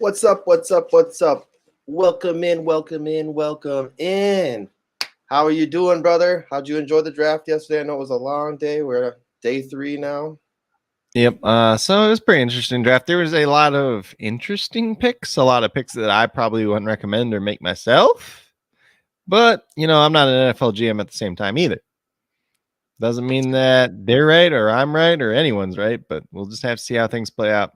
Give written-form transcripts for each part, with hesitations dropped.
What's up? What's up? What's up? Welcome in, welcome in, welcome in. How are you doing, brother? How'd you enjoy the draft yesterday? I know it was a long day. We're at day 3 now. Yep. So it was pretty interesting draft. There was a lot of interesting picks, a lot of picks that I probably wouldn't recommend or make myself. But, I'm not an NFL GM at the same time either. Doesn't mean that they're right or I'm right or anyone's right, but we'll just have to see how things play out.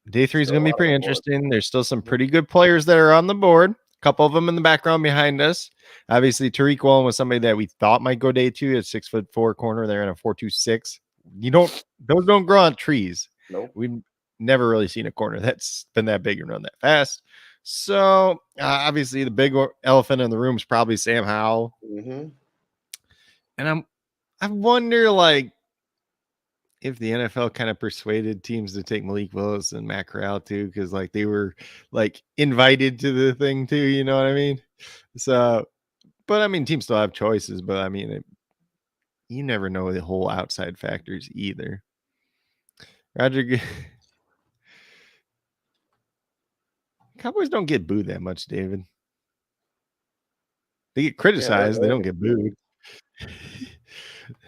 Day 3 is going to be pretty interesting. There's still some pretty good players that are on the board. A couple of them in the background behind us. Obviously, Tariq Woolen was somebody that we thought might go day 2 at 6'4" corner. They're in a 4.26. Those don't grow on trees. Nope. We've never really seen a corner that's been that big and run that fast. So obviously, the big elephant in the room is probably Sam Howell. Mm-hmm. And I wonder, if the NFL kind of persuaded teams to take Malik Willis and Matt Corral too, because they were invited to the thing too, you know what I mean? So, but I mean, teams still have choices, but I mean, you never know the whole outside factors either. Roger, Cowboys don't get booed that much, David. They get criticized, they don't get booed.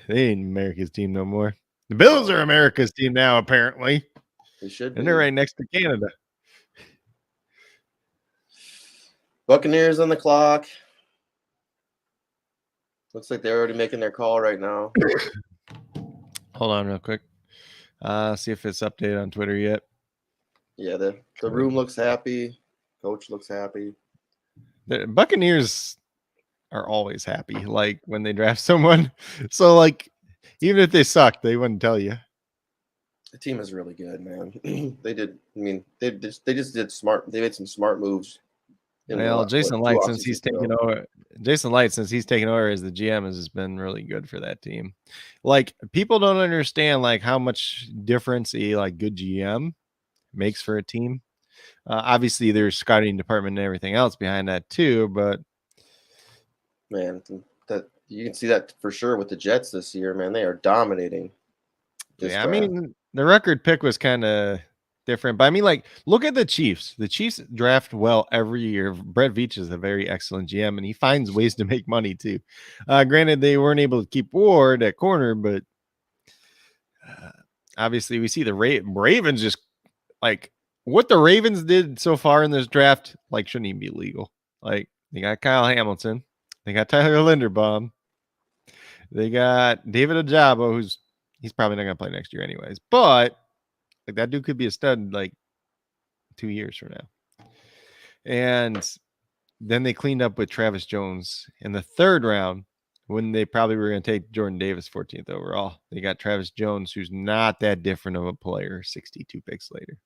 They ain't America's team no more. The Bills are America's team now, apparently. They should be. And they're right next to Canada. Buccaneers on the clock. Looks like they're already making their call right now. Hold on real quick. See if it's updated on Twitter yet. Yeah, the room looks happy. Coach looks happy. The Buccaneers are always happy, when they draft someone. So, even if they suck, they wouldn't tell you. The team is really good, man. They just did smart. They made some smart moves. Well, Jason Light, since he's taken over as the GM, has been really good for that team. People don't understand how much difference a good GM makes for a team. Obviously, there's scouting department and everything else behind that too, but man, that you can see that for sure with the Jets this year. Man, they are dominating. I mean, the record pick was kind of different, but I mean, look at the Chiefs. The Chiefs draft well every year. Brett Veach is a very excellent GM, and he finds ways to make money too. Granted, they weren't able to keep Ward at corner, but obviously, we see the Ravens just what the Ravens did so far in this draft. Shouldn't even be legal. They got Kyle Hamilton, they got Tyler Linderbaum, they got David Ojabo, he's probably not going to play next year anyways. But that dude could be a stud 2 years from now. And then they cleaned up with Travis Jones in the 3rd round when they probably were going to take Jordan Davis 14th overall. They got Travis Jones, who's not that different of a player, 62 picks later.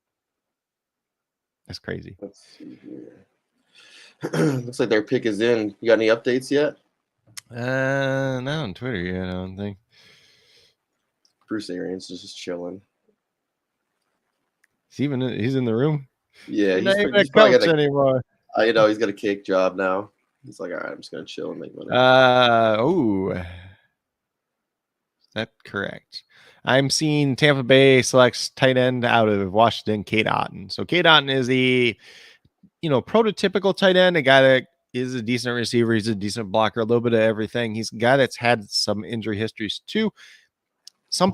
That's crazy. Let's see here. Looks like their pick is in. You got any updates yet? Not on Twitter yet, I don't think. Bruce Arians is just chilling. He's in the room. Yeah, he's not even a coach anymore. He's got a cake job now. He's like, all right, I'm just gonna chill and make money. Is that correct? I'm seeing Tampa Bay selects tight end out of Washington, Cade Otton. So Cade Otton is a prototypical tight end, a guy that is a decent receiver. He's a decent blocker, a little bit of everything. He's a guy that's had some injury histories too. Some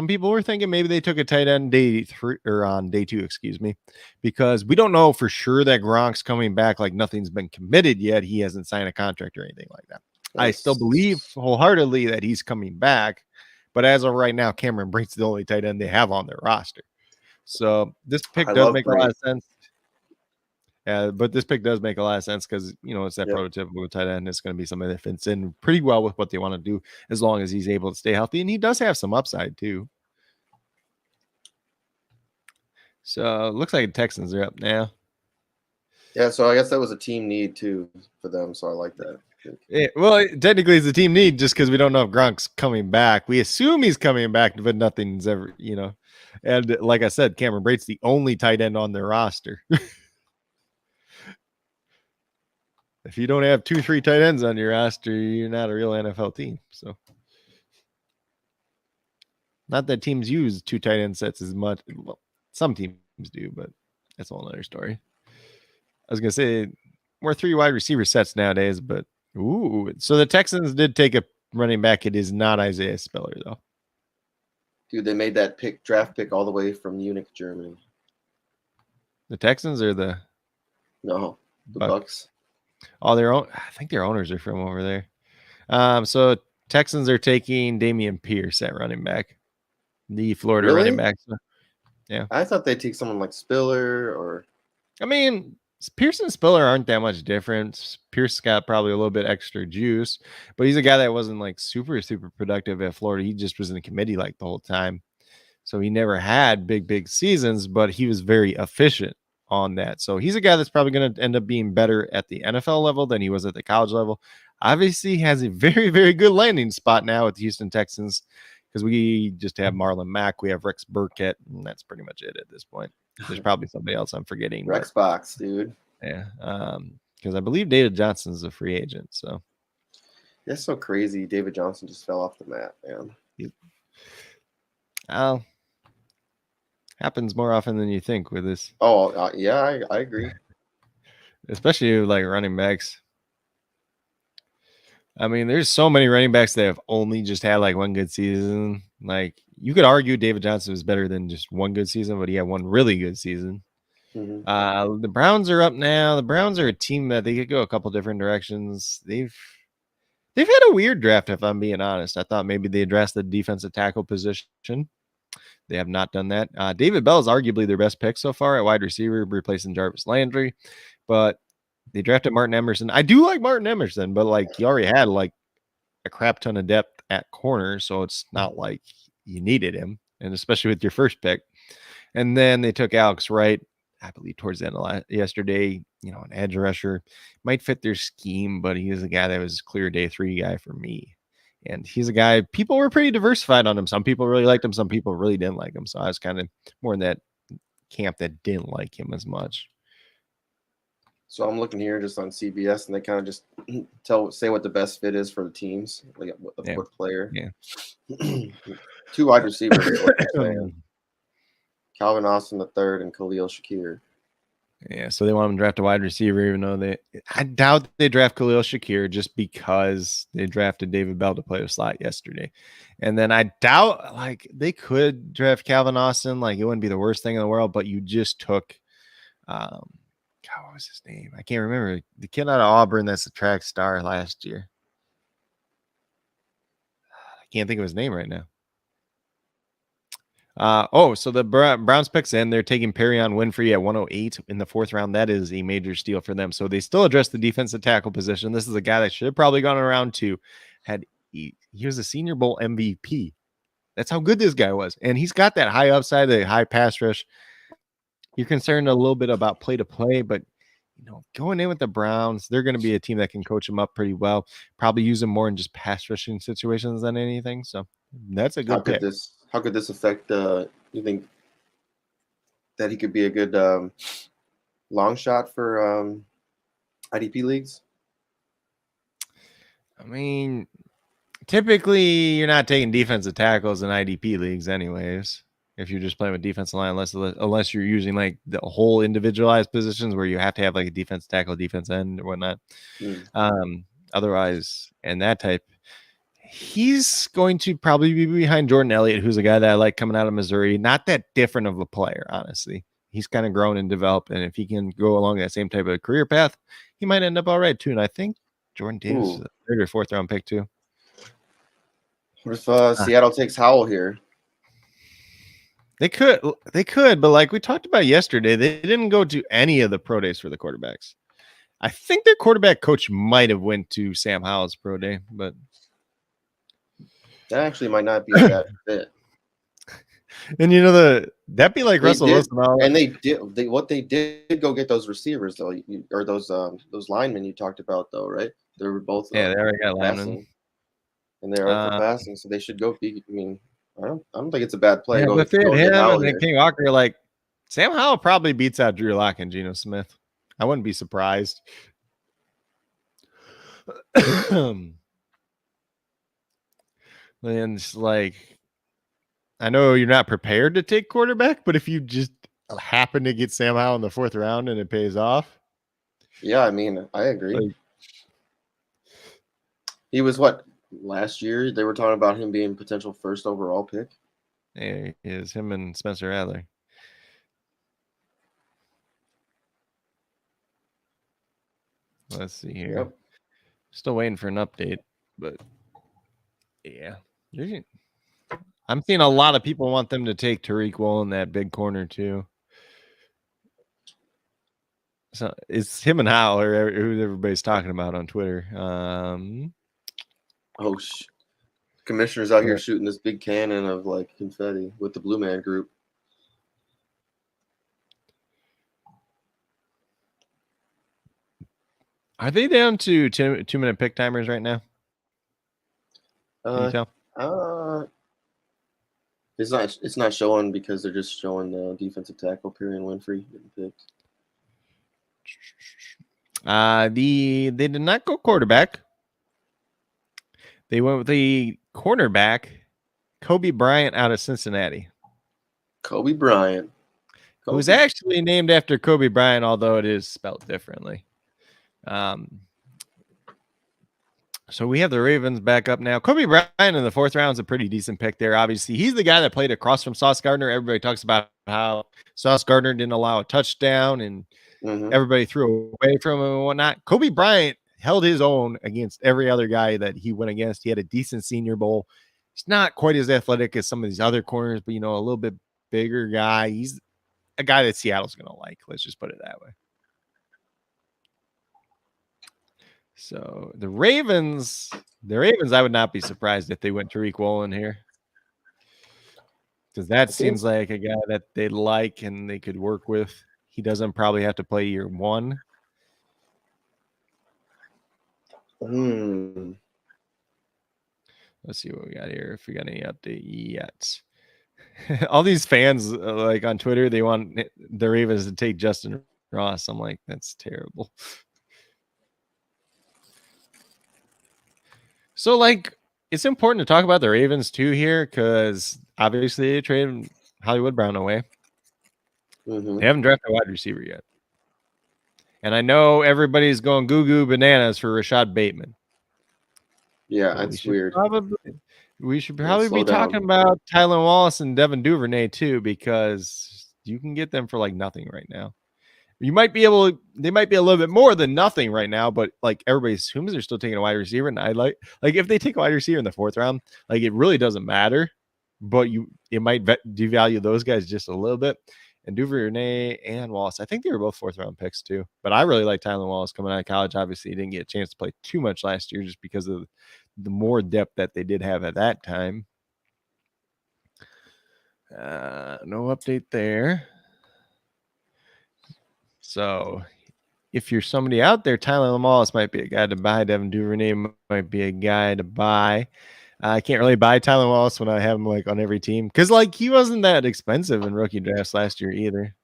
people were thinking maybe they took a tight end on day 2, because we don't know for sure that Gronk's coming back. Nothing's been committed yet. He hasn't signed a contract or anything like that. I still believe wholeheartedly that he's coming back, but as of right now, Cameron Brate's the only tight end they have on their roster. So this pick does make a lot of sense. But this pick does make a lot of sense because, it's that prototypical tight end. It's going to be somebody that fits in pretty well with what they want to do as long as he's able to stay healthy. And he does have some upside too. So it looks like the Texans are up now. Yeah, so I guess that was a team need too for them. So I like that. Yeah, well, technically it's a team need just because we don't know if Gronk's coming back. We assume he's coming back, but nothing's ever, And like I said, Cameron Brate's the only tight end on their roster. If you don't have 2-3 tight ends on your roster, you're not a real NFL team. So, not that teams use 2 tight end sets as much. Well, some teams do, but that's a whole other story. I was gonna say more 3 wide receiver sets nowadays, but so the Texans did take a running back. It is not Isaiah Spiller though. Dude, they made that draft pick all the way from Munich, Germany. The Texans or the Bucks. Oh, their own. I think their owners are from over there. So Texans are taking Dameon Pierce at running back, the Florida running back. So, yeah, I thought they'd take someone like Spiller or. I mean, Pierce and Spiller aren't that much different. Pierce got probably a little bit extra juice, but he's a guy that wasn't like super productive at Florida. He just was in the committee like the whole time, so he never had big seasons, but he was very efficient on that. So he's a guy that's probably going to end up being better at the NFL level than he was at the college level. Obviously, he has a very good landing spot now with the Houston Texans because we just have Marlon Mack, we have Rex Burkhead, and that's pretty much it at this point. There's probably somebody else I'm forgetting. Rex Box, dude. Yeah, because I believe David Johnson's a free agent. So that's so crazy. David Johnson just fell off the map, man. Happens more often than you think with this. Oh, yeah, I agree. Especially like running backs. I mean, there's so many running backs that have only just had like one good season. Like you could argue David Johnson was better than just one good season, but he had one really good season. Mm-hmm. The Browns are up now. The Browns are a team that they could go a couple different directions. They've had a weird draft, if I'm being honest. I thought maybe they addressed the defensive tackle position. They have not done that. David Bell is arguably their best pick so far at wide receiver, replacing Jarvis Landry. But they drafted Martin Emerson. I do like Martin Emerson, but like he already had like a crap ton of depth at corner, so it's not like you needed him, and especially with your first pick. And then they took Alex Wright, I believe towards the end of yesterday, an edge rusher. Might fit their scheme, but he is a guy that was clear day 3 guy for me. And he's a guy, people were pretty diversified on him. Some people really liked him. Some people really didn't like him. So I was kind of more in that camp that didn't like him as much. So I'm looking here just on CBS, and they kind of just say what the best fit is for the teams, like what player. Yeah. 2 wide receivers. Calvin Austin III and Khalil Shakir. Yeah, so they want him to draft a wide receiver, even though I doubt they draft Khalil Shakir just because they drafted David Bell to play the slot yesterday. And then I doubt like they could draft Calvin Austin. Like it wouldn't be the worst thing in the world, but you just took God, what was his name? I can't remember. The kid out of Auburn that's a track star last year. I can't think of his name right now. So the Browns picks in. They're taking Perion Winfrey at 108 in the 4th round. That is a major steal for them. So they still address the defensive tackle position. This is a guy that should have probably gone around 2. He was a Senior Bowl MVP. That's how good this guy was. And he's got that high upside, the high pass rush. You're concerned a little bit about play to play, but going in with the Browns, they're going to be a team that can coach him up pretty well. Probably use him more in just pass rushing situations than anything. So that's a good pick. How could this affect? You think that he could be a good long shot for IDP leagues? I mean, typically you're not taking defensive tackles in IDP leagues, anyways. If you're just playing with defensive line, unless you're using like the whole individualized positions where you have to have like a defense tackle, defense end, or whatnot. Otherwise, and that type, he's going to probably be behind Jordan Elliott, who's a guy that I like coming out of Missouri. Not that different of a player, honestly. He's kind of grown and developed, and if he can go along that same type of career path, he might end up all right too. And I think Jordan Davis is a 3rd or 4th round pick too. What if Seattle takes Howell here? They could, but like we talked about yesterday, they didn't go to any of the pro days for the quarterbacks. I think their quarterback coach might have went to Sam Howell's pro day, but that actually might not be a bad fit. And that'd be like Russell Wilson. And they did go get those receivers though, or those linemen you talked about though, right? They were both they already got linemen, and they're up for passing, so they should go. I mean, I don't think it's a bad play. If they had him and then King Walker, like Sam Howell probably beats out Drew Lock and Geno Smith. I wouldn't be surprised. And it's like, I know you're not prepared to take quarterback, but if you just happen to get Sam Howell in the 4th round and it pays off. Yeah, I mean, I agree. Like, he was what last year? They were talking about him being potential first overall pick. there he is, him and Spencer Adler. Let's see here. Yep. Still waiting for an update, but yeah. I'm seeing a lot of people want them to take Tariq Woolen, that big corner too. So it's him and Howell, or who everybody's talking about on Twitter. Commissioner's out here shooting this big cannon of like confetti with the Blue Man Group. Are they down to 2-minute pick timers right now? Can you tell? It's not showing because they're just showing the defensive tackle Perion Winfrey getting picked. They did not go quarterback. They went with the cornerback, Kobe Bryant out of Cincinnati. Kobe Bryant. Who was actually named after Kobe Bryant, although it is spelled differently. So we have the Ravens back up now. Kobe Bryant in the 4th round is a pretty decent pick there. Obviously, he's the guy that played across from Sauce Gardner. Everybody talks about how Sauce Gardner didn't allow a touchdown and everybody threw away from him and whatnot. Kobe Bryant held his own against every other guy that he went against. He had a decent Senior Bowl. He's not quite as athletic as some of these other corners, but, a little bit bigger guy. He's a guy that Seattle's going to like. Let's just put it that way. So the Ravens, I would not be surprised if they went Tariq Woolen here. Because that seems like a guy that they'd like and they could work with. He doesn't probably have to play year 1. Let's see what we got here. If we got any update yet. All these fans like on Twitter, they want the Ravens to take Justin Ross. I'm like, that's terrible. So, like, it's important to talk about the Ravens too here because obviously they traded Hollywood Brown away. They haven't drafted a wide receiver yet. And I know everybody's going goo bananas for Rashad Bateman. Yeah, that's weird. We should probably be talking about Tylan Wallace and Devin Duvernay too, because you can get them for like nothing right now. They might be a little bit more than nothing right now, but like everybody assumes they're still taking a wide receiver. And I like if they take a wide receiver in the 4th round, like it really doesn't matter, but it might devalue those guys just a little bit. And Duvernay and Wallace, I think they were both 4th round picks too. But I really like Tylan Wallace coming out of college. Obviously, he didn't get a chance to play too much last year just because of the more depth that they did have at that time. No update there. So if you're somebody out there, Tylan Wallace might be a guy to buy. Devin Duvernay might be a guy to buy. I can't really buy Tylan Wallace when I have him like on every team because like he wasn't that expensive in rookie drafts last year either.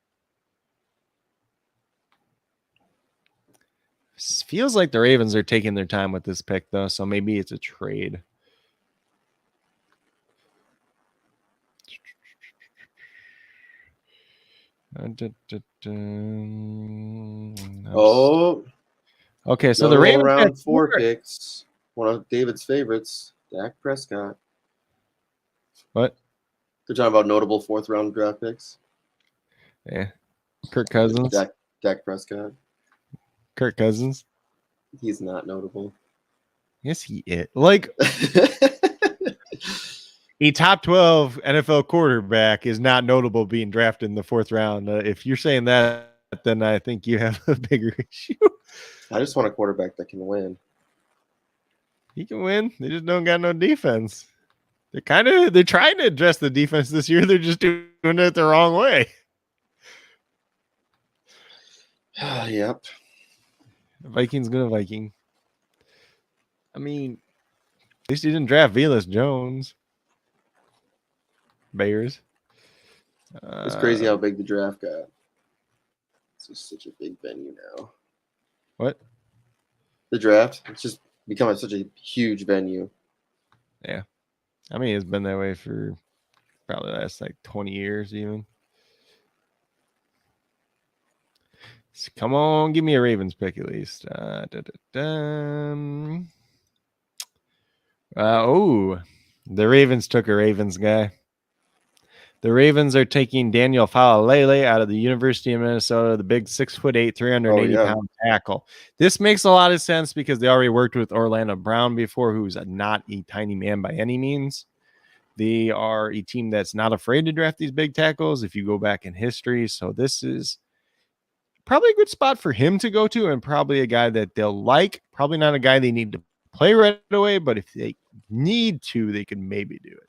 Feels like the Ravens are taking their time with this pick though, so maybe it's a trade. Okay, so the Ravens round 4 picks. One of David's favorites, Dak Prescott. What? They're talking about notable 4th round draft picks. Yeah. Kirk Cousins. Dak Prescott. Kirk Cousins. He's not notable. Yes, he is. Like a top 12 NFL quarterback is not notable being drafted in the 4th round. If you're saying that, then I think you have a bigger issue. I just want a quarterback that can win. He can win. They just don't got no defense. They're trying to address the defense this year. They're just doing it the wrong way. Yep. Viking's gonna Viking. I mean, at least he didn't draft Velus Jones. Bears. It's crazy how big the draft got. It's just such a big venue now. What? The draft. It's just becoming such a huge venue. Yeah. I mean, it's been that way for probably the last like 20 years even. Come on, give me a Ravens pick at least. The Ravens took a Ravens guy. The Ravens are taking Daniel Falalele out of the University of Minnesota, the big 6'8", 380-pound tackle. This makes a lot of sense because they already worked with Orlando Brown before, who's not a tiny man by any means. They are a team that's not afraid to draft these big tackles if you go back in history. So this is probably a good spot for him to go to, and probably a guy that they'll like. Probably not a guy they need to play right away, but if they need to, they can maybe do it.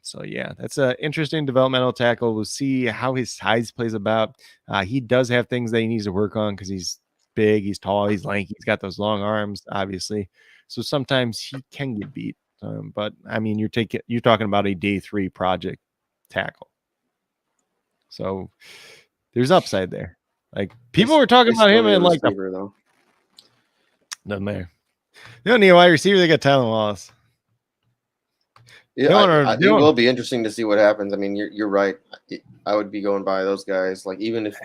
So yeah, that's an interesting developmental tackle. We'll see how his size plays about. He does have things that he needs to work on because he's big, he's tall, he's lanky, he's got those long arms, obviously. So sometimes he can get beat. But I mean, you're talking about a day 3 project tackle. So there's upside there. Like people were talking about him and like receiver, though. Doesn't matter. They don't need a wide receiver. They got Tylen Wallace. Yeah, it will be interesting to see what happens. I mean, you're right. I would be going by those guys. Like even if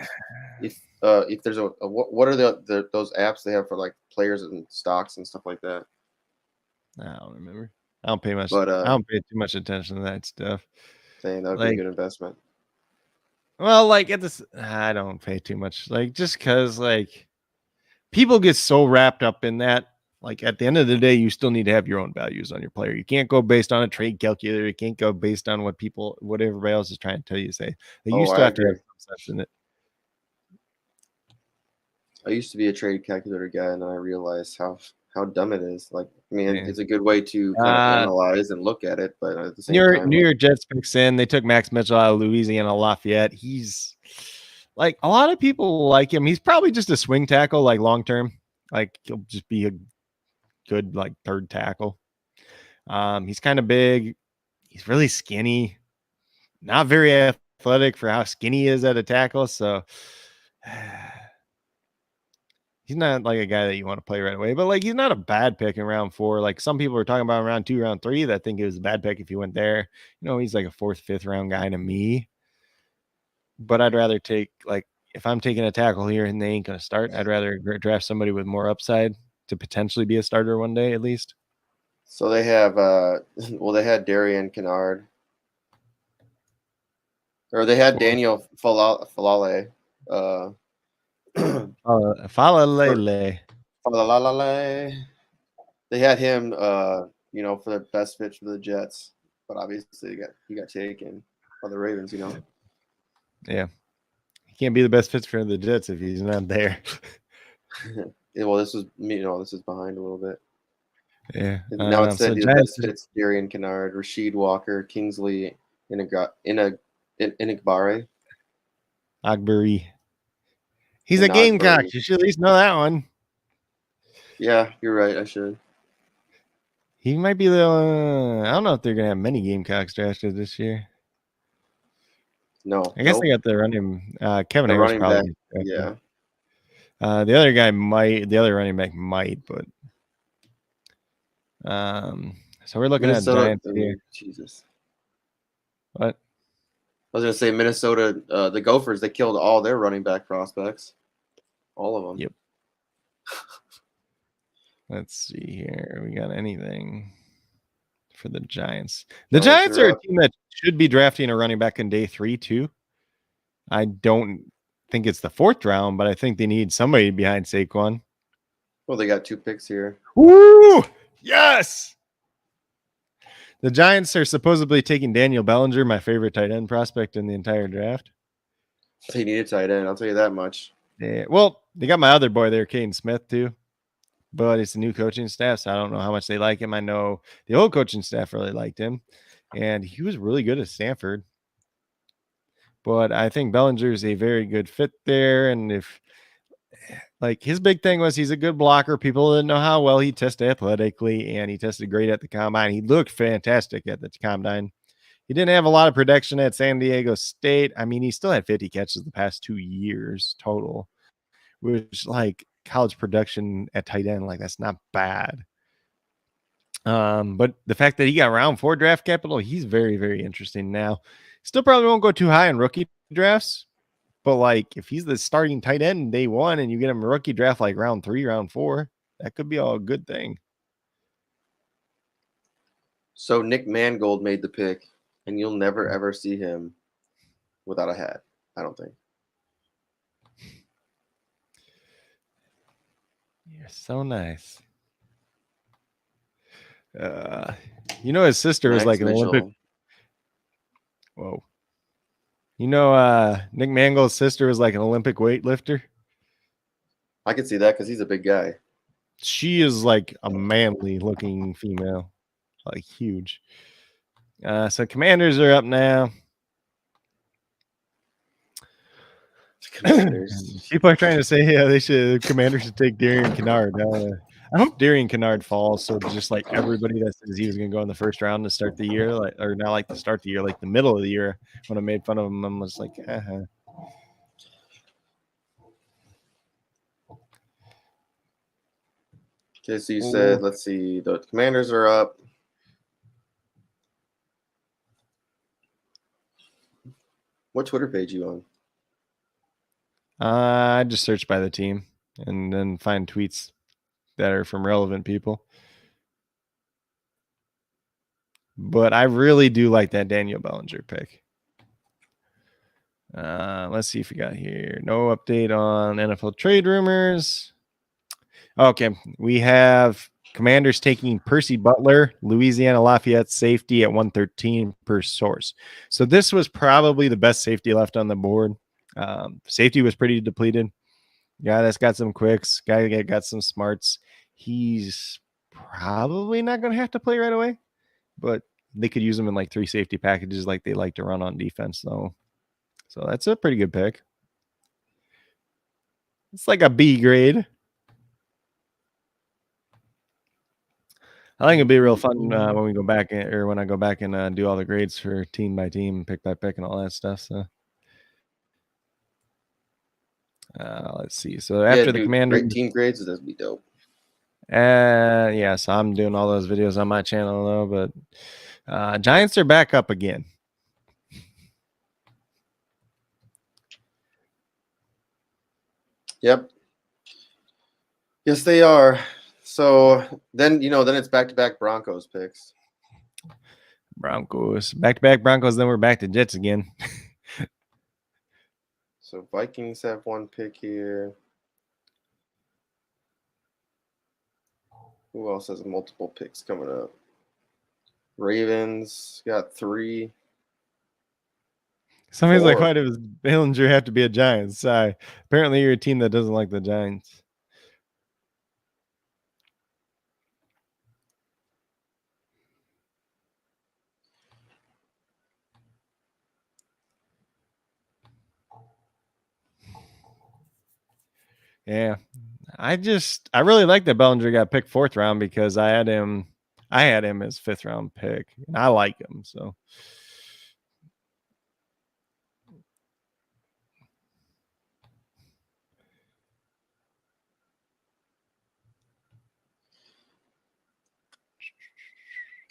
there's what are those apps they have for like players and stocks and stuff like that? I don't remember. I don't pay much. But I don't pay too much attention to that stuff. Saying that would be a good investment. Well, like I don't pay too much. Like just because like people get so wrapped up in that. Like at the end of the day, you still need to have your own values on your player. You can't go based on a trade calculator. You can't go based on what everybody else is trying to tell you. You still have to have some sense in it. I used to be a trade calculator guy, and then I realized how dumb it is. Like, I mean, it's a good way to kind of analyze and look at it, but at the same time, New York Jets picks in. They took Max Mitchell out of Louisiana Lafayette. He's like a lot of people like him. He's probably just a swing tackle, like long term. Like he'll just be a good like third tackle. He's kind of big. He's really skinny. Not very athletic for how skinny he is at a tackle. So he's not like a guy that you want to play right away, but like he's not a bad pick in round 4. Like some people are talking about round 2, round 3 that think it was a bad pick if he went there. You know, he's like a 4th, 5th round guy to me. But I'd rather take like if I'm taking a tackle here and they ain't gonna start, I'd rather draft somebody with more upside to potentially be a starter one day at least. So they have they had Darian Kennard. Or they had Daniel Falale. Falalele. They had him for the best fit for the Jets, but obviously he got taken by the Ravens, Yeah. He can't be the best fit for the Jets if he's not there. Well, this is behind a little bit. Yeah. Now it said the best fits Darian Kennard, Rasheed Walker, Kingsley Inagbare. Agbari. He's a Gamecock. You should at least know that one. Yeah, you're right. I should. He might be the. I don't know if they're gonna have many Gamecocks drafted this year. No, I guess they got the running. Kevin Harris probably. Back, yeah. The other guy might. The other running back might, but. So we're looking Minnesota, at Giants here. Jesus. What? I was gonna say Minnesota. The Gophers. They killed all their running back prospects. All of them. Yep. Let's see here. We got anything for the Giants? The Giants are a team that should be drafting a running back in day 3 too. I don't think it's the 4th round, but I think they need somebody behind Saquon. Well, they got 2 picks here. Woo! Yes. The Giants are supposedly taking Daniel Bellinger, my favorite tight end prospect in the entire draft. They need a tight end. I'll tell you that much. Yeah. Well, they got my other boy there, Caden Smith, too. But it's a new coaching staff, so I don't know how much they like him. I know the old coaching staff really liked him, and he was really good at Stanford. But I think Bellinger is a very good fit there. And if, like, his big thing was he's a good blocker. People didn't know how well he tested athletically, and he tested great at the combine. He looked fantastic at the combine. He didn't have a lot of production at San Diego State. I mean, he still had 50 catches the past 2 years total, which, like, college production at tight end, like, that's not bad. But the fact that he got round 4 draft capital, he's very, very interesting now. Still probably won't go too high in rookie drafts, But like, if he's the starting tight end day one and you get him a rookie draft like round 3, round 4, that could be a good thing. So Nick Mangold made the pick, and you'll never ever see him without a hat. I don't think. You're so nice. His sister was Max like an Mitchell. Olympic. Whoa. Nick Mangold's sister was like an Olympic weightlifter. I could see that because he's a big guy. She is like a manly looking female, like huge. So Commanders are up now. Commanders. People are trying to say, yeah, Commanders should take Darian Kennard. I hope Darian Kennard falls. So just like everybody that says he was going to go in the first round to start the year, or not like to start the year, like the middle of the year, when I made fun of him, I'm just like, Okay, so you said, let's see, the Commanders are up. What Twitter page you on? I just search by the team and then find tweets that are from relevant people. But I really do like that Daniel Bellinger pick. Let's see if we got here. No update on NFL trade rumors. Okay, we have Commanders taking Percy Butler, Louisiana Lafayette safety at 113 per source. So this was probably the best safety left on the board. Safety was pretty depleted. Guy that's got some quicks, guy that got some smarts. He's probably not going to have to play right away, but they could use him in like 3 safety packages like they like to run on defense, though. So that's a pretty good pick. It's like a B grade. I think it'll be real fun when we go back or when I go back and do all the grades for team by team, pick by pick, and all that stuff. So let's see. So after the Commanders, great team grades, that'd be dope. Yeah, so I'm doing all those videos on my channel though, but Giants are back up again. Yep. Yes, they are. So then it's back-to-back Broncos picks. Broncos, back-to-back Broncos. Then we're back to Jets again. So Vikings have 1 pick here. Who else has multiple picks coming up? Ravens got 3. Somebody's 4. like, why does Bellinger have to be a Giants? Apparently you're a team that doesn't like the Giants. Yeah. I really like that Bellinger got picked 4th round because I had him as 5th round pick. And I like him, so.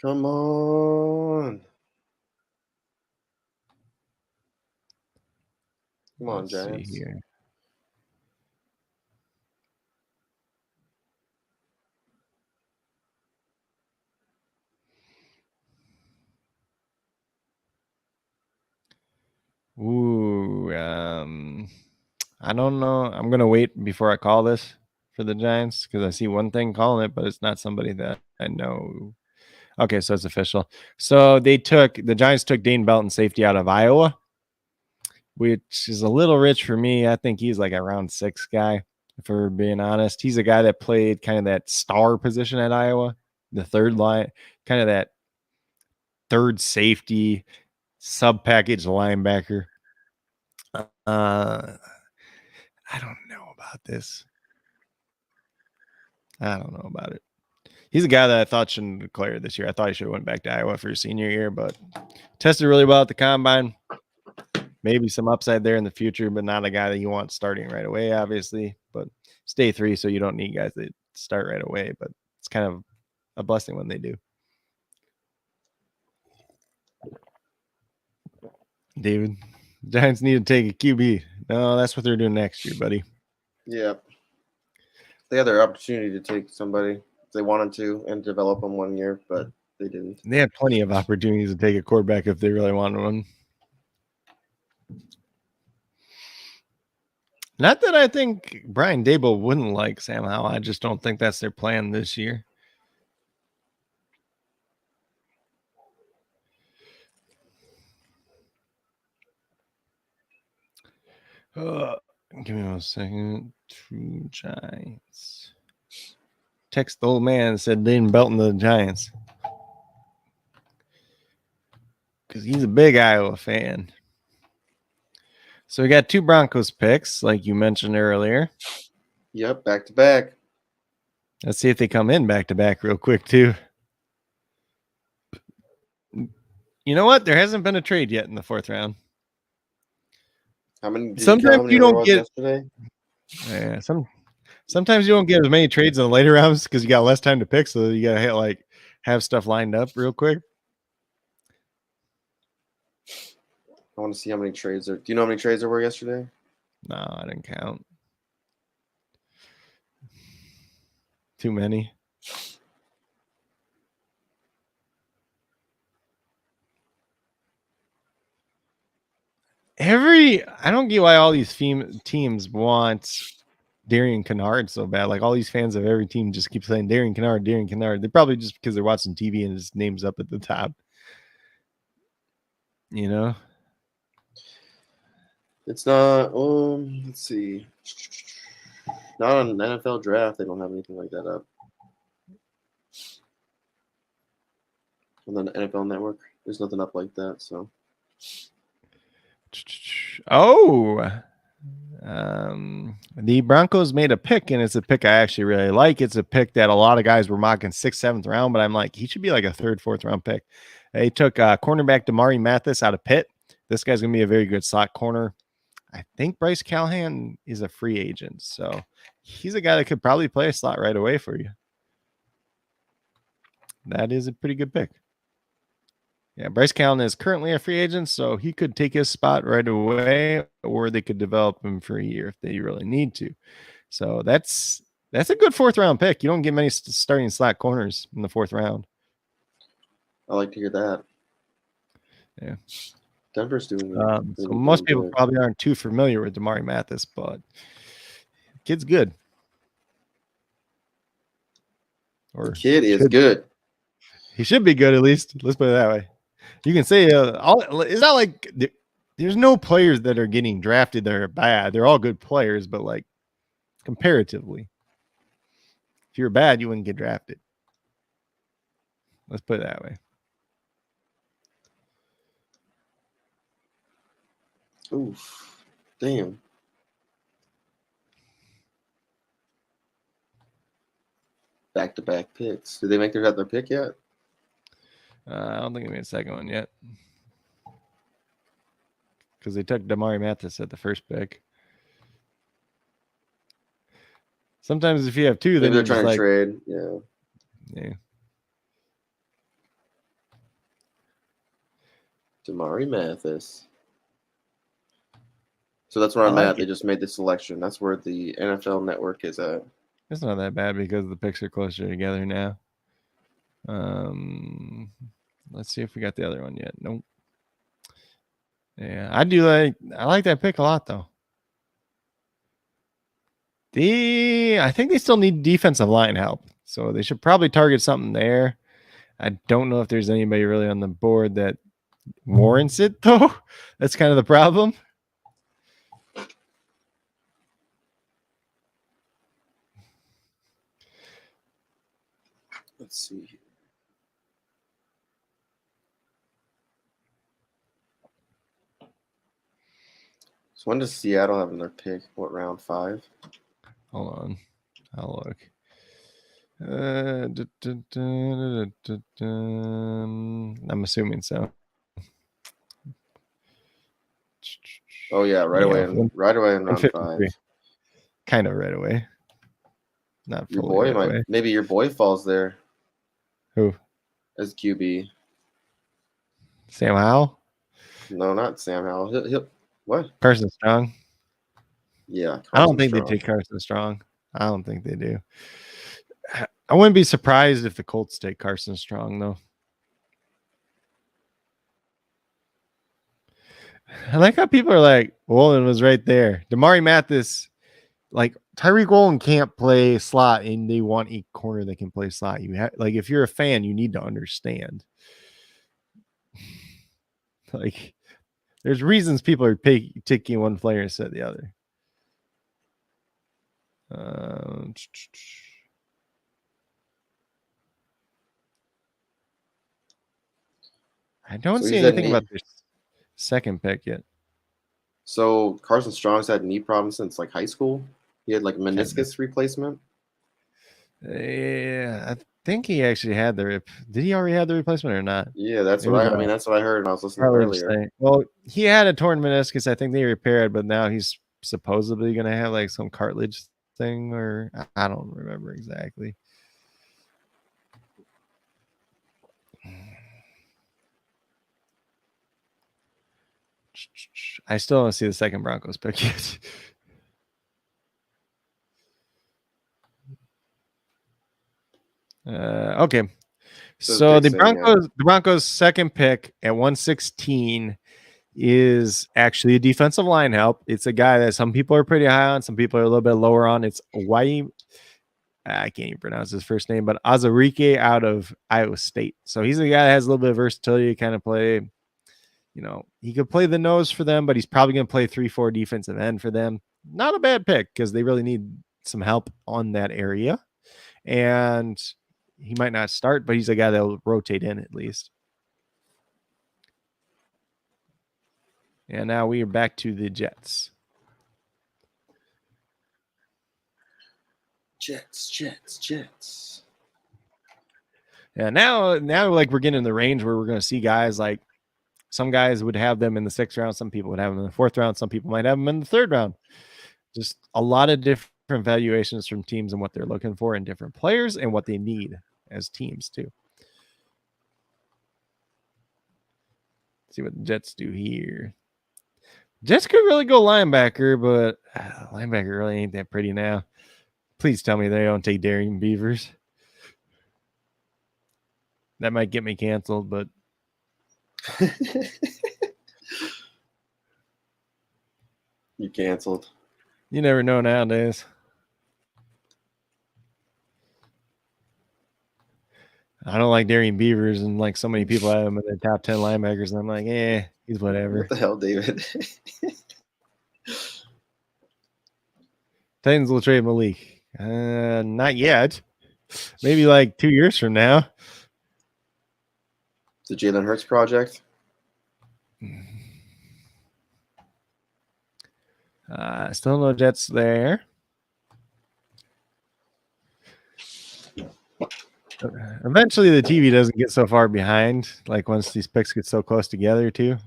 Come on. Come on, Let's Giants. see here. Ooh, I don't know. I'm gonna wait before I call this for the Giants because I see one thing calling it, but it's not somebody that I know. Okay, so it's official. So the Giants took Dane Belton, safety out of Iowa, which is a little rich for me. I think he's like a round 6 guy, if we're being honest. He's a guy that played kind of that star position at Iowa, the 3rd line, kind of that 3rd safety, sub-package linebacker. I don't know about this. I don't know about it. He's a guy that I thought shouldn't declare this year. I thought he should have went back to Iowa for his senior year, but tested really well at the combine. Maybe some upside there in the future, but not a guy that you want starting right away, obviously. But it's day 3, so you don't need guys that start right away, but it's kind of a blessing when they do. David, Giants need to take a QB. No, that's what they're doing next year, buddy. Yeah. They had their opportunity to take somebody if they wanted to and develop them 1 year, but they didn't. They had plenty of opportunities to take a quarterback if they really wanted one. Not that I think Brian Dable wouldn't like Sam Howell. I just don't think that's their plan this year. Give me 1 second. True Giants. Text the old man and said Dane Belton to the Giants. Because he's a big Iowa fan. So we got 2 Broncos picks, like you mentioned earlier. Yep, back to back. Let's see if they come in back to back real quick, too. You know what? There hasn't been a trade yet in the 4th round. How many? Sometimes you don't get yesterday. Yeah, sometimes you don't get as many trades in the later rounds because you got less time to pick, so you gotta have stuff lined up real quick. I want to see how many trades there. Do you know how many trades there were yesterday? No, I didn't count. Too many. I don't get why all these teams want Darian Kennard so bad. Like all these fans of every team just keep saying Darian Kennard, Darian Kennard. They're probably just because they're watching TV and his name's up at the top. You know? It's not. Let's see. Not on NFL draft. They don't have anything like that up. On the NFL Network, there's nothing up like that. So. The Broncos made a pick, and it's a pick I actually really like. It's a pick that a lot of guys were mocking 6th, 7th round, but I'm like, he should be like a 3rd, 4th round pick. They took cornerback Damari Mathis out of Pitt. This guy's going to be a very good slot corner. I think Bryce Callahan is a free agent, so he's a guy that could probably play a slot right away for you. That is a pretty good pick. Yeah, Bryce Callahan is currently a free agent, so he could take his spot right away, or they could develop him for a year if they really need to. So that's a good 4th round pick. You don't get many starting slot corners in the 4th round. I like to hear that. Yeah. Denver's doing so most people probably aren't too familiar with Damari Mathis, but kid's good. Or the kid is good. He should be good at least. Let's put it that way. You can say it's not like there's no players that are getting drafted that are bad. They're all good players, but like comparatively, if you're bad, you wouldn't get drafted. Let's put it that way. Oof. Damn. Back-to-back picks. Did they make their pick yet? I don't think they made a second one yet. Because they took Damari Mathis at the first pick. Sometimes if you have 2, maybe then they're trying to trade. Yeah. Yeah. Damari Mathis. So that's where I'm at. They just made the selection. That's where the NFL Network is at. It's not that bad because the picks are closer together now. Let's see if we got the other one yet. Nope. Yeah, I like that pick a lot though. I think they still need defensive line help, so they should probably target something there. I don't know if there's anybody really on the board that warrants it though. That's kind of the problem. Let's see here. So when does Seattle have their pick? What, round 5? Hold on. I'll look. I'm assuming so. Oh yeah, right away in round 5. Kind of right away. Not your fully boy right away. Maybe your boy falls there. Who? As QB. Sam Howell? No, not Sam Howell. He'll what? Carson Strong. Yeah, I don't Carson think they Strong. take Carson Strong. I don't think they do. I wouldn't be surprised if the Colts take Carson Strong, though. I like how people are like, Woolen was right there. Damari Mathis, like Tyreek Woolen can't play slot, and they want a corner that can play slot. You have, like, if you're a fan, you need to understand. Like, there's reasons people are taking one player instead of the other. I don't see anything about their second pick yet. So Carson Strong's had knee problems since like high school. He had like meniscus replacement. Yeah, I think he actually had the Did he already have the replacement or not? Yeah, that's what I mean. That's what I heard when I was listening earlier. Well, he had a torn meniscus. I think they repaired, but now he's supposedly going to have like some cartilage thing, or I don't remember exactly. I still don't see the second Broncos pick yet. Okay. So the Broncos second pick at 116 is actually a defensive line help. It's a guy that some people are pretty high on, some people are a little bit lower on. It's I can't even pronounce his first name, but Azarike out of Iowa State. So he's a guy that has a little bit of versatility, kind of play. You know, he could play the nose for them, but he's probably going to play 3-4 defensive end for them. Not a bad pick because they really need some help on that area. And he might not start, but he's a guy that will rotate in at least. And now we are back to the Jets. Jets. Yeah, now like we're getting in the range where we're going to see guys like some guys would have them in the 6th round, some people would have them in the 4th round, some people might have them in the 3rd round. Just a lot of different valuations from teams and what they're looking for in different players and what they need as teams too. Let's see what the Jets do here. Jets could really go linebacker, but linebacker really ain't that pretty now. Please tell me they don't take Darian Beavers. That might get me canceled, but you canceled. You never know nowadays. I don't like Darian Beavers, and like so many people have him in their top 10 linebackers, and I'm like, he's whatever. What the hell, David? Titans will trade Malik. Not yet. Maybe like 2 years from now. The Jalen Hurts project. Still no Jets there. Eventually, the TV doesn't get so far behind. Like once these picks get so close together, too.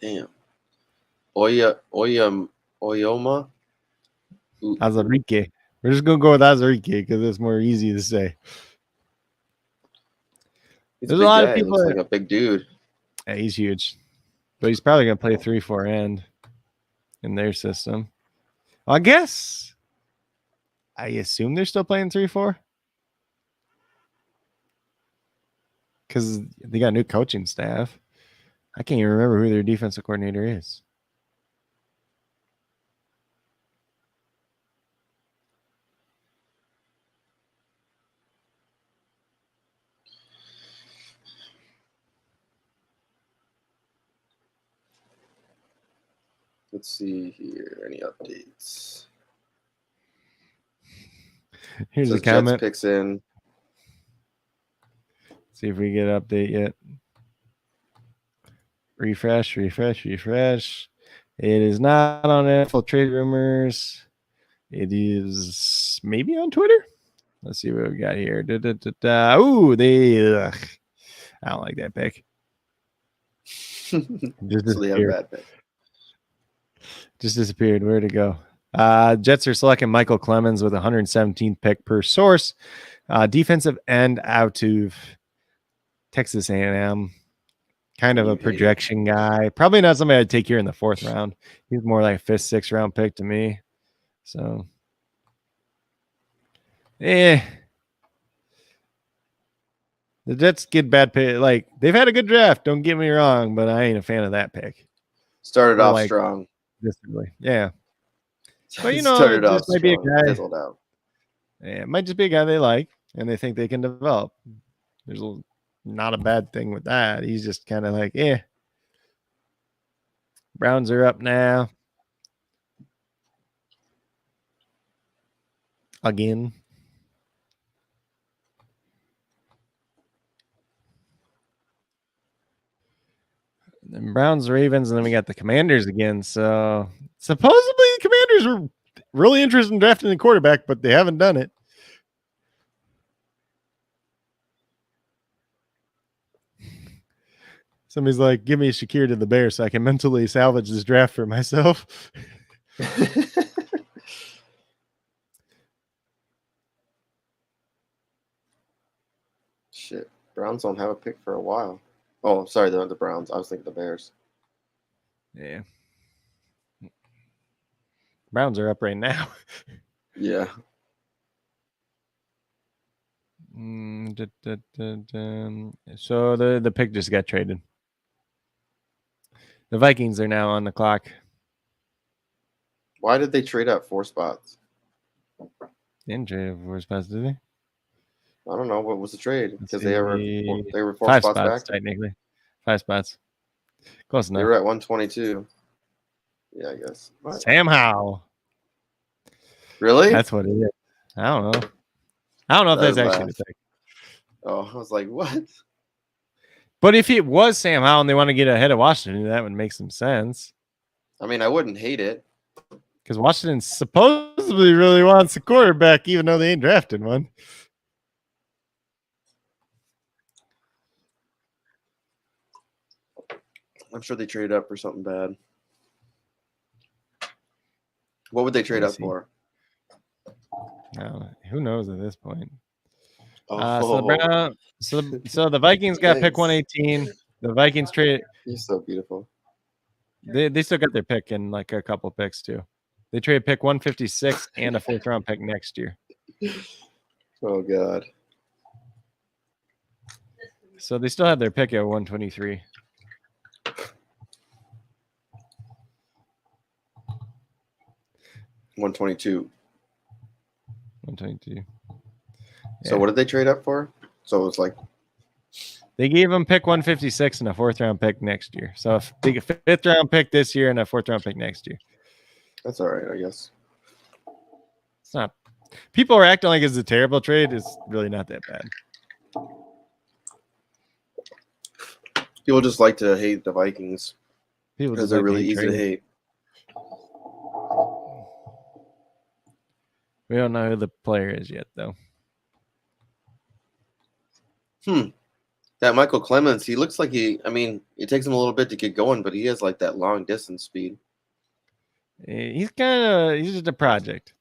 Damn. Oyoma. Azarike. We're just gonna go with Azarike because it's more easy to say. There's a lot of people. He looks like a big dude. Yeah, he's huge, but he's probably gonna play 3-4 end in their system. Well, I assume they're still playing 3-4 because they got a new coaching staff. I can't even remember who their defensive coordinator is. Let's see here. Any updates? Here's a comment. Jets picks in. See if we get an update yet. Refresh. It is not on NFL Trade Rumors. It is maybe on Twitter. Let's see what we got here. Ooh, I don't like that pick. Just disappeared. Just disappeared. Where'd it go? Jets are selecting Michael Clemens with 117th pick per source. Defensive end out of Texas A&M. Kind of a projection guy. Probably not somebody I'd take here in the 4th round. He's more like a 5th, 6th round pick to me. So, the Jets get bad pick. Like, they've had a good draft. Don't get me wrong, but I ain't a fan of that pick. Started off strong. Yeah. But, it just might be a guy. Fizzled out. Yeah, it might just be a guy they like and they think they can develop. There's not a bad thing with that. He's just kind of like, Browns are up now. Again. Then Browns, Ravens, and then we got the Commanders again. So supposedly the Commanders were really interested in drafting the quarterback, but they haven't done it. Somebody's like, give me Shakir to the Bears so I can mentally salvage this draft for myself. Shit. Browns don't have a pick for a while. Oh, sorry, the Browns. I was thinking the Bears. Yeah. Browns are up right now. Yeah. So the pick just got traded. The Vikings are now on the clock. Why did they trade up 4 spots? They didn't trade 4 spots, did they? I don't know. What was the trade? Because they were 4 5 spots back? Technically. 5 spots. Close enough. They were at 122. Yeah, I guess. What? Sam Howell. Really? That's what it is. I don't know. I don't know if that's actually the pick. Oh, I was like, what? But if it was Sam Howell and they want to get ahead of Washington, that would make some sense. I mean, I wouldn't hate it. Because Washington supposedly really wants a quarterback, even though they ain't drafted one. I'm sure they traded up for something bad. What would they trade up for? Who knows at this point? Oh. So the Vikings got pick 118. The Vikings trade. He's so beautiful. They still got their pick in like a couple picks too. They trade pick 156 and a 4th round pick next year. Oh God. So they still have their pick at 123. $122. Yeah. So what did they trade up for? So it was like they gave them pick 156 and a 4th round pick next year. So if they get a 5th round pick this year and a 4th round pick next year. That's all right, I guess. It's not. People are acting like it's a terrible trade. It's really not that bad. People just like to hate the Vikings because they're really easy to hate. We don't know who the player is yet, though. That Michael Clemens, he looks like it takes him a little bit to get going, but he has like that long distance speed. He's just a project.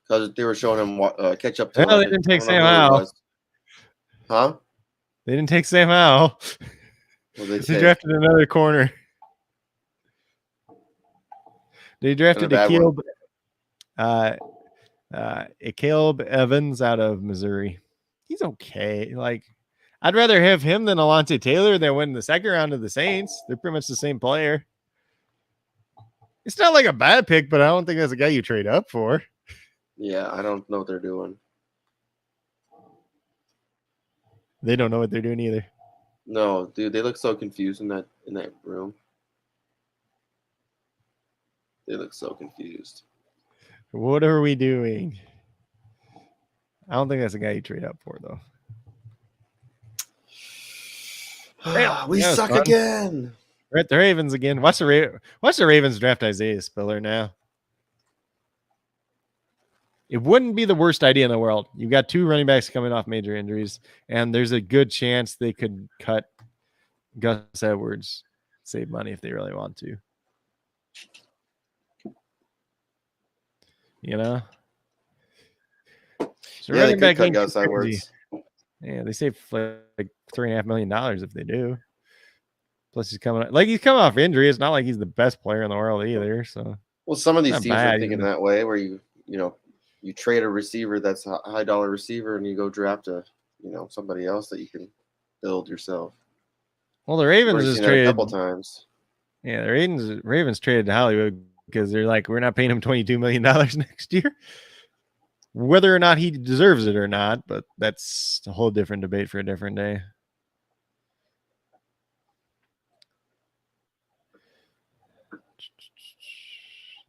Because they were showing him catch up to. No, they didn't take Sam Howell. Huh? They didn't take Sam Howell. They drafted another corner. They drafted Caleb Evans out of Missouri. He's okay. Like, I'd rather have him than Alontae Taylor that went in the 2nd round of the Saints. They're pretty much the same player. It's not like a bad pick, but I don't think that's a guy you trade up for. Yeah, I don't know what they're doing. They don't know what they're doing either. No, dude, they look so confused in that room. They look so confused. What are we doing? I don't think that's a guy you trade up for, though. We suck again. We're at the Ravens again. Watch the Ravens draft Isaiah Spiller now. It wouldn't be the worst idea in the world. You've got 2 running backs coming off major injuries, and there's a good chance they could cut Gus Edwards, save money if they really want to. You know? So Yeah, they running could back cut ain't Gus too crazy. Edwards. Yeah, they save like $3.5 million if they do. Plus, he's coming off injury. It's not like he's the best player in the world either. So, Well, some of these not teams are bad. thinking that way, where you trade a receiver that's a high dollar receiver, and you go draft somebody else that you can build yourself. Well, the We've Ravens already just seen that a traded. couple times. Yeah, the Ravens traded to Hollywood because they're like, we're not paying him $22 million next year. Whether or not he deserves it or not, but that's a whole different debate for a different day.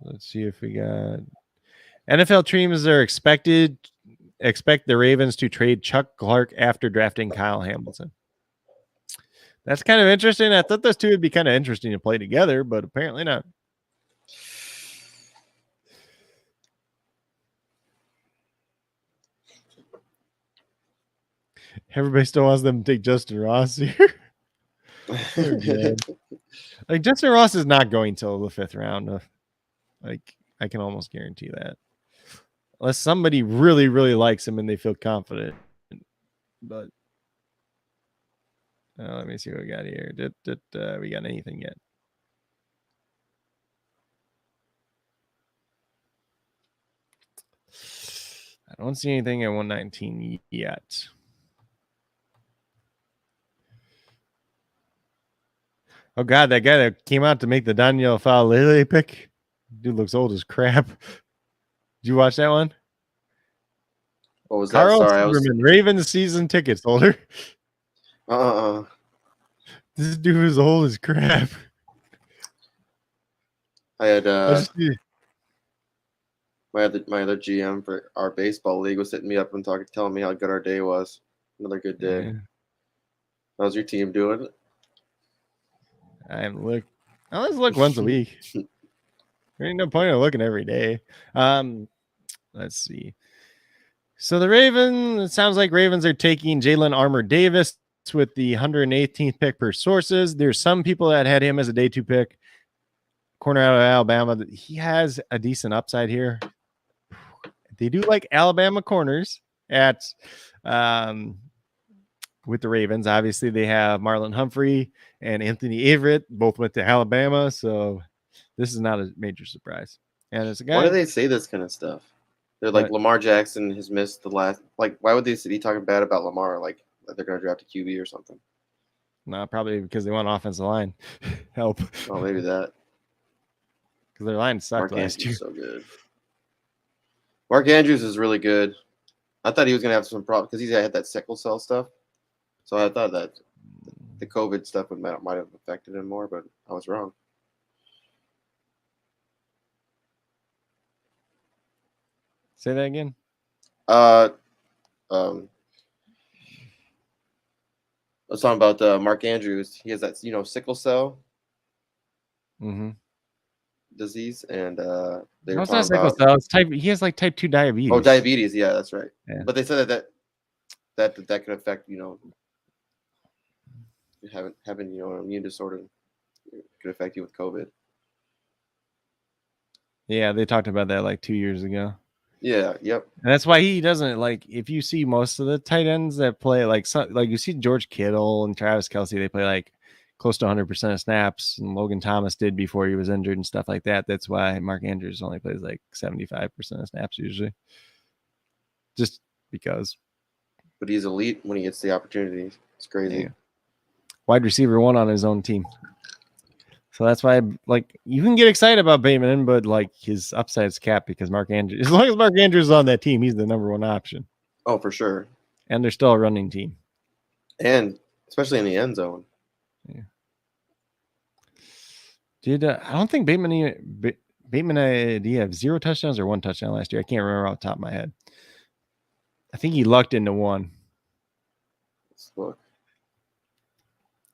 Let's see if we got NFL teams are expect the Ravens to trade Chuck Clark after drafting Kyle Hamilton. That's kind of interesting. I thought those two would be kind of interesting to play together, but apparently not. Everybody still wants them to take Justin Ross here. Like Justin Ross is not going till the 5th round. Like I can almost guarantee that, unless somebody really, really likes him and they feel confident. But let me see what we got here. Did we got anything yet? I don't see anything at 119 yet. Oh God, that guy that came out to make the Daniel Faalele pick, dude looks old as crap. Did you watch that one? What was Carl that? Sorry, Silverman, Ravens season tickets holder. This dude is old as crap. I had my other GM for our baseball league was hitting me up and telling me how good our day was. Another good day. Yeah. How's your team doing? I let's look once a week. There ain't no point in looking every day. Let's see. So the Ravens, it sounds like Ravens are taking Jalen Armour Davis with the 118th pick per sources. There's some people that had him as a day 2 pick. Corner out of Alabama. He has a decent upside here. They do like Alabama corners at with the Ravens. Obviously, they have Marlon Humphrey and Anthony Averett. Both went to Alabama, so this is not a major surprise. And it's a guy. Why do they say this kind of stuff? They're like, Lamar Jackson has missed the last. Like, why would they be talking bad about Lamar? Like they're going to draft a QB or something? No, probably because they want offensive line help. Oh, maybe that. Because their line sucked Mark last Andrews year. is so good. Mark Andrews is really good. I thought he was going to have some problems because he had that sickle cell stuff. So I thought that the COVID stuff might have affected him more, but I was wrong. Say that again. I was talking about Mark Andrews. He has that sickle cell disease, and they were talking about cell. It's type. He has like type 2 diabetes. Oh, diabetes. Yeah, that's right. Yeah. But they said that could affect having an immune disorder could affect you with COVID. Yeah, they talked about that like 2 years ago. Yeah, yep. And that's why he doesn't like. If you see most of the tight ends that play like you see George Kittle and Travis Kelce, they play like close to 100% of snaps, and Logan Thomas did before he was injured and stuff like that. That's why Mark Andrews only plays like 75% of snaps usually, just because. But he's elite when he gets the opportunity. It's crazy. Yeah. Wide receiver 1 on his own team. So that's why, like, you can get excited about Bateman, but like his upside's capped because as long as Mark Andrews is on that team, he's the number 1 option. Oh, for sure. And they're still a running team. And especially in the end zone. Yeah. I don't think Bateman, did he have 0 touchdowns or 1 touchdown last year? I can't remember off the top of my head. I think he lucked into 1. Let's look.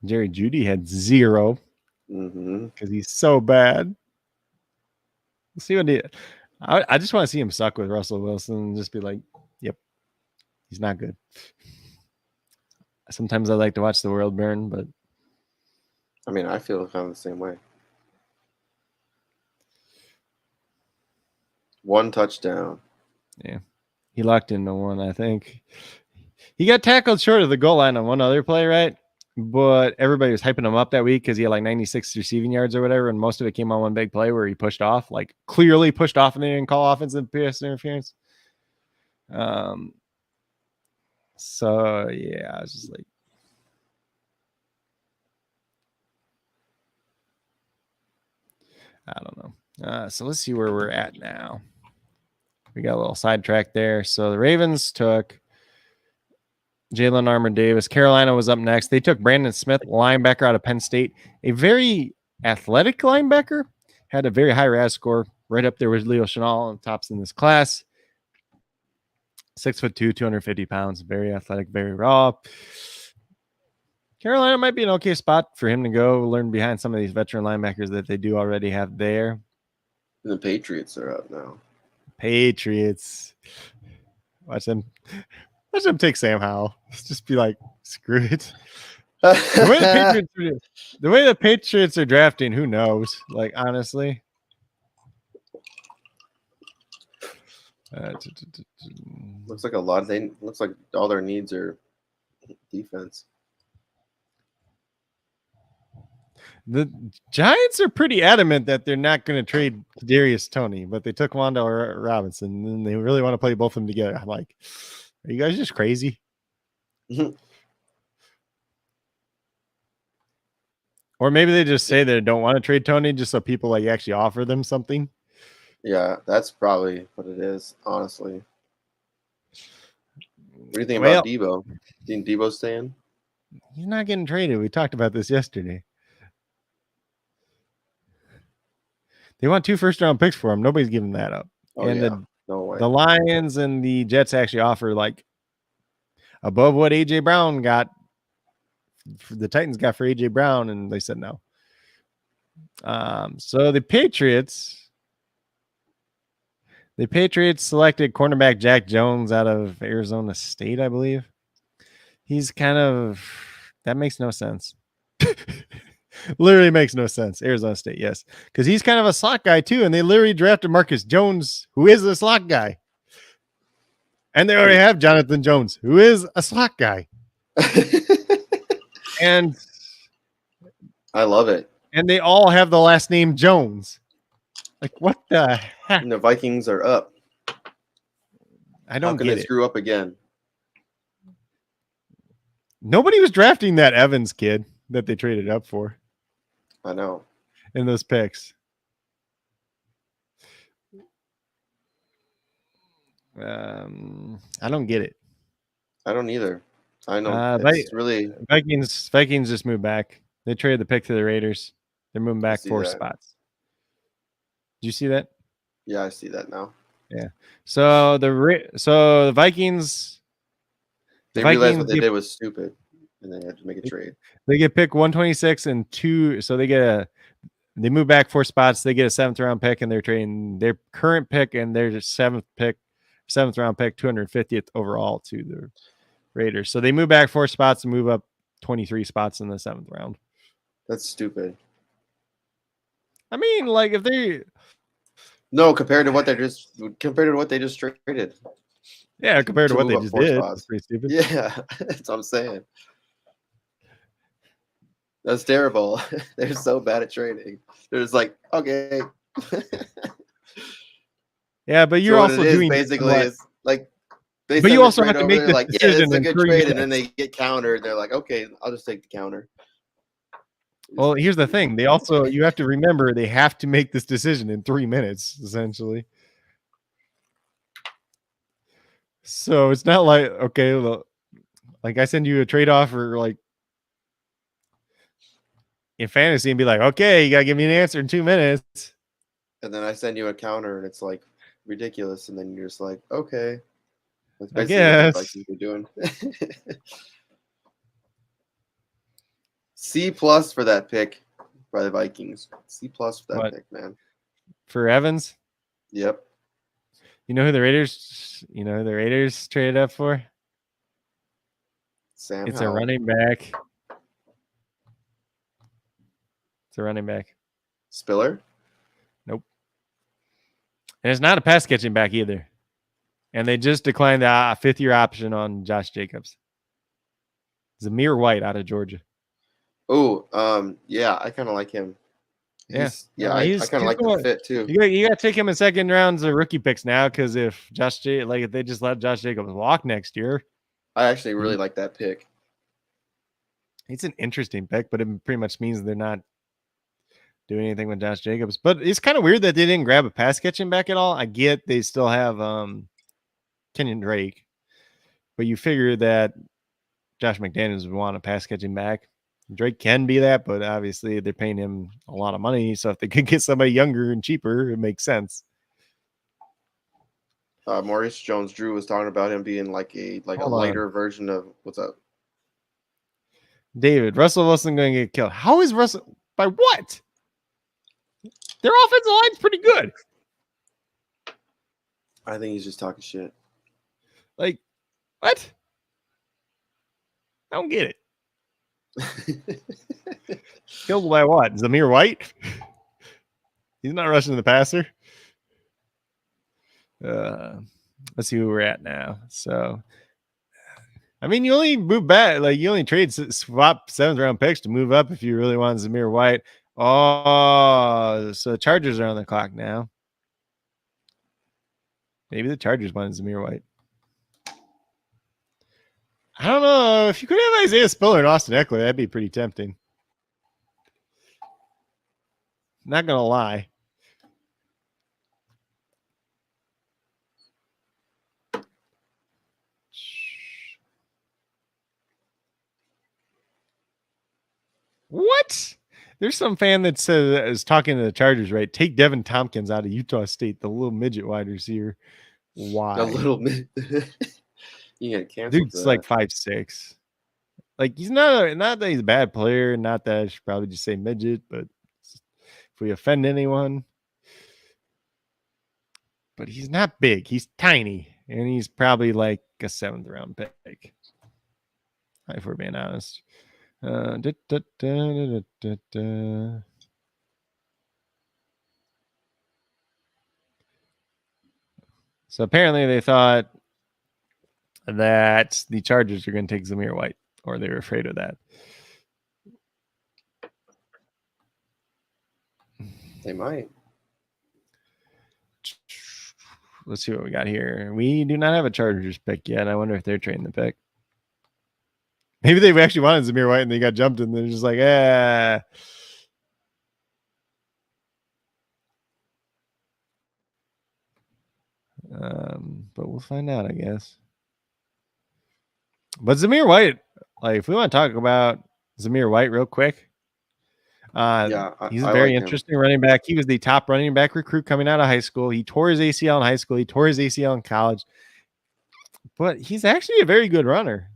Jerry Jeudy had 0 because he's so bad. Let's see what I just want to see him suck with Russell Wilson and just be like, yep, he's not good. Sometimes I like to watch the world burn, but I mean, I feel kind of the same way. 1 touchdown. Yeah. He locked into one, I think. He got tackled short of the goal line on one other play, right? But everybody was hyping him up that week because he had like 96 receiving yards or whatever, and most of it came on one big play where he pushed off, like clearly pushed off, and they didn't call offensive pass interference. So yeah, I was just like, I don't know. So let's see where we're at now. We got a little sidetrack there. So the Ravens took Jalen Armour Davis. Carolina was up next. They took Brandon Smith, linebacker out of Penn State, a very athletic linebacker, had a very high RAS score, right up there with Leo Chenal on tops in this class. 6'2", 250 pounds, very athletic, very raw. Carolina might be an okay spot for him to go learn behind some of these veteran linebackers that they do already have there. And the Patriots are up now. Patriots. Watch them take Sam Howell. Just be like, screw it. The way the Patriots are drafting, who knows? Like, honestly. Looks like a lot. Looks like all their needs are defense. The Giants are pretty adamant that they're not going to trade Kadarius Toney, but they took Wan'Dale Robinson, and they really want to play both of them together. I'm like, are you guys just crazy? Or maybe they just say they don't want to trade Toney just so people like actually offer them something. Yeah, that's probably what it is, honestly. What do you think about Debo? Do you think Debo's staying? He's not getting traded. We talked about this yesterday. They want 2 first-round picks for him. Nobody's giving that up. Oh, and yeah. No way. The Lions and the Jets actually offer like above what AJ Brown got. The Titans got for AJ Brown, and they said no. So the Patriots selected cornerback Jack Jones out of Arizona State, I believe. He's that makes no sense. Literally makes no sense. Arizona State, yes. Because he's kind of a slot guy too, and they literally drafted Marcus Jones, who is a slot guy. And they already have Jonathan Jones, who is a slot guy. And I love it. And they all have the last name Jones. Like, what the heck? And the Vikings are up. I don't How can get they it. Screw up again. Nobody was drafting that Evans kid that they traded up for. I know. In those picks. I don't get it. I don't either. I know. It's really Vikings just moved back. They traded the pick to the Raiders. They're moving back 4 spots. Did you see that? Yeah, I see that now. Yeah. So the Vikings. They realized what they did was stupid, and they had to make a trade. They get pick 126 and 2. So they move back 4 spots. They get a 7th round pick, and they're trading their current pick and their 7th round pick, 250th overall to the Raiders. So they move back 4 spots and move up 23 spots in the 7th round. That's stupid. I mean, like if they compared to what they just traded. Yeah, compared to what they just did. It's pretty stupid. Yeah, that's what I'm saying. That's terrible. They're so bad at trading. They're just like, okay. Yeah, but you're also doing basically is like they. But you also have to make the like, yeah, it's a good trade, and then they get countered. They're like, okay, I'll just take the counter. Well, here's the thing. You have to remember they have to make this decision in 3 minutes, essentially. So it's not like, okay, like I send you a trade offer like in fantasy and be like, okay, you gotta give me an answer in 2 minutes. And then I send you a counter and it's like ridiculous, and then you're just like, okay. That's basically what the Vikings are doing. C+ for that pick by the Vikings. C+ for that pick, man. For Evans? Yep. You know who the Raiders traded up for? Sam It's Howell. a running back. It's a running back. Spiller? Nope. And it's not a pass catching back either. And they just declined the 5th-year option on Josh Jacobs. Zamir White out of Georgia. Oh, yeah, I kind of like him. I kind of like the fit too. You got to take him in second rounds of rookie picks now, because if if they just let Josh Jacobs walk next year, I actually really like that pick. It's an interesting pick, but it pretty much means they're not doing anything with Josh Jacobs. But it's kind of weird that they didn't grab a pass catching back at all. I get they still have Kenyon Drake, but you figure that Josh McDaniels would want a pass catching back. Drake can be that, but obviously they're paying him a lot of money. So if they could get somebody younger and cheaper, it makes sense. Maurice Jones-Drew was talking about him being like a lighter version of what's up. David, Russell Wilson going to get killed. How is Russell? By what? Their offensive line's pretty good. I think he's just talking shit. Like, what? I don't get it. Killed by what? Zamir White? He's not rushing the passer. Let's see who we're at now. So, I mean, you only move back, like you only swap 7th round picks to move up if you really want Zamir White. Oh, so the Chargers are on the clock now. Maybe the Chargers want Zamir White. I don't know. If you could have Isaiah Spiller and Austin Eckler, that'd be pretty tempting. Not gonna lie. What? There's some fan that says is talking to the Chargers, right? Take Devin Tompkins out of Utah State, the little midget wide receiver. Why? A little bit. You get canceled. Dude's like 5'6". Like he's not that he's a bad player, not that I should probably just say midget, but if we offend anyone. But he's not big, he's tiny, and he's probably like a 7th round pick. If we're being honest. So apparently they thought that the Chargers are going to take Zamir White, or they were afraid of that. They might. Let's see what we got here. We do not have a Chargers pick yet. I wonder if they're trading the pick. Maybe they actually wanted Zamir White and they got jumped and they're just like, but we'll find out, I guess. But Zamir White, like, if we want to talk about Zamir White real quick, he's a very interesting running back. He was the top running back recruit coming out of high school. He tore his ACL in high school. He tore his ACL in college. But he's actually a very good runner.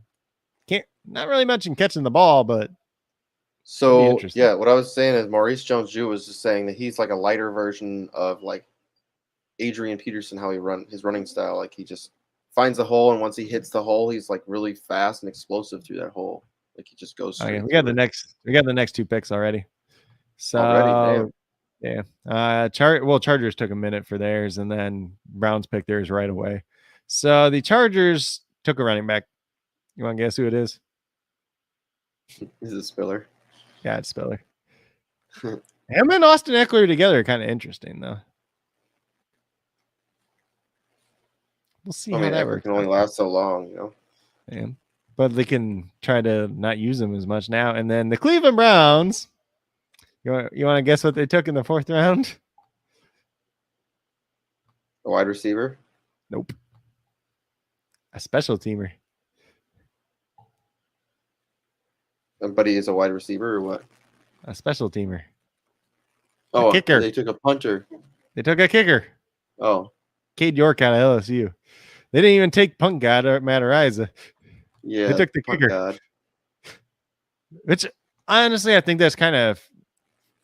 Not really much in catching the ball, but so yeah, what I was saying is Maurice Jones-Drew was just saying that he's like a lighter version of like Adrian Peterson, how his running style. Like he just finds a hole, and once he hits the hole, he's like really fast and explosive through that hole. Like he just goes. Okay, we got the next 2 picks already. So yeah, Chargers took a minute for theirs, and then Browns picked theirs right away. So the Chargers took a running back. You want to guess who it is? Is it Spiller? Yeah, it's Spiller. Him and Austin Eckler together are kind of interesting, though. We'll see how that works. Can only last so long, you know. Yeah. But they can try to not use him as much now. And then the Cleveland Browns. You want to guess what they took in the 4th round? A wide receiver? Nope. A special teamer. But he is a wide receiver or what? A special teamer. Oh, a kicker. They took a punter. They took a kicker. Oh. Cade York out of LSU. They didn't even take punt god or Matt Ariza. Yeah. They took the kicker. God. Which, honestly, I think that's kind of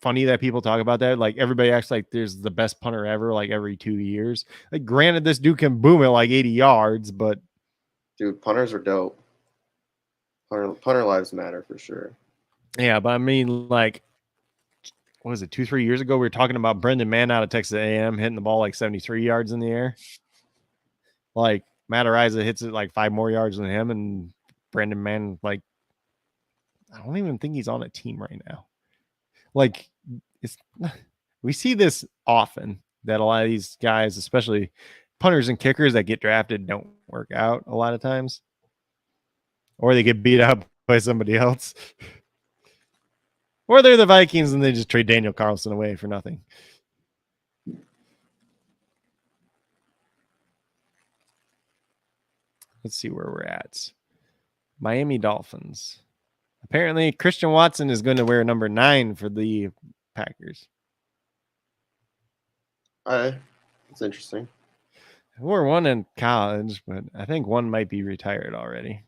funny that people talk about that. Like, everybody acts like there's the best punter ever, like, every 2 years. Like, granted, this dude can boom it like 80 yards, but... Dude, punters are dope. Punter lives matter for sure. Yeah, but I mean, like, what was it, 2-3 years ago? We were talking about Brendan Mann out of Texas A&M hitting the ball like 73 yards in the air. Like Matt Ariza hits it like 5 more yards than him, and Brendan Mann, like, I don't even think he's on a team right now. Like, we see this often that a lot of these guys, especially punters and kickers that get drafted, don't work out a lot of times, or they get beat up by somebody else, or they're the Vikings and they just trade Daniel Carlson away for nothing. Let's see where we're at. Miami Dolphins. Apparently, Christian Watson is going to wear number 9 for the Packers. It's interesting. I wore one in college, but I think one might be retired already.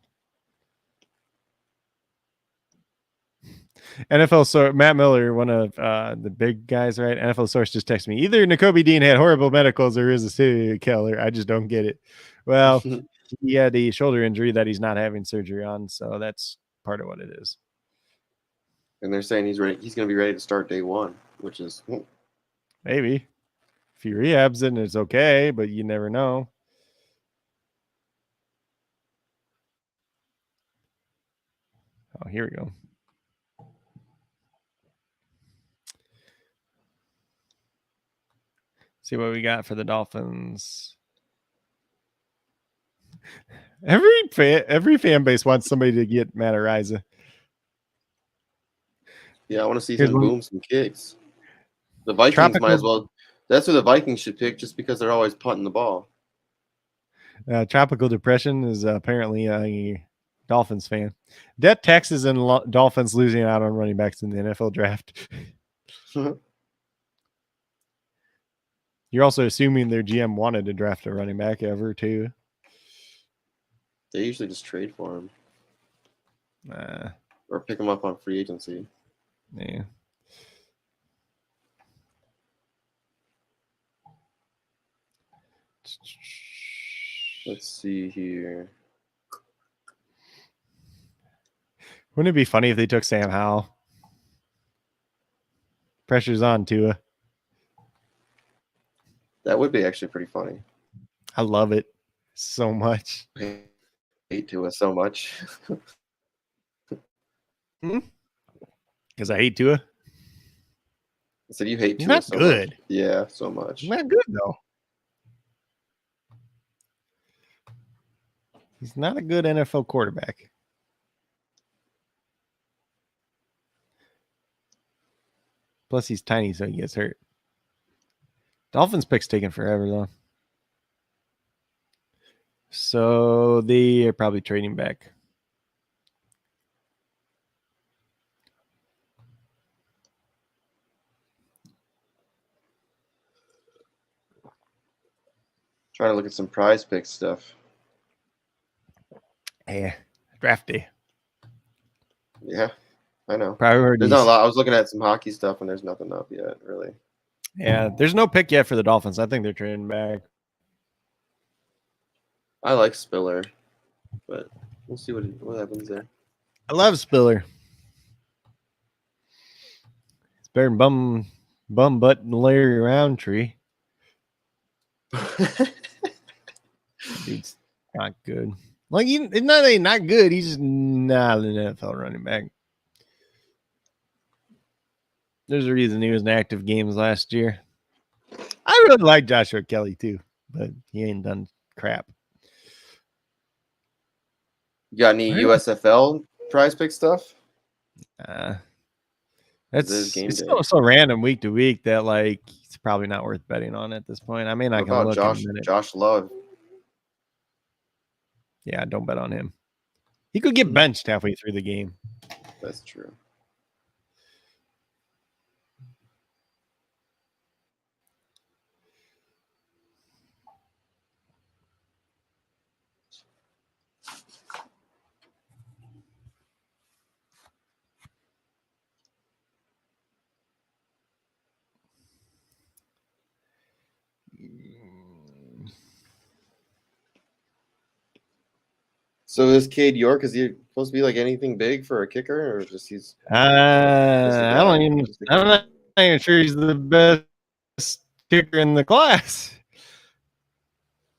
NFL source Matt Miller, one of the big guys, right? NFL source just texted me. Either Nakobe Dean had horrible medicals or is a serial killer. I just don't get it. Well, he had a shoulder injury that he's not having surgery on, so that's part of what it is. And they're saying he's ready. He's going to be ready to start day 1, which is maybe if he rehabs it, and it's okay, but you never know. Oh, here we go. See what we got for the Dolphins. Every fan base wants somebody to get Matt Ariza. Yeah, I want to see him boom some kicks. The Vikings might as well. That's who the Vikings should pick, just because they're always punting the ball. Tropical Depression is apparently a Dolphins fan. Debt, taxes, and Dolphins losing out on running backs in the NFL draft. You're also assuming their GM wanted to draft a running back ever, too. They usually just trade for him. Or pick him up on free agency. Yeah. Let's see here. Wouldn't it be funny if they took Sam Howell? Pressure's on Tua. That would be actually pretty funny. I love it so much. I hate Tua so much. Because I hate Tua. I said you hate Tua. Not so good. Much. Yeah, so much. Not good though. He's not a good NFL quarterback. Plus, he's tiny, so he gets hurt. Dolphins pick's taking forever, though. So they are probably trading back. Trying to look at some prize pick stuff. Yeah, draft day. Yeah, I know. Priorities. There's not a lot. I was looking at some hockey stuff, and there's nothing up yet, really. Yeah, there's no pick yet for the Dolphins. I think they're trading back. I like Spiller, but we'll see what happens there. I love Spiller. It's better than bum butt and Larry Roundtree. Dude's not good. Like, it's not that he's not good. He's just not an NFL running back. There's a reason he was in active games last year. I really like Joshua Kelly too, but he ain't done crap. You got any USFL prize pick stuff? It's so random week to week that like it's probably not worth betting on at this point. I mean, I can look in a minute. Josh Love. Yeah, don't bet on him. He could get benched halfway through the game. That's true. So is Cade York, is he supposed to be like anything big for a kicker, or just he's? I don't even. I'm not even sure he's the best kicker in the class.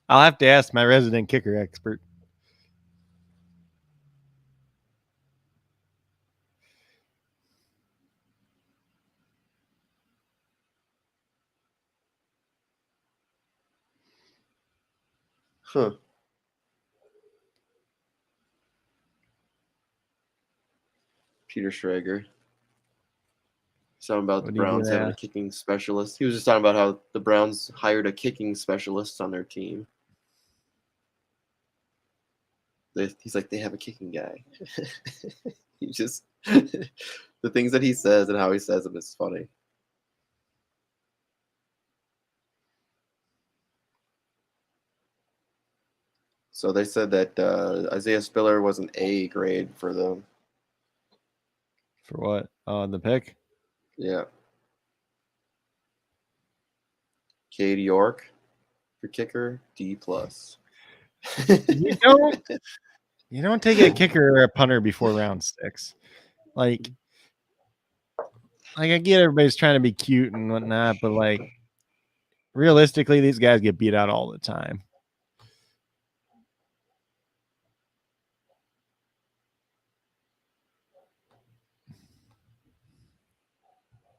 I'll have to ask my resident kicker expert. Huh. Peter Schrager. He's talking about the Browns having a kicking specialist. He was just talking about how the Browns hired a kicking specialist on their team. He's like, they have a kicking guy. He just the things that he says and how he says them is funny. So they said that Isaiah Spiller was an A grade for them. For what? The pick? Yeah. Cade York for kicker, D+. You don't take a kicker or a punter before round 6. Like I get everybody's trying to be cute and whatnot, but like realistically, these guys get beat out all the time.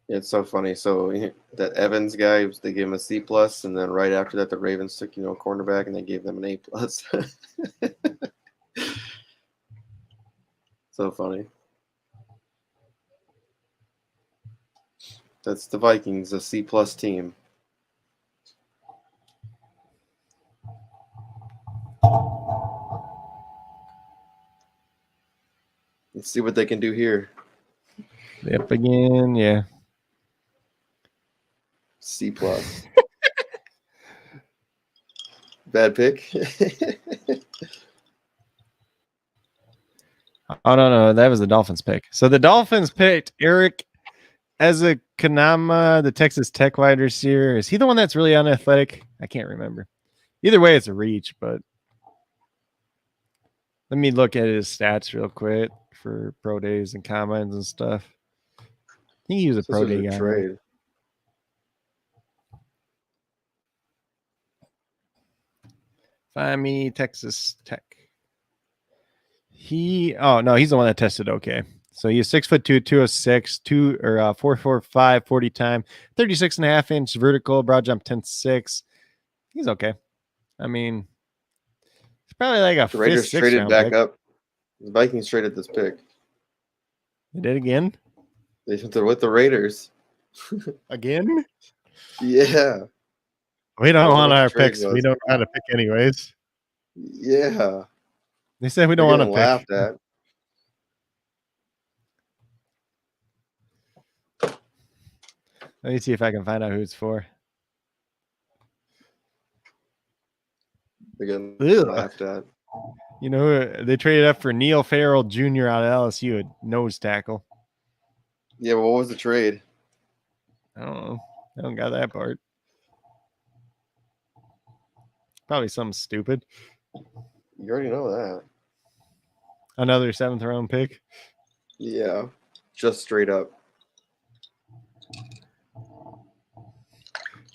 It's so funny. So that Evans guy, they gave him a C+, and then right after that, the Ravens took a cornerback and they gave them an A+. So funny. That's the Vikings, a C+ team. Let's see what they can do here. Yep, again, yeah. C+. Bad pick. Oh, no. That was the Dolphins pick. So the Dolphins picked Eric Ezukanama, the Texas Tech wide receiver. Is he the one that's really unathletic? I can't remember. Either way, it's a reach, but let me look at his stats real quick for pro days and combines and stuff. I think he was a pro day guy. Trade. Find me Texas Tech. He's the one that tested okay. So he's 6'2", 206, 4.45 40 time, 36.5-inch vertical, broad jump 10.6. He's okay. I mean, it's probably like a the Raiders fifth, traded back pick. up. The Vikings traded this pick. They did again? They're with the Raiders. Again? Yeah. We don't want our picks. We don't know how to pick anyways. Yeah. They said we don't want to pick. Laughed at. Let me see if I can find out who it's for. They're getting laughed at. You know, they traded up for Neil Farrell Jr. out of LSU, a nose tackle. Yeah, but what was the trade? I don't know. I don't got that part. Probably something stupid. You already know that. Another 7th round pick? Yeah, just straight up.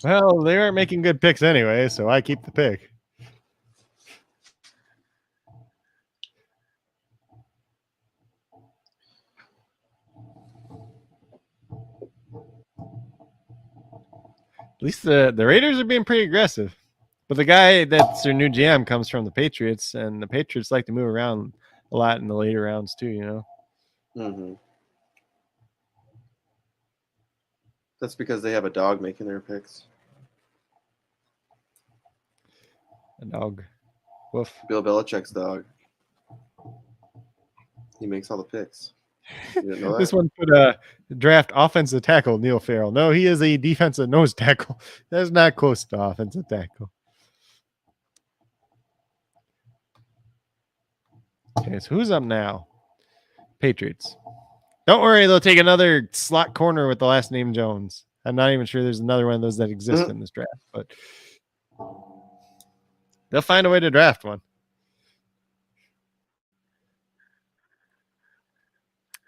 Well, they aren't making good picks anyway, so I keep the pick. At least the Raiders are being pretty aggressive. But the guy that's their new GM comes from the Patriots, and the Patriots like to move around a lot in the later rounds too, you know? Mm-hmm. That's because they have a dog making their picks. A dog. Woof. Bill Belichick's dog. He makes all the picks. You didn't know that? This one put a draft offensive tackle, Neil Farrell. No, he is a defensive nose tackle. That's not close to offensive tackle. Okay, so who's up now? Patriots. Don't worry, they'll take another slot corner with the last name Jones. I'm not even sure there's another one of those that exist in this draft, but they'll find a way to draft one.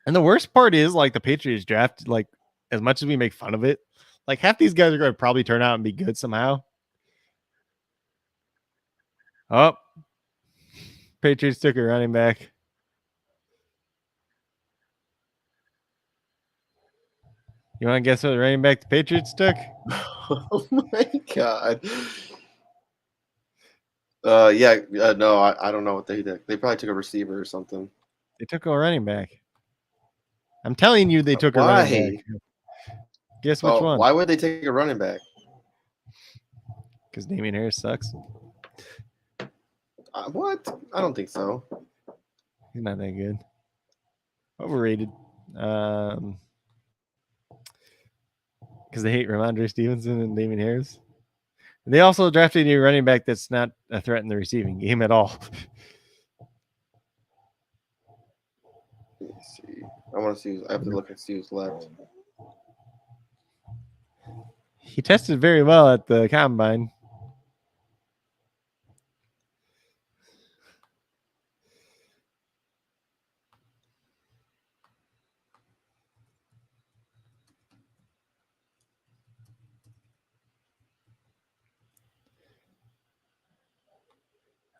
And the worst part is, like, the Patriots draft, like, as much as we make fun of it, like half these guys are going to probably turn out and be good somehow. Oh, Patriots took a running back. You want to guess what running back the Patriots took? Oh my god. No, I don't know what they did. They probably took a receiver or something. They took a running back. I'm telling you, they took a running back. Guess which one? Why would they take a running back? Because Damien Harris sucks. What? I don't think so. He's not that good. Overrated. Because they hate Ramondre Stevenson and Damien Harris. And they also drafted a running back that's not a threat in the receiving game at all. Let me see. I want to see. I have to look and see who's left. He tested very well at the combine.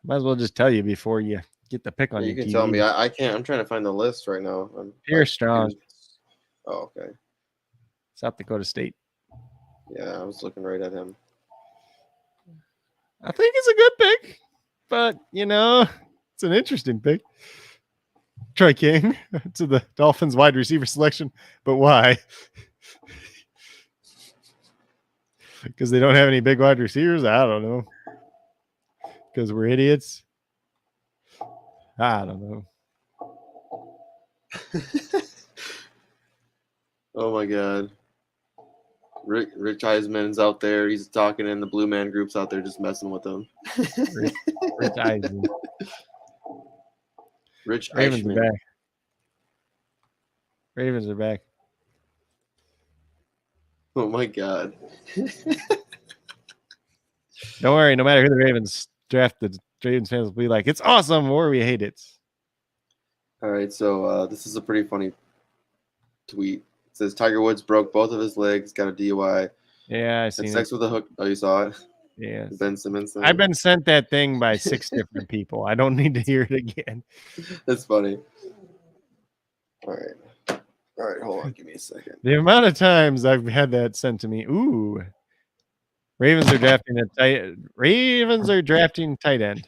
Might as well just tell you before you get the pick on You your can TV. tell me. I can't. I'm trying to find the list right now. Pierre Strong. Oh, okay. South Dakota State. Yeah, I was looking right at him. I think it's a good pick, but it's an interesting pick. Troy King to the Dolphins wide receiver selection, but why? Because they don't have any big wide receivers? I don't know. Because we're idiots? I don't know. Oh my god. Rich Eisman's out there. He's talking in the Blue Man groups out there, just messing with them. Rich Eisman. Rich Ravens Eichmann. are back. Ravens are back. Oh my god. Don't worry. No matter who the Ravens draft, the Ravens fans will be like, it's awesome, or we hate it. All right, so this is a pretty funny tweet. It says Tiger Woods broke both of his legs, got a DUI. Yeah, I seen sex with a hook. Oh, you saw it? Yeah. Ben Simmons thing. I've been sent that thing by 6 different people. I don't need to hear it again. That's funny. All right, hold on. Give me a second. The amount of times I've had that sent to me. Ooh. Ravens are drafting tight end.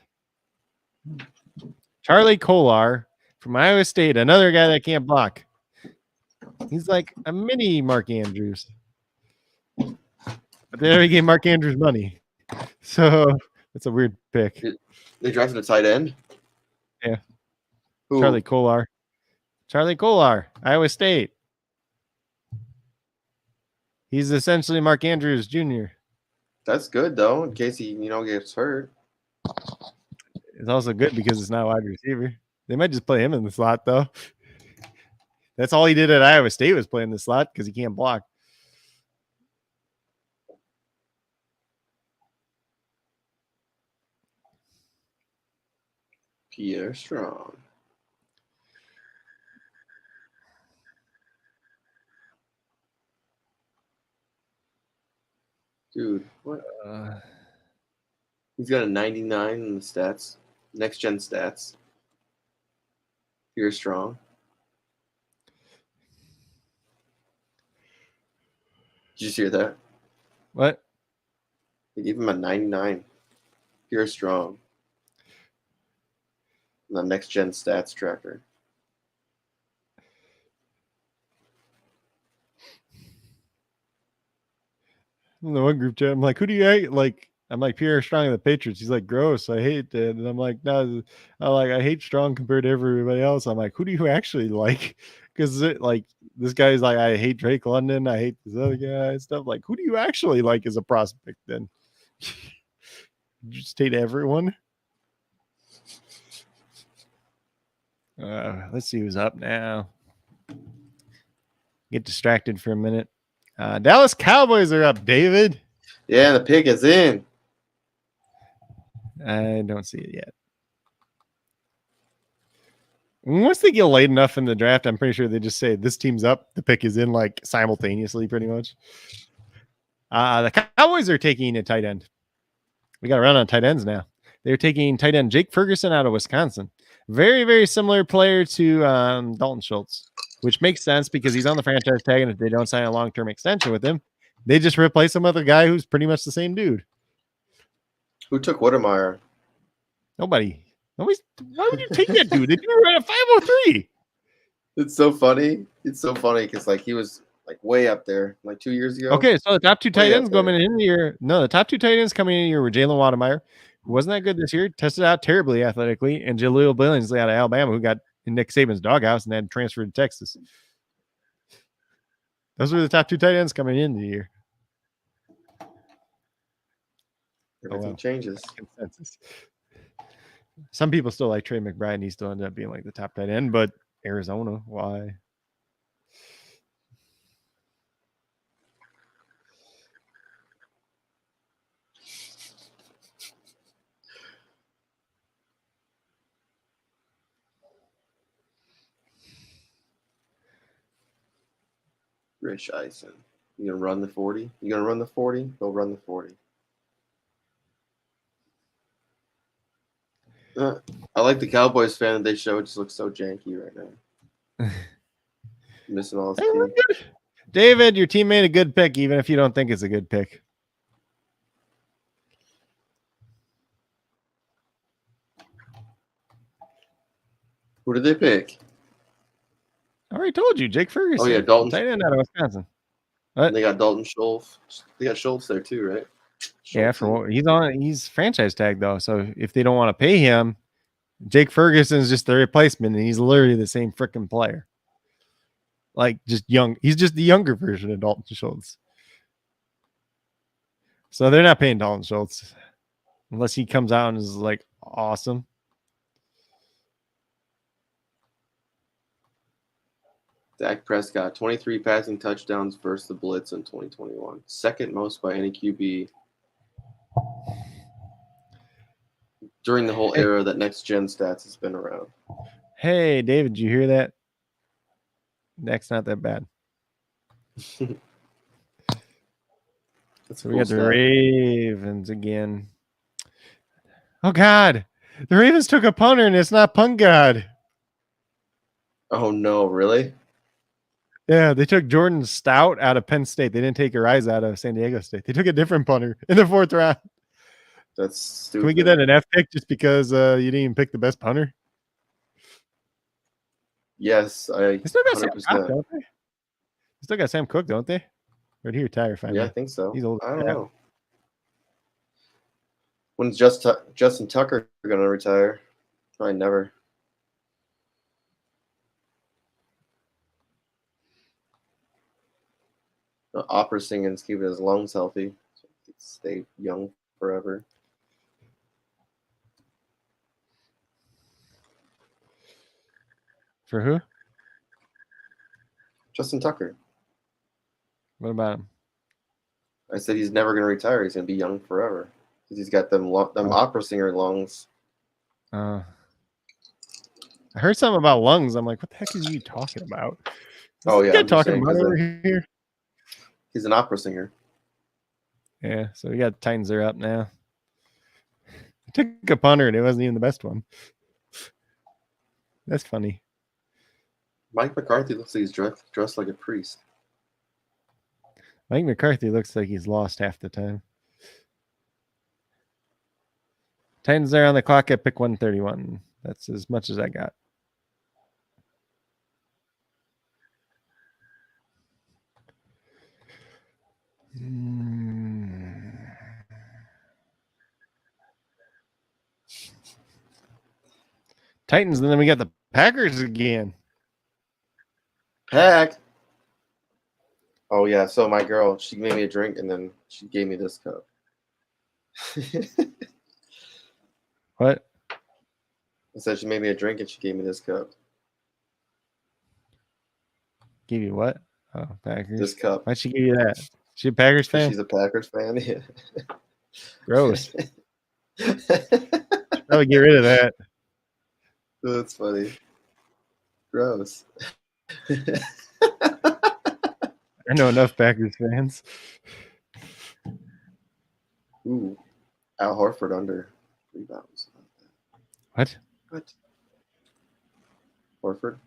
Charlie Kolar from Iowa State, another guy that can't block. He's like a mini Mark Andrews. But they already gave Mark Andrews money. So it's a weird pick. They drafted a tight end? Yeah. Who? Charlie Kolar, Iowa State. He's essentially Mark Andrews Jr. That's good, though, in case he, gets hurt. It's also good because it's not wide receiver. They might just play him in the slot, though. That's all he did at Iowa State was play in the slot because he can't block. Pierre Strong. Dude, what? He's got a 99 in the stats. Next gen stats. Pierre Strong. Did you hear that? What? They gave him a 99. Pierre Strong. The next gen stats tracker. In the one group chat, I'm like, who do you hate? Like, I'm like, Pierre Strong of the Patriots. He's like, gross. I hate that. And I'm like, no, I hate Strong compared to everybody else. I'm like, who do you actually like? Because this guy's like, I hate Drake London. I hate this other guy and stuff. Like, who do you actually like as a prospect then? You just hate everyone. Let's see who's up now. Get distracted for a minute. Dallas Cowboys are up, David. Yeah, the pick is in. I don't see it yet. Once they get late enough in the draft, I'm pretty sure they just say this team's up. The pick is in like simultaneously, pretty much. The Cowboys are taking a tight end. We got to run on tight ends now. They're taking tight end Jake Ferguson out of Wisconsin. Very, very similar player to Dalton Schultz, which makes sense because he's on the franchise tag, and if they don't sign a long-term extension with him, they just replace him with a guy who's pretty much the same dude. Who took Whittemire? Nobody. Why would you take that dude? They do right at 503. It's so funny. It's so funny because like he was like way up there like 2 years ago. Okay, so the top two tight Way ends up there. coming in the year. No, the top two tight ends coming in the year were Jalen Wademeyer, who wasn't that good this year, tested out terribly athletically, and Jaleel Billingsley out of Alabama, who got in Nick Saban's doghouse and then transferred to Texas. Those were the top two tight ends coming into the year. Everything changes. Consensus. Some people still like Trey McBride, and he still ended up being like the top tight end, but Arizona, why? Rich Eisen. You gonna run the 40? You gonna run the 40? Go run the 40. I like the Cowboys fan that they show. It just looks so janky right now. Missing all his teeth. David, your team made a good pick, even if you don't think it's a good pick. Who did they pick? I already told you, Jake Ferguson. Oh yeah, Dalton. Tight end out of Wisconsin. And they got Dalton Schultz. They got Schultz there too, right? Yeah, he's franchise tag though. So if they don't want to pay him, Jake Ferguson's just the replacement, and he's literally the same freaking player. Like just young. He's just the younger version of Dalton Schultz. So they're not paying Dalton Schultz unless he comes out and is like awesome. Dak Prescott, 23 passing touchdowns versus the Blitz in 2021. Second most by any QB during the whole era that next gen stats has been around. Hey, David, did you hear that? Dak's not that bad. So we got the Ravens again. Oh, God. The Ravens took a punter, and it's not Punt God. Oh, no, really? Yeah, they took Jordan Stout out of Penn State. They didn't take Ariza out of San Diego State. They took a different punter in the 4th round. That's stupid. Can we get that an F pick just because you didn't even pick the best punter? Yes, They still got Sam Cook, don't they? They still got Sam Cook, don't they? Or did he retire finally? Yeah, I think so. He's old. I don't know. When's Justin Tucker going to retire? Probably never. The opera singing's keeping his lungs healthy. So he can stay young forever. For who? Justin Tucker. What about him? I said he's never going to retire. He's going to be young forever because he's got them opera singer lungs. I heard something about lungs. I'm like, what the heck is you talking about? Oh yeah, I'm talking about over here. He's an opera singer. Yeah, so we got Titans are up now. I took a punter and it wasn't even the best one. That's funny. Mike McCarthy looks like he's dressed like a priest. Mike McCarthy looks like he's lost half the time. Titans are on the clock at pick 131. That's as much as I got. Titans, and then we got the Packers again. Pack. Oh yeah, so my girl, she made me a drink and then she gave me this cup. What? I said she made me a drink and she gave me this cup. Give you what? Oh, Packers. This cup. Why'd she give you that? She a Packers fan? She's a Packers fan. Yeah. Gross. Probably get rid of that. That's funny. Gross. I know enough Packers fans. Ooh, Al Horford under rebounds. What? What? Horford?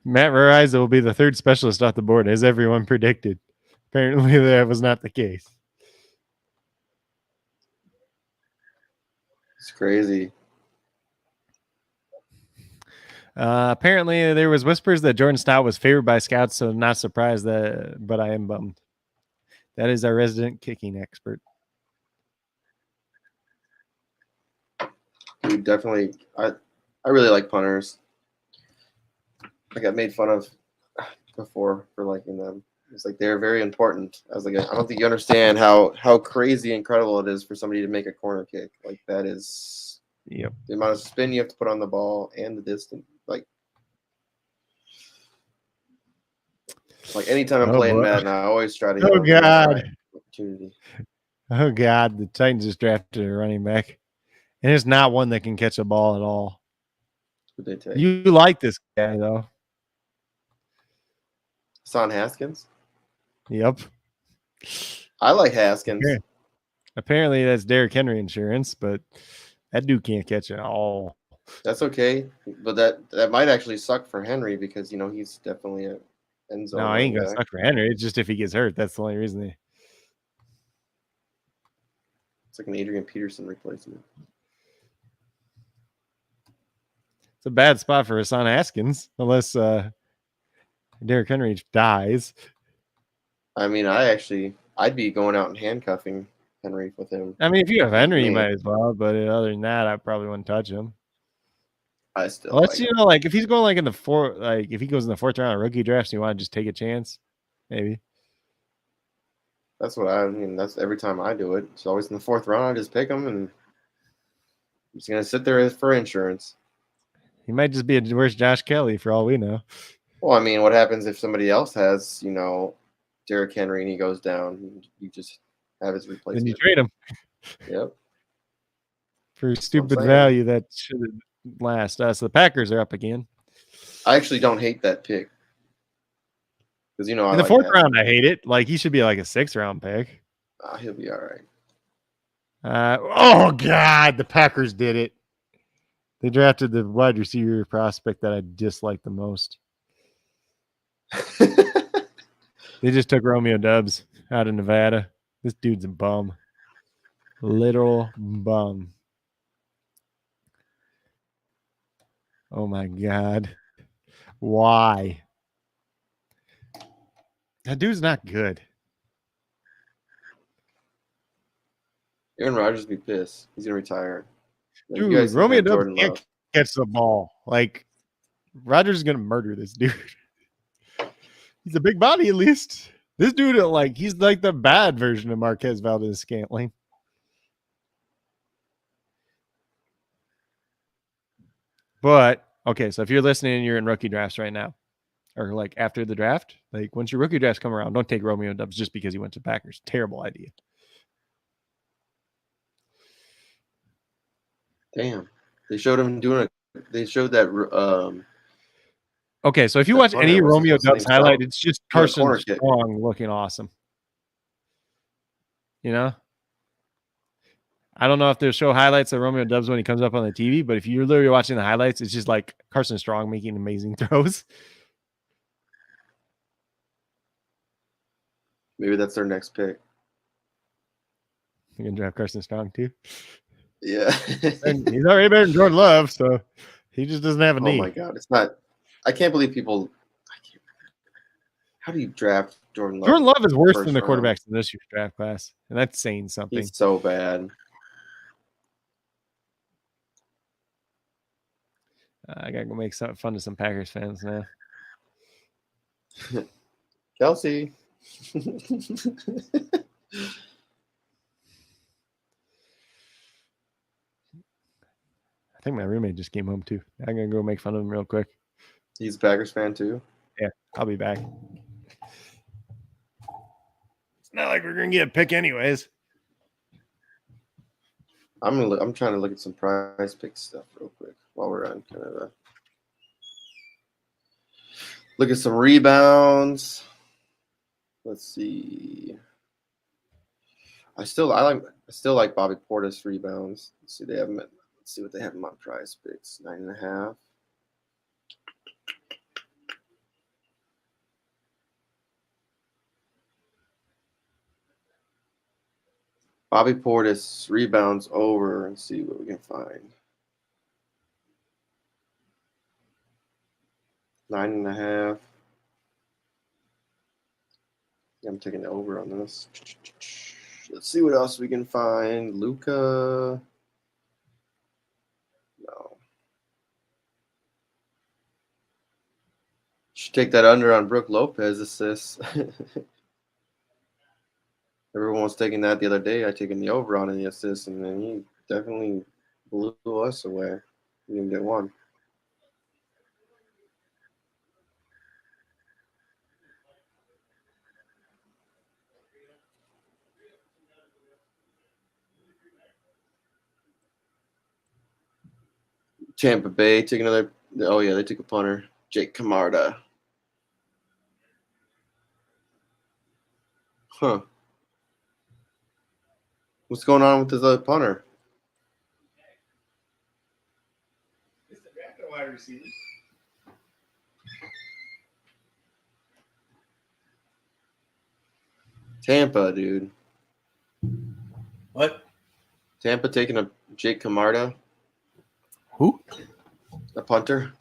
Matt Verizon will be the third specialist off the board, as everyone predicted. Apparently, that was not the case. It's crazy. Apparently, there was whispers that Jordan Stout was favored by scouts, so not surprised but I am bummed. That is our resident kicking expert. Dude, definitely. I really like punters. I got made fun of before for liking them. It's like they're very important. I was like, I don't think you understand how crazy incredible it is for somebody to make a corner kick. Like that is Yep. the amount of spin you have to put on the ball and the distance. Like anytime I'm playing Madden, I always try to. Oh God! Opportunity. Oh God! The Titans just drafted a running back, and it's not one that can catch a ball at all. Who'd they take? You like this guy though? Son Haskins. Yep. I like Haskins. Okay. Apparently, that's Derrick Henry insurance, but that dude can't catch it at all. That's okay, but that might actually suck for Henry because he's definitely a end zone. No, I ain't gonna suck for Henry. It's just if he gets hurt, that's the only reason. It's like an Adrian Peterson replacement. It's a bad spot for Hassan Haskins, unless Derrick Henry dies. I mean, I'd be going out and handcuffing Henry with him. I mean, if you have Henry, you might as well. But other than that, I probably wouldn't touch him. I still. Unless like if he's going like in the fourth, like if he goes in the fourth round of rookie drafts, you want to just take a chance, maybe. That's what I mean. That's every time I do it. It's always in the fourth round. I just pick him, and I'm just gonna sit there for insurance. He might just be a worse Josh Kelly for all we know. Well, I mean, what happens if somebody else has, Derrick Henry and he goes down? You just have his replacement. Then you trade him. Yep. For stupid value that should last. So the Packers are up again. I actually don't hate that pick. Because, in the fourth round, I hate it. Like, he should be like a 6th round pick. He'll be all right. Oh, God. The Packers did it. They drafted the wide receiver prospect that I dislike the most. They just took Romeo Doubs out of Nevada. This dude's a bum. Literal bum. Oh, my God. Why? That dude's not good. Aaron Rodgers be pissed. He's going to retire. Dude, Romeo Doubs can't catch the ball. Like, Rodgers is going to murder this dude. He's a big body, at least. This dude, he's like the bad version of Marquez Valdez-Scantling. But, okay, so if you're listening and you're in rookie drafts right now, or like after the draft, like once your rookie drafts come around, don't take Romeo Doubs just because he went to Packers. Terrible idea. Damn. They showed him they showed that. Okay, so if you watch any Romeo Doubs highlight, it's just Carson Strong looking awesome. I don't know if they'll show highlights of Romeo Doubs when he comes up on the TV, but if you're literally watching the highlights, it's just like Carson Strong making amazing throws. Maybe that's their next pick. You're going to draft Carson Strong too? Yeah. And he's already better than Jordan Love, so he just doesn't have a knee. Oh, my God. It's not – I can't believe people – how do you draft Jordan Love? Jordan Love is worse than the quarterbacks in this year's draft class, and that's saying something. He's so bad. I got to go make fun of some Packers fans now. Kelsey. think my roommate just came home too. I'm gonna go make fun of him real quick. He's a Packers fan too. Yeah, I'll be back. It's not like we're gonna get a pick anyways. I'm trying to look at some prize pick stuff real quick while we're on kind of look at some rebounds. Let's see. I still like Bobby Portis rebounds. Let's see, let's see what they have him on prize picks. 9.5. Bobby Portis rebounds over and see what we can find. 9.5. I'm taking the over on this. Let's see what else we can find. Luka. No. Should take that under on Brooke Lopez assists. Everyone was taking that the other day. I taken the over on the assist, and then he definitely blew us away. We didn't get one. Tampa Bay take another. Oh yeah, they took a punter. Jake Camarda. Huh. What's going on with this other punter? It's the draft wide receiver. Tampa, dude. What? Tampa taking a Jake Camarda. Who? A punter.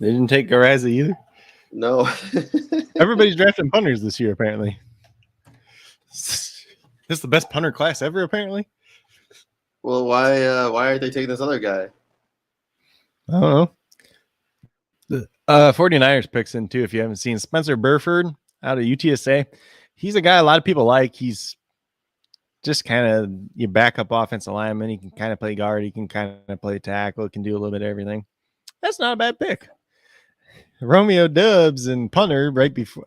They didn't take Garza either. No. Everybody's drafting punters this year, apparently. This is the best punter class ever, apparently. Well, why aren't they taking this other guy? I don't know. The 49ers picks in too, if you haven't seen. Spencer Burford out of UTSA. He's a guy a lot of people like. He's just kind of your backup offensive lineman. He can kind of play guard. He can kind of play tackle. He can do a little bit of everything. That's not a bad pick. Romeo Dubs and punter right before,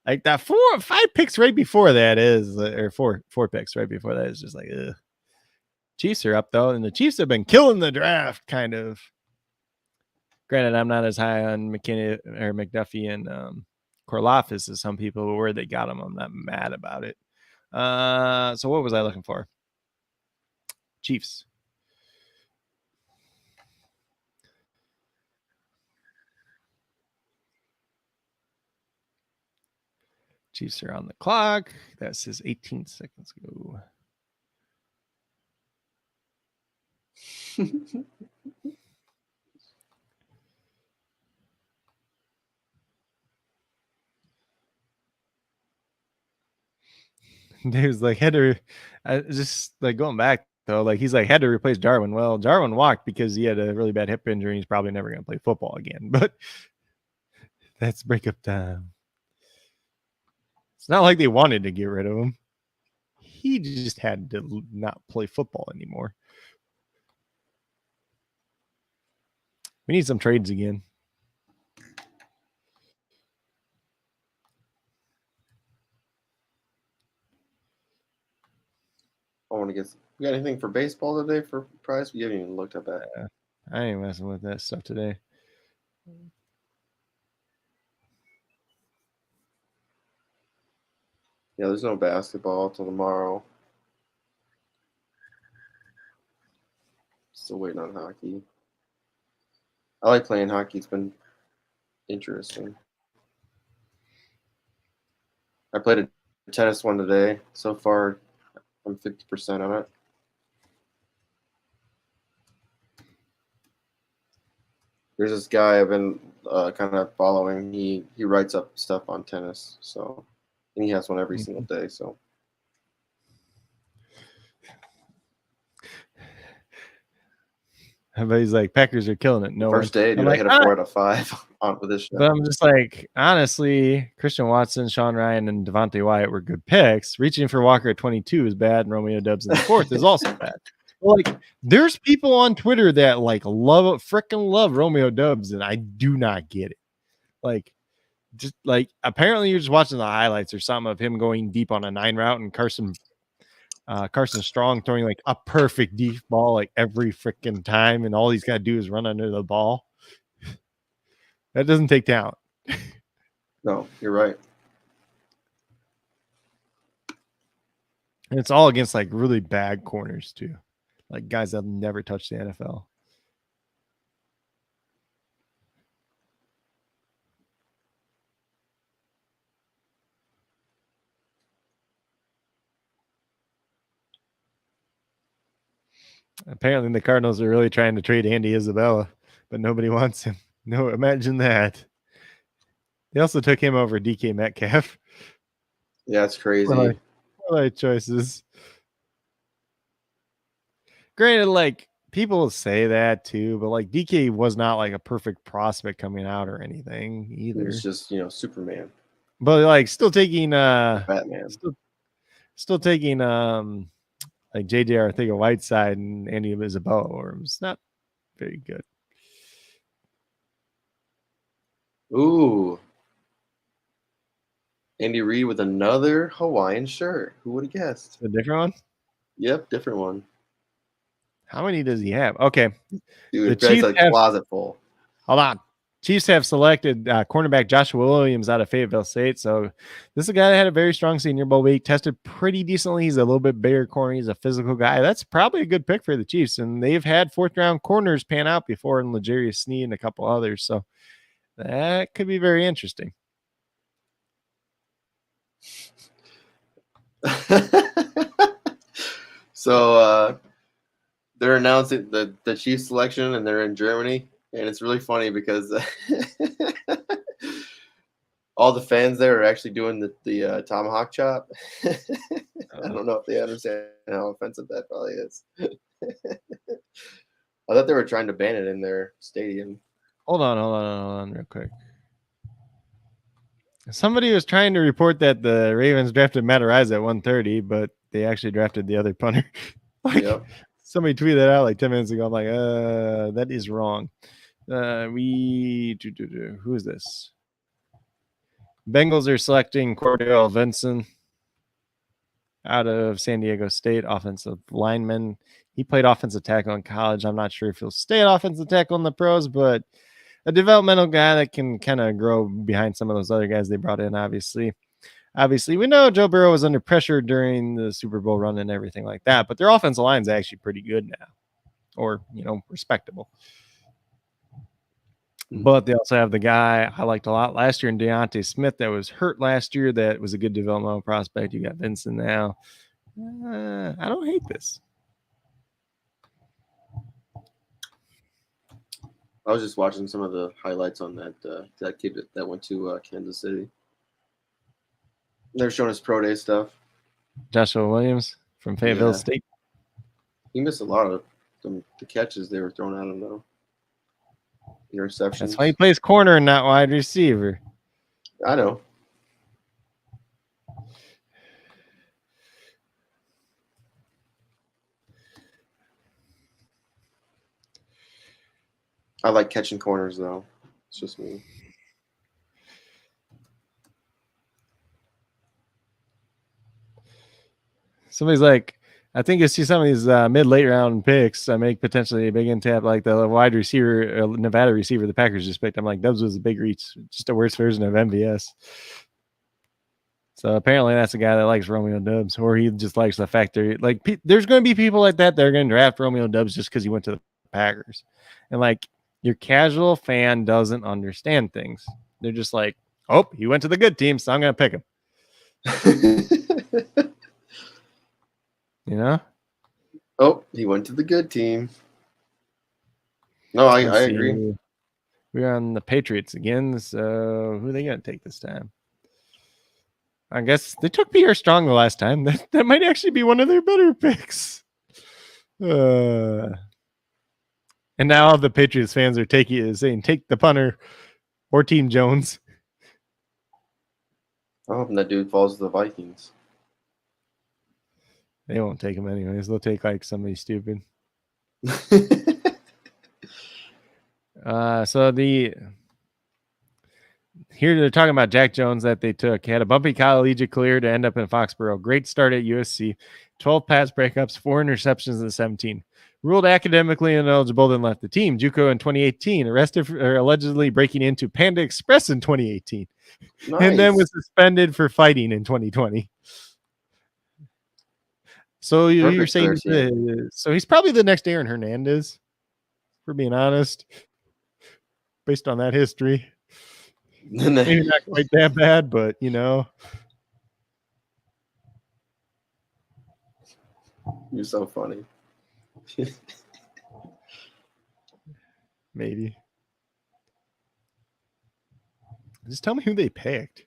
like that 4 or 5 picks right before that is, or four picks right before that is just like, ugh. Chiefs are up though, and the Chiefs have been killing the draft, kind of. Granted, I'm not as high on McKinney or McDuffie and Korlafis as some people, but where they got them, I'm not mad about it. So what was I looking for? Chiefs. Chiefs are on the clock. That says 18 seconds ago. Dude's like, had to, just like going back though, like he's like, had to replace Jarwin. Well, Jarwin walked because he had a really bad hip injury. He's probably never going to play football again, but that's breakup time. It's not like they wanted to get rid of him. He just had to not play football anymore. We need some trades again. I want to get. You got anything for baseball today for prize? We haven't even looked at that. I ain't messing with that stuff today. Yeah, there's no basketball till tomorrow. Still waiting on hockey. I like playing hockey. It's been interesting. I played a tennis one today. So far, I'm 50% on it. There's this guy I've been kind of following. He writes up stuff on tennis, so and he has one every single day. So everybody's like, Packers are killing it. No first day, dude, I hit a 4 out of 5 on with this show. But I'm just like, honestly, Christian Watson, Sean Ryan, and Devontae Wyatt were good picks. Reaching for Walker at 22 is bad, and Romeo Dubs in the 4th is also bad. Like, there's people on Twitter that freaking love Romeo Dubs, and I do not get it. Like, just like apparently you're just watching the highlights or something of him going deep on a 9 route and Carson Strong throwing like a perfect deep ball like every freaking time, and all he's got to do is run under the ball. That doesn't take talent. No, you're right. And it's all against like really bad corners too, like guys that never touched the NFL. Apparently the Cardinals are really trying to trade Andy Isabella, but nobody wants him. No, imagine that. They also took him over DK Metcalf. Yeah, it's crazy. What choices. Granted, like people say that too, but like DK was not like a perfect prospect coming out or anything either. He was just, Superman. But like still taking Batman. Still taking like JJ Arcega-Whiteside and Andy Isabella over him. It's not very good. Ooh. Andy Reid with another Hawaiian shirt. Who would have guessed? A different one? Yep, different one. How many does he have? Okay. Dude, the Chiefs have a closet full. Hold on. Chiefs have selected cornerback Joshua Williams out of Fayetteville State. So this is a guy that had a very strong Senior Bowl week, tested pretty decently. He's a little bit bigger corner. He's a physical guy. That's probably a good pick for the Chiefs. And they've had 4th-round corners pan out before in L'Jarius Sneed and a couple others. So that could be very interesting. So they're announcing the Chiefs selection, and they're in Germany. And it's really funny because all the fans there are actually doing the tomahawk chop. I don't know if they understand how offensive that probably is. I thought they were trying to ban it in their stadium. Hold on real quick. Somebody was trying to report that the Ravens drafted Matarazzi at 130, but they actually drafted the other punter. Yep. Somebody tweeted that out like 10 minutes ago. I'm like, that is wrong. Who is this? Bengals are selecting Cordell Vinson out of San Diego State, offensive lineman. He played offensive tackle in college. I'm not sure if he'll stay at offensive tackle in the pros, but a developmental guy that can kind of grow behind some of those other guys they brought in, obviously. Obviously, we know Joe Burrow was under pressure during the Super Bowl run and everything like that, but their offensive line is actually pretty good now, or, respectable. But they also have the guy I liked a lot last year in Deontay Smith that was hurt last year. That was a good developmental prospect. You got Vincent now. I don't hate this. I was just watching some of the highlights on that kid that went to Kansas City. They're showing us pro day stuff. Joshua Williams from Fayetteville State. He missed a lot of the catches they were throwing at him, though. Interceptions. That's why he plays corner and not wide receiver. I know. I like catching corners, though. It's just me. Somebody's like, I think you see some of these mid-late round picks make potentially a big in-tap, like the wide receiver, Nevada receiver the Packers just picked. I'm like, Dubs was a big reach, just a worse version of MVS. So apparently that's a guy that likes Romeo Dubs, or he just likes the fact that there's going to be people like that are going to draft Romeo Dubs just because he went to the Packers. And like your casual fan doesn't understand things. They're just like, oh, he went to the good team, so I'm going to pick him. Oh, he went to the good team. No, I agree. We're on the Patriots again. So who are they going to take this time? I guess they took Pierre Strong the last time. That might actually be one of their better picks. And now all the Patriots fans are saying, take the punter or Team Jones. I hope that dude falls to the Vikings. They won't take him anyways. They'll take like somebody stupid. So here they're talking about Jack Jones that they took. He had a bumpy collegiate career to end up in Foxborough. Great start at USC. 12 pass breakups, 4 interceptions in the 17. Ruled academically ineligible, then left the team. JUCO in 2018. Arrested for allegedly breaking into Panda Express in 2018. Nice. And then was suspended for fighting in 2020. So you're saying so he's probably the next Aaron Hernandez, for being honest, based on that history. Maybe not quite that bad, but you know. You're so funny. Maybe. Just tell me who they picked.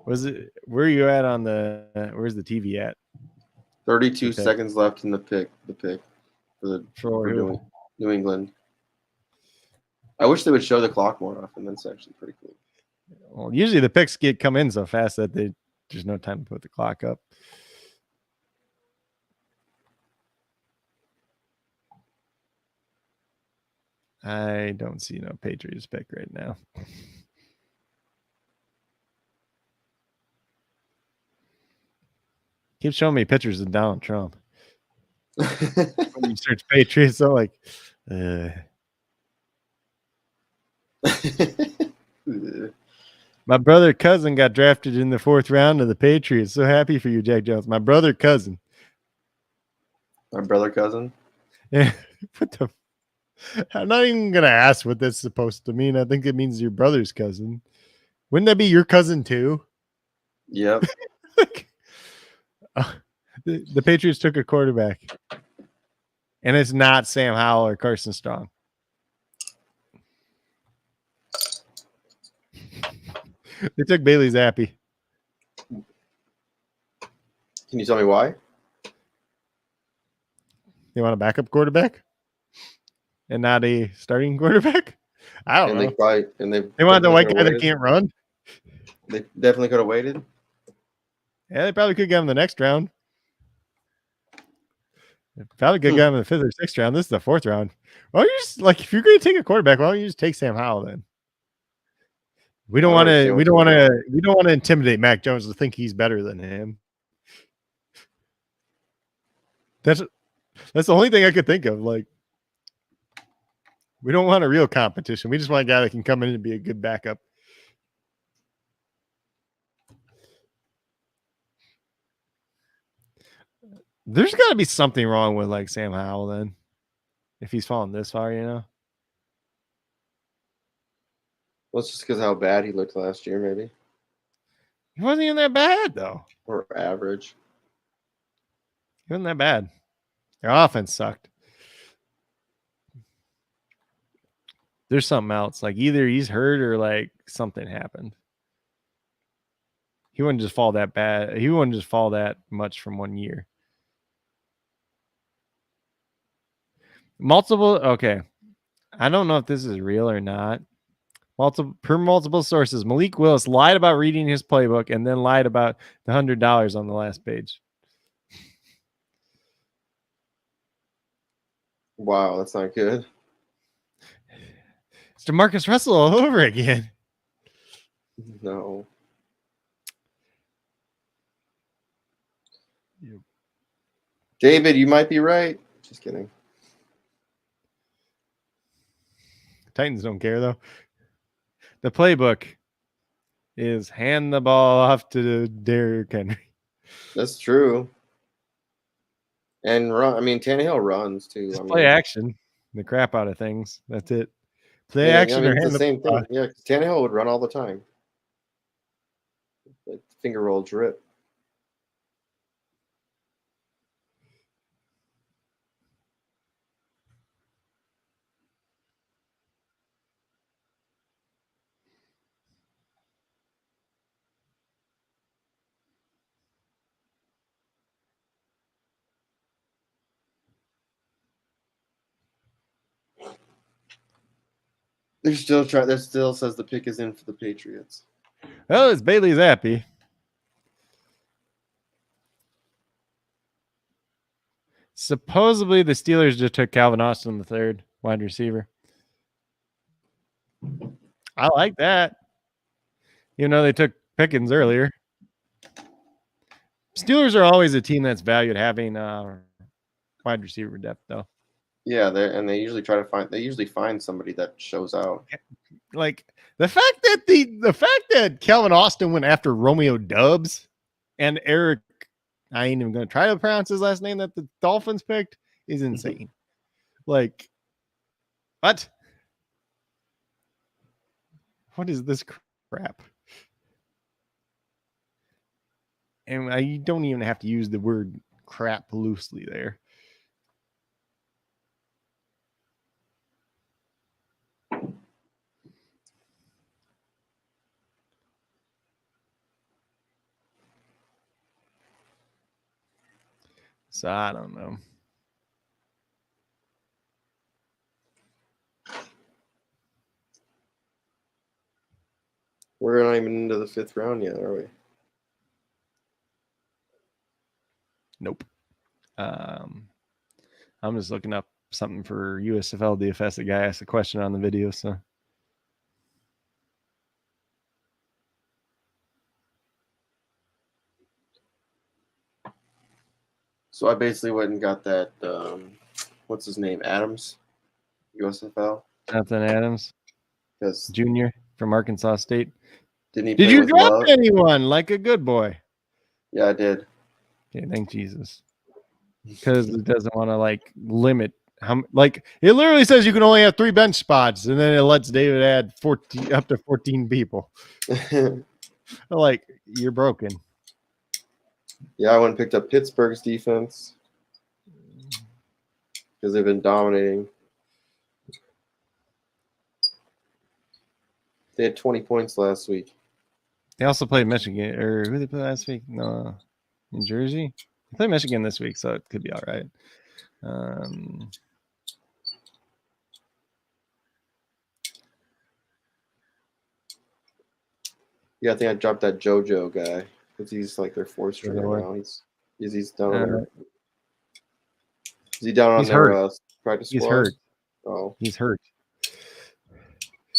Was it? Where are you at on the? Where's the TV at? 32 seconds left in the pick. For New England. I wish they would show the clock more often. That's actually pretty cool. Well, usually the picks come in so fast that there's no time to put the clock up. I don't see no Patriots pick right now. Keep showing me pictures of Donald Trump. When you search Patriots, I'm like, my brother cousin got drafted in the 4th round of the Patriots. So happy for you, Jack Jones. My brother cousin. My brother cousin? Yeah. What the? I'm not even going to ask what that's supposed to mean. I think it means your brother's cousin. Wouldn't that be your cousin too? Yep. The Patriots took a quarterback. And it's not Sam Howell or Carson Strong. They took Bailey Zappi. Can you tell me why? They want a backup quarterback and not a starting quarterback? I don't know. They want the white guy that can't run? They definitely could have waited. Yeah, they probably could get him the next round. They probably could get him in the 5th or 6th round. This is the 4th round. Well, you just like if you're going to take a quarterback, why don't you just take Sam Howell then? We don't want to intimidate Mac Jones to think he's better than him. That's the only thing I could think of. Like, we don't want a real competition. We just want a guy that can come in and be a good backup. There's got to be something wrong with like Sam Howell then, if he's fallen this far, you know. Well, it's just because how bad he looked last year, maybe. He wasn't even that bad though. Or average. He wasn't that bad. Their offense sucked. There's something else. Like either he's hurt or like something happened. He wouldn't just fall that bad. He wouldn't just fall that much from 1 year. Okay. I don't know if this is real or not. Multiple sources, Malik Willis lied about reading his playbook and then lied about the $100 on the last page. Wow, that's not good. It's DeMarcus Russell all over again. No. David, you might be right. Just kidding. Titans don't care though. The playbook is hand the ball off to Derrick Henry. That's true. And run. I mean, Tannehill runs too. Just play action, the crap out of things. That's it. Play action or hand the same thing. Yeah, Tannehill would run all the time. Like finger roll drip. They're still trying. There still says the pick is in for the Patriots. Well, it's Bailey Zappi. Supposedly, the Steelers just took Calvin Austin, the third wide receiver. I like that. You know, they took Pickens earlier. Steelers are always a team that's valued having wide receiver depth, though. Yeah, they usually try to find. They usually find somebody that shows out. Like the fact that Calvin Austin went after Romeo Dubs and Eric, I ain't even gonna try to pronounce his last name, that the Dolphins picked, is insane. Like, what? What is this crap? And I don't even have to use the word crap loosely there. So I don't know. We're not even into the 5th round yet, are we? Nope. I'm just looking up something for USFL DFS. The guy asked a question on the video, so. So I basically went and got that. What's his name? Adams, USFL. Jonathan Adams, Because Jr. from Arkansas State. didn't he? Did play you with drop Love? anyone like a good boy? Yeah, I did. Okay, thank Jesus. Because it doesn't want to like limit how, like, it literally says you can only have 3 bench spots, and then it lets David add 14 up to 14 people. Like, you're broken. Yeah, I went and picked up Pittsburgh's defense because they've been dominating. They had 20 points last week. They also played Michigan, or who did they play last week? No, New Jersey. They played Michigan this week, so it could be all right. Yeah, I think I dropped that JoJo guy because he's like their 4th stringer now. He's down on their. Is he down on their practice squad? He's hurt. Oh, he's hurt.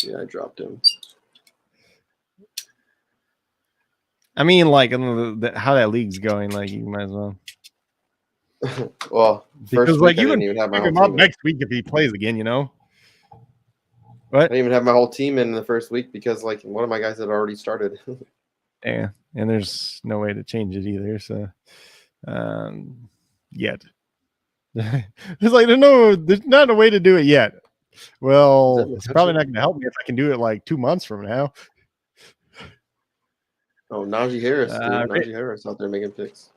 Yeah, I dropped him. I mean, like, how that league's going, like, you might as well. Well, because like you can even have him up next week if he plays again, you know. What? I didn't even have my whole team in the first week because like one of my guys had already started. Yeah, and there's no way to change it either. So, yet it's like there's not a way to do it yet. Well, it's probably not going to help me if I can do it like 2 months from now. Oh, Najee Harris, dude. Najee Harris out there making picks.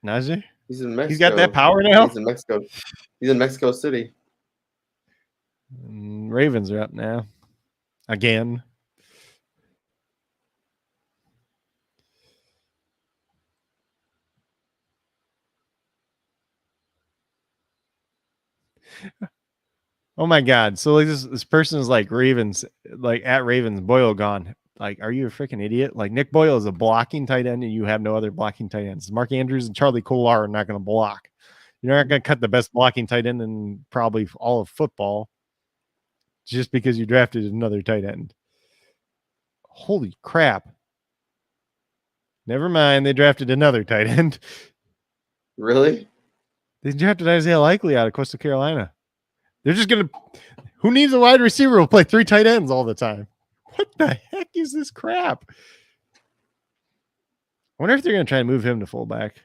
Najee? He's in Mexico. He's got that power now? He's in Mexico. He's in Mexico City. Ravens are up now. Again. Oh my God. So like this person is like Ravens, like at Ravens, Boyle gone. Like, are you a freaking idiot? Like, Nick Boyle is a blocking tight end, and you have no other blocking tight ends. Mark Andrews and Charlie Kolar are not going to block. You're not going to cut the best blocking tight end in probably all of football just because you drafted another tight end. Holy crap. Never mind. They drafted another tight end. Really? They drafted Isaiah Likely out of Coastal Carolina. They're just going to – who needs a wide receiver who will play 3 tight ends all the time? What the heck is this crap? I wonder if they're going to try and move him to fullback.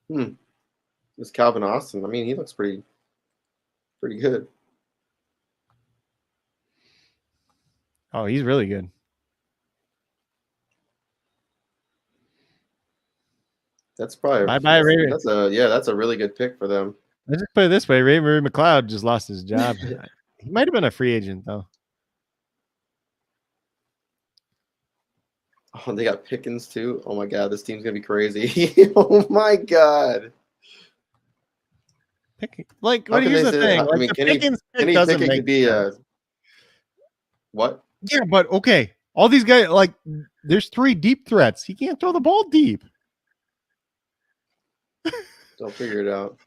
It's Calvin Austin. I mean, he looks pretty good. Oh, he's really good. That's probably that's a really good pick for them. Let's just put it this way: Ray McLeod just lost his job. He might have been a free agent though. Oh, they got Pickens too. Oh my God, this team's gonna be crazy. Oh my God. Pickens, like, How what? can Here's they the say thing: that? I like, mean, the Pickens pick Kenny doesn't Pickett make could be sense. what? Yeah, but okay, all these guys, like, there's 3 deep threats. He can't throw the ball deep. Don't figure it out.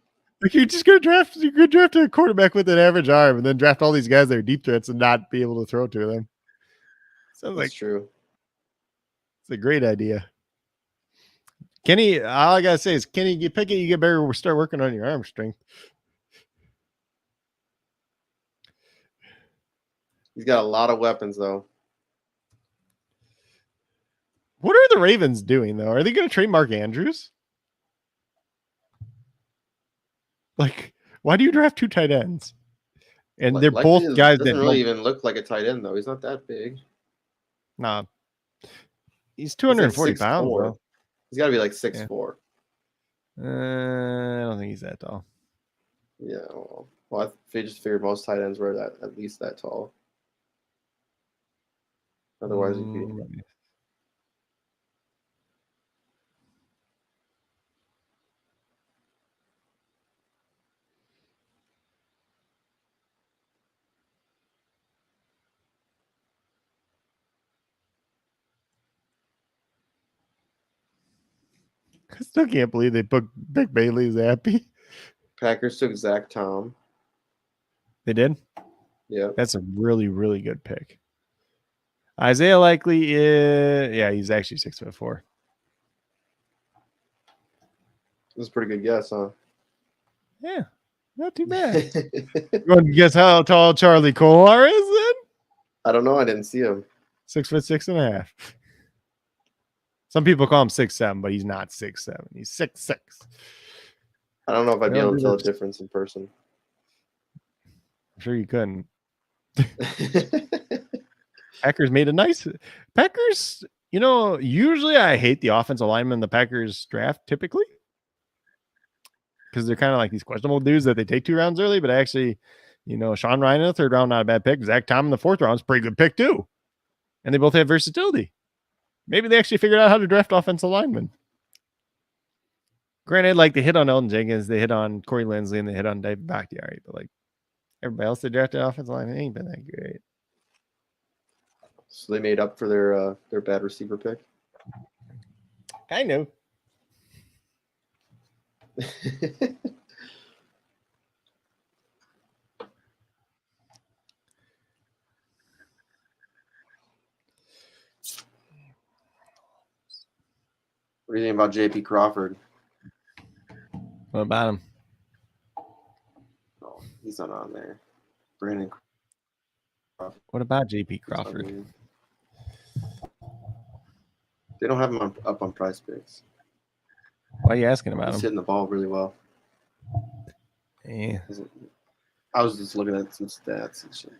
Like, you're gonna draft a quarterback with an average arm, and then draft all these guys that are deep threats and not be able to throw to them. Sounds That's like true. it's a great idea. Kenny, all I gotta say is, Kenny, you pick it, you get better. Start working on your arm strength. He's got a lot of weapons, though. What are the Ravens doing though? Are they going to trade Mark Andrews? Like, why do you draft 2 tight ends? And they're Likely both guys doesn't that really don't. even look like a tight end, though. He's not that big. Nah, he's He's like 240 pounds 6'4". though. He's got to be like 6'4". I don't think he's that tall. Yeah. Well, I just figured most tight ends were at least that tall. Otherwise, he'd be. I still can't believe they put Vic Bailey Zappy. Packers took Zach Tom. They did? Yeah. That's a really, really good pick. Isaiah Likely is, yeah, he's actually 6'4". That's a pretty good guess, huh? Yeah, not too bad. You want to guess how tall Charlie Kolar is then? I don't know. I didn't see him. 6'6.5". Some people call him 6'7", but he's not 6'7". He's 6'6". I don't know if I'd be able to tell the difference in person. I'm sure you couldn't. Packers made a nice. Packers, usually I hate the offensive linemen in the Packers draft typically, because they're kind of like these questionable dudes that they take 2 rounds early. But actually, Sean Ryan in the 3rd round, not a bad pick. Zach Tom in the 4th round is a pretty good pick too. And they both have versatility. Maybe they actually figured out how to draft offensive linemen. Granted, like, they hit on Elton Jenkins, they hit on Corey Linsley, and they hit on David Bakhtiari, but like everybody else they drafted offensive line, it ain't been that great. So they made up for their bad receiver pick. I know. What do you think about J.P. Crawford? What about him? Oh, he's not on there. Brandon Crawford. What about J.P. Crawford? They don't have him up on Prize Picks. Why are you asking about him? He's hitting the ball really well. Yeah. I was just looking at some stats and shit.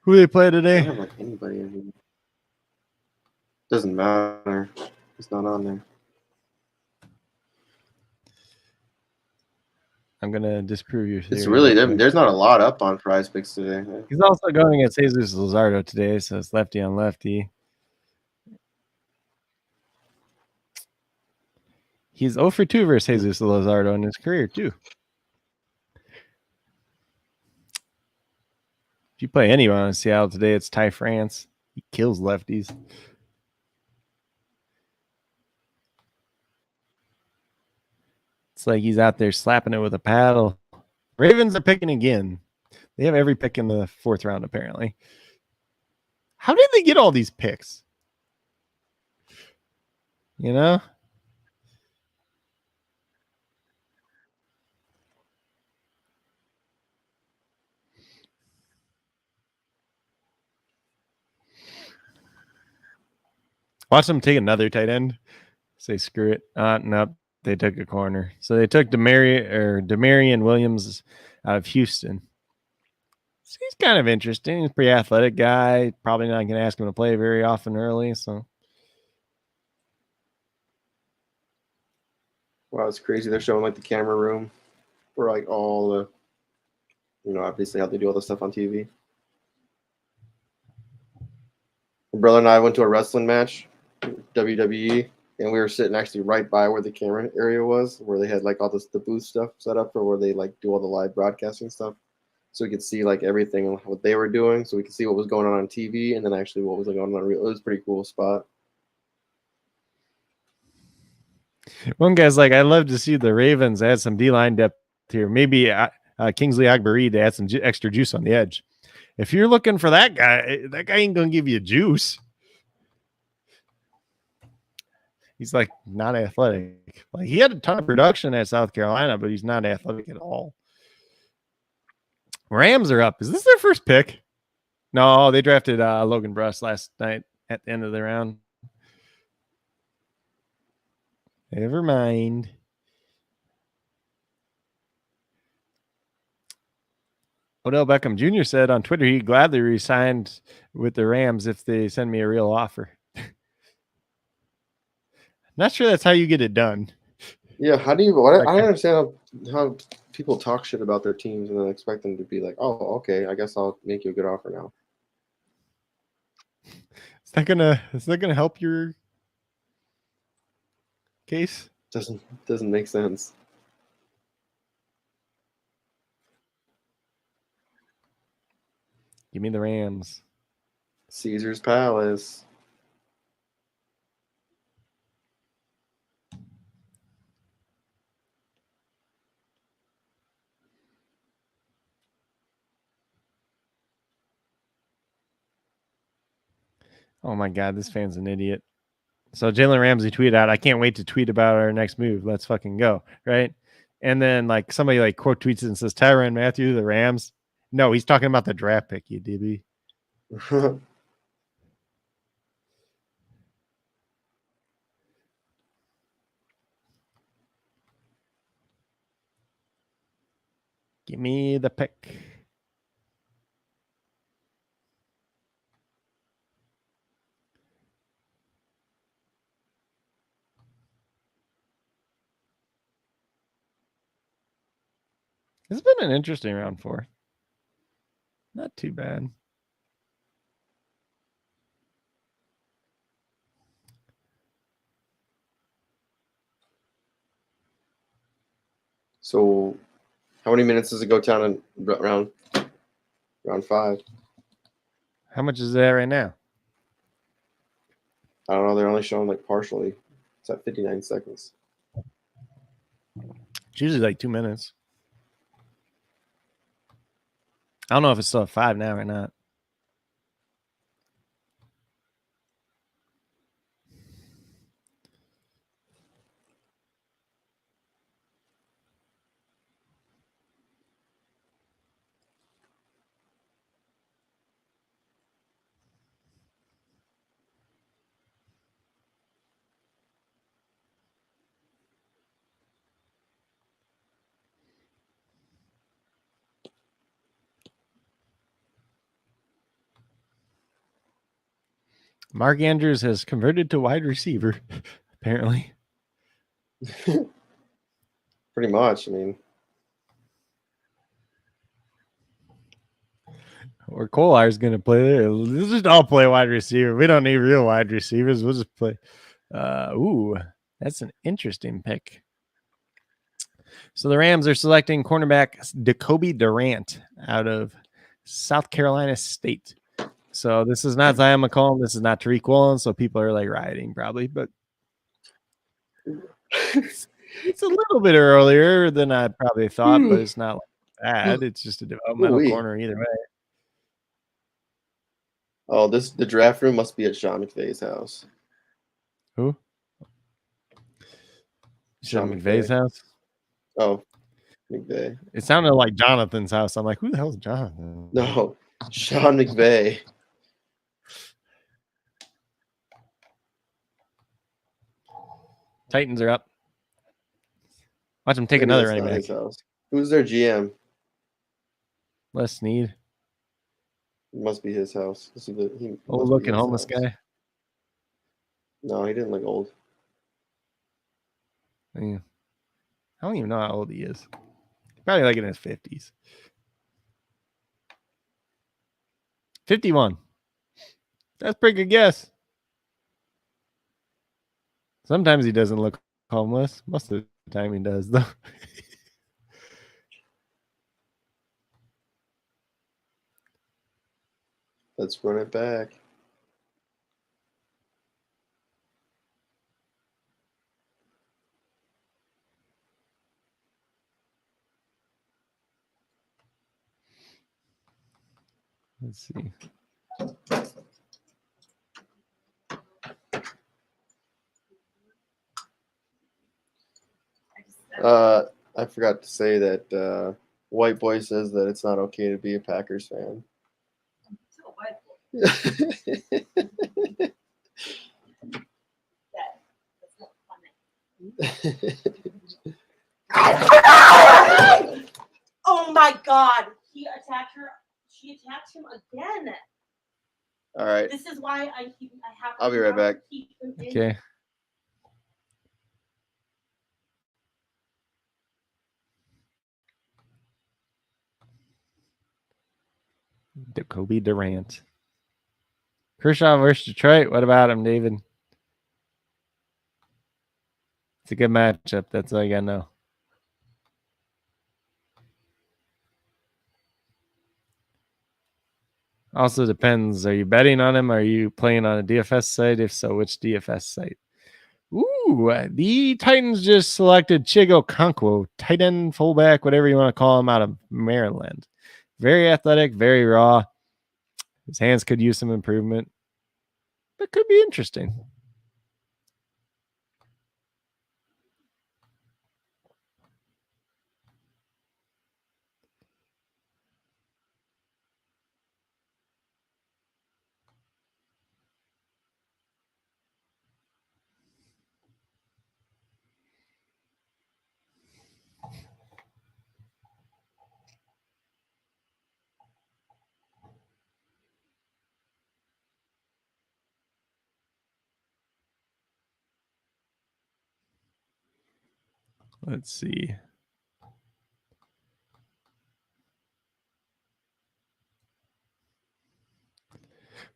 Who they play today? I don't have like anybody in here. Doesn't matter. It's not on there. I'm gonna disprove your theory. It's really there's not a lot up on Prize Picks today. He's also going against Jesus Luzardo today, so it's lefty on lefty. He's 0 for 2 versus Jesus Luzardo in his career too. If you play anyone in Seattle today, it's Ty France. He kills lefties. It's like he's out there slapping it with a paddle. Ravens are picking again. They have every pick in the 4th round, apparently. How did they get all these picks? Watch them take another tight end. Say screw it. Nope. They took a corner. So they took Demarion Williams out of Houston. So he's kind of interesting. He's a pretty athletic guy. Probably not going to ask him to play very often early. So, wow, it's crazy. They're showing like the camera room for like all the, obviously how they do all the stuff on TV. My brother and I went to a wrestling match, WWE. and we were sitting actually right by where the camera area was, where they had like all the booth stuff set up for where they like do all the live broadcasting stuff. So we could see like everything what they were doing, so we could see what was going on TV, and then actually what was going on real. It was a pretty cool spot. One guy's like, I'd love to see the Ravens add some D-line depth here. Maybe Kingsley Agbury to add some extra juice on the edge. If you're looking for that guy ain't going to give you juice. He's like not athletic. Like he had a ton of production at South Carolina, but he's not athletic at all. Rams are up. Is this their first pick? No, they drafted Logan Bruss last night at the end of the round. Never mind. Odell Beckham Jr. said on Twitter he'd gladly resigned with the Rams if they send me a real offer. Not sure that's how you get it done. Yeah, how do you? I don't understand how people talk shit about their teams and then expect them to be like, "Oh, okay, I guess I'll make you a good offer now." Is that gonna help your case? Doesn't make sense. Give me the Rams. Caesar's Palace. Oh my God, this fan's an idiot. So Jalen Ramsey tweeted out, I can't wait to tweet about our next move. Let's fucking go. Right. And then like somebody like quote tweets it and says, Tyrann Mathieu, the Rams. No, he's talking about the draft pick, you DB. Give me the pick. It's been an interesting round 4. Not too bad. So, how many minutes does it go down in round 5? How much is that right now? I don't know. They're only showing like partially. It's at 59 seconds. It's usually like 2 minutes. I don't know if it's still at 5 now or not. Mark Andrews has converted to wide receiver, apparently. Pretty much. I mean, or Kolar is going to play there. Let's just all play wide receiver. We don't need real wide receivers. We'll just play. Ooh, that's an interesting pick. So the Rams are selecting cornerback Jacoby Durant out of South Carolina State. So this is not Zion McCollum. This is not Tariq Woolen. So people are like rioting probably, but it's a little bit earlier than I probably thought, but it's not bad. It's just a developmental corner either way. Oh, the draft room must be at Sean McVay's house. Who? Sean McVay's house? Oh, McVay. It sounded like Jonathan's house. I'm like, who the hell is Jonathan? No, Sean McVay. Titans are up. Watch them take another running back. Who's their GM? Les Snead. It must be his house. Old looking homeless guy. No, he didn't look old. Yeah. I don't even know how old he is. Probably like in his 50s. 51. That's a pretty good guess. Sometimes he doesn't look homeless. Most of the time he does, though. Let's run it back. Let's see. I forgot to say that White Boy says that it's not okay to be a Packers fan. Oh my God! He attacked her. She attacked him again. All right. This is why I have. I'll be right back. Okay. Jacoby Durant. Kershaw versus Detroit. What about him, David? It's a good matchup. That's all I gotta know. Also depends. Are you betting on him? Are you playing on a DFS site? If so, which DFS site? Ooh, the Titans just selected Chigo Okonkwo, tight end, fullback, whatever you want to call him, out of Maryland. Very athletic, very raw. His hands could use some improvement. That could be interesting. Let's see.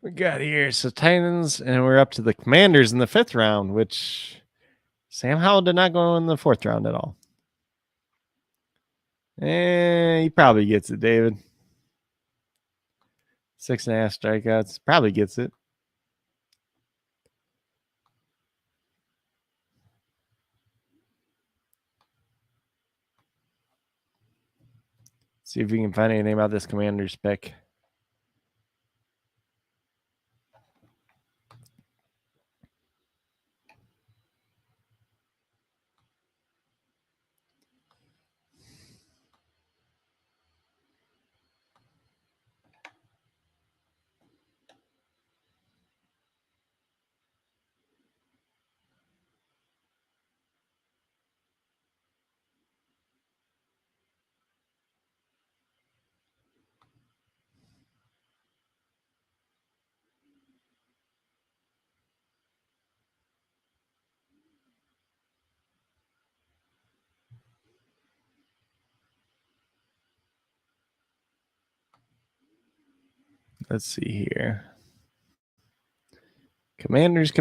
We got here. So Titans, and we're up to the Commanders in the 5th round, which Sam Howell did not go in the 4th round at all. He probably gets it, David. 6.5 strikeouts. Probably gets it. See if we can find anything about this Commanders pick. Let's see here. Commanders.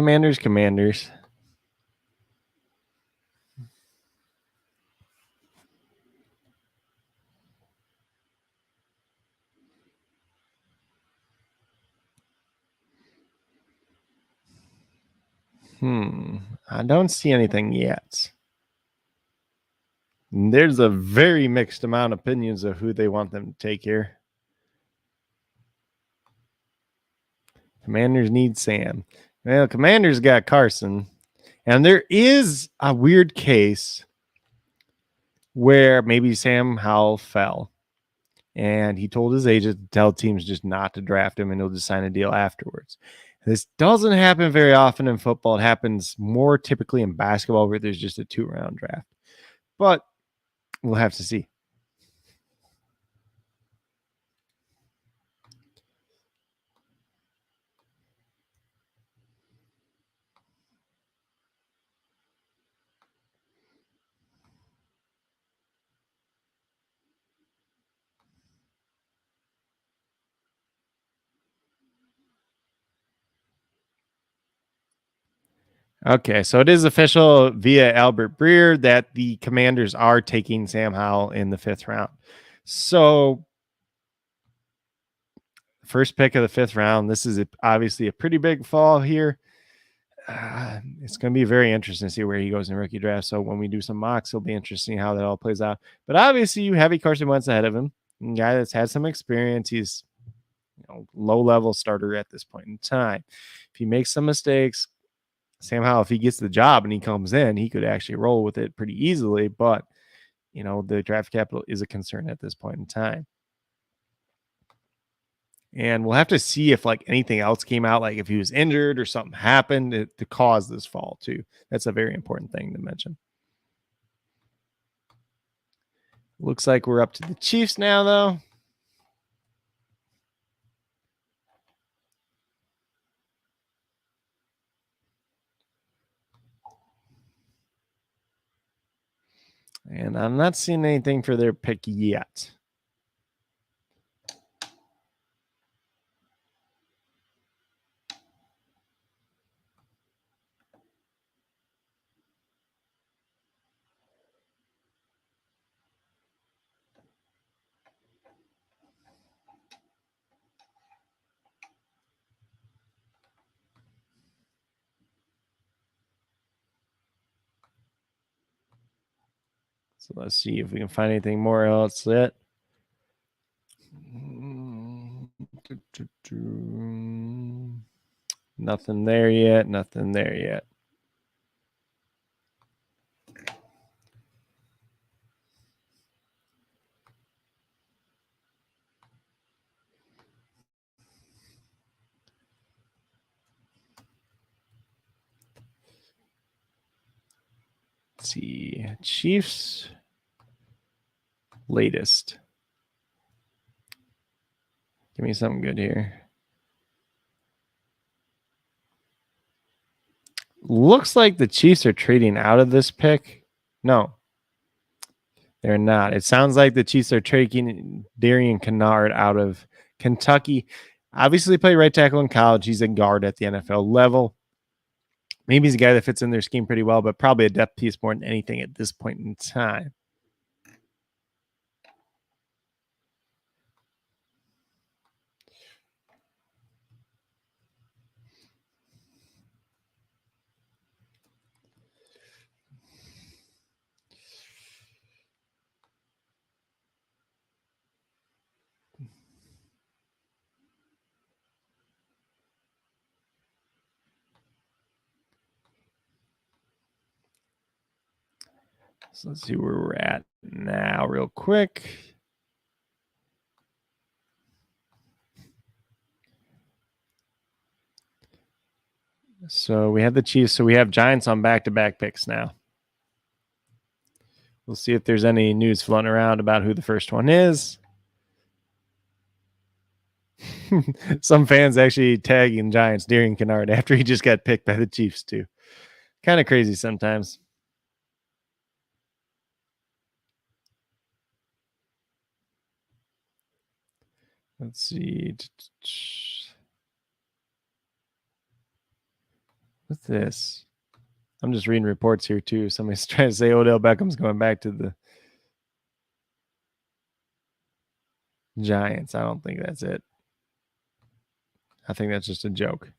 I don't see anything yet. There's a very mixed amount of opinions of who they want them to take here. Commanders need Sam. Well, Commanders got Carson. And there is a weird case where maybe Sam Howell fell. And he told his agent to tell teams just not to draft him and he'll just sign a deal afterwards. This doesn't happen very often in football. It happens more typically in basketball where there's just a 2-round draft. But we'll have to see. Okay, so it is official via Albert Breer that the Commanders are taking Sam Howell in the 5th round. So, first pick of the 5th round. This is obviously a pretty big fall here. It's going to be very interesting to see where he goes in rookie draft. So when we do some mocks, it'll be interesting how that all plays out. But obviously, you have Carson Wentz ahead of him, a guy that's had some experience. He's low-level starter at this point in time. If he makes some mistakes, Sam Howell, if he gets the job and he comes in, he could actually roll with it pretty easily. But, the draft capital is a concern at this point in time. And we'll have to see if anything else came out, like if he was injured or something happened to cause this fall too. That's a very important thing to mention. Looks like we're up to the Chiefs now, though. And I'm not seeing anything for their pick yet. So let's see if we can find anything more else that. Nothing there yet. Nothing there yet. Let's see. Chiefs latest. Give me something good here. Looks like the Chiefs are trading out of this pick. No, they're not. It sounds like the Chiefs are taking Darian Kennard out of Kentucky. Obviously played right tackle in college. He's a guard at the NFL level. Maybe he's a guy that fits in their scheme pretty well, but probably a depth piece more than anything at this point in time. So let's see where we're at now real quick. So we have the Chiefs. So we have Giants on back-to-back picks now. We'll see if there's any news floating around about who the first one is. Some fans actually tagging Giants Darian Kennard after he just got picked by the Chiefs too. Kind of crazy sometimes. Let's see. What's this? I'm just reading reports here too. Somebody's trying to say Odell Beckham's going back to the Giants. I don't think that's it. I think that's just a joke.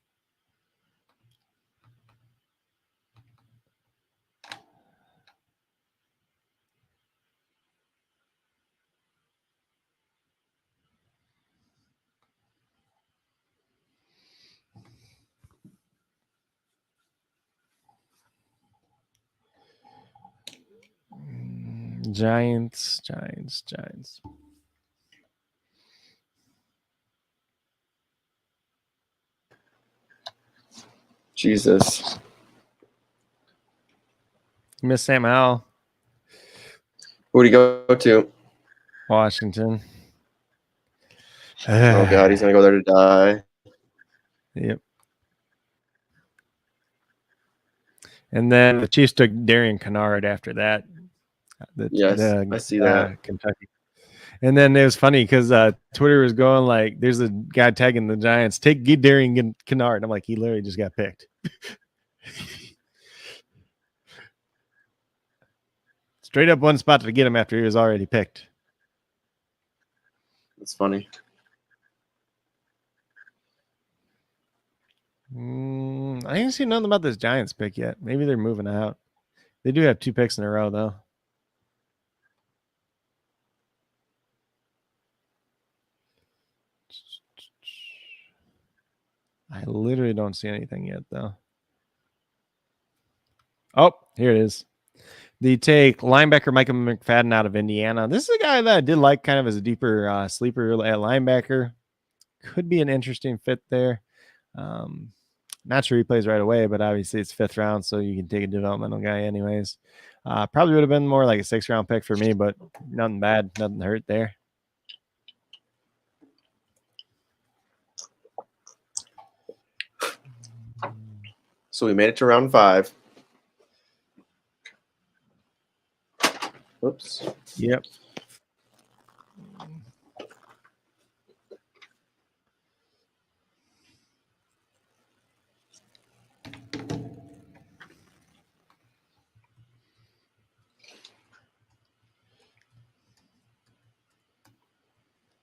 Giants. Jesus. Miss Sam Howell. Who'd he go to? Washington. Oh, God, he's going to go there to die. Yep. And then the Chiefs took Darian Kennard after that. Yes, I see that. Kentucky. And then it was funny because Twitter was going like, there's a guy tagging the Giants, take Darian Kennard. I'm like, he literally just got picked. Straight up one spot to get him after he was already picked. It's funny. I ain't seen nothing about this Giants pick yet. Maybe they're moving out. They do have 2 picks in a row, though. I literally don't see anything yet, though. Oh, here it is. They take linebacker Micah McFadden out of Indiana. This is a guy that I did like kind of as a deeper sleeper at linebacker. Could be an interesting fit there. Not sure he plays right away, but obviously it's 5th round, so you can take a developmental guy anyways. Probably would have been more like a 6th round pick for me, but nothing bad, nothing hurt there. So we made it to round 5. Oops. Yep.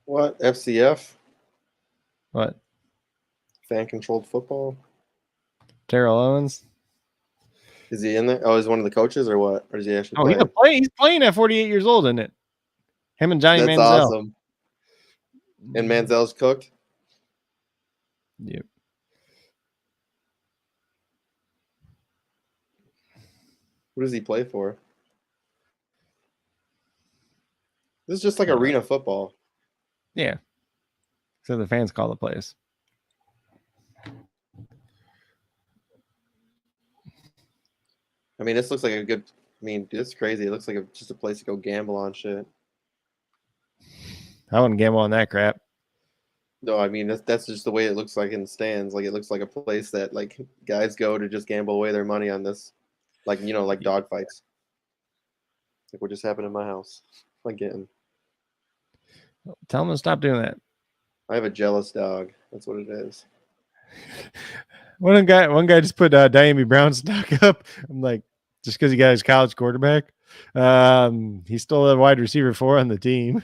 What? FCF? What? Fan-controlled football? Terrell Owens? Is he in there? Oh, is he one of the coaches or what? Or is he actually playing? He's playing at 48 years old, isn't it? Him and Johnny That's Manziel. awesome. And Manziel's cooked? Yep. Who does he play for? This is just like arena football. Yeah. So the fans call the plays. I mean, this looks like a good. I mean, dude, it's crazy. It looks like just a place to go gamble on shit. I wouldn't gamble on that crap. No, I mean that's just the way it looks like in the stands. Like it looks like a place that like guys go to just gamble away their money on this, like like dog fights. Like what just happened in my house again. Tell them to stop doing that. I have a jealous dog. That's what it is. One guy just put Diami Brown stock up. I'm like, just because he got his college quarterback. He's still a wide receiver 4 on the team.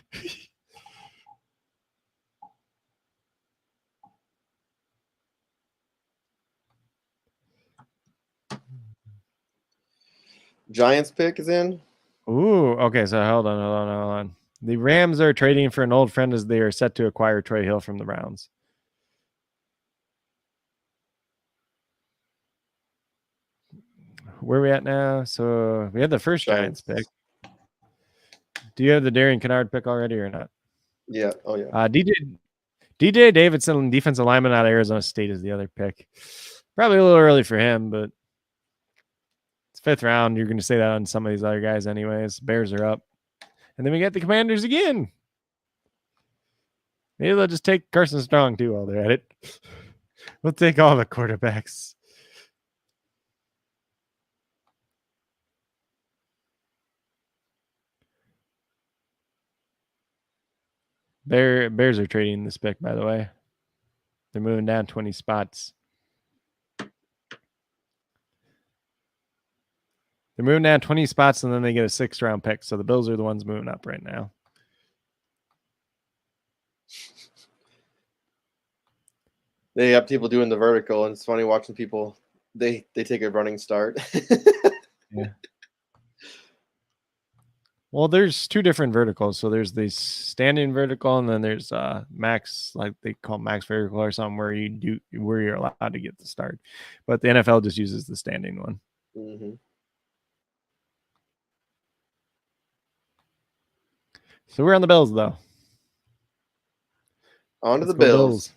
Giants pick is in. Ooh, okay. So hold on. The Rams are trading for an old friend as they are set to acquire Troy Hill from the Browns. Where are we at now? So we had the first Giants pick. Do you have the Darian Kennard pick already or not? Yeah. Oh yeah. DJ Davidson, defensive lineman out of Arizona State, is the other pick. Probably a little early for him, but it's 5th round. You're going to say that on some of these other guys anyways. Bears are up. And then we get the Commanders again. Maybe they'll just take Carson Strong too while they're at it. We'll take all the quarterbacks. Bears are trading this pick, by the way. They're moving down 20 spots. They're moving down 20 spots, and then they get a 6th round pick. So the Bills are the ones moving up right now. They have people doing the vertical, and it's funny watching people. They take a running start. Yeah. Well, there's 2 different verticals. So there's the standing vertical, and then there's max, like they call max vertical or something, where you're allowed to get the start. But the NFL just uses the standing one. Mm-hmm. So we're on the Bills, though. On to the Bills.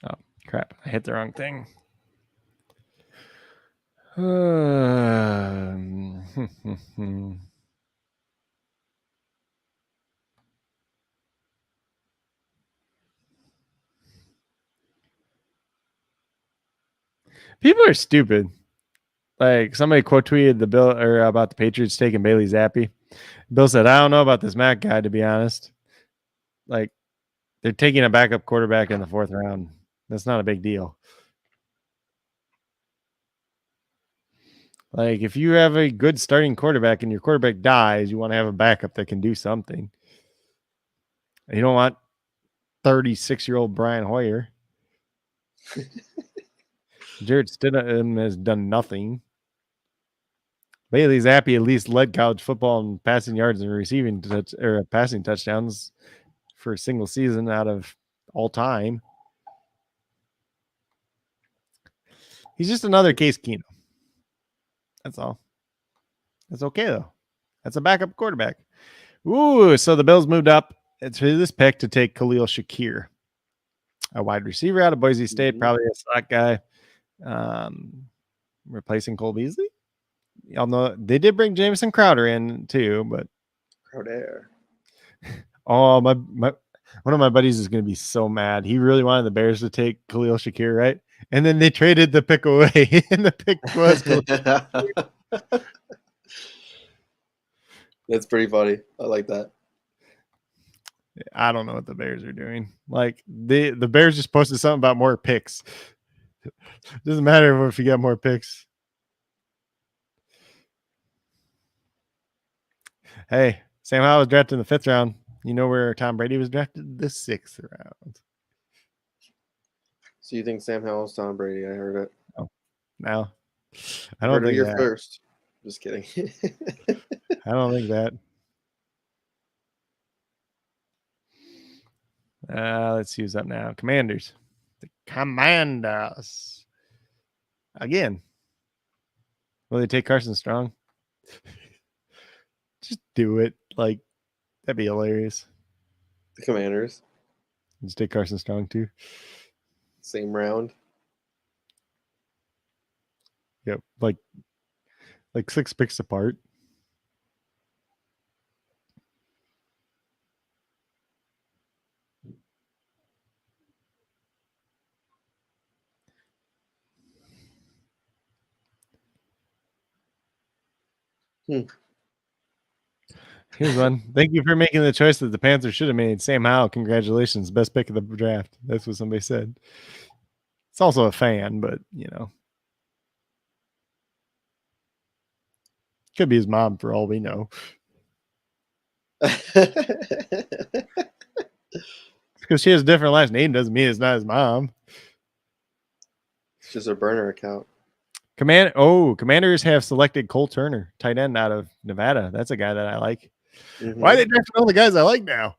Oh, crap. I hit the wrong thing. People are stupid. Like somebody quote tweeted the Bill or about the Patriots taking Bailey Zappi. Bill said, "I don't know about this Mac guy, to be honest. Like they're taking a backup quarterback in the 4th round. That's not a big deal. Like if you have a good starting quarterback and your quarterback dies, you want to have a backup that can do something. You don't want 36-year-old Brian Hoyer. Jarrett Stidham has done nothing. Bailey Zappi at least led college football in passing yards and receiving passing touchdowns for a single season out of all time. He's just another Case Keenum. That's all. That's okay though. That's a backup quarterback. Ooh, so the Bills moved up to this pick to take Khalil Shakir, a wide receiver out of Boise State, probably a slot guy, replacing Cole Beasley. Y'all know they did bring Jamison Crowder in too, but Crowder. Oh, my one of my buddies is going to be so mad. He really wanted the Bears to take Khalil Shakir, right? And then they traded the pick away, and the pick was Khalil. That's pretty funny. I like that. I don't know what the Bears are doing. Like the Bears just posted something about more picks. Doesn't matter if you got more picks. Hey, Sam Howell was drafted in the 5th round. You know where Tom Brady was drafted? The 6th round. So you think Sam Howell's Tom Brady? I heard it. No, I don't think that. First. Just kidding. I don't think that. Let's see who's up now. Commanders. The Commanders. Again. Will they take Carson Strong? Just do it. Like, that'd be hilarious. The Commanders. Just take Carson Strong too. Same round. Yep. Like 6 picks apart. Here's one. Thank you for making the choice that the Panthers should have made. Sam Howell, congratulations. Best pick of the draft. That's what somebody said. It's also a fan, but, you know. Could be his mom for all we know. Because she has a different last name doesn't mean it's not his mom. It's just a burner account. Commanders have selected Cole Turner, tight end out of Nevada. That's a guy that I like. Mm-hmm. Why are they drafting all the guys I like now?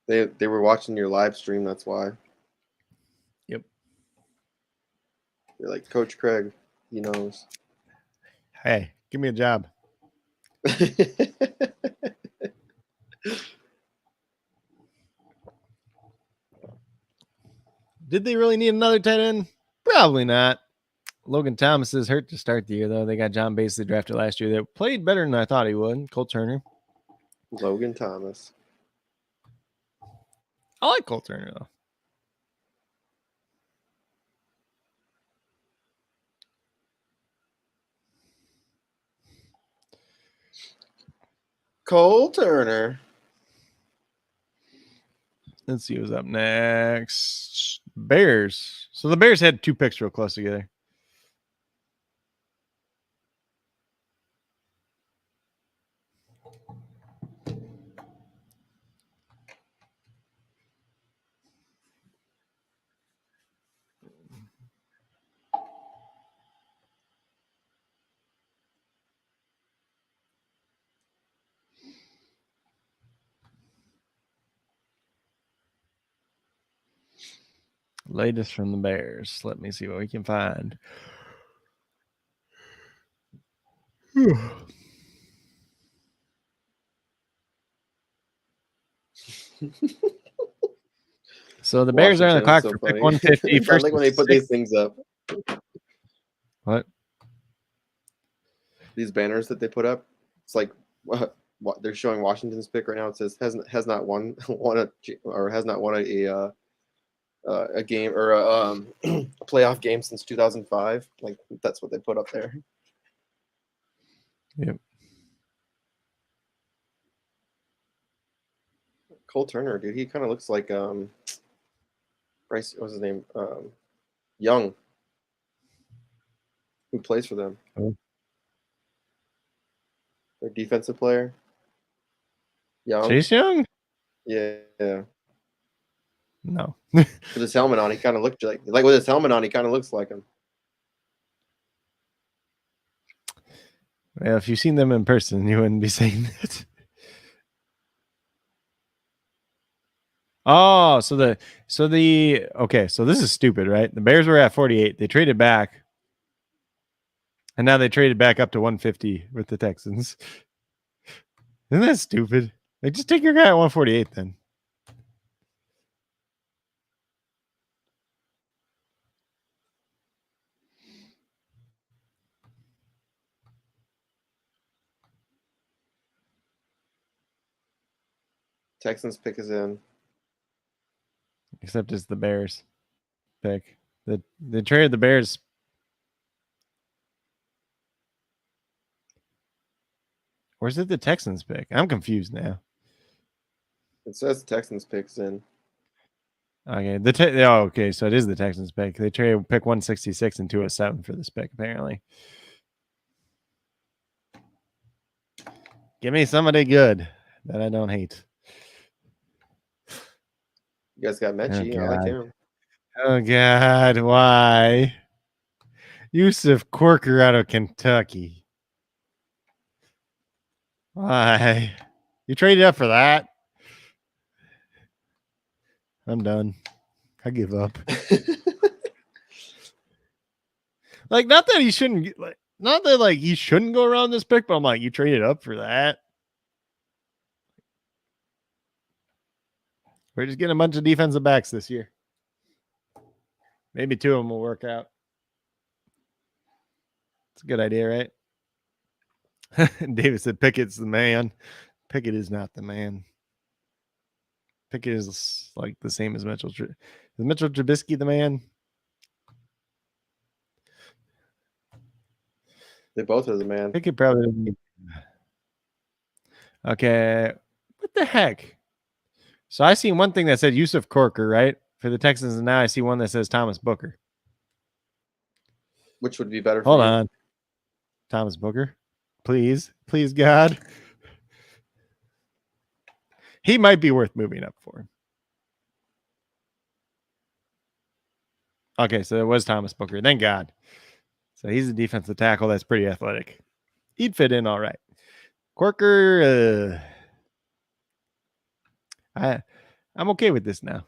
They were watching your live stream, that's why. Yep. You're like, Coach Craig, he knows. Hey, give me a job. Did they really need another tight end? Probably not. Logan Thomas is hurt to start the year, though. They got John Bates, they drafted last year. They played better than I thought he would. Cole Turner. Logan Thomas. I like Cole Turner, though. Cole Turner. Let's see who's up next. Bears. So the Bears had 2 picks real close together. Latest from the Bears. Let me see what we can find. So the Bears are on the clock for pick 150. First, like when they put these things up. What? These banners that they put up. It's like what they're showing Washington's pick right now. It says has not won a a game or a playoff game since 2005. Like that's what they put up there. Yep. Cole Turner, dude, he kind of looks like Bryce. What's his name? Young, who plays for them. Oh. Their defensive player. Young. Chase Young? Yeah. No. With his helmet on, he kind of looked like with his helmet on, he kind of looks like him. Well, if you've seen them in person, you wouldn't be saying that. Oh, so this is stupid, right? The Bears were at 48. They traded back. And now they traded back up to 150 with the Texans. Isn't that stupid? Like, just take your guy at 148 then. Texans pick is in. Except it's the Bears pick. They traded the Bears. Or is it the Texans pick? I'm confused now. It says Texans picks in. Okay. Okay. So it is the Texans pick. They traded pick 166 and 207 for this pick, apparently. Give me somebody good that I don't hate. You guys got Mechie. I like him. Oh, God. Why? Yusuf Corker out of Kentucky. Why? You traded up for that? I'm done. I give up. Like, not that he shouldn't, not that like he shouldn't go around this pick, but I'm like, you traded up for that. We're just getting a bunch of defensive backs this year. Maybe 2 of them will work out. It's a good idea, right? David said Pickett's the man. Pickett is not the man. Pickett is like the same as Mitchell. Is Mitchell Trubisky the man? They both are the man. Pickett probably doesn't need. Okay. What the heck? So I seen one thing that said Yusuf Corker, right? For the Texans, and now I see one that says Thomas Booker. Which would be better for Hold you? on. Thomas Booker. Please. Please, God. He might be worth moving up for him. Okay, so it was Thomas Booker. Thank God. So he's a defensive tackle that's pretty athletic. He'd fit in all right. Corker, I'm okay with this now.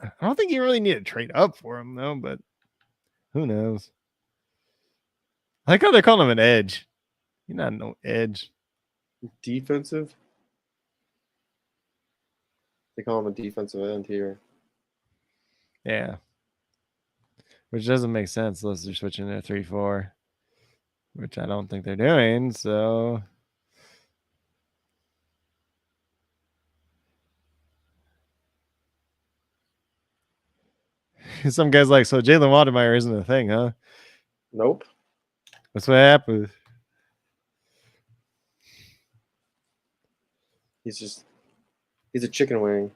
I don't think you really need to trade up for him, though, but who knows? I like how they're calling him an edge. You're not no edge. Defensive? They call him a defensive end here. Yeah. Which doesn't make sense unless they're switching to 3-4, which I don't think they're doing. So some guys like, so Jalen Watermeyer isn't a thing, huh? Nope. That's what happened. He's a chicken wing.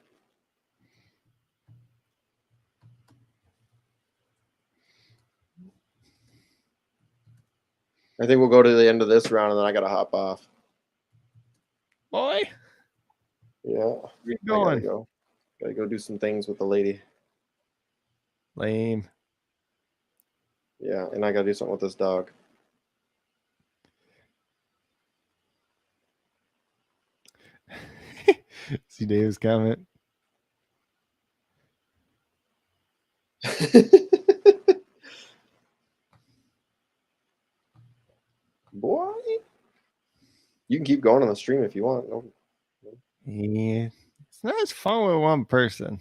I think we'll go to the end of this round and then I gotta hop off. Boy. Yeah. Where you I gotta going? go. Gotta go do some things with the lady. Lame. Yeah, and I gotta do something with this dog. See Dave's comment. Boy, you can keep going on the stream if you want. No, Yeah. It's not as fun with one person.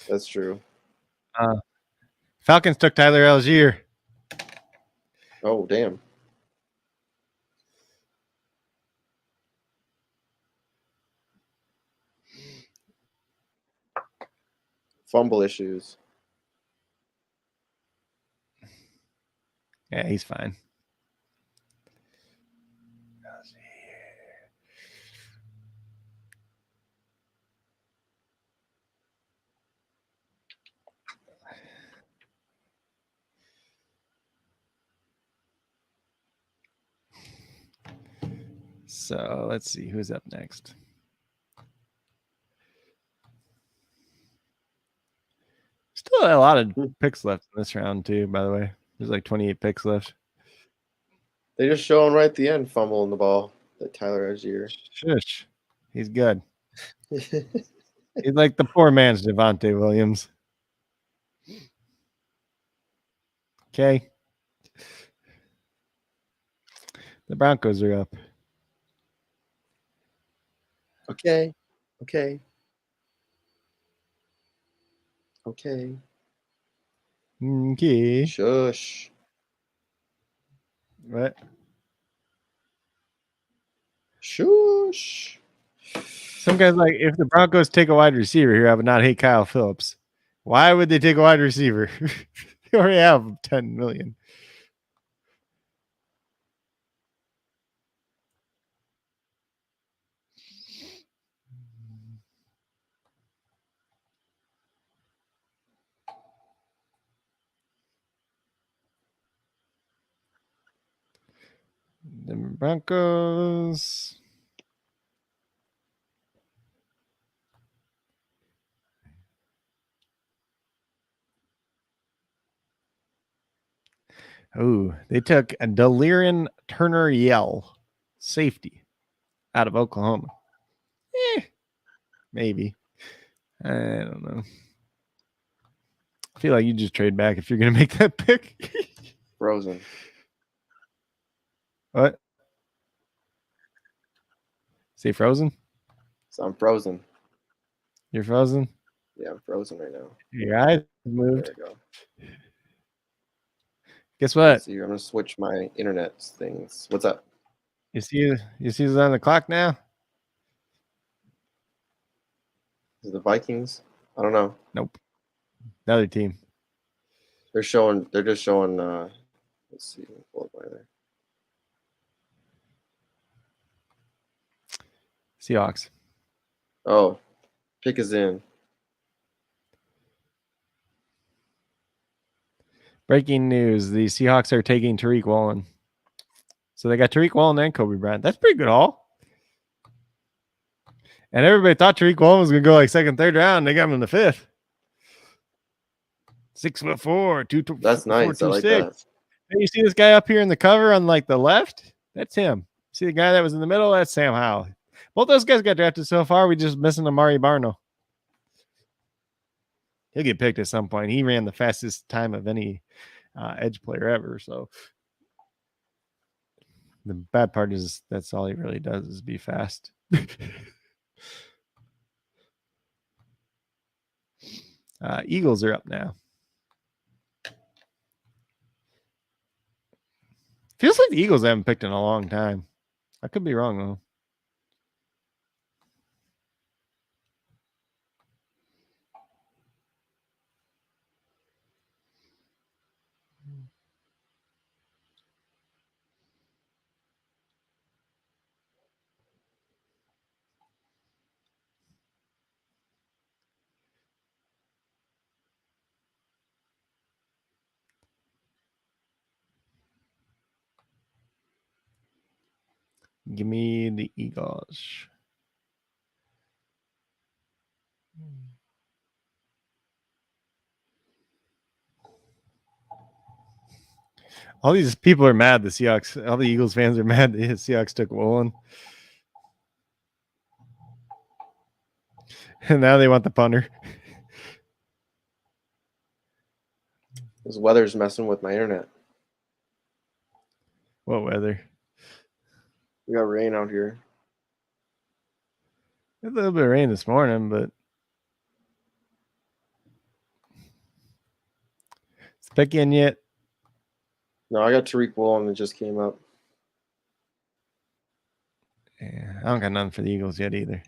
that's true. Falcons took Tyler Algier. Oh, damn. Fumble issues. Yeah, he's fine. So let's see who's up next. Still a lot of picks left in this round too, by the way. There's like 28 picks left. They just showing right at the end, fumbling the ball that Tyler Algier. Shush. He's good. He's like the poor man's Devontae Williams. Okay. The Broncos are up. Okay. Okay. Shush. What? Shush. Some guys like, if the Broncos take a wide receiver here, I would not hate Kyle Phillips. Why would they take a wide receiver? They already have 10 million. The Broncos. Oh, they took a Delirian Turner Yell, safety, out of Oklahoma. Maybe. I don't know. I feel like you just trade back if you're going to make that pick. Frozen. What? Say frozen? So I'm frozen. You're frozen? Yeah, I'm frozen right now. Your eyes There moved. we go. Guess what? See, I'm gonna switch my internet things. What's up? You see who's on the clock now? Is it the Vikings? I don't know. Nope. Another team. They're just showing let's see. Pull up my there. Seahawks. Oh, pick is in. Breaking news. The Seahawks are taking Tariq Woolen. So they got Tariq Woolen and Kobe Bryant. That's pretty good haul. And everybody thought Tariq Woolen was going to go like second, third round. They got him in the fifth. 6'4", That's nice. I like that. Hey, you see this guy up here in the cover on like the left? That's him. See the guy that was in the middle? That's Sam Howell. Both those guys got drafted so far. We just missing Amari Barno. He'll get picked at some point. He ran the fastest time of any edge player ever. So the bad part is that's all he really does is be fast. Eagles are up now. Feels like the Eagles haven't picked in a long time. I could be wrong, though. Give me the Eagles. All these people are mad. The Seahawks, all the Eagles fans are mad. The Seahawks took Woolen. And now they want the punter. This weather's messing with my internet. What weather? We got rain out here. A little bit of rain this morning, but it's picking yet. No, I got Tariq Woolen that just came up. Yeah, I don't got nothing for the Eagles yet either.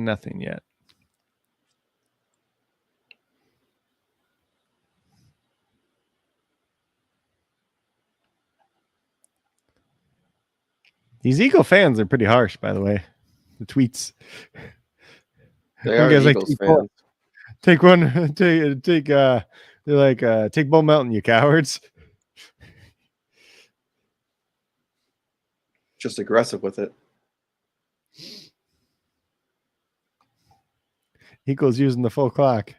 nothing yet. These Eagle fans are pretty harsh, by the way. The tweets. They One are guy's Eagles fans. take one, take they're like take Bull Mountain, you cowards. Just aggressive with it. Eagles using the full clock.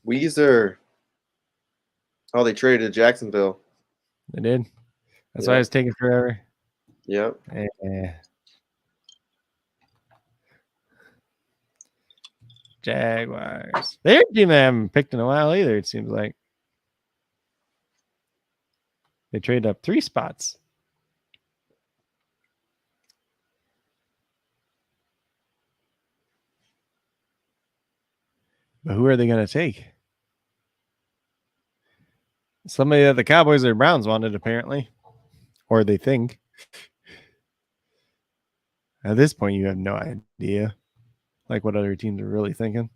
Weezer. Oh, they traded to Jacksonville. They did. That's Yeah. why it's taking forever. Yep. Jaguars. Their team they haven't picked in a while either, it seems like. They trade up 3 spots. But who are they going to take? Somebody that the Cowboys or Browns wanted, apparently. Or they think. At this point, you have no idea. Like what other teams are really thinking.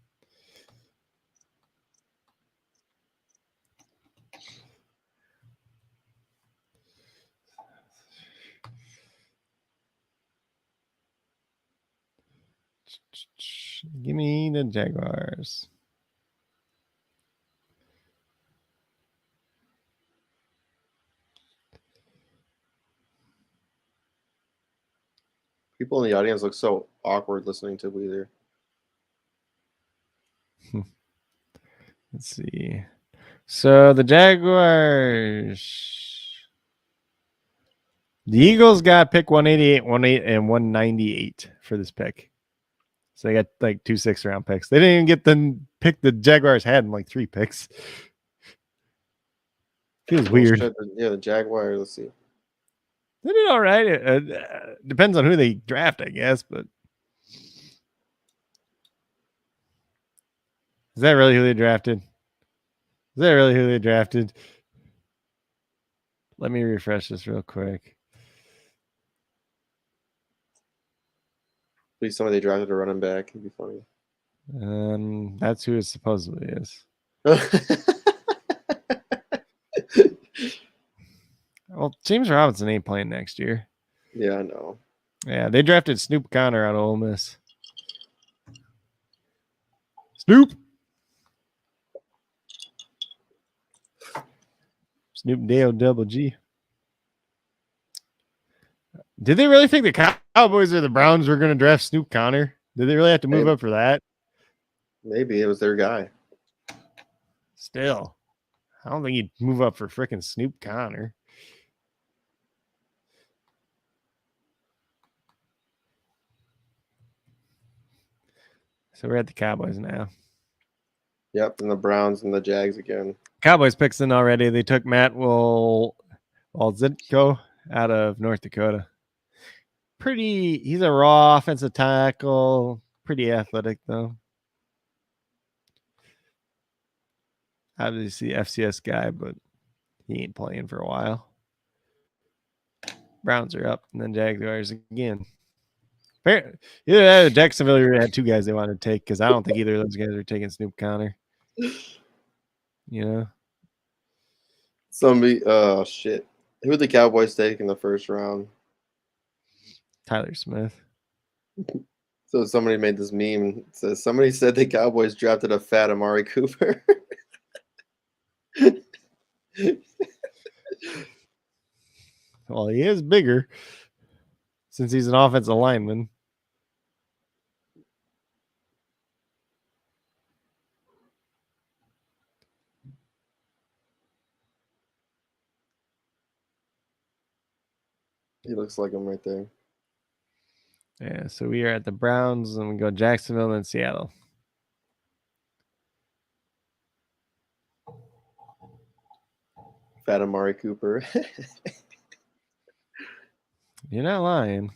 Give me the Jaguars. People in the audience look so awkward listening to Weezer. Let's see. So the Jaguars. The Eagles got pick 188, 108, and 198 for this pick. So they got like 2 6-round picks. They didn't even get the pick the Jaguars had in like 3 picks. Feels weird. Yeah, the Jaguars. Let's see. They did all right. It depends on who they draft, I guess. But is that really who they drafted? Let me refresh this real quick. Please, somebody drafted a running back. It'd be funny. That's who it supposedly is. Well, James Robinson ain't playing next year. Yeah, I know. Yeah, they drafted Snoop Connor out of Ole Miss. Snoop Dale Double G. Did they really think the Cowboys or the Browns were going to draft Snoop Connor? Did they really have to move up for that? Maybe it was their guy. Still, I don't think you'd move up for freaking Snoop Connor. So we're at the Cowboys now. Yep, and the Browns and the Jags again. Cowboys picks in already. They took Matt Walzitko out of North Dakota. He's a raw offensive tackle. Pretty athletic, though. Obviously, FCS guy, but he ain't playing for a while. Browns are up, and then Jaguars again. Either that or Jacksonville had 2 guys they wanted to take because I don't think either of those guys are taking Snoop Connor. You know? Somebody, oh shit. Who would the Cowboys take in the first round? Tyler Smith. So somebody made this meme. It says somebody said the Cowboys drafted a fat Amari Cooper. Well, he is bigger since he's an offensive lineman. He looks like him right there. Yeah, so we are at the Browns, and we go Jacksonville and Seattle. Fat Amari Cooper. You're not lying.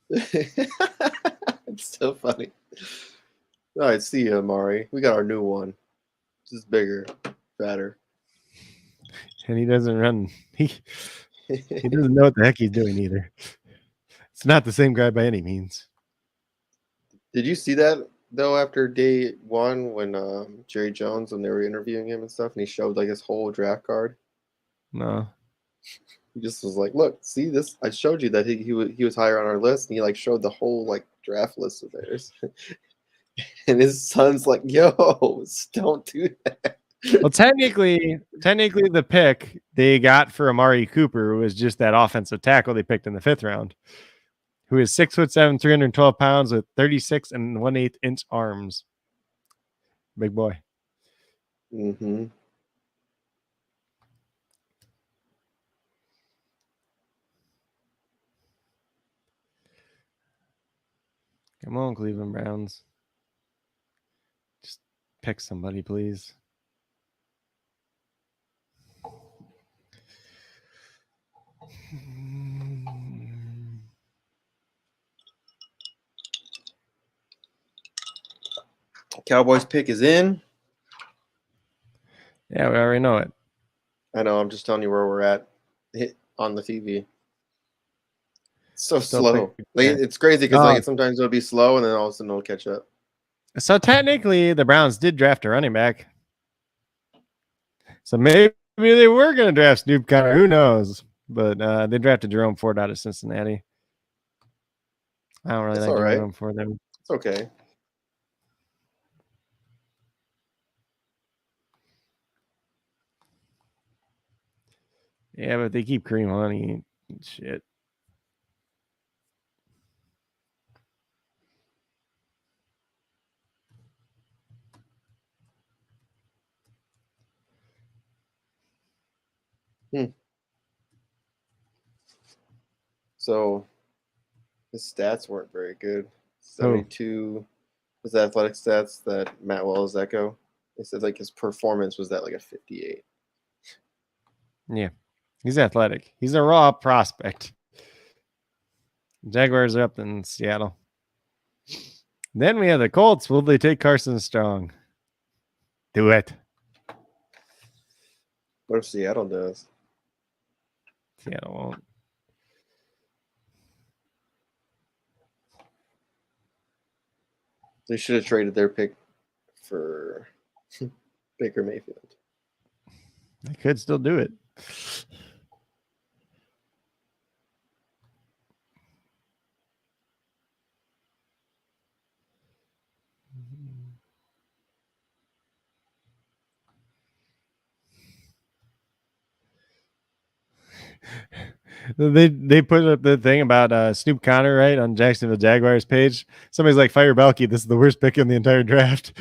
It's so funny. All right, see you, Amari. We got our new one. This is bigger, fatter. And he doesn't run. He doesn't know what the heck he's doing either. It's not the same guy by any means. Did you see that though after day one when Jerry Jones, when they were interviewing him and stuff, and he showed like his whole draft card? No. He just was like, "Look, see this? I showed you that he was higher on our list," and he like showed the whole like draft list of theirs. And his son's like, "Yo, don't do that." Well, technically, the pick they got for Amari Cooper was just that offensive tackle they picked in the 5th round, who is 6'7", 312 pounds with 36 and 1/8 inch arms. Big boy. Mm-hmm. Come on, Cleveland Browns. Just pick somebody, please. Cowboys pick is in. Yeah, we already know it. I know. I'm just telling you where we're at on the TV. It's so Still slow. pick- Like, it's crazy because Oh. like sometimes it'll be slow and then all of a sudden it'll catch up. So technically, the Browns did draft a running back. So maybe they were going to draft Snoop Conner. Who knows? But they drafted Jerome Ford out of Cincinnati. I don't really That's like all right. Jerome Ford. Them. It's okay. Yeah, but they keep Kareem Honey. Shit. So his stats weren't very good. 72 was the athletic stats that Matt Wells echo. They said like his performance was at like a 58. Yeah. He's athletic. He's a raw prospect. Jaguars are up in Seattle. Then we have the Colts. Will they take Carson Strong? Do it. What if Seattle does? Seattle won't. They should have traded their pick for Baker Mayfield. They could still do it. They put up the thing about Snoop Conner, right, on Jacksonville Jaguars page. Somebody's like, fire Belky. This is the worst pick in the entire draft.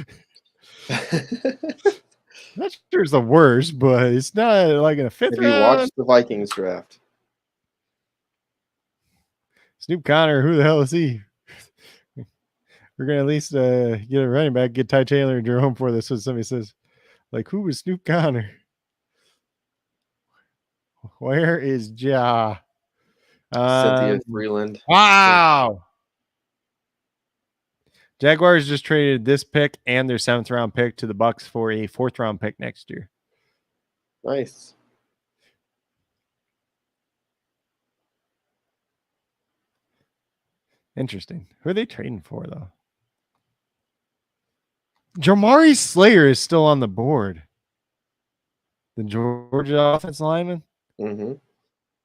Not sure it's the worst, but it's not like in a 5th Have you round. watched the Vikings draft? Snoop Conner, who the hell is he? We're gonna at least get a running back, get Ty Taylor and Jerome for this. What somebody says, like, who was Snoop Conner? Where is Ja? Cynthia Freeland. Wow. Jaguars just traded this pick and their 7th round pick to the Bucks for a 4th round pick next year. Nice. Interesting. Who are they trading for, though? Jamari Slayer is still on the board. The Georgia offensive lineman. Mm-hmm.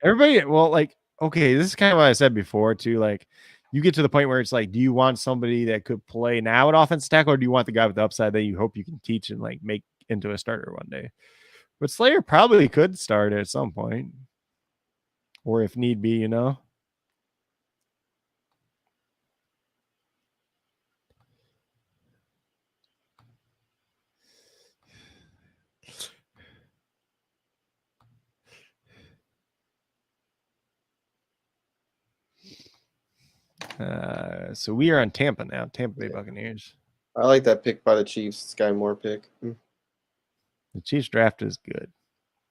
Everybody, well, like, okay, this is kind of what I said before, too. Like, you get to the point where it's like, do you want somebody that could play now at offensive tackle, or do you want the guy with the upside that you hope you can teach and, like, make into a starter one day? But Slayer probably could start at some point, or if need be, you know. So we are on Tampa now. Tampa Bay Buccaneers. I like that pick by the Chiefs. Sky Moore pick. The Chiefs draft is good.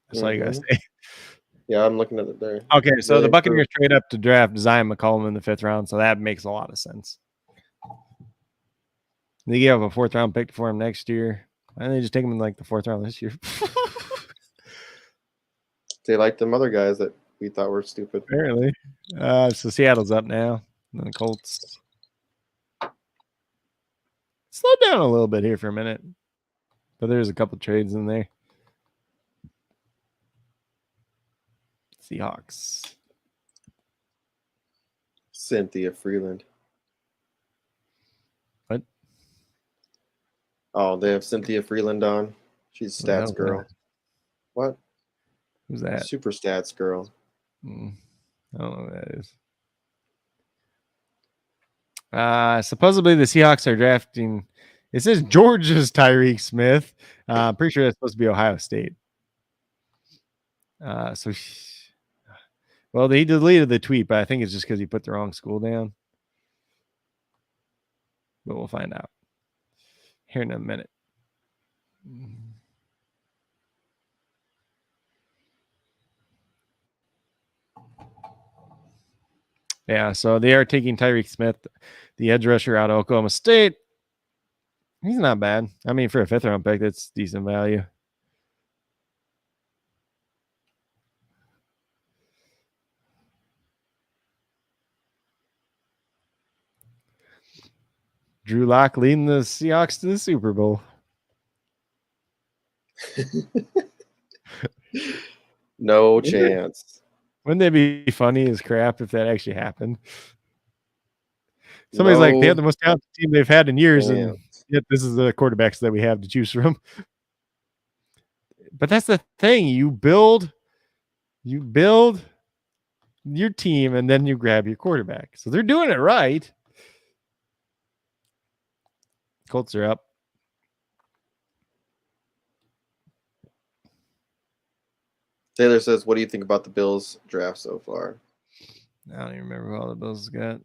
That's all you gotta say. Yeah, I'm looking at it there. Okay, so Really the Buccaneers trade up to draft Zion McCollum in the 5th round, so that makes a lot of sense. They give up a 4th round pick for him next year. Why don't they just take him in like the 4th round this year? They like them other guys that we thought were stupid. Apparently. So Seattle's up now. And the Colts. Slow down a little bit here for a minute. But there's a couple trades in there. Seahawks. Cynthia Freeland. What? Oh, they have Cynthia Freeland on. She's a stats girl. What? Who's that? Super stats girl. I don't know who that is. Supposedly the Seahawks are drafting. It says Georgia's Tyreek Smith. Pretty sure that's supposed to be Ohio State. Well, he deleted the tweet, but I think it's just because he put the wrong school down. But we'll find out here in a minute. Yeah, so they are taking Tyreek Smith, the edge rusher out of Oklahoma State. He's not bad. I mean, for a 5th round pick, that's decent value. Drew Lock leading the Seahawks to the Super Bowl. No chance. Wouldn't that be funny as crap if that actually happened? Somebody's like, they have the most talented team they've had in years, and yet this is the quarterbacks that we have to choose from. But that's the thing. You build your team, and then you grab your quarterback. So they're doing it right. Colts are up. Taylor says, what do you think about the Bills draft so far? I don't even remember who all the Bills got.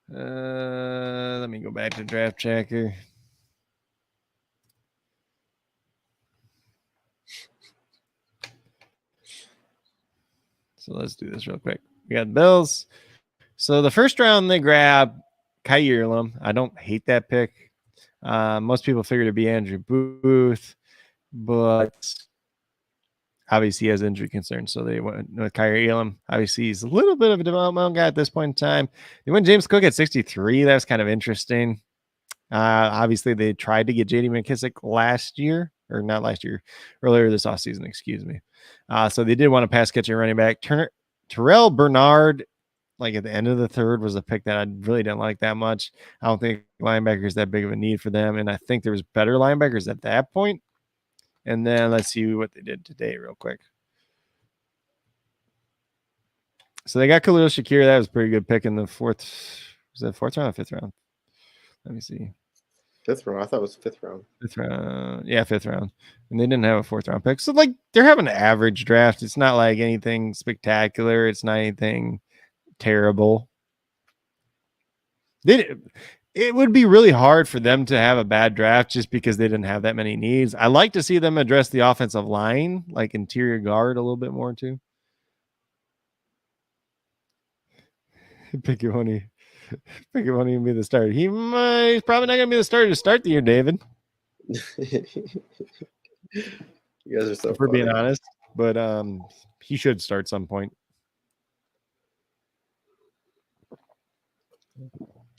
Let me go back to Draft Checker. So let's do this real quick. We got the Bills. So the 1st round, they grab Kyle Elam. I don't hate that pick. Most people figured it'd be Andrew Booth, but obviously he has injury concerns, so they went with Kyrie Elam. Obviously, he's a little bit of a developmental guy at this point in time. They went James Cook at 63. That was kind of interesting. Obviously, they tried to get J.D. McKissick earlier this offseason, excuse me. So they did want a pass catching running back. Terrell Bernard, like at the end of the 3rd, was a pick that I really didn't like that much. I don't think linebacker is that big of a need for them, and I think there was better linebackers at that point. And then let's see what they did today real quick. So they got Khalil Shakir. That was a pretty good pick in the 4th. Was that 4th round or 5th round? Let me see. 5th round. I thought it was 5th round. 5th round. Yeah, 5th round. And they didn't have a 4th round pick. So, like, they're having an average draft. It's not like anything spectacular. It's not anything terrible. It would be really hard for them to have a bad draft just because they didn't have that many needs. I like to see them address the offensive line, like interior guard, a little bit more too. Pick your money and be the starter. He's probably not going to be the starter to start the year, David. You guys are so for funny. being honest, but he should start some point.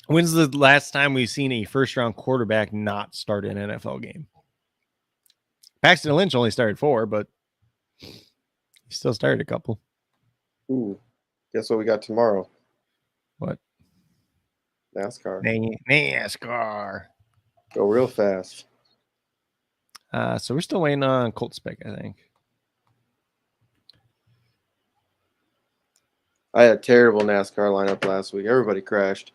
When's the last time we've seen a 1st round quarterback not start an NFL game? Paxton Lynch only started 4, but he still started a couple. Ooh, guess what we got tomorrow? What? NASCAR. NASCAR. Go real fast. So we're still waiting on Colts pick, I think. I had a terrible NASCAR lineup last week. Everybody crashed.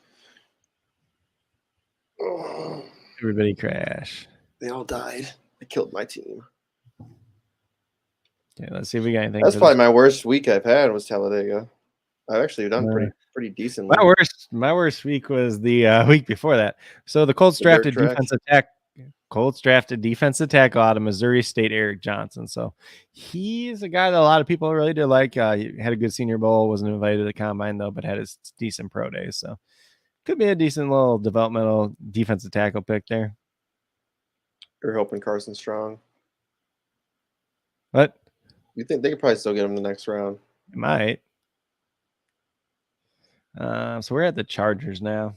Everybody crash. They all died. I killed my team. Okay, let's see if we got anything. That's probably my worst week I've had was Talladega. I've actually done pretty decently. My worst week was the week before that. So the Colts The dirt drafted track. defensive tackle out of Missouri State, Eric Johnson. So he's a guy that a lot of people really did like. He had a good Senior Bowl, wasn't invited to the combine though, but had his decent pro day. So could be a decent little developmental defensive tackle pick there. You're hoping Carson Strong. What? You think they could probably still get him the next round? It might. So we're at the Chargers now.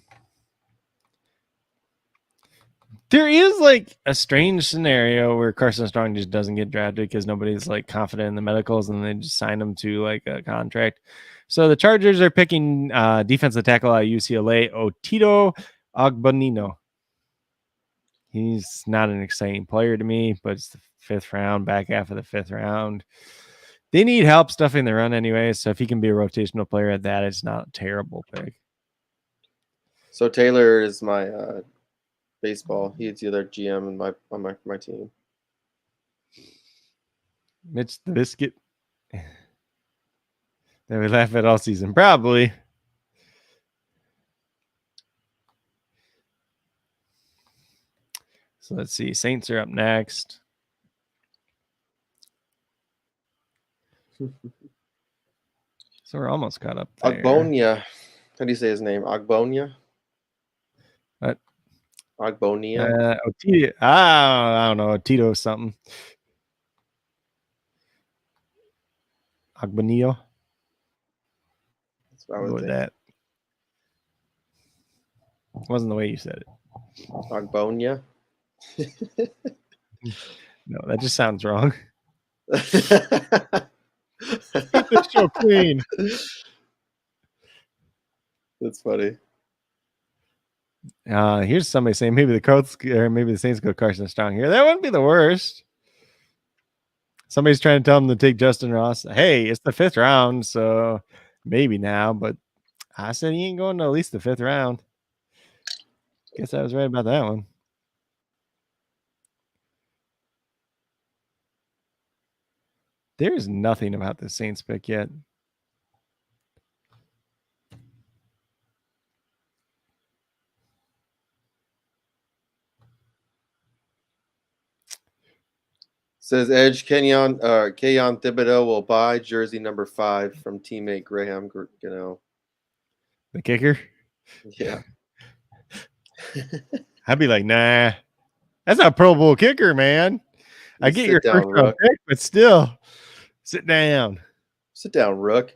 There is like a strange scenario where Carson Strong just doesn't get drafted because nobody's like confident in the medicals and they just sign him to like a contract. So the Chargers are picking defensive tackle at UCLA, Otito Ogbonino. He's not an exciting player to me, but it's the 5th round, back half of the 5th round. They need help stuffing the run anyway, so if he can be a rotational player at that, it's not a terrible pick. So Taylor is my baseball. He's the other GM on my team. Mitch the Biscuit. That we laugh at all season, probably. So let's see. Saints are up next. So we're almost caught up there. Ogbonia. How do you say his name? Ogbonia? What? Ogbonia? Otito. I don't know. Otito something. Ogbonio. That's what I would think. That wasn't the way you said it. Ogbonia? No, that just sounds wrong. That's Keep this show clean. funny. Here's somebody saying maybe the Colts or maybe the Saints go Carson Strong here. That wouldn't be the worst. Somebody's trying to tell them to take Justin Ross. Hey, it's the 5th round, so maybe now. But I said he ain't going to at least the 5th round. Guess I was right about that one. There's nothing about the Saints pick yet. Says Edge Kenyon Thibodeau will buy jersey number 5 from teammate Graham. The kicker? Yeah. I'd be like, nah, that's not a Pro Bowl kicker, man. I get your first round pick, but still, sit down. Sit down, Rook.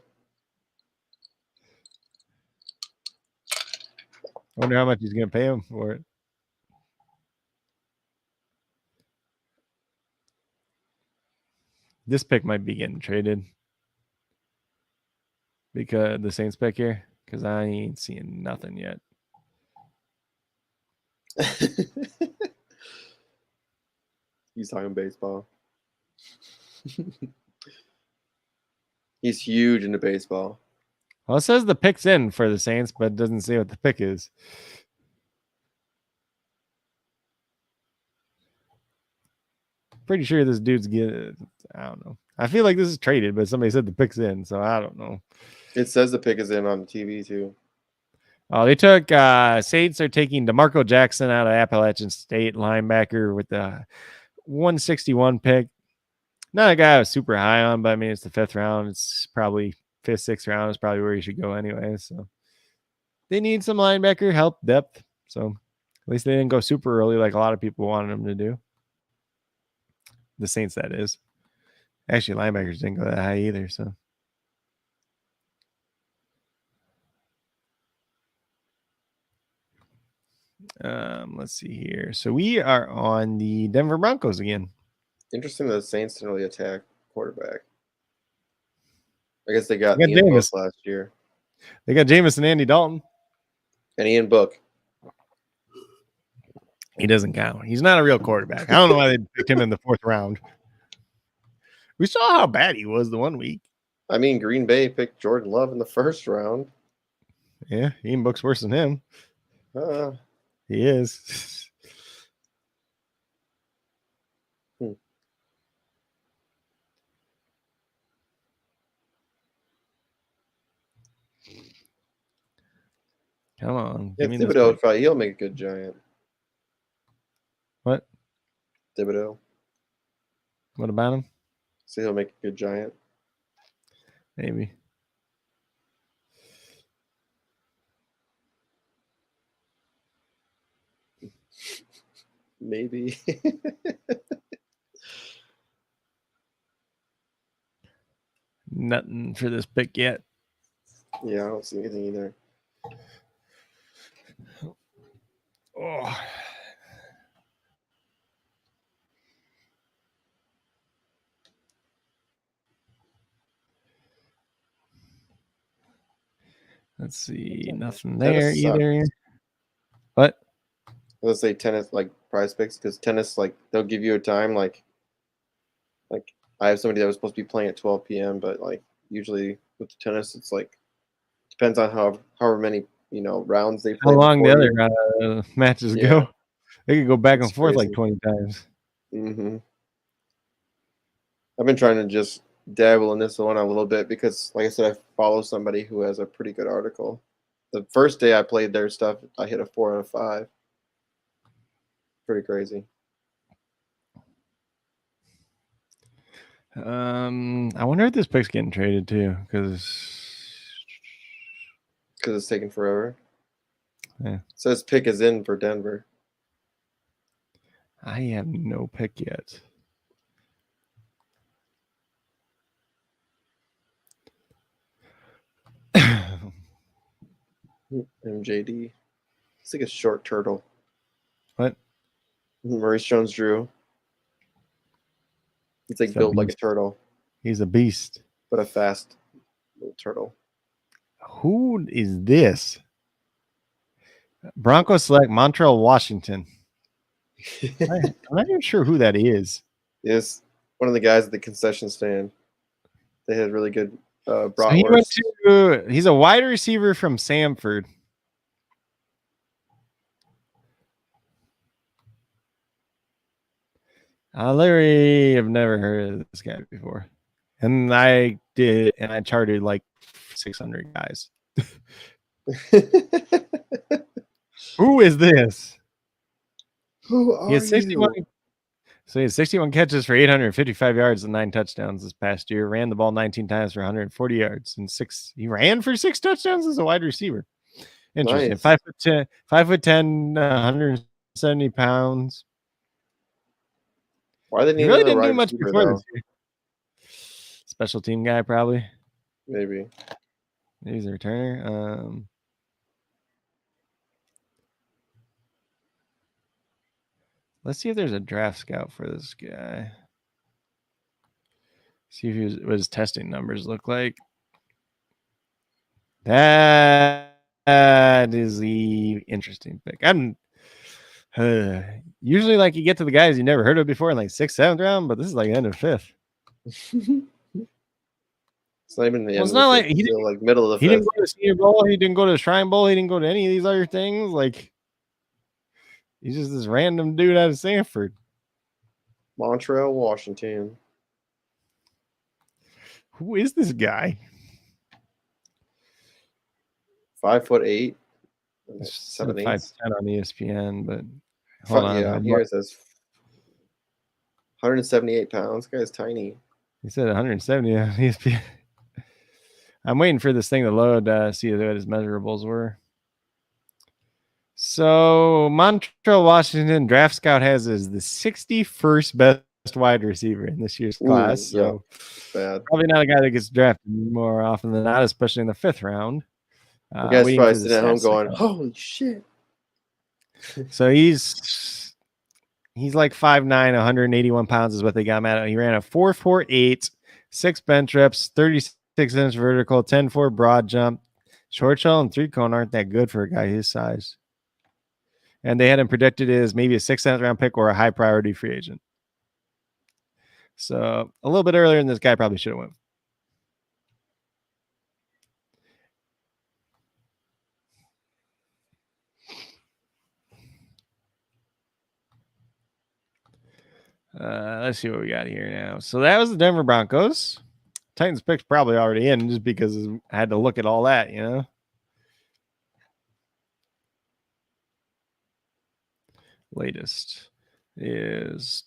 Wonder how much he's going to pay him for it. This pick might be getting traded because the Saints pick here, because I ain't seeing nothing yet. He's talking baseball. He's huge into baseball. Well, it says the pick's in for the Saints, but it doesn't say what the pick is. Pretty sure this dude's getting. I don't know. I feel like this is traded, but somebody said the pick's in, so I don't know. It says the pick is in on the TV too. Oh, they took Saints are taking DeMarco Jackson out of Appalachian State, linebacker with the 161 pick. Not a guy I was super high on, but I mean it's the 5th round. It's probably 5th, 6th round is probably where you should go anyway. So they need some linebacker help depth. So at least they didn't go super early like a lot of people wanted them to do. The Saints, that is. Actually, linebackers didn't go that high either. So let's see here. So we are on the Denver Broncos again. Interesting that the Saints didn't really attack quarterback. I guess they got Ian Book last year. They got Jameis and Andy Dalton. And Ian Book. He doesn't count. He's not a real quarterback. I don't know why they picked him in the 4th round. We saw how bad he was the one week. I mean, Green Bay picked Jordan Love in the 1st round. Yeah, Ian Book's worse than him. He is. Come on. Yeah, Give me this. Thibodeau, he'll make a good giant. What? Thibodeau. What about him? So he'll make a good giant. Maybe. Maybe. Nothing for this pick yet. Yeah, I don't see anything either. Oh. Let's see. Nothing there either. What? Let's say tennis, like prize picks, because tennis, like they'll give you a time, like I have somebody that was supposed to be playing at 12 p.m., but like usually with the tennis, it's like depends on however many rounds they play. How long the before other matches Yeah. go? They could go back It's and forth like crazy. 20 times. Mm-hmm. I've been trying to just dabble in this one a little bit because, like I said, I follow somebody who has a pretty good article. The first day I played their stuff, I hit a 4 out of 5. Pretty crazy. I wonder if this pick's getting traded too, because it's taking forever. Yeah. It says pick is in for Denver. I have no pick yet. MJD. It's like a short turtle. What? Maurice Jones-Drew. He's like built like a turtle. He's a beast. But a fast little turtle. Who is this? Broncos select Montreal, Washington. I'm not even sure who that is. Yes, one of the guys at the concession stand. They had really good bratwurst. So he's a wide receiver from Samford. I literally have never heard of this guy before. And I charted like 600 guys. Who is this? Who are he had 61, you? So he had 61 catches for 855 yards and 9 touchdowns this past year. Ran the ball 19 times for 140 yards and 6. He ran for 6 touchdowns as a wide receiver. Interesting. Nice. 5'10", 170 pounds. Why they need He really another didn't do wide much receiver, before though? this year. Special team guy, probably. Maybe. He's a returner. Let's see if there's a draft scout for this guy. See if what his testing numbers look like. That is the interesting pick. I'm usually like you get to the guys you never heard of before in like 6th, 7th round, but this is like end of 5th. It's not even the end. It's not like he didn't, like middle of the 5th. He didn't go to the Senior Bowl. He didn't go to the Shrine Bowl. He didn't go to any of these other things. Like he's just this random dude out of Sanford. Montreal, Washington. Who is this guy? 5'8", 7'8" 7'8" on ESPN, but hold on. Yeah, here it says 178 pounds. This guy's tiny. He said 170 on ESPN. I'm waiting for this thing to load to see what his measurables were. So Montreal, Washington draft scout has as the 61st best wide receiver in this year's class. So bad. Probably not a guy that gets drafted more often than not, especially in the 5th round. The guy's probably sitting at home going, "Holy shit!" So he's like 5'9", 181 pounds is what they got him at. He ran a 4.48, 6 bench reps, 36-inch vertical, 10.4 broad jump. Short shell and 3-cone aren't that good for a guy his size. And they had him predicted as maybe a 6th, 7th round pick or a high priority free agent. So a little bit earlier than this guy probably should have went. Let's see what we got here now. So that was the Denver Broncos. Titans pick's probably already in just because I had to look at all that, you know. Latest is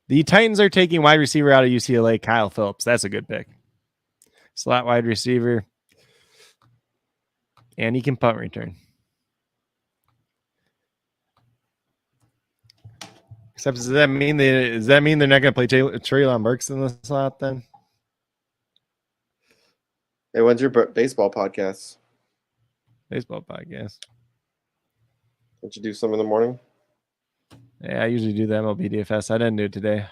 the Titans are taking wide receiver out of UCLA, Kyle Phillips. That's a good pick. Slot wide receiver. And he can punt return. Except does that mean they're not going to play Treylon Burks in the slot then? Hey, when's your baseball podcast? Baseball podcast. Don't you do some in the morning? Yeah, I usually do the MLB DFS. I didn't do it today.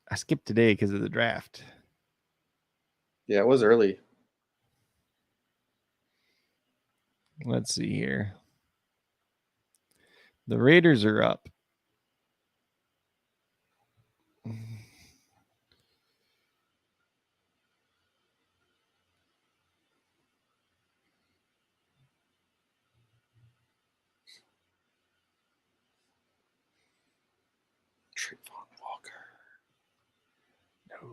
I skipped today because of the draft. Yeah, it was early. Let's see here. The Raiders are up. Trayvon Walker. No.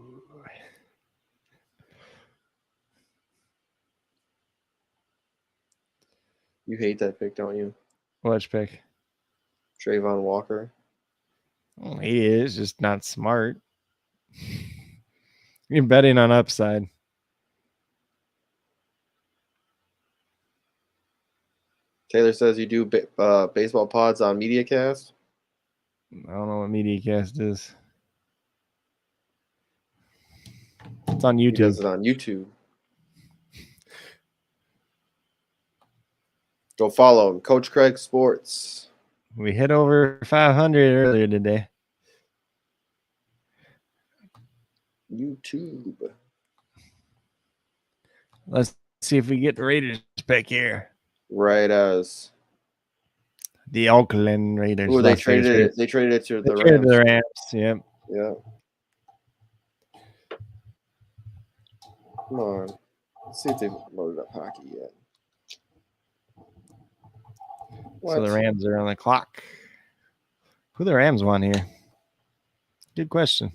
You hate that pick, don't you? Which pick? Trayvon Walker. Well, he is just not smart. You're betting on upside. Taylor says you do baseball pods on MediaCast. I don't know what MediaCast is. It's on YouTube. He does it on YouTube. Go follow him, Coach Craig Sports. We hit over 500 earlier today. YouTube. Let's see if we get the Raiders pick here. Right as The Oakland Raiders. they traded it. They traded it to the Rams. Traded the Rams. Yep. Yeah. Come on. Let's see if they've loaded up hockey yet. What? So the Rams are on the clock. Who the Rams won here? Good question.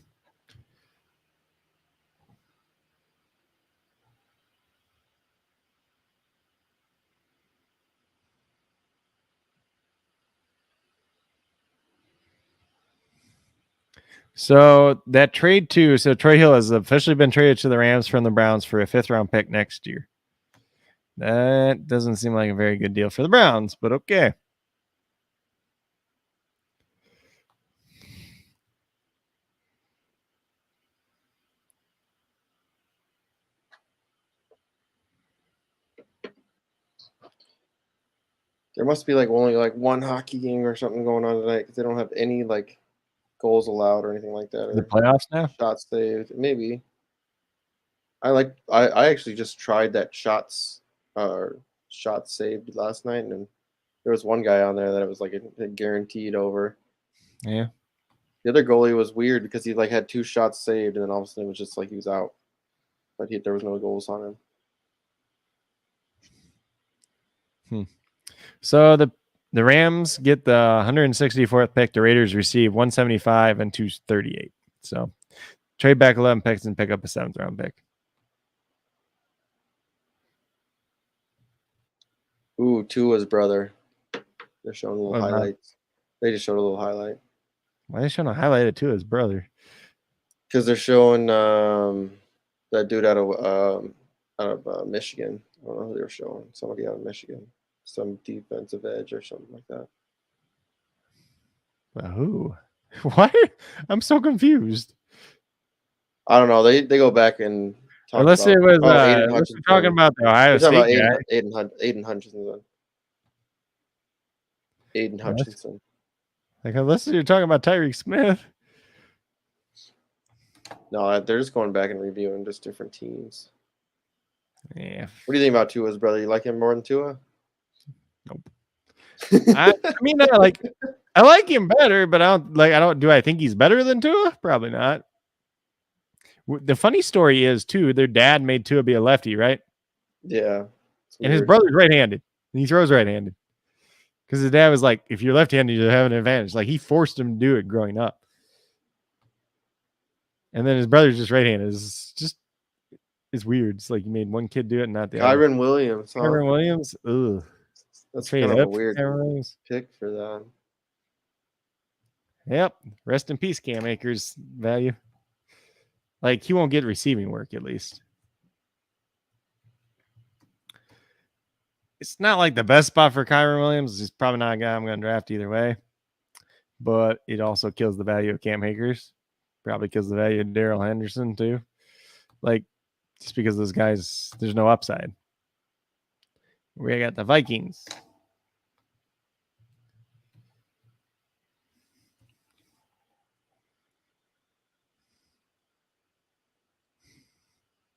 So that trade too. So Troy Hill has officially been traded to the Rams from the Browns for a 5th round pick next year. That doesn't seem like a very good deal for the Browns, but okay. There must be only one hockey game or something going on tonight because they don't have any goals allowed or anything like that. The Or playoffs now? shots saved, maybe. I actually just tried that shots saved last night, and there was one guy on there that it was a guaranteed over. Yeah. The other goalie was weird because he had 2 shots saved, and then all of a sudden it was just he was out, but there was no goals on him. So the Rams get the 164th pick. The Raiders receive 175 and 238. So trade back 11 picks and pick up a 7th round pick. Ooh, Tua's brother. They're showing a little What about? highlights. They just showed a little highlight Why are they showing a highlight of Tua's brother? because they're showing that dude out of Michigan. I don't know who they were showing. Somebody out of Michigan, some defensive edge or something like that. Who? What? I'm so confused. I don't know. They go back and talk Unless about, it was Aiden unless we're Hutchinson. talking about the Ohio They're talking State about guy. Aiden Hutchinson. Aiden Hutchinson. Unless you're talking about Tyreek Smith. No, they're just going back and reviewing just different teams. Yeah. What do you think about Tua's brother? You like him more than Tua? Nope. I mean, I like him better, but do I think he's better than Tua? Probably not. The funny story is too, their dad made Tua be a lefty, right? Yeah. And his brother's right-handed. And he throws right-handed. Because his dad was like, if you're left-handed, you have an advantage. He forced him to do it growing up. And then his brother's just right-handed. It's just is weird. It's like you made one kid do it and not the other. Kyron Williams, huh? Kyron Williams. Ugh. That's Trade kind of a up for weird Kyron Williams. pick for that. Yep. Rest in peace, Cam Akers value. Like he won't get receiving work at least. It's not like the best spot for Kyron Williams. He's probably not a guy I'm going to draft either way. But it also kills the value of Cam Akers. Probably kills the value of Darrell Henderson too. Like just because those guys, there's no upside. We got the Vikings.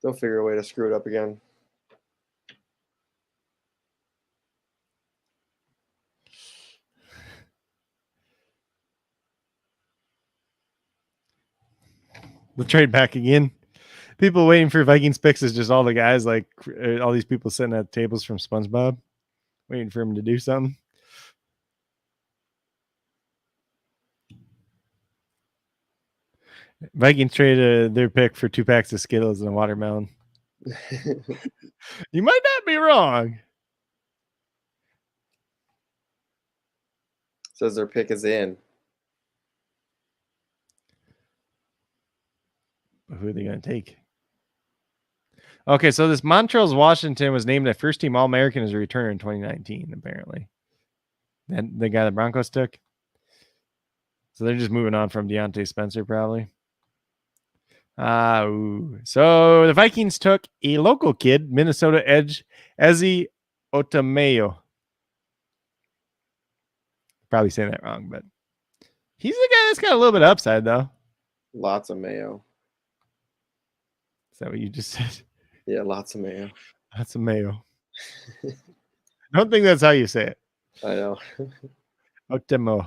They'll figure a way to screw it up again. We'll trade back again. People waiting for Vikings picks is just all the guys, like all these people sitting at tables from SpongeBob, waiting for him to do something. Vikings traded their pick for 2 packs of Skittles and a watermelon. You might not be wrong. Says their pick is in. But who are they going to take? Okay, so this Montrose Washington was named a first-team All-American as a returner in 2019, apparently. And the guy the Broncos took. So they're just moving on from Deontay Spencer, probably. So the Vikings took a local kid, Minnesota edge, Ezi Otamayo. Probably saying that wrong, but he's the guy that's got a little bit of upside, though. Lots of mayo. Is that what you just said? Yeah, lots of mayo. Lots of mayo. I don't think that's how you say it. I know. Otamo.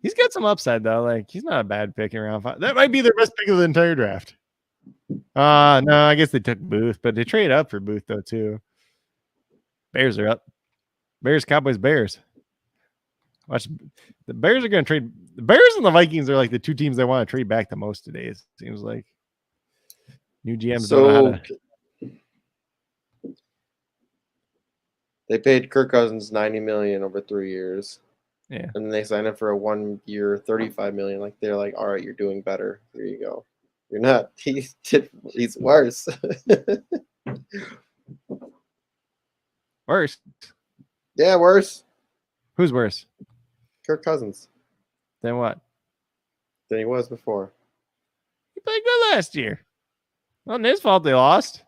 He's got some upside, though. Like, he's not a bad pick in round 5. That might be their best pick of the entire draft. No, I guess they took Booth, but they traded up for Booth, though, too. Bears are up. Bears, Cowboys, Bears. Watch. The Bears are going to trade. The Bears and the Vikings are like the 2 teams they want to trade back the most today, it seems like. New GMs don't know how to. They paid Kirk Cousins $90 million over 3 years. Yeah. And then they signed up for a 1 year, $35 million. Like they're like, all right, you're doing better. Here you go. You're not. He's worse. Worse. Yeah, worse. Who's worse? Kirk Cousins Then what? than he was before. He played good last year. Wasn't his fault they lost.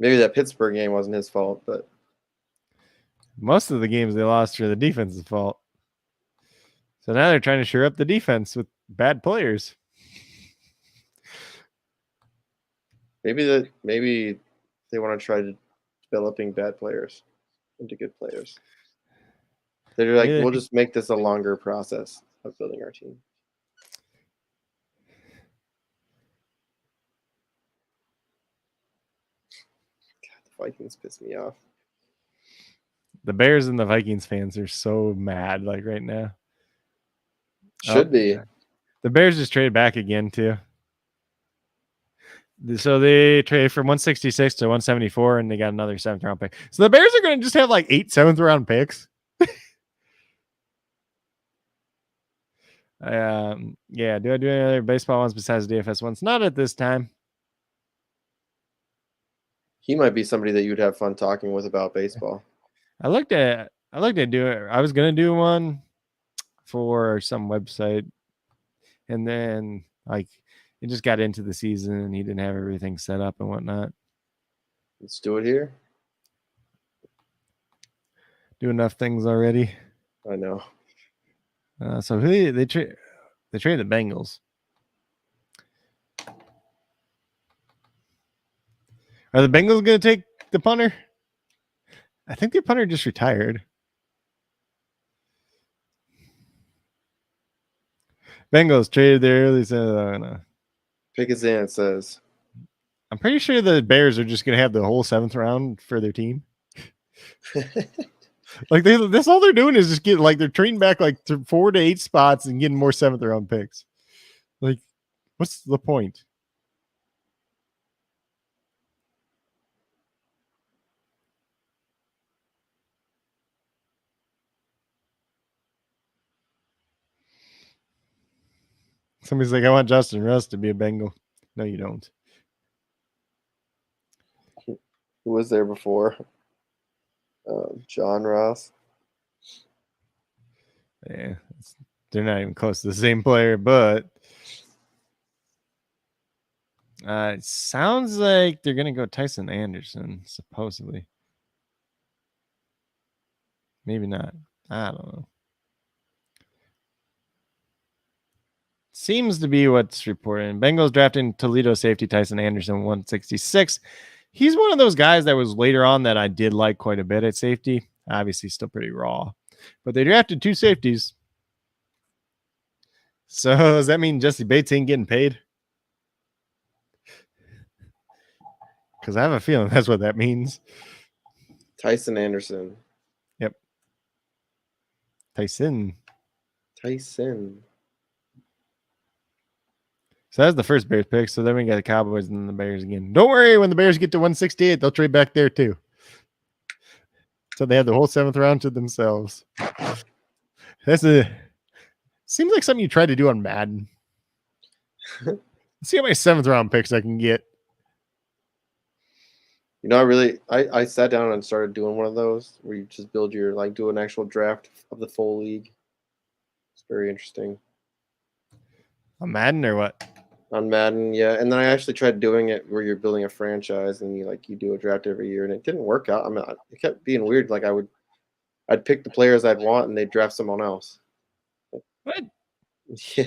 Maybe that Pittsburgh game wasn't his fault, but Most of the games they lost are the defense's fault. So now they're trying to shore up the defense with bad players. maybe they want to try developing bad players into good players. They're like, Yeah. we'll just make this a longer process of building our team. God, the Vikings piss me off. The Bears and the Vikings fans are so mad, like right now. Should be. The Bears just traded back again, too. So they traded from 166 to 174, and they got another 7th round pick. So the Bears are going to just have like 8 7th round picks. Yeah, do I do any other baseball ones besides DFS ones? Not at this time. He might be somebody that you'd have fun talking with about baseball. I looked at doing. I was gonna do one for some website, and then like it just got into the season, and he didn't have everything set up and whatnot. Let's do it here. Do enough things already. I know. So who they trade the Bengals. Are the Bengals going to take the punter? I think the punter just retired. Bengals traded their early. Pick is in, it says. I'm pretty sure the Bears are just going to have the whole 7th round for their team. Like that's all they're doing is just getting like they're trading back like 4 to 8 spots and getting more 7th round picks. Like, what's the point? Somebody's like, I want Justin Russ to be a Bengal. No, you don't. Who was there before? John Ross. Yeah, they're not even close to the same player, but it sounds like they're gonna go Tyson Anderson, supposedly. Maybe not. I don't know. Seems to be what's reported. Bengals drafting Toledo safety Tyson Anderson, 166. He's one of those guys that was later on that I did like quite a bit at safety. Obviously, still pretty raw, but they drafted 2 safeties. So does that mean Jesse Bates ain't getting paid? Because I have a feeling that's what that means. Tyson Anderson. Yep. Tyson. So that's the first Bears pick. So then we got the Cowboys and then the Bears again. Don't worry, when the Bears get to 168, they'll trade back there too. So they have the whole 7th round to themselves. Seems like something you try to do on Madden. Let's see how many 7th round picks I can get. You know, I sat down and started doing one of those where you just build your, like, do an actual draft of the full league. It's very interesting. On Madden or what? On Madden, yeah. And then I actually tried doing it where you're building a franchise and you do a draft every year, and it didn't work out. I mean, it kept being weird. Like I'd pick the players I'd want, and they'd draft someone else. What? Yeah.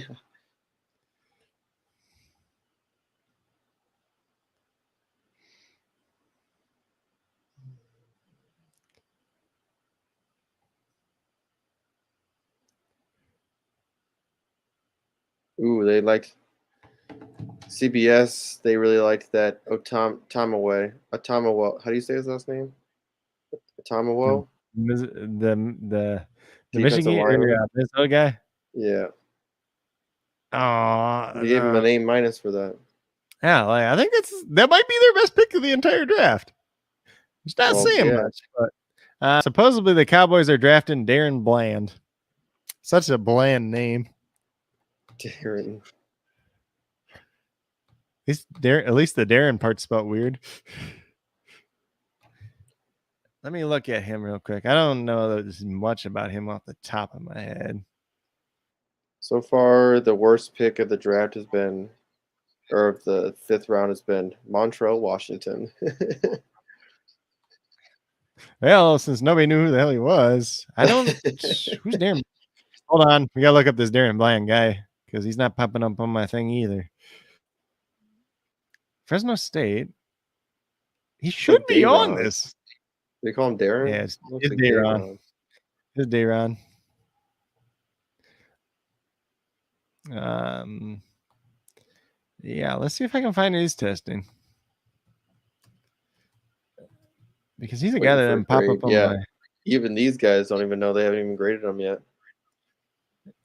Ooh, they liked CBS. They really liked that Otamaway. How do you say his last name? Otamaway? The Defensive Michigan lineman. Minnesota guy? Yeah. Oh, They gave him an A- for that. yeah, like, I think that might be their best pick of the entire draft. It's not saying much, but supposedly the Cowboys are drafting Darren Bland. Such a bland name. Darren. At least the Darren part's spelled weird. Let me look at him real quick. I don't know much about him off the top of my head. So far, the worst pick of the draft has been, or of the 5th round has been Montrell Washington. Well, since nobody knew who the hell he was, I don't. Who's Darren? Hold on, we gotta look up this Darren Bland guy because he's not popping up on my thing either. Fresno State. He should like be Dayron. on this. They call him Darren? Yeah, it's like Dayron. It's Dayron. Yeah, let's see if I can find his testing. Because he's a guy that didn't pop up on my... Even these guys don't even know. They haven't even graded him yet.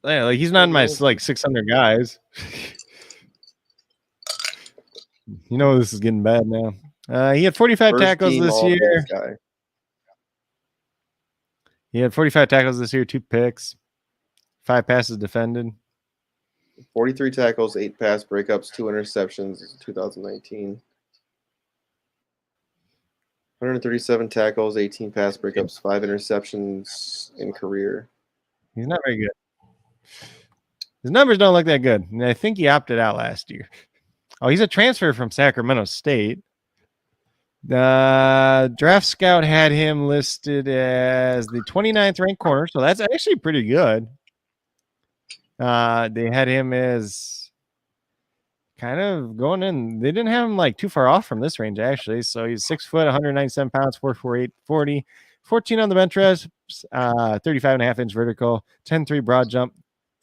Yeah, like he's not in my like 600 guys. You know this is getting bad now. He had 45 tackles this year. He had 45 tackles this year, 2 picks, 5 passes defended. 43 tackles, 8 pass breakups, 2 interceptions in 2019. 137 tackles, 18 pass breakups, 5 interceptions in career. He's not very good. His numbers don't look that good. And I think he opted out last year. Oh, he's a transfer from Sacramento State. The draft scout had him listed as the 29th ranked corner, so that's actually pretty good. They had him as kind of going in. They didn't have him like too far off from this range, actually. So he's 6 foot, 197 pounds, 4'8", 40, 14 on the bench press, 35.5-inch vertical, 10.3 broad jump,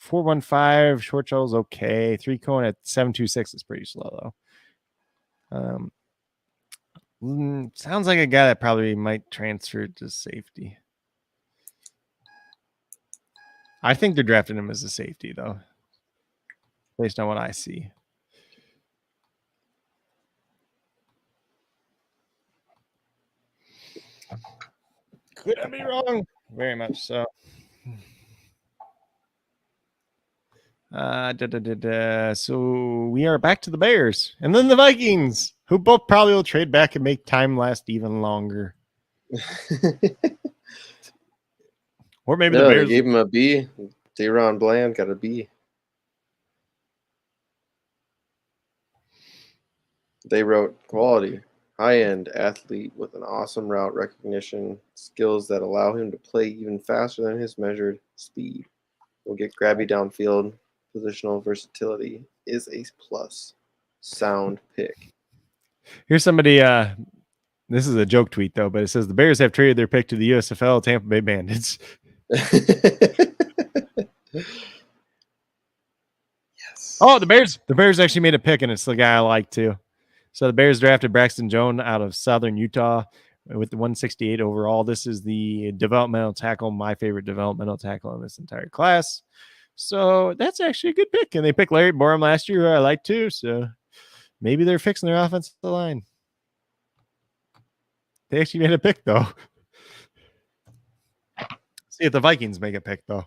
4.15 short shoulders, okay. 3 cone at 7.26 is pretty slow though. Sounds like a guy that probably might transfer to safety. I think they're drafting him as a safety though. based on what I see. Could I be wrong? Very much so. So we are back to the Bears and then the Vikings, who both probably will trade back and make time last even longer. Or maybe the No, they Bears. gave him a B. Deron Bland got a B. They wrote quality, high-end athlete with an awesome route recognition, skills that allow him to play even faster than his measured speed. Will get grabby downfield. Positional versatility is a plus. Sound pick. Here's somebody. This is a joke tweet though, but it says the Bears have traded their pick to the USFL Tampa Bay Bandits. Yes. Oh, the Bears actually made a pick, and it's the guy I like too. So the Bears drafted Braxton Jones out of Southern Utah with the 168 overall. This is the developmental tackle, my favorite developmental tackle in this entire class. So that's actually a good pick. And they picked Larry Borum last year, who I like too. So maybe they're fixing their offensive line. They actually made a pick, though. See if the Vikings make a pick, though.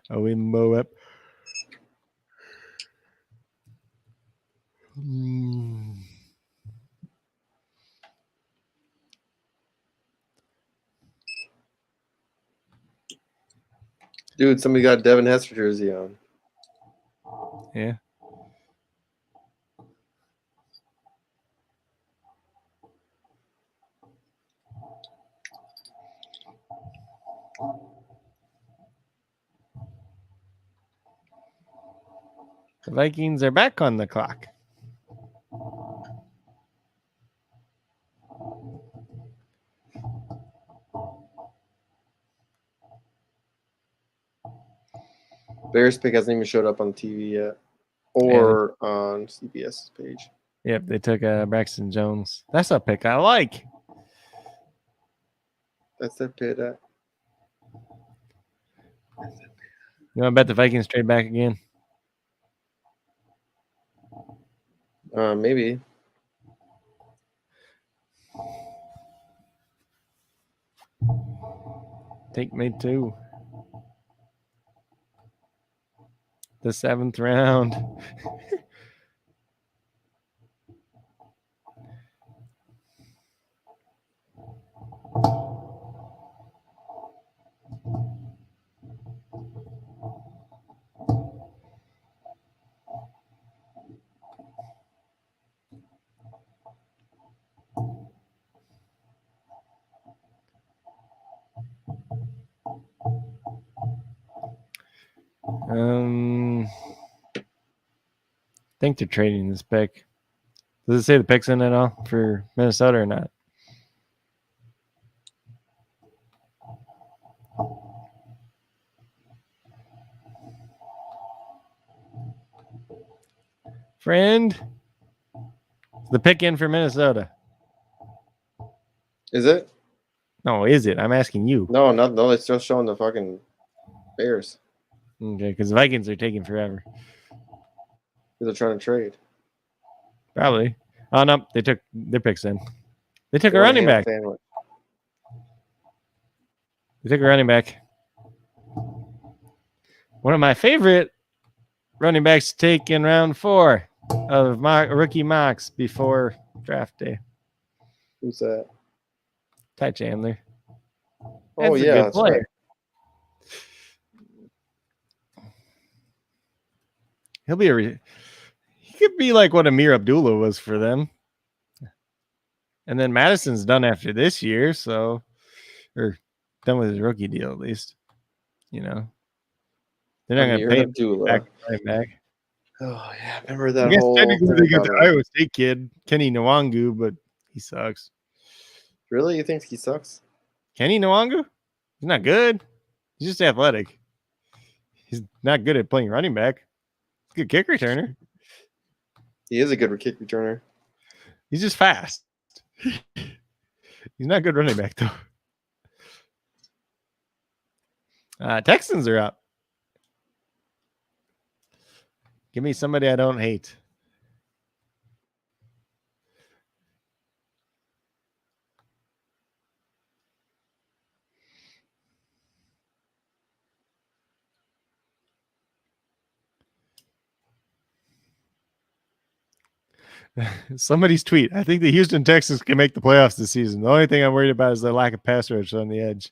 Oh, we mow up. Dude, somebody got Devin Hester jersey on. Yeah. The Vikings are back on the clock. Bears pick hasn't even showed up on TV yet or on CBS's page. Yep, they took Braxton Jones. That's a pick I like. That's their pick. You want to bet the Vikings trade back again? Maybe. Take me to the 7th round. I think they're trading this pick. Does it say the pick's in at all for Minnesota or not? Friend, the pick in for Minnesota. Is it? No, is it? I'm asking you. No, no. They're still showing the fucking Bears. Okay, because the Vikings are taking forever. They're trying to trade. Probably. Oh, no. They took their picks in. They took a running back. Sandwich. They took a running back. One of my favorite running backs to take in round 4 of my rookie mocks before draft day. Who's that? Ty Chandler. Oh, That's a yeah. good That's player. right. He could be like what Amir Abdullah was for them. And then Madison's done after this year, or done with his rookie deal at least. You know, they're not going to pay Abdullah. back. Oh yeah, remember that I guess whole technically thing they got about the Iowa State kid, Kenny Nwangu, but he sucks. Really? You think he sucks? Kenny Nwangu? He's not good. He's just athletic. He's not good at playing running back. He's a good kick returner. He is a good kick returner. He's just fast. He's not a good running back, though. Texans are up. Give me somebody I don't hate. Somebody's tweet. I think the Houston Texans can make the playoffs this season. The only thing I'm worried about is the lack of pass rush on the edge.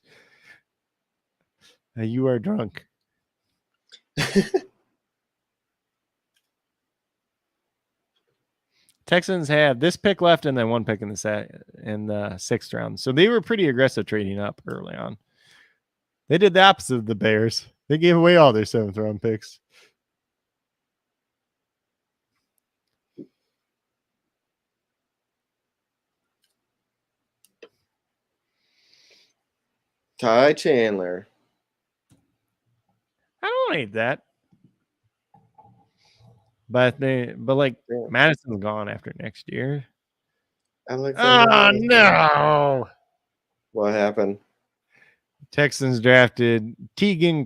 You are drunk. Texans have this pick left and then one pick in the sixth round. So they were pretty aggressive trading up early on. They did the opposite of the Bears. They gave away all their seventh round picks. Ty Chandler. I don't hate that. But like Madison's gone after next year. I like Oh no. What happened? Texans drafted Tegan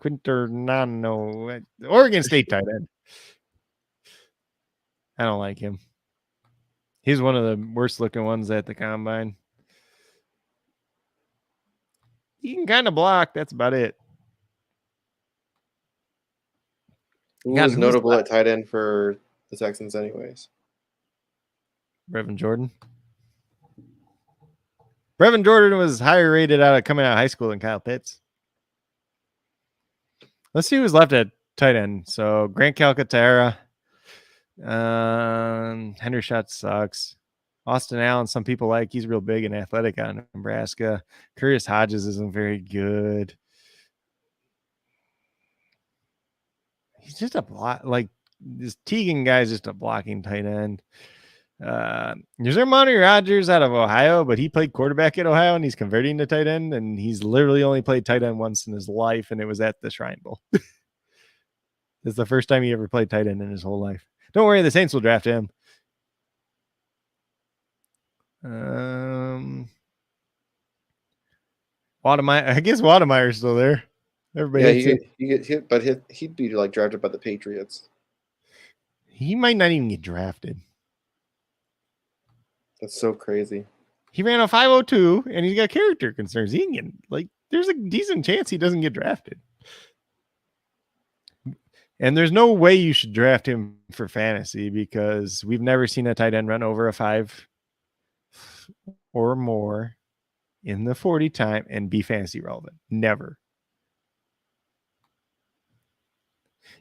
Quinternano, Oregon State tight end. I don't like him. He's one of the worst looking ones at the combine. He can kind of block. That's about it. Who was notable at tight end for the Texans anyways? Brevin Jordan. Brevin Jordan was higher rated coming out of high school than Kyle Pitts. Let's see who's left at tight end. So Grant Calcaterra. Hendershot sucks. Austin Allen, some people like. He's real big and athletic out of Nebraska. Curious Hodges isn't very good. He's just a block. Like this Teagan guy is just a blocking tight end. There's Armani Rogers out of Ohio, but he played quarterback at Ohio and he's converting to tight end, and he's literally only played tight end once in his life, and it was at the Shrine Bowl. It's the first time he ever played tight end in his whole life. Don't worry, the Saints will draft him. I guess Wademeier's still there. Everybody, he'd be like drafted by the Patriots. He might not even get drafted. That's so crazy. He ran a 5.02 and he's got character concerns. He can get, like, there's a decent chance he doesn't get drafted. And there's no way you should draft him for fantasy because we've never seen a tight end run over a 5 or more in the 40 time and be fantasy relevant. Never.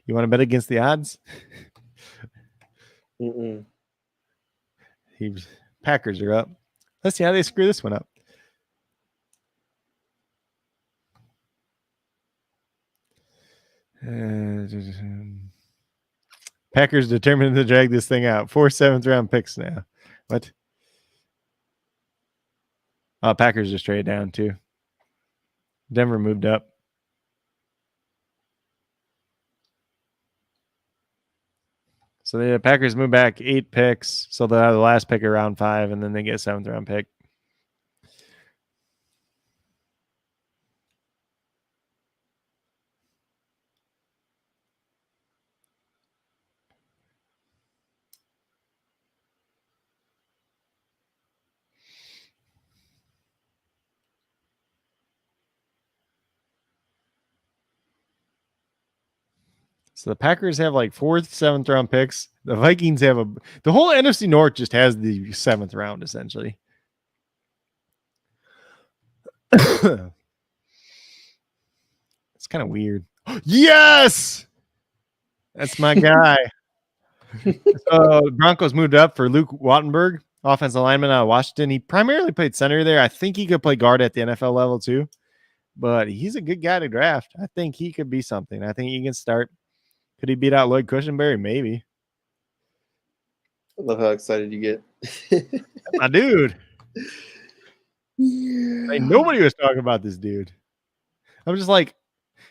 You want to bet against the odds? Packers are up. Let's see how they screw this one up. Packers determined to drag this thing out. 4 7th round picks now. What? Oh, Packers just traded down too. Denver moved up. So the Packers move back 8 picks. So they'll have the last pick around 5, and then they get a 7th round pick. So the Packers have like 4th, 7th round picks. The Vikings have the whole NFC North just has the 7th round essentially. It's kind of weird. Yes, that's my guy. So Broncos moved up for Luke Wattenberg, offensive lineman out of Washington. He primarily played center there. I think he could play guard at the NFL level too, but he's a good guy to draft. I think he could be something. I think he can start. Could he beat out Lloyd Cushenberry? Maybe. I love how excited you get. My dude. Yeah. Like, nobody was talking about this dude. I'm just like,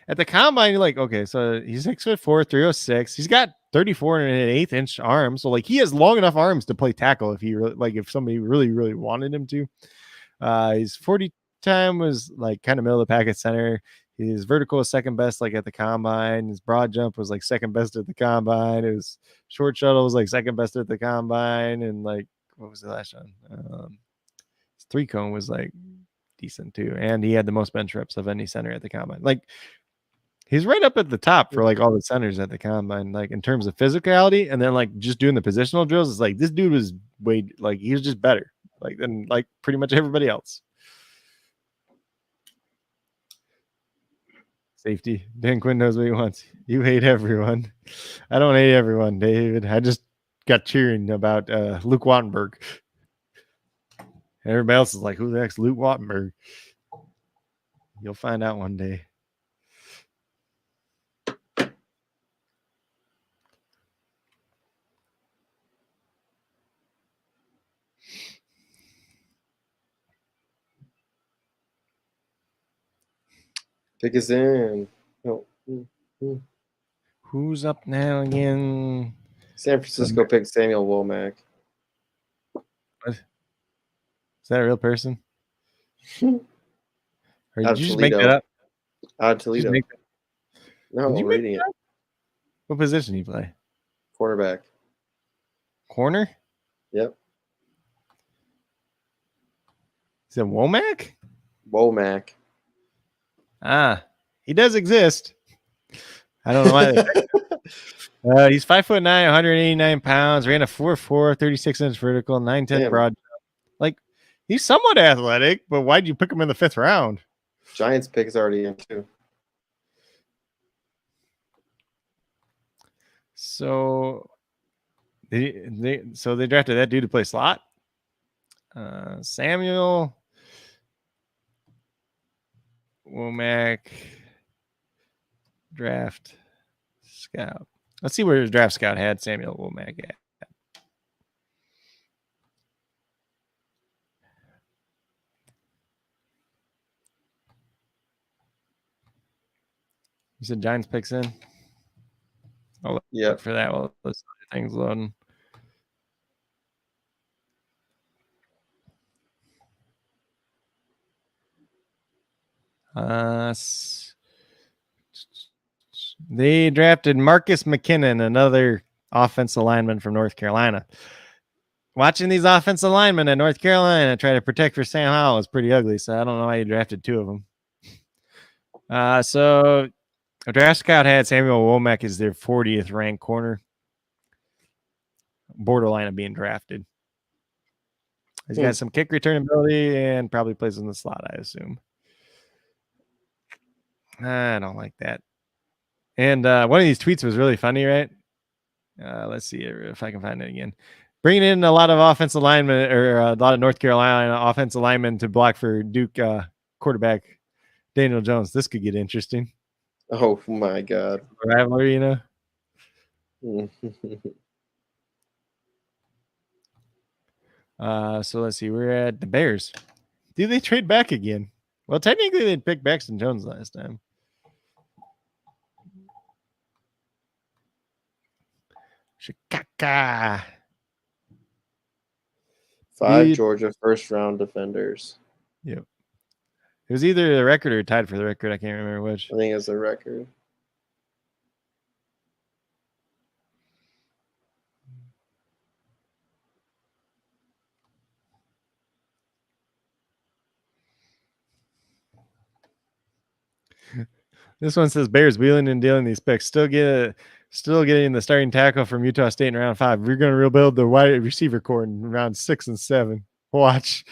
at the combine, you're like, okay, so he's 6'4", 306. He's got 34 and an 1/8 inch arms. So like he has long enough arms to play tackle if he really, like if somebody really, really wanted him to. His 40 time was like kind of middle of the pack at center. His vertical was second best like at the combine. His broad jump was like second best at the combine. His short shuttle was like second best at the combine. And like, what was the last one? His 3-cone was like decent too. And he had the most bench reps of any center at the combine. Like he's right up at the top for like all the centers at the combine, like in terms of physicality. And then like just doing the positional drills, it's like this dude was way like he was just better like than like pretty much everybody else. Safety. Dan Quinn knows what he wants. You hate everyone. I don't hate everyone, David. I just got cheering about Luke Wattenberg. Everybody else is like, who the heck's Luke Wattenberg? You'll find out one day. Pick us in. Oh. Who's up now again? San Francisco picked Samuel Womack. What? Is that a real person? Or did you just make that up? Out of Toledo. No, I'm reading it. What position do you play? Quarterback. Corner? Yep. Is it Womack? Womack. Ah, he does exist. I don't know why. He's 5'9", 189 pounds, ran a 4.4, 36-inch vertical, 9'10" broad. Like, he's somewhat athletic, but why'd you pick him in the 5th round? Giants pick is already in too. So they drafted that dude to play slot. Samuel Womack draft scout. Let's see where his draft scout had Samuel Womack at. You said Giants picks in? I'll look for that while this thing's loading. They drafted Marcus McKinnon, another offensive lineman from North Carolina. Watching these offensive linemen at North Carolina try to protect for Sam Howell is pretty ugly, so I don't know why you drafted 2 of them. So a draft scout had Samuel Womack as their 40th ranked corner. Borderline of being drafted. He's got some kick return ability and probably plays in the slot, I assume. I don't like that. And one of these tweets was really funny, right? Let's see if I can find it again. Bringing in a lot of offensive linemen or a lot of North Carolina offensive linemen to block for Duke quarterback Daniel Jones. This could get interesting. Oh my God. Rivalry, you know? So let's see. We're at the Bears. Do they trade back again? Well, technically they picked Braxton Jones last time. Chicago. 5 Georgia first-round defenders. Yep. It was either the record or tied for the record. I can't remember which. I think it's a record. This one says Bears wheeling and dealing these picks. Still getting the starting tackle from Utah State in round 5. We're going to rebuild the wide receiver core in round 6 and 7. Watch.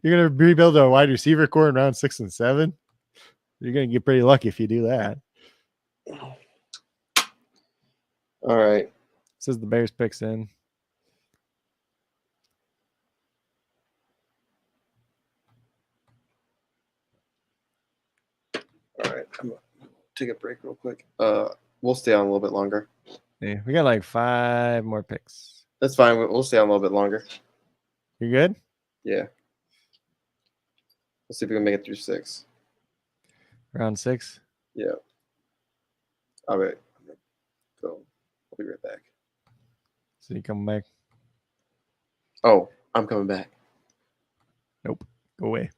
You're going to rebuild a wide receiver core in round 6 and 7? You're going to get pretty lucky if you do that. All right. It says the Bears picks in. All right. I'm going to take a break real quick. We'll stay on a little bit longer. Yeah, we got like 5 more picks. That's fine. We'll stay on a little bit longer. You good? Yeah. Let's see if we can make it through 6. Round 6. Yeah. All right. So I'll be right back. So you come back? Oh, I'm coming back. Nope. Go away.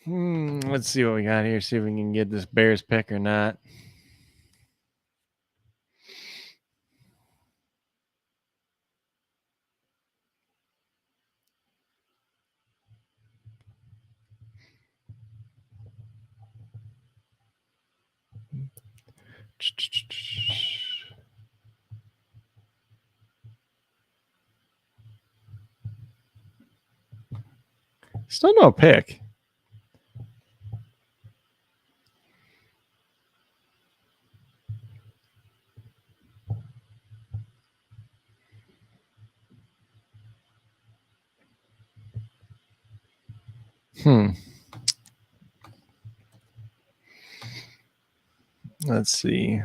Let's see what we got here. See if we can get this Bears pick or not. Still no pick. Let's see.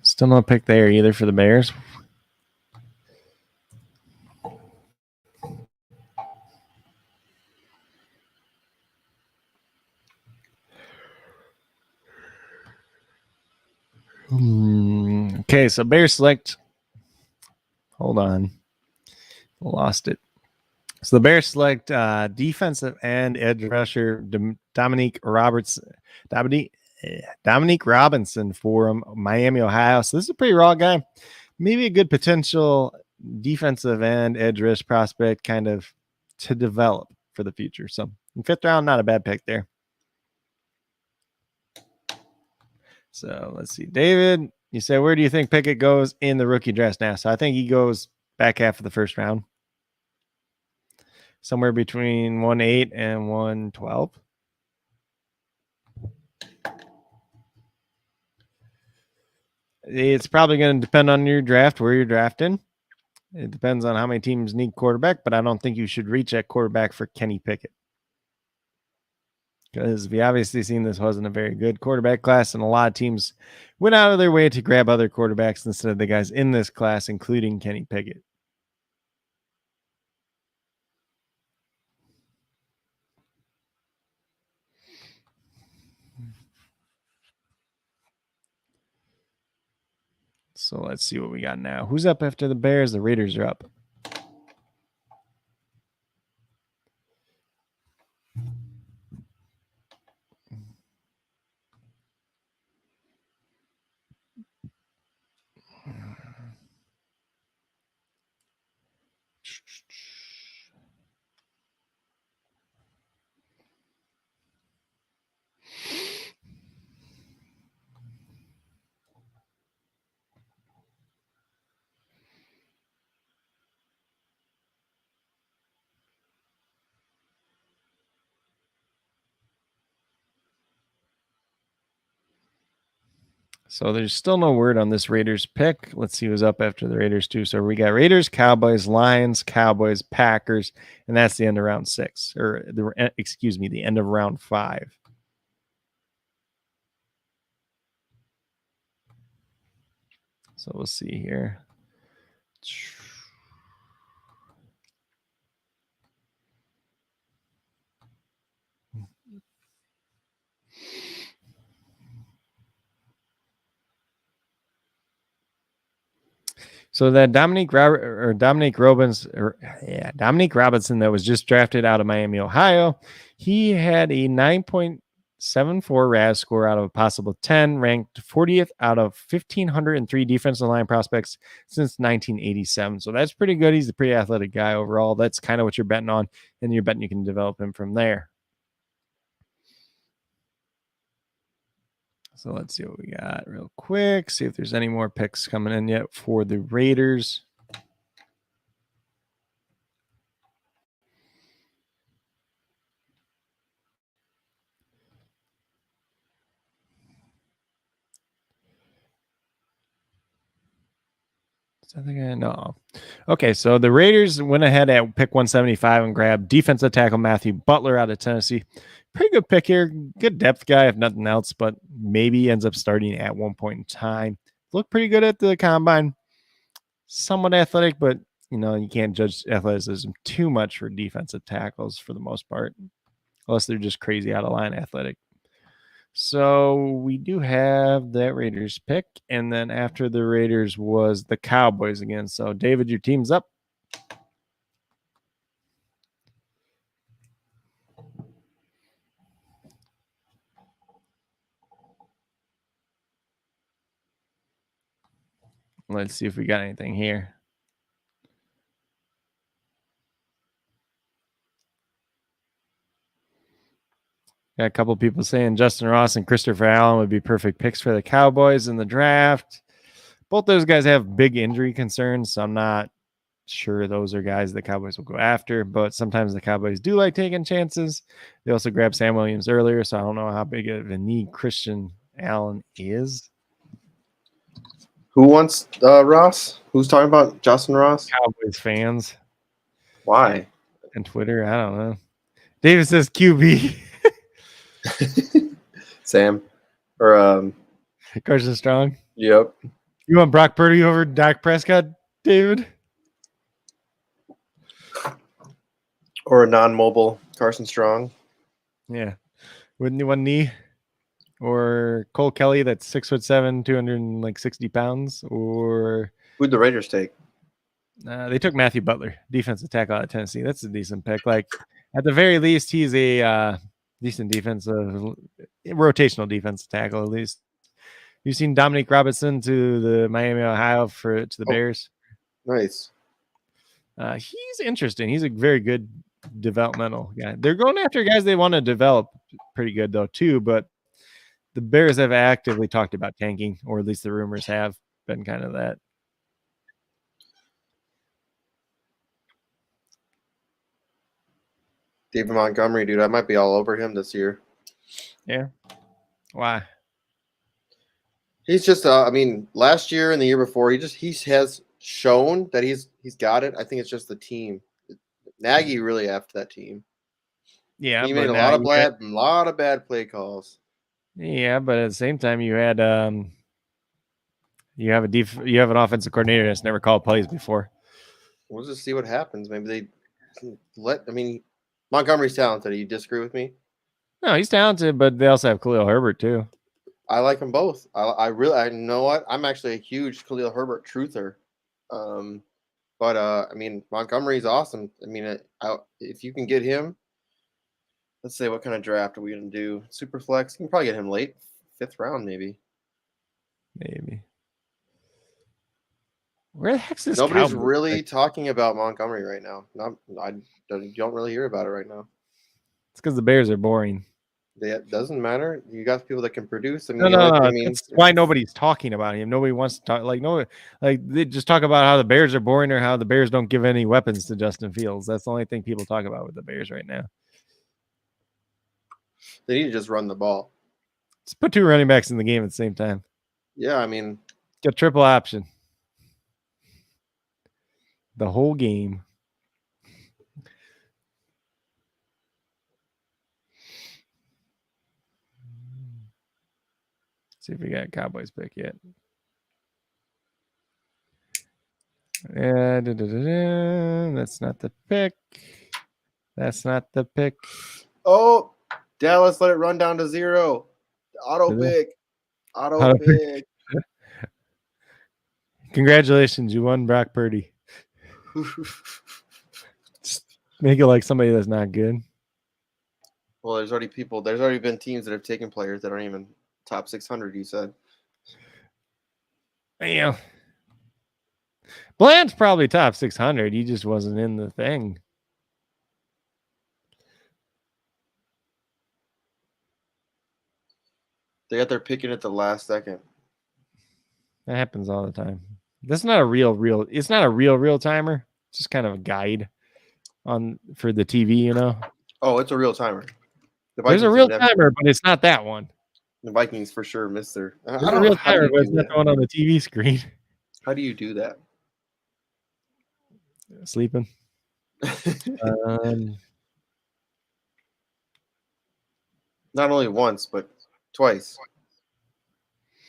Still no pick there either for the Bears. Okay, so Bears select. Hold on. Lost it. So the Bears select defensive end edge rusher Dominique Robinson from Miami, Ohio. So this is a pretty raw guy. Maybe a good potential defensive end edge rush prospect kind of to develop for the future. So in 5th round, not a bad pick there. So let's see. David, you said, where do you think Pickett goes in the rookie draft now? So I think he goes back half of the 1st round. Somewhere between 1-8 and 1-12. It's probably going to depend on your draft, where you're drafting. It depends on how many teams need quarterback, but I don't think you should reach at quarterback for Kenny Pickett. Because we obviously seen this wasn't a very good quarterback class, and a lot of teams went out of their way to grab other quarterbacks instead of the guys in this class, including Kenny Pickett. So let's see what we got now. Who's up after the Bears? The Raiders are up. So there's still no word on this Raiders pick. Let's see who's up after the Raiders too. So we got Raiders, Cowboys, Lions, Cowboys, Packers, and that's the end of round 6, or the end of round 5. So we'll see here. So that Dominique Robinson that was just drafted out of Miami, Ohio, he had a 9.74 RAS score out of a possible 10, ranked 40th out of 1,503 defensive line prospects since 1987. So that's pretty good. He's a pretty athletic guy overall. That's kind of what you're betting on, and you're betting you can develop him from there. So let's see what we got real quick. See if there's any more picks coming in yet for the Raiders. I think I know. Okay, so the Raiders went ahead at pick 175 and grabbed defensive tackle Matthew Butler out of Tennessee. Pretty good pick here. Good depth guy, if nothing else, but maybe ends up starting at one point in time. Looked pretty good at the combine. Somewhat athletic, but you can't judge athleticism too much for defensive tackles for the most part, unless they're just crazy out of line athletic. So we do have that Raiders pick, and then after the Raiders was the Cowboys again. So David, your team's up. Let's see if we got anything here. Got a couple people saying Justin Ross and Christopher Allen would be perfect picks for the Cowboys in the draft. Both those guys have big injury concerns, so I'm not sure those are guys the Cowboys will go after, but sometimes the Cowboys do like taking chances. They also grabbed Sam Williams earlier, so I don't know how big of a need Christian Allen is. Who wants Ross? Who's talking about Justin Ross? Cowboys fans. Why? And Twitter, I don't know. David says QB. Sam or Carson Strong. Yep. You want Brock Purdy over Dak Prescott, David? Or a non-mobile Carson Strong. Yeah. Wouldn't you want knee? Or Cole Kelly, that's 6'7", 260 pounds. Or who'd the Raiders take? They took Matthew Butler, defensive tackle out of Tennessee. That's a decent pick. Like at the very least, he's a decent rotational defensive tackle at least. You've seen Dominique Robinson to the Miami, Ohio to the Bears. Nice. He's interesting. He's a very good developmental guy. They're going after guys they want to develop pretty good though too, but the Bears have actively talked about tanking, or at least the rumors have been kind of that. David Montgomery, dude, I might be all over him this year. Yeah. Why? He's just I mean, last year and the year before, he has shown that he's got it. I think it's just the team. Nagy really after that team. Yeah, he made a lot of bad play calls. Yeah, but at the same time, you had you have an offensive coordinator that's never called plays before. We'll just see what happens. Maybe Montgomery's talented. Do you disagree with me? No, he's talented, but they also have Khalil Herbert too. I like them both. I know what? I'm actually a huge Khalil Herbert truther. But Montgomery's awesome. I mean, if you can get him, let's say, what kind of draft are we going to do? Super flex. You can probably get him late, 5th round, maybe. Maybe. Where the heck's this? Nobody's really talking about Montgomery right now. I don't really hear about it right now. It's because the Bears are boring. It doesn't matter. You got people that can produce. No. That's why nobody's talking about him. Nobody wants to talk. They just talk about how the Bears are boring or how the Bears don't give any weapons to Justin Fields. That's the only thing people talk about with the Bears right now. They need to just run the ball. Let's put 2 running backs in the game at the same time. Yeah, I mean, get triple option. The whole game. See if we got a Cowboys pick yet. That's not the pick. That's not the pick. Oh, Dallas let it run down to 0. Auto pick. Auto pick. Congratulations, you won Brock Purdy. Just make it like somebody that's not good. Well, there's already been teams that have taken players that aren't even top 600, you said. Yeah. Bland's probably top 600. He just wasn't in the thing. They got their picking at the last second. That happens all the time. That's not a real. It's not a real timer. It's just kind of a guide for the TV, you know. Oh, it's a real timer. There's a real timer, but it's not that one. The Vikings for sure missed their. There's a real timer, but it's not the one on the TV screen. How do you do that? Sleeping. Not only once, but twice.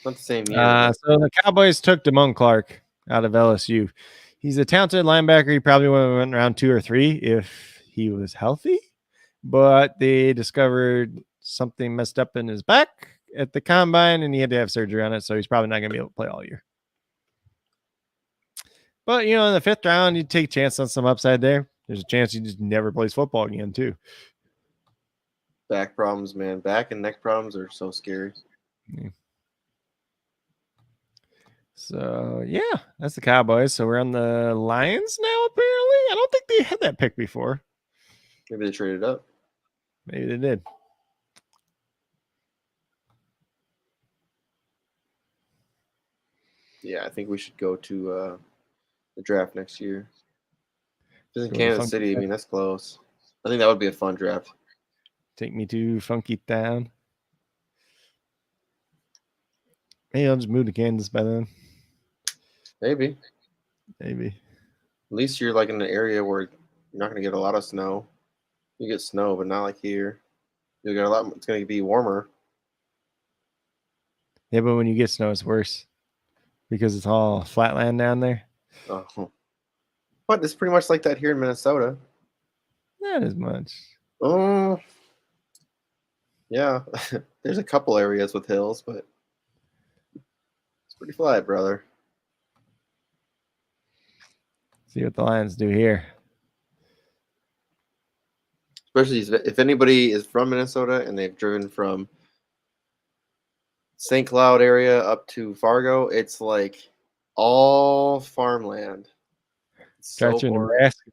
Not the same year. So the Cowboys took Damone Clark out of LSU. He's a talented linebacker. He probably would have went round 2 or 3 if he was healthy, but they discovered something messed up in his back at the combine, and he had to have surgery on it, so he's probably not going to be able to play all year. But, in the 5th round, you take a chance on some upside there. There's a chance he just never plays football again, too. Back problems, man. Back and neck problems are so scary. Yeah. So, yeah, that's the Cowboys. So we're on the Lions now, apparently. I don't think they had that pick before. Maybe they traded up. Maybe they did. Yeah, I think we should go to the draft next year. If it's in Kansas City, I mean, that's close. I think that would be a fun draft. Take me to Funky Town. Maybe I'll just move to Kansas by then. Maybe. At least you're like in an area where you're not going to get a lot of snow. You get snow, but not like here. You'll get a lot. It's going to be warmer. Yeah, but when you get snow, it's worse because it's all flatland down there. Oh, but it's pretty much like that here in Minnesota. Not as much. Oh, yeah. There's a couple areas with hills, but it's pretty flat, brother. See what the Lions do here. Especially if anybody is from Minnesota and they've driven from St. Cloud area up to Fargo, it's like all farmland. Drive through Nebraska.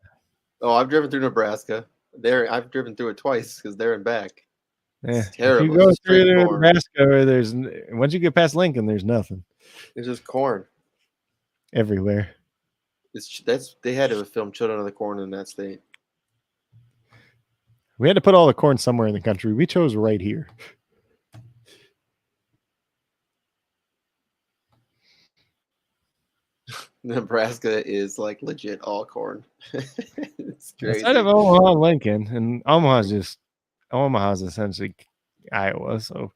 Oh, I've driven through Nebraska. I've driven through it twice because there and back. Yeah. It's terrible. If you go through Nebraska, once you get past Lincoln, there's nothing. It's just corn everywhere. They had to film Children of the Corn in that state. We had to put all the corn somewhere in the country. We chose right here. Nebraska is like legit all corn. It's crazy. Instead of Omaha and Lincoln, and Omaha's essentially Iowa, so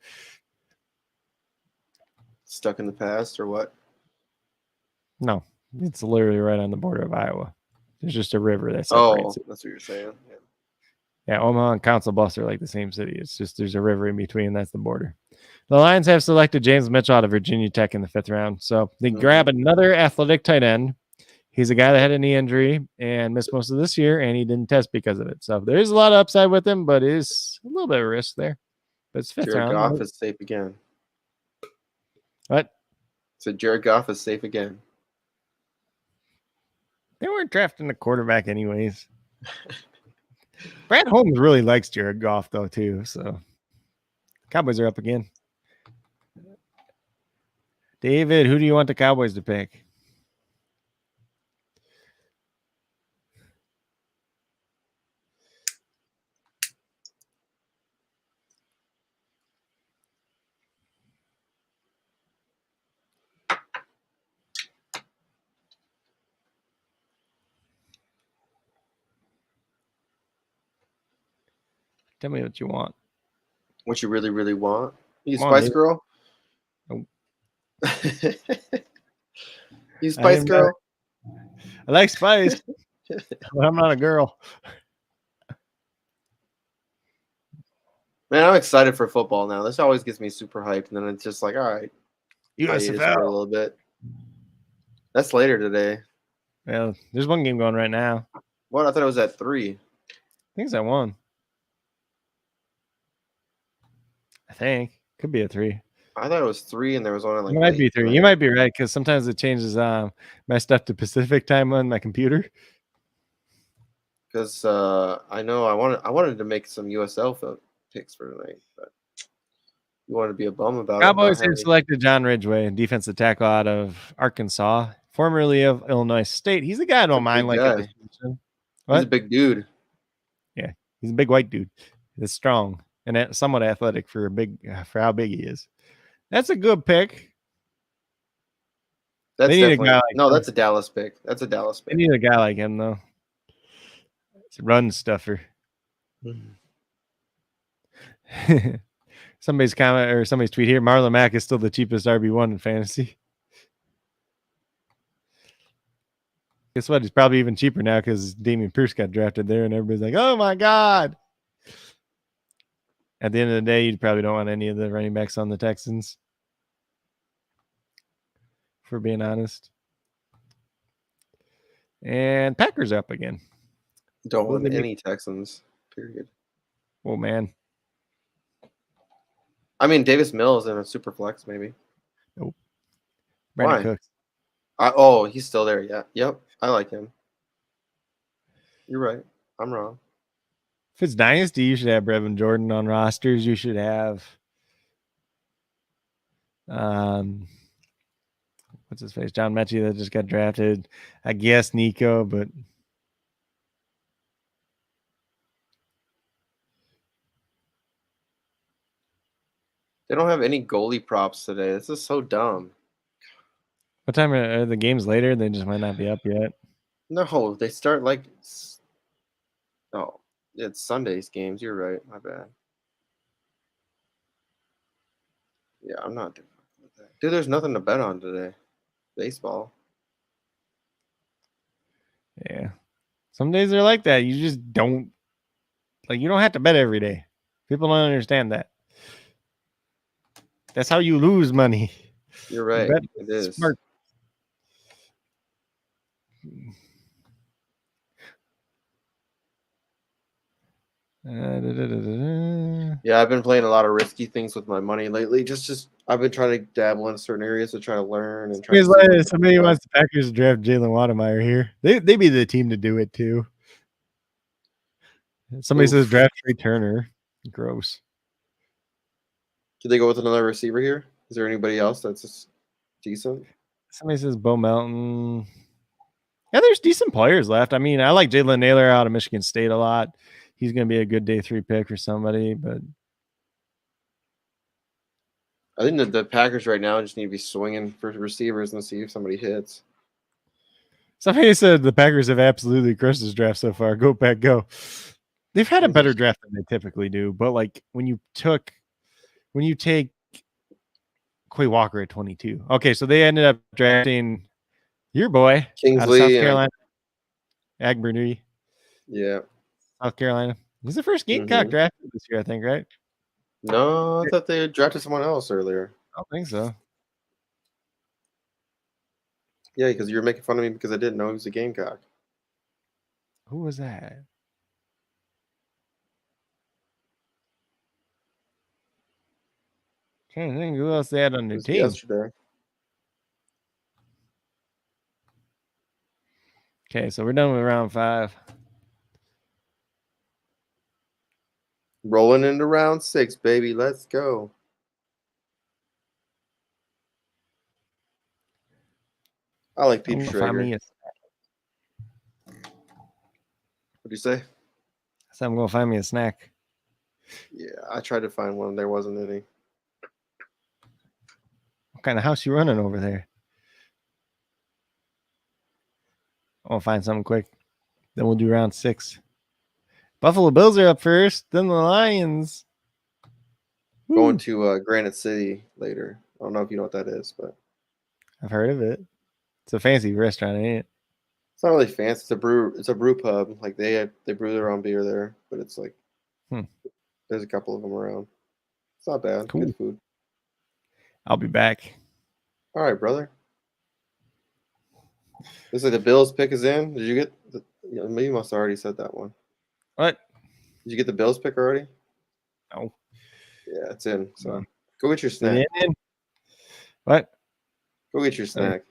stuck in the past or what? No, it's literally right on the border of Iowa. There's just a river that separates it. That's what you're saying. Yeah, Omaha and Council Bluffs are like the same city. It's just there's a river in between. That's the border. The Lions have selected James Mitchell out of Virginia Tech in the 5th round. So they grab another athletic tight end. He's a guy that had a knee injury and missed most of this year, and he didn't test because of it. So there is a lot of upside with him, but it is a little bit of risk there. But it's 5th round. Jared Goff is safe again. What? So Jared Goff is safe again. They weren't drafting a quarterback anyways. Brad Holmes really likes Jared Goff, though, too. So Cowboys are up again. David, who do you want the Cowboys to pick? Tell me what you want. What you really, really want? You Spice Girl? Nope. You Spice Girl? I like Spice, but I'm not a girl. Man, I'm excited for football now. This always gets me super hyped, and then it's just like, all right, USFL for a little bit. That's later today. Well, there's one game going right now. What? I thought it was at 3. I think it's at 1. I think could be a 3. I thought it was 3, and there was only like. It might be 3. You might be right because sometimes it changes my stuff to Pacific time on my computer. Because I know I wanted to make some USL picks for tonight, but you want to be a bum about Cowboys have selected John Ridgeway, defensive tackle out of Arkansas, formerly of Illinois State. He's a guy I don't mind like at this position. He's a big dude. Yeah, he's a big white dude. He's strong and somewhat athletic for how big he is. That's a good pick. That's They need a definitely guy like no. him. That's a Dallas pick. That's a Dallas They pick. need a guy like him though. It's a run stuffer. Somebody's comment or somebody's tweet here. Marlon Mack is still the cheapest RB1 in fantasy. Guess what? He's probably even cheaper now because Damian Pierce got drafted there, and everybody's like, "Oh my god!" At the end of the day, you probably don't want any of the running backs on the Texans, for being honest. And Packers up again. Don't Will want they be- any Texans. Period. Oh man, I mean, Davis Mills in a super flex maybe. Brandon Why? Cooks. Oh, he's still there. Yeah. Yep. I like him. You're right. I'm wrong. If it's dynasty, you should have Brevin Jordan on rosters. You should have what's his face? John Mechie that just got drafted. I guess Nico, but They don't have any goalie props today. This is so dumb. what time are the games later? They just might not be up yet. No, they start like. Oh, it's Sunday's games. You're right. My bad. Yeah, I'm not doing that. Dude, there's nothing to bet on today. Baseball. Yeah. Some days they're like that. You just don't you don't have to bet every day. People don't understand that. That's how you lose money. You're right. Bet It is. smart. Yeah, I've been playing a lot of risky things with my money lately. Just I've been trying to dabble in certain areas to try to learn and try to see Somebody wants the Packers to draft Jalen Wademeyer here. They be the team to do it too. Somebody says draft Trey Turner. Gross. Should they go with another receiver here? Is there anybody else that's just decent? Somebody says Bo Melton. Yeah, there's decent players left. I mean, I like Jalen Naylor out of Michigan State a lot. He's going to be a good day 3 pick for somebody, but I think that the Packers right now just need to be swinging for receivers and see if somebody hits. somebody said the Packers have absolutely crushed this draft so far. Go Pack, go. They've had a better draft than they typically do, but like when you take Quay Walker at 22. Okay, so they ended up drafting your boy Kingsley out of South Carolina, Agbernui. Yeah. South Carolina. He's the first Gamecock drafted this year, I think, right? No, I thought they had drafted someone else earlier. I don't think so. Yeah, because you were making fun of me because I didn't know he was a Gamecock. Who was that? Trying to think who else they had on their team. Yesterday. Okay, so we're done with round 5. Rolling into round 6, baby. Let's go. I like Peter Schrager. What'd you say? So I'm going to find me a snack. Yeah, I tried to find one. There wasn't any. What kind of house you running over there? I'll find something quick. Then we'll do round 6. Buffalo Bills are up first. Then the Lions. Going to Granite City later. I don't know if you know what that is, but I've heard of it. It's a fancy restaurant, ain't it? It's not really fancy. It's a brew pub. Like they brew their own beer there, but it's like there's a couple of them around. It's not bad. Cool. Good food. I'll be back. All right, brother. Looks like the Bills pick is in. Did you get? You must have already said that one. What? Did you get the Bills pick already? No. Yeah, it's in. So go get your snack. In? What? Go get your snack.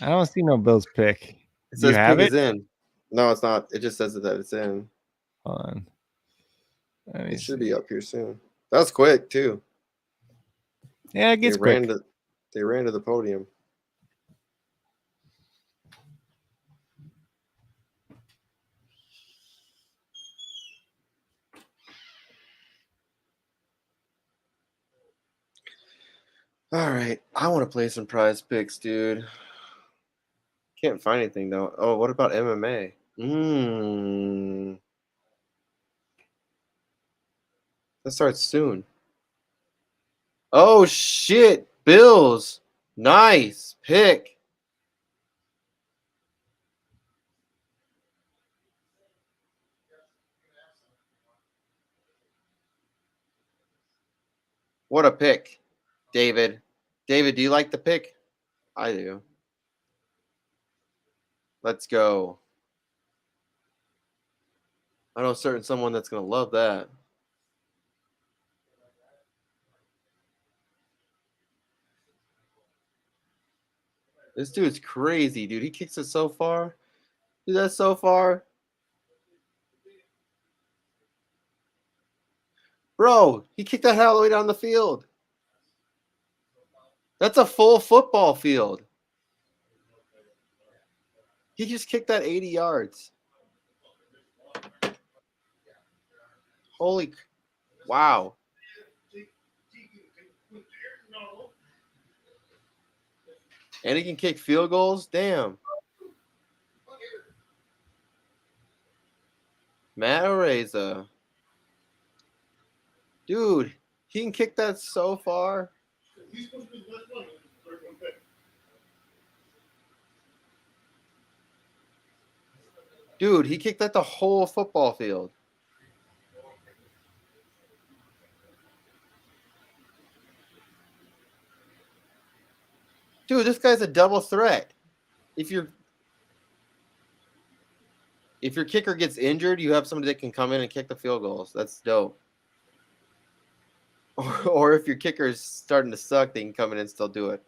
I don't see no Bills pick. It says pick is in. No, it's not. It just says that it's in. Hold on. It should be up here soon. That was quick too. Yeah, it gets quick. They ran to the podium. All right. I want to play some prize picks, dude. Can't find anything though. Oh, what about MMA? That starts soon. Oh shit. Bills. Nice pick. What a pick, David. David, do you like the pick? I do. Let's go. I know someone that's gonna love that. This dude's crazy, dude. He kicks it so far. Dude, that's so far. Bro, he kicked that all the way down the field. That's a full football field. He just kicked that 80 yards. Holy, wow. And he can kick field goals? Damn. Matt Areza. Dude, he can kick that so far. Dude, he kicked that the whole football field. Dude, this guy's a double threat. If your kicker gets injured, you have somebody that can come in and kick the field goals. That's dope. Or if your kicker is starting to suck, they can come in and still do it.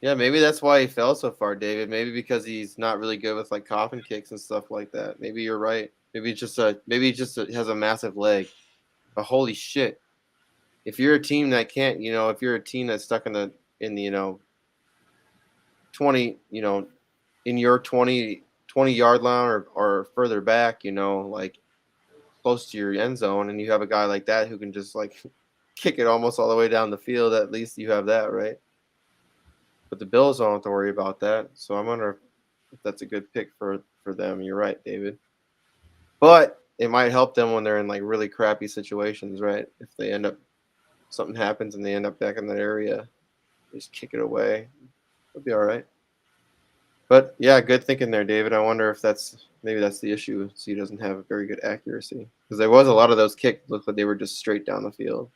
Yeah, maybe that's why he fell so far, David. Maybe because he's not really good with like coffin kicks and stuff like that. Maybe you're right. Maybe he just has a massive leg. But holy shit. If you're a team that can't, if you're a team that's stuck in the 20, in your 20 yard line or further back, like close to your end zone, and you have a guy like that who can just like kick it almost all the way down the field, at least you have that, right? But the Bills don't have to worry about that. So I wonder if that's a good pick for them. You're right, David. But it might help them when they're in like really crappy situations, right? If they end up something happens and they end up back in that area, just kick it away. It'll be all right. But yeah, good thinking there, David. I wonder if maybe that's the issue. So he doesn't have a very good accuracy, because there was a lot of those kicks looked like they were just straight down the field.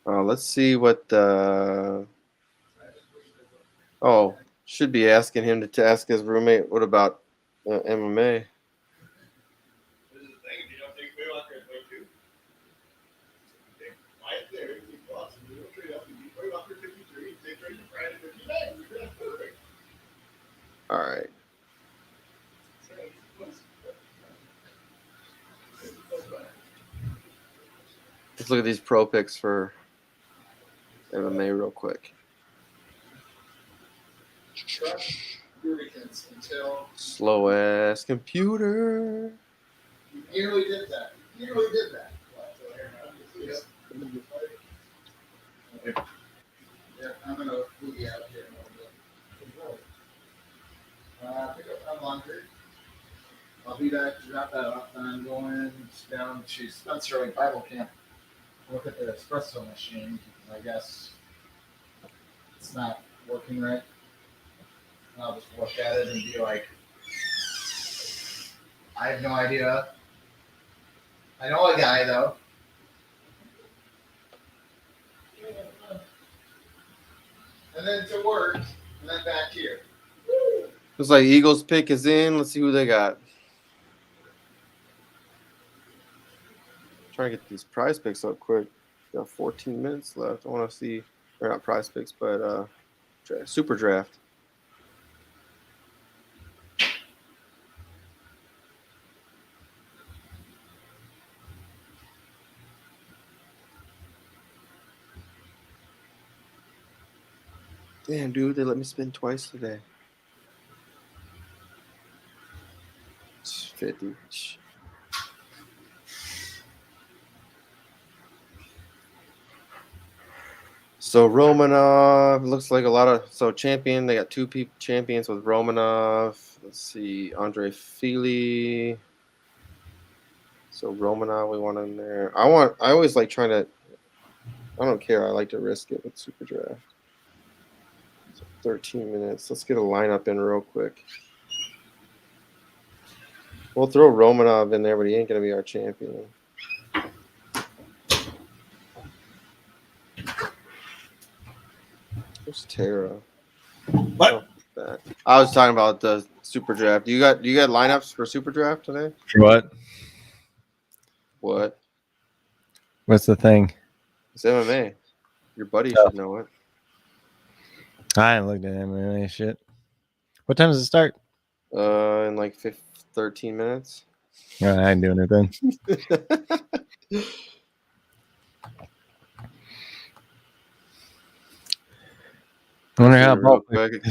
Let's see what. Should be asking him to ask his roommate. What about MMA? All right. Let's look at these pro picks for MMA real quick. Slow ass computer. You nearly did that. Yeah, I'm gonna move you out here. Pick up my laundry. I'll be back to drop that off, and I'm going down to Spencer Lake Bible Camp. Look at the espresso machine. I guess it's not working right. I'll just look at it and be like, I have no idea. I know a guy though. And then to work, and then back here. Looks like Eagles pick is in. Let's see who they got. Trying to get these prize picks up quick. Got 14 minutes left. I want to see, or not prize picks, but SuperDraft. Damn, dude, they let me spin twice today. It's 50. So Romanov looks like a lot of champion. They got two champions with Romanov. Let's see, Andre Fili. So Romanov, we want in there. I always like trying to. I don't care. I like to risk it with SuperDraft. So 13 minutes. Let's get a lineup in real quick. We'll throw Romanov in there, but he ain't gonna be our champion. Where's Tara? What? Oh, I was talking about the SuperDraft. Do you got lineups for SuperDraft today? For what? What? What's the thing? It's MMA. Your buddy should know it. I haven't looked at MMA shit. What time does it start? In like 13 minutes. I ain't doing it then. I wonder how Real quick.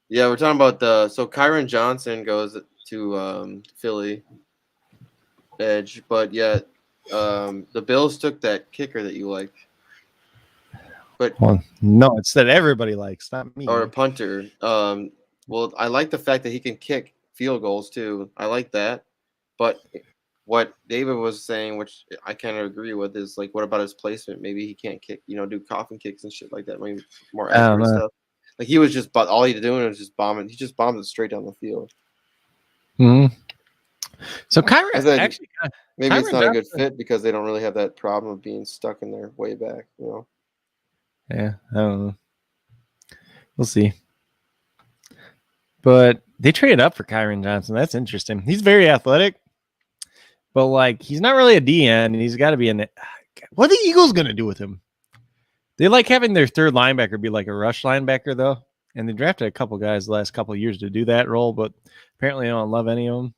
Yeah, we're talking about so Kyron Johnson goes to Philly edge, but yet the Bills took that kicker that you like. But no, it's that everybody likes, not me. Or a punter. Well, I like the fact that he can kick field goals too. I like that. But what David was saying, which I kind of agree with, is like, what about his placement? Maybe he can't kick, do coffin kicks and shit like that. Maybe more accurate stuff. Like he was just, but all he doing was just bombing. He just bombed it straight down the field. Mm-hmm. So Kyron actually, maybe Kyron it's not Johnson, a good fit because they don't really have that problem of being stuck in their way back. Yeah, I don't know. We'll see. But they traded up for Kyron Johnson. That's interesting. He's very athletic, but like he's not really a DN. And he's got to be in it. What are the Eagles gonna do with him? They like having their third linebacker be like a rush linebacker though, and they drafted a couple guys the last couple of years to do that role, but apparently they don't love any of them.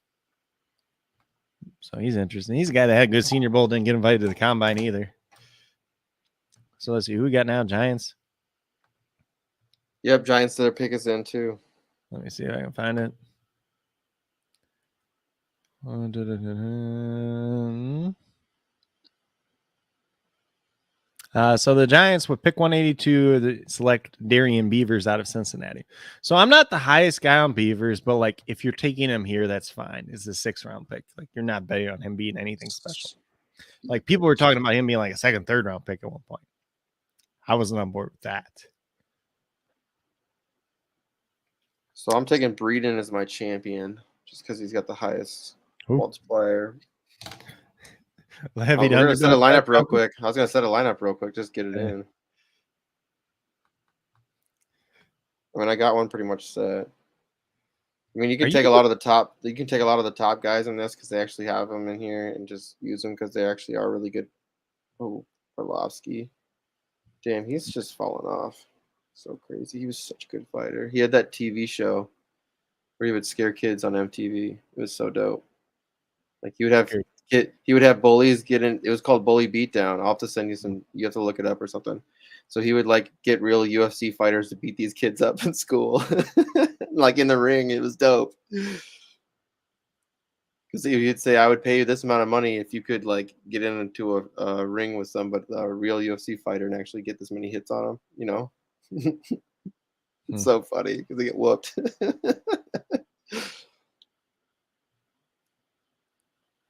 So he's interesting. He's a guy that had a good Senior Bowl, didn't get invited to the combine either. So let's see who we got now. Giants. Yep, Giants. Their pick is in too. Let me see if I can find it. So the Giants would pick 182 to select Darian Beavers out of Cincinnati. So I'm not the highest guy on Beavers, but like if you're taking him here, that's fine. It's a 6th-round pick. Like you're not betting on him being anything special. Like people were talking about him being like a 2nd, 3rd-round pick at one point. I wasn't on board with that. So I'm taking Breeden as my champion just because he's got the highest multiplier. We're gonna set a lineup real quick. I was gonna set a lineup real quick, just get it in. I mean, I got one pretty much set. I mean, you can take a lot of the top. You can take a lot of the top guys in this because they actually have them in here and just use them because they actually are really good. Oh, Orlovsky. Damn, he's just fallen off. So crazy. He was such a good fighter. He had that TV show where he would scare kids on MTV. It was so dope. Like he would have bullies get in. It was called Bully Beatdown. I'll have to send you some. You have to look it up or something. So he would like get real UFC fighters to beat these kids up in school, like in the ring. It was dope. Because he'd say, "I would pay you this amount of money if you could like get into a ring with somebody, a real UFC fighter, and actually get this many hits on him." It's so funny because they get whooped.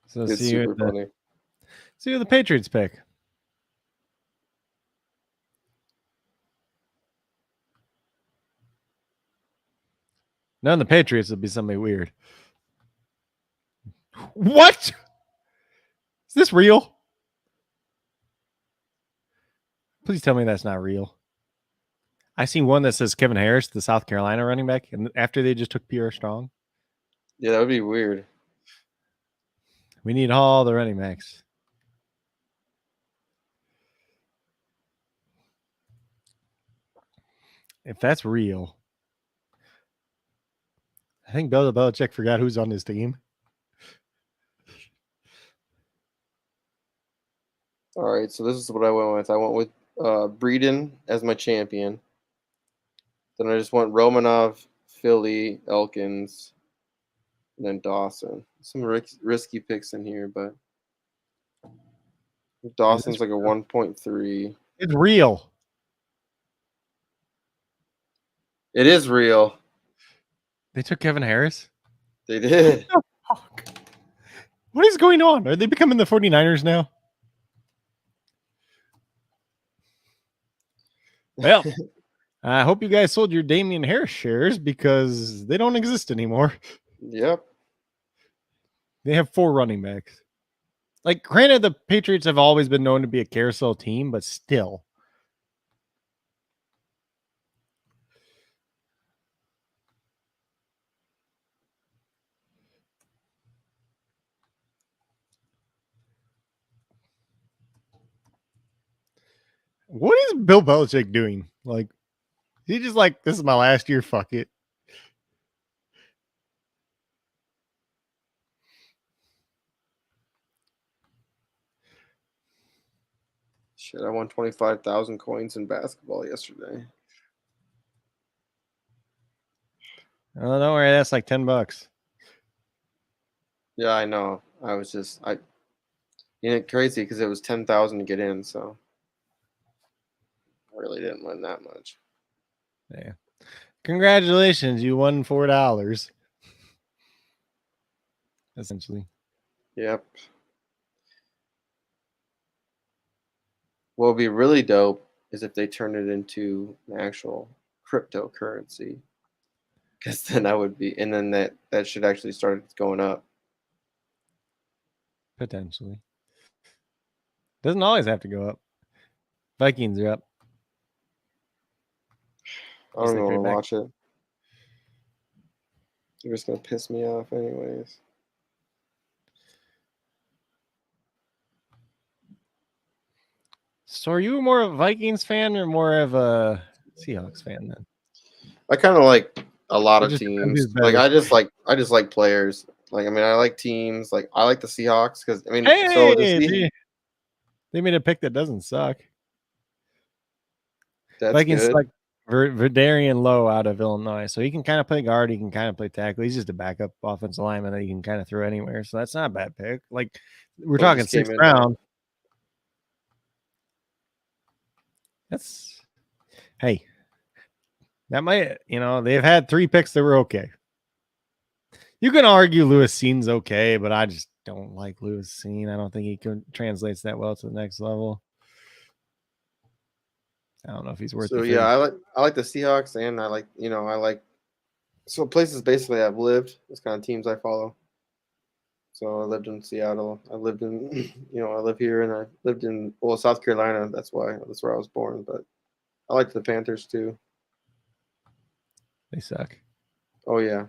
So it's super funny. See who the Patriots pick. None of the Patriots would be somebody weird. What? Is this real? Please tell me that's not real. I seen one that says Kevin Harris, the South Carolina running back, and after they just took Pierre Strong. Yeah, that would be weird. We need all the running backs. If that's real, I think Bill Belichick forgot who's on his team. All right, so this is what I went with. I went with Breeden as my champion. Then I just went Romanov, Philly, Elkins, and then Dawson. Some risky picks in here, but Dawson's like a 1.3. It's real. It is real. They took Kevin Harris. They did. Oh, fuck. What is going on? Are they becoming the 49ers now? Well, I hope you guys sold your Damian Harris shares because they don't exist anymore. Yep. They have 4 running backs. Like, granted, the Patriots have always been known to be a carousel team, but still. What is Bill Belichick doing? Like, he just like, this is my last year, fuck it. Shit, I won 25,000 coins in basketball yesterday. Oh, don't worry, that's like $10. Yeah, I know. I was just crazy because it was 10,000 to get in, so I really didn't win that much. Yeah. Congratulations, you won $4. Essentially. Yep. What would be really dope is if they turn it into an actual cryptocurrency. Because then I would be, and then that should actually start going up. Potentially. Doesn't always have to go up. Vikings are up. I don't even want to back. watch it. You're just going to piss me off anyways. So are you more of a Vikings fan or more of a Seahawks fan then? I kind of like a lot It of just depends teams. who's better. Like I just like players. Like I mean, I like teams. Like I like the Seahawks because I mean, Hey, they made a pick that doesn't suck. that's Vikings good. like Verdarian Lowe out of Illinois, so he can kind of play guard. He can kind of play tackle. He's just a backup offensive lineman that he can kind of throw anywhere. So that's not a bad pick. Like we're Well, talking just came 6th in round. That's hey, that might they've had 3 picks that were okay. You can argue Lewis Seen's okay, but I just don't like Lewis Seen. I don't think he translates that well to the next level. I don't know if he's worth So the yeah, fee. I like the Seahawks, and I like so places basically I've lived. It's kind of teams I follow. So I lived in Seattle. I lived in I live here, and I lived in South Carolina. That's where I was born. But I like the Panthers too. They suck. Oh yeah,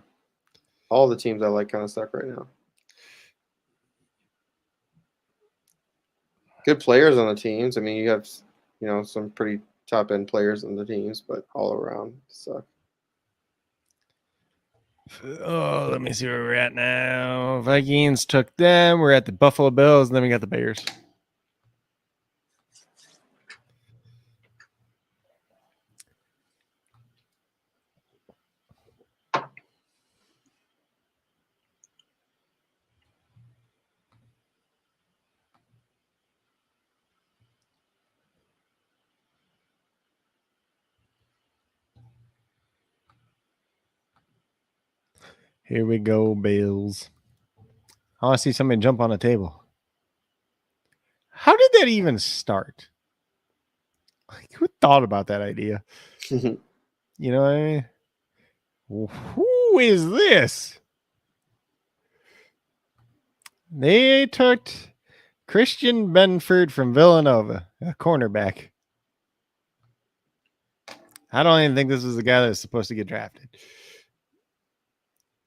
all the teams I like kind of suck right now. Good players on the teams. I mean, you have some pretty top end players on the teams, but all around suck. Oh, let me see where we're at now. Vikings took them. We're at the Buffalo Bills, and then we got the Bears. Here we go, Bills. I want to see somebody jump on a table. How did that even start? Like, who thought about that idea? You know what I mean? Who is this? They took Christian Benford from Villanova, a cornerback. I don't even think this is the guy that's supposed to get drafted.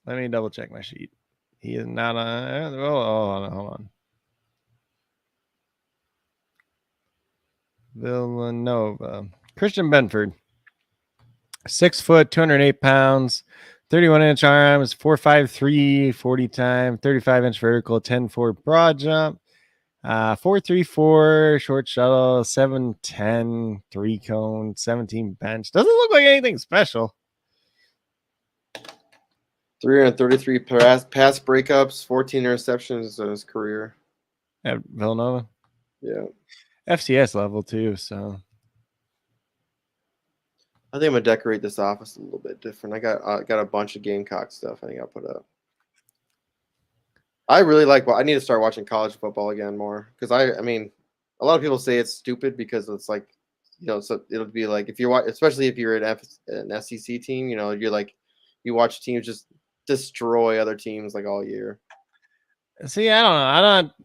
Let me double check my sheet. He is not on. Hold on. Villanova. Christian Benford. 6 foot, 208 pounds, 31-inch arms, 4.53 40 time, 35-inch vertical, 10-4 broad jump. 4-3-4 short shuttle, 7-10 3-cone, 17 bench. Doesn't look like anything special. 333 pass breakups, 14 interceptions in his career. At Villanova. Yeah. FCS level too, so I think I'm gonna decorate this office a little bit different. I got a bunch of Gamecock stuff I think I'll put up. I really like. Well, I need to start watching college football again more because I mean, a lot of people say it's stupid because it's like, so it'll be like if you're especially if you're an SEC team, you're like you watch teams just destroy other teams like all year. see, I don't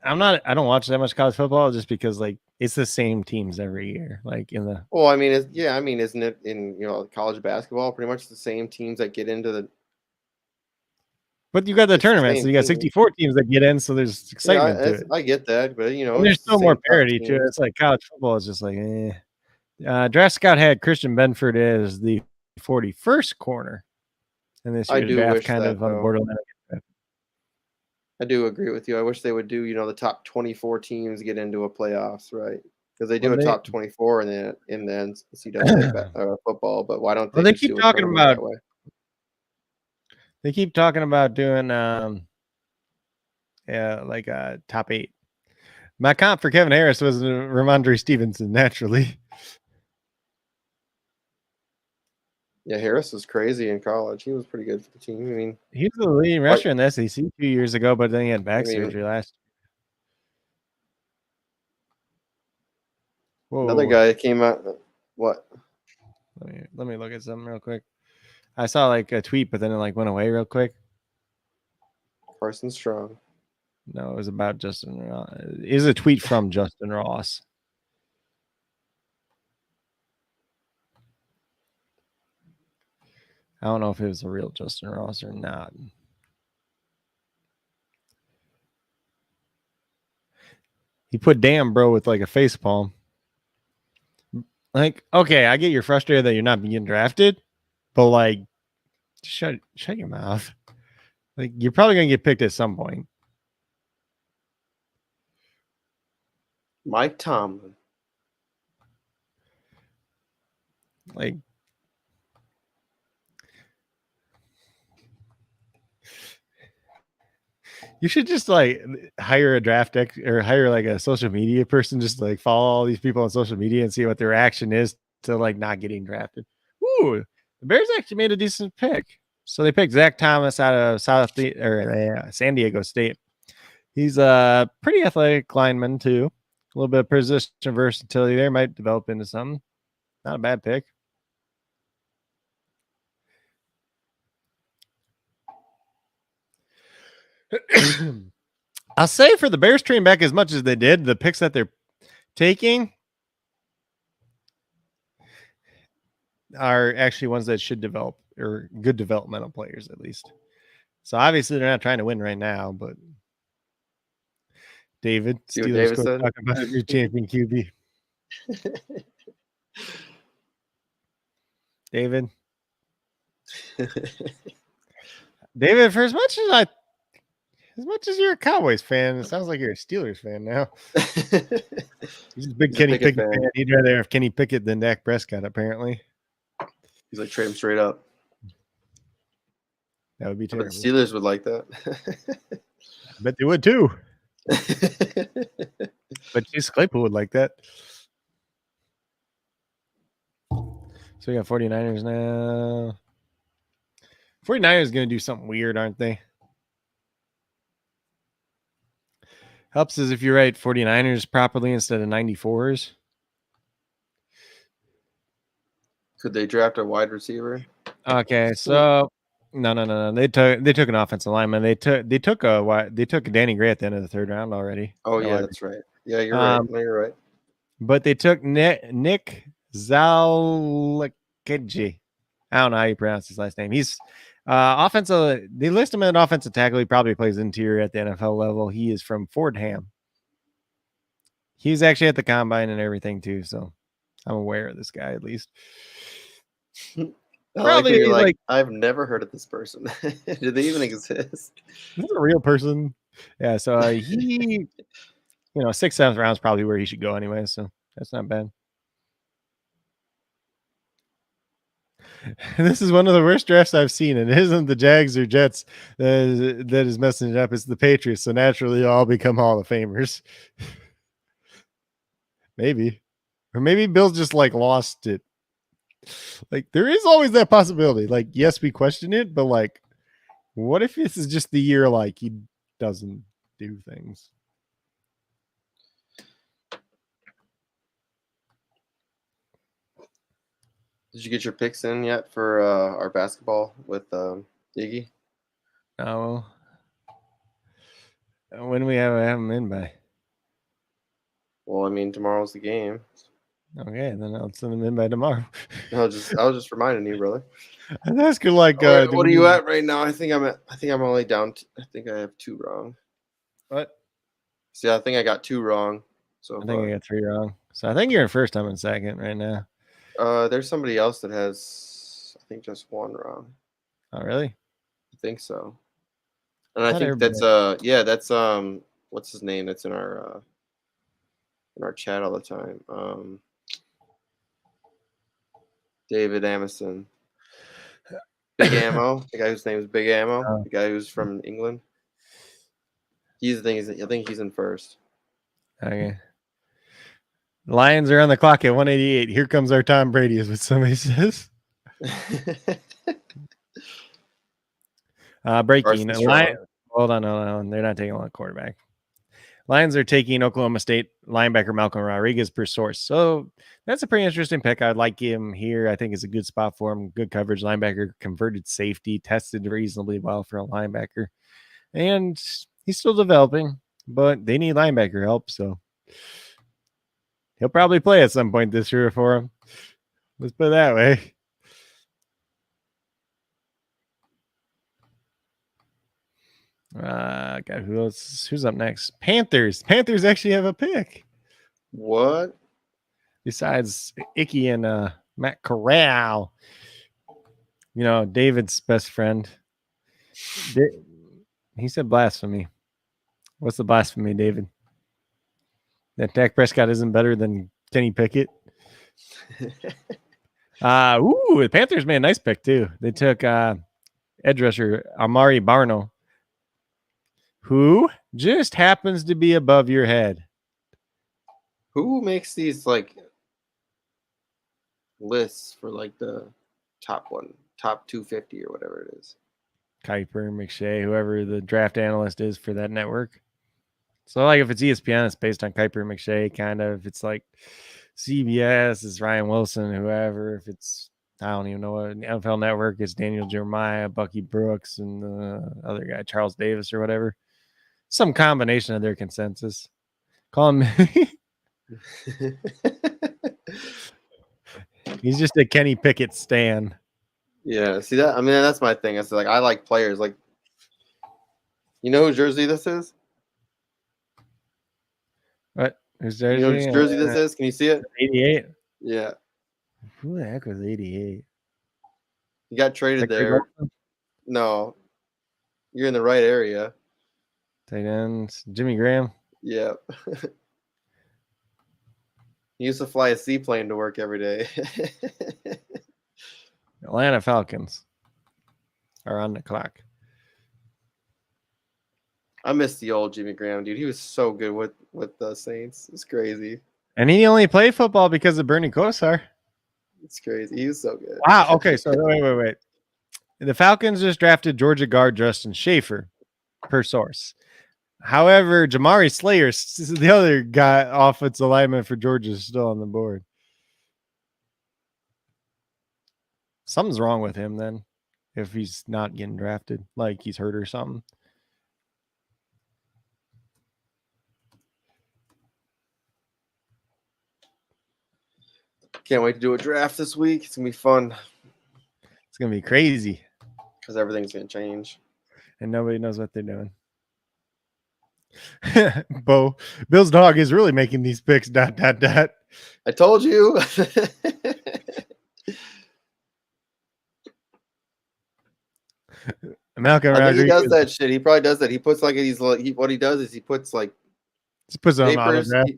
know. I don't watch that much college football just because like it's the same teams every year. Like in the Well, I mean, isn't it in college basketball pretty much the same teams that get into the. But you got the It's the tournament, so same you got team. 64 teams that get in, so there's excitement to it. I get that, but And there's it's the still more same top parity to it. teams. It's like college football is just like, Draft Scout had Christian Benford as the 41st corner, and this I year's do draft wish kind that, of on the though. borderline. I do agree with you. I wish they would do, the top 24 teams get into a playoffs, right? Because they do Well, a top 24 in the NCAA football, but why don't they? Well, they just keep do a talking tournament about. that way? They keep talking about doing like a top 8. My comp for Kevin Harris was Ramondre Stevenson, naturally. Yeah, Harris was crazy in college. He was pretty good for the team. I mean, He was the leading rusher in the SEC 2 years ago, but then he had back surgery last year. Another guy came out. What? Let me look at something real quick. I saw like a tweet, but then it like went away real quick. Carson Strong. No, it was about Justin Ross. It is a tweet from Justin Ross. I don't know if it was a real Justin Ross or not. He put "damn bro" with like a face palm. Like, okay, I get you're frustrated that you're not being drafted, but like, shut your mouth. Like, you're probably gonna get picked at some point. Mike Tomlin. Like, you should just like hire a draft or hire like a social media person, just like follow all these people on social media and see what their reaction is to like not getting drafted. Ooh, the Bears actually made a decent pick. So they picked Zach Thomas out of San Diego State. He's a pretty athletic lineman too. A little bit of position versatility there, might develop into something. Not a bad pick. I'll say for the Bears trading back as much as they did, the picks that they're taking are actually ones that should develop or good developmental players at least. So obviously they're not trying to win right now, but David, See what Steelers David coach said? talking about a new champion QB. David, for as much as you're a Cowboys fan, it sounds like you're a Steelers fan now. He's a big Kenny Pickett fan. He'd rather have Kenny Pickett than Dak Prescott, apparently. He's like, trade him straight up. That would be terrible. But the Steelers would like that. I bet they would too. But Chase Claypool would like that. So we got 49ers now. 49ers going to do something weird, aren't they? Helps is if you write 49ers properly instead of 94s. Could they draft a wide receiver? Okay, so no. They took an offensive lineman. They took Danny Gray at the end of the 3rd round already. Oh yeah, that's right. Yeah, you're right. No, you're right. But they took Nick Zalakidji. I don't know how you pronounce his last name. He's offensive. They list him as an offensive tackle. He probably plays interior at the NFL level. He is from Fordham. He's actually at the combine and everything too, so I'm aware of this guy at least. Probably like I've never heard of this person. Do they even exist? He's a real person. Yeah, so he 6th, 7th round is probably where he should go anyway. So that's not bad. This is one of the worst drafts I've seen. And it isn't the Jags or Jets that is messing it up. It's the Patriots. So naturally, all become Hall of Famers. Maybe. Or maybe Bill's just like lost it. Like there is always that possibility. Like, yes, we question it, but like, what if this is just the year like he doesn't do things? Did you get your picks in yet for our basketball with Iggy? Oh, when do we have them in by? Well, I mean, tomorrow's the game. Okay, then I'll send them in by tomorrow. I was just reminding you, brother. I'm asking like, What are you at right now? I think I'm only down. I think I have 2 wrong. What? See, I think I got 2 wrong. So I think I got 3 wrong. So I think you're in first. I'm in second right now. there's somebody else that has, I think, just 1 wrong. Oh, really? I think so. And I Not think everybody. that's what's his name? That's in our chat all the time. David Amison. Big Ammo, the guy whose name is Big Ammo, Oh. the guy who's from England. I think he's in first. Okay. The Lions are on the clock at 188. Here comes our Tom Brady, is what somebody says. Breaking. Hold on. They're not taking a quarterback. Lions are taking Oklahoma State linebacker Malcolm Rodriguez per source. So that's a pretty interesting pick. I'd like him here. I think it's a good spot for him. Good coverage linebacker, converted safety, tested reasonably well for a linebacker. And he's still developing, but they need linebacker help. So he'll probably play at some point this year for him. Let's put it that way. God, who's up next? Panthers. Panthers actually have a pick. What? Besides Icky and Matt Corral. David's best friend. He said blasphemy. What's the blasphemy, David? That Dak Prescott isn't better than Kenny Pickett. The Panthers made a nice pick too. They took edge rusher Amari Barno, who just happens to be above your head. Who makes these like lists for like the top 250 or whatever it is? Kuiper, McShay, whoever the draft analyst is for that network. So like if it's ESPN, it's based on Kuiper, McShay, kind of. If it's like CBS, it's Ryan Wilson, whoever. If it's, I don't even know what NFL Network, it's Daniel Jeremiah, Bucky Brooks, and the other guy, Charles Davis or whatever. Some combination of their consensus. Call him. He's just a Kenny Pickett stan. Yeah, see that? I mean, that's my thing. It's like I like players. Like, you know whose jersey this is? What? Whose jersey? You know whose jersey this is? Can you see it? 88. Yeah. Who the heck was 88? He got traded there. No, you're in the right area. Tight ends, Jimmy Graham. Yeah. He used to fly a seaplane to work every day. Atlanta Falcons are on the clock. I miss the old Jimmy Graham, dude. He was so good with the Saints. It's crazy. And he only played football because of Bernie Kosar. It's crazy. He was so good. Wow. Okay. So wait. The Falcons just drafted Georgia guard Justin Schaefer, per source. However, Jamari Slayer, the other guy, offensive lineman for Georgia, is still on the board. Something's wrong with him then, if he's not getting drafted, like he's hurt or something. Can't wait to do a draft this week. It's gonna be fun. It's gonna be crazy because everything's gonna change, and nobody knows what they're doing. Bill's dog is really making these picks. ... I told you. Malcolm I think Rodriguez. he does that shit. He probably does that. He puts like what he does is he puts like Just puts on Papers. autograph.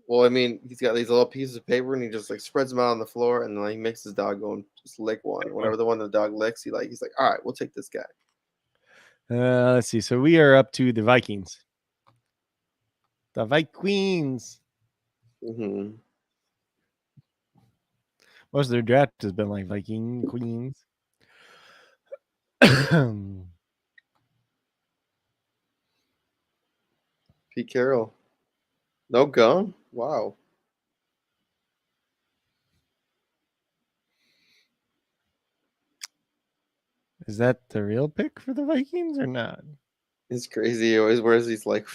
Well, I mean, he's got these little pieces of paper, and he just like spreads them out on the floor, and then he makes his dog go and just lick one. Whenever the one the dog licks, he's like, all right, we'll take this guy. Let's see. So we are up to the Vikings. The Vikings. Mm-hmm. Most of their draft has been like Viking Queens. Pete Carroll. No gun? Wow. Is that the real pick for the Vikings or not? It's crazy. He always wears these like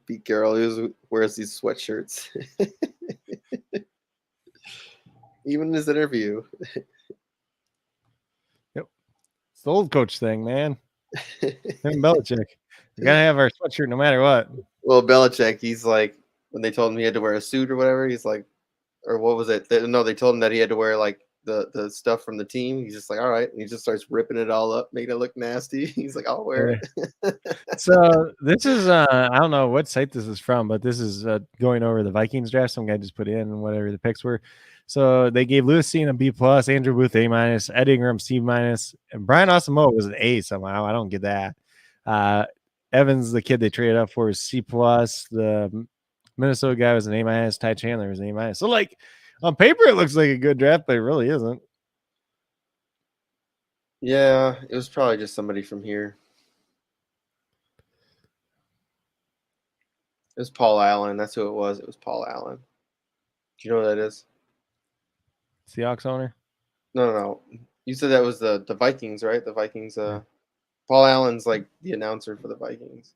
Pete Carroll. He always wears these sweatshirts. Even in his interview. Yep. It's the old coach thing, man. Him and Belichick. We gotta have our sweatshirt no matter what. Well, Belichick, he's like, when they told him he had to wear a suit or whatever, he's like, or what was it? No, they told him that he had to wear like the stuff from the team. He's just like, all right. And he just starts ripping it all up, making it look nasty. He's like, I'll wear it. So this is I don't know what site this is from, but this is going over the Vikings draft. Some guy just put in whatever the picks were. So they gave Lewis Cine a B plus, Andrew Booth A minus, Ed Ingram C minus, and Brian Asamoah was an A somehow. I don't get that. Evans, the kid they traded up for, is C plus. The Minnesota guy was an A minus. Ty Chandler was an A minus. So like on paper, it looks like a good draft, but it really isn't. Yeah, it was probably just somebody from here. It was Paul Allen. That's who it was. It was Paul Allen. Do you know what that is? Seahawks owner? No. You said that was the Vikings, right? The Vikings. Paul Allen's like the announcer for the Vikings.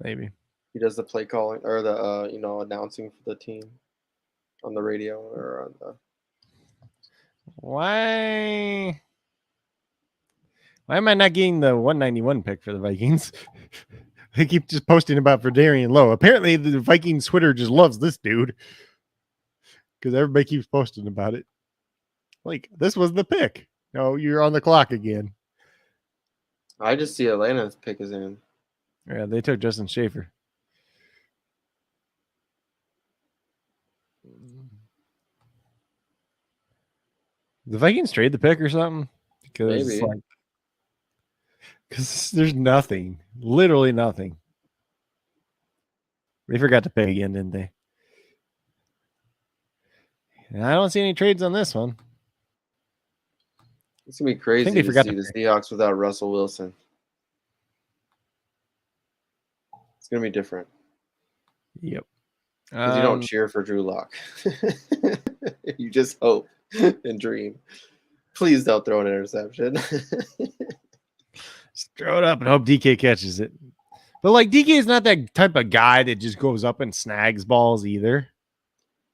Maybe. He does the play calling or the announcing for the team on the radio or on the. Why am I not getting the 191 pick for the Vikings? They keep just posting about Verdarian Lowe. Apparently, the Vikings Twitter just loves this dude because everybody keeps posting about it. Like, this was the pick. No, you're on the clock again. I just see Atlanta's pick is in. Yeah, they took Justin Schaefer. The Vikings trade the pick or something? Because Maybe. because there's nothing, literally nothing. They forgot to pick again, didn't they? And I don't see any trades on this one. It's gonna be crazy they to forgot see to the Seahawks without Russell Wilson. It's gonna be different. Yep. Because you don't cheer for Drew Lock. You just hope and dream. Please don't throw an interception. Just throw it up and hope DK catches it. But like DK is not that type of guy that just goes up and snags balls either.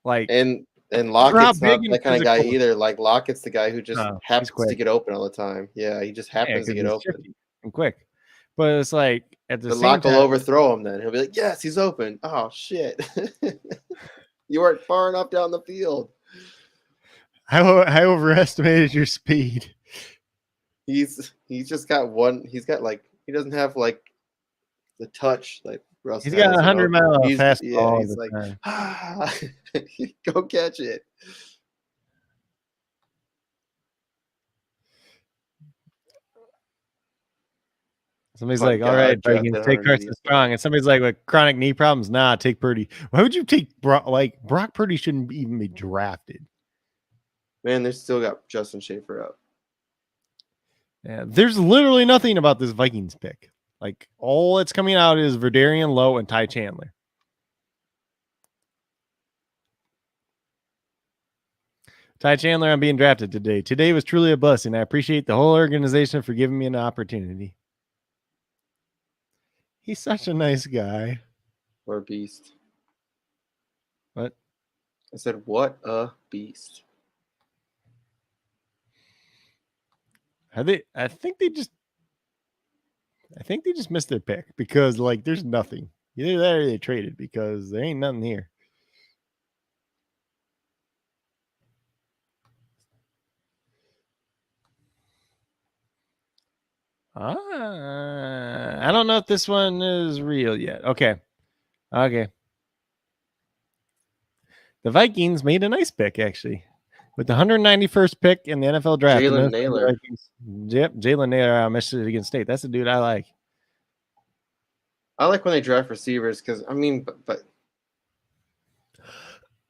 Like and Lockett's not that kind of guy either. Like Lockett's the guy who just happens to get open all the time. Yeah, he just happens to get open and quick. But it's like at the same Locke time, will overthrow him. Then he'll be like, "Yes, he's open." Oh shit! You weren't far enough down the field. I overestimated your speed. He's just got one. He's got like he doesn't have like the touch like Russ. He's got 100-mile fastball. Yeah, he's like, go catch it. Somebody's like, all right, Vikings, take Carson Strong. And somebody's like, with chronic knee problems, nah, take Purdy. Why would you take Brock Purdy shouldn't even be drafted. Man, they still got Justin Schaefer up. Yeah, there's literally nothing about this Vikings pick. Like, all that's coming out is Verdarian Lowe and Ty Chandler. Ty Chandler, I'm being drafted today. Today was truly a blessing. I appreciate the whole organization for giving me an opportunity. He's such a nice guy. What a beast. What? I said, what a beast. I think they just missed their pick because like there's nothing. Either that or they traded because there ain't nothing here. I don't know if this one is real yet. Okay. Okay. The Vikings made a nice pick, actually. With the 191st pick in the NFL draft. the Jalen Minnesota Naylor. Vikings- Yep, Jalen Naylor out of Michigan State. That's the dude I like. I like when they draft receivers because I mean, but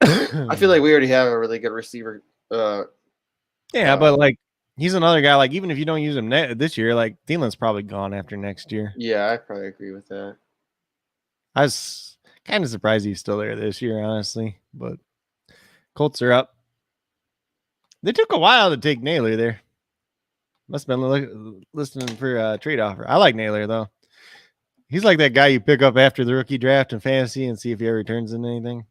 I feel like we already have a really good receiver. Yeah, but like he's another guy. Like even if you don't use him this year, like Thielen's probably gone after next year. Yeah, I probably agree with that. I was kind of surprised he's still there this year, honestly. But Colts are up. They took a while to take Naylor there. Must have been listening for a trade offer. I like Naylor though. He's like that guy you pick up after the rookie draft in fantasy and see if he ever turns into anything.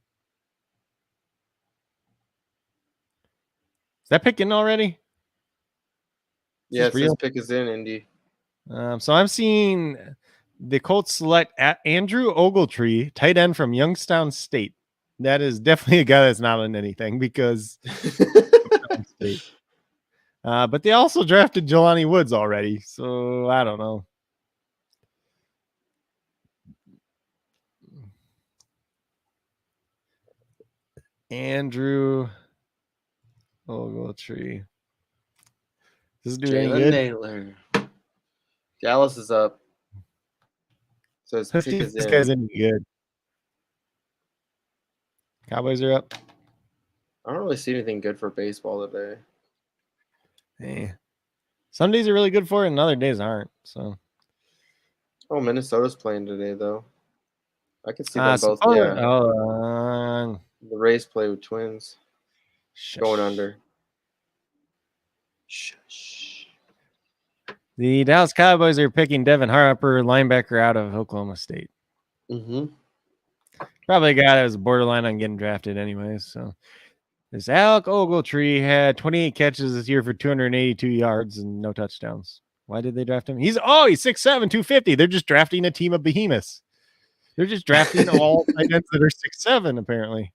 Is that pick in already? Yeah, it says pick is in Indy. So I'm seeing the Colts select Andrew Ogletree, tight end from Youngstown State. That is definitely a guy that's not in anything because State. But they also drafted Jelani Woods already, so I don't know. Andrew Ogletree. Does this do any good? Naylor. Dallas is up. So his pick is This in. guy's any good. Cowboys are up. I don't really see anything good for baseball today. Hey. Some days are really good for it, and other days aren't. So. Oh, Minnesota's playing today, though. I can see them both. Yeah. The Rays play with Twins. Going under. Shush. The Dallas Cowboys are picking Devin Harper, linebacker out of Oklahoma State. Mm-hmm. Probably a guy that was borderline on getting drafted anyways. So this Alec Ogletree had 28 catches this year for 282 yards and no touchdowns. Why did they draft him? He's 6'7", 250. They're just drafting a team of behemoths. They're just drafting all tight ends that are 6'7", apparently.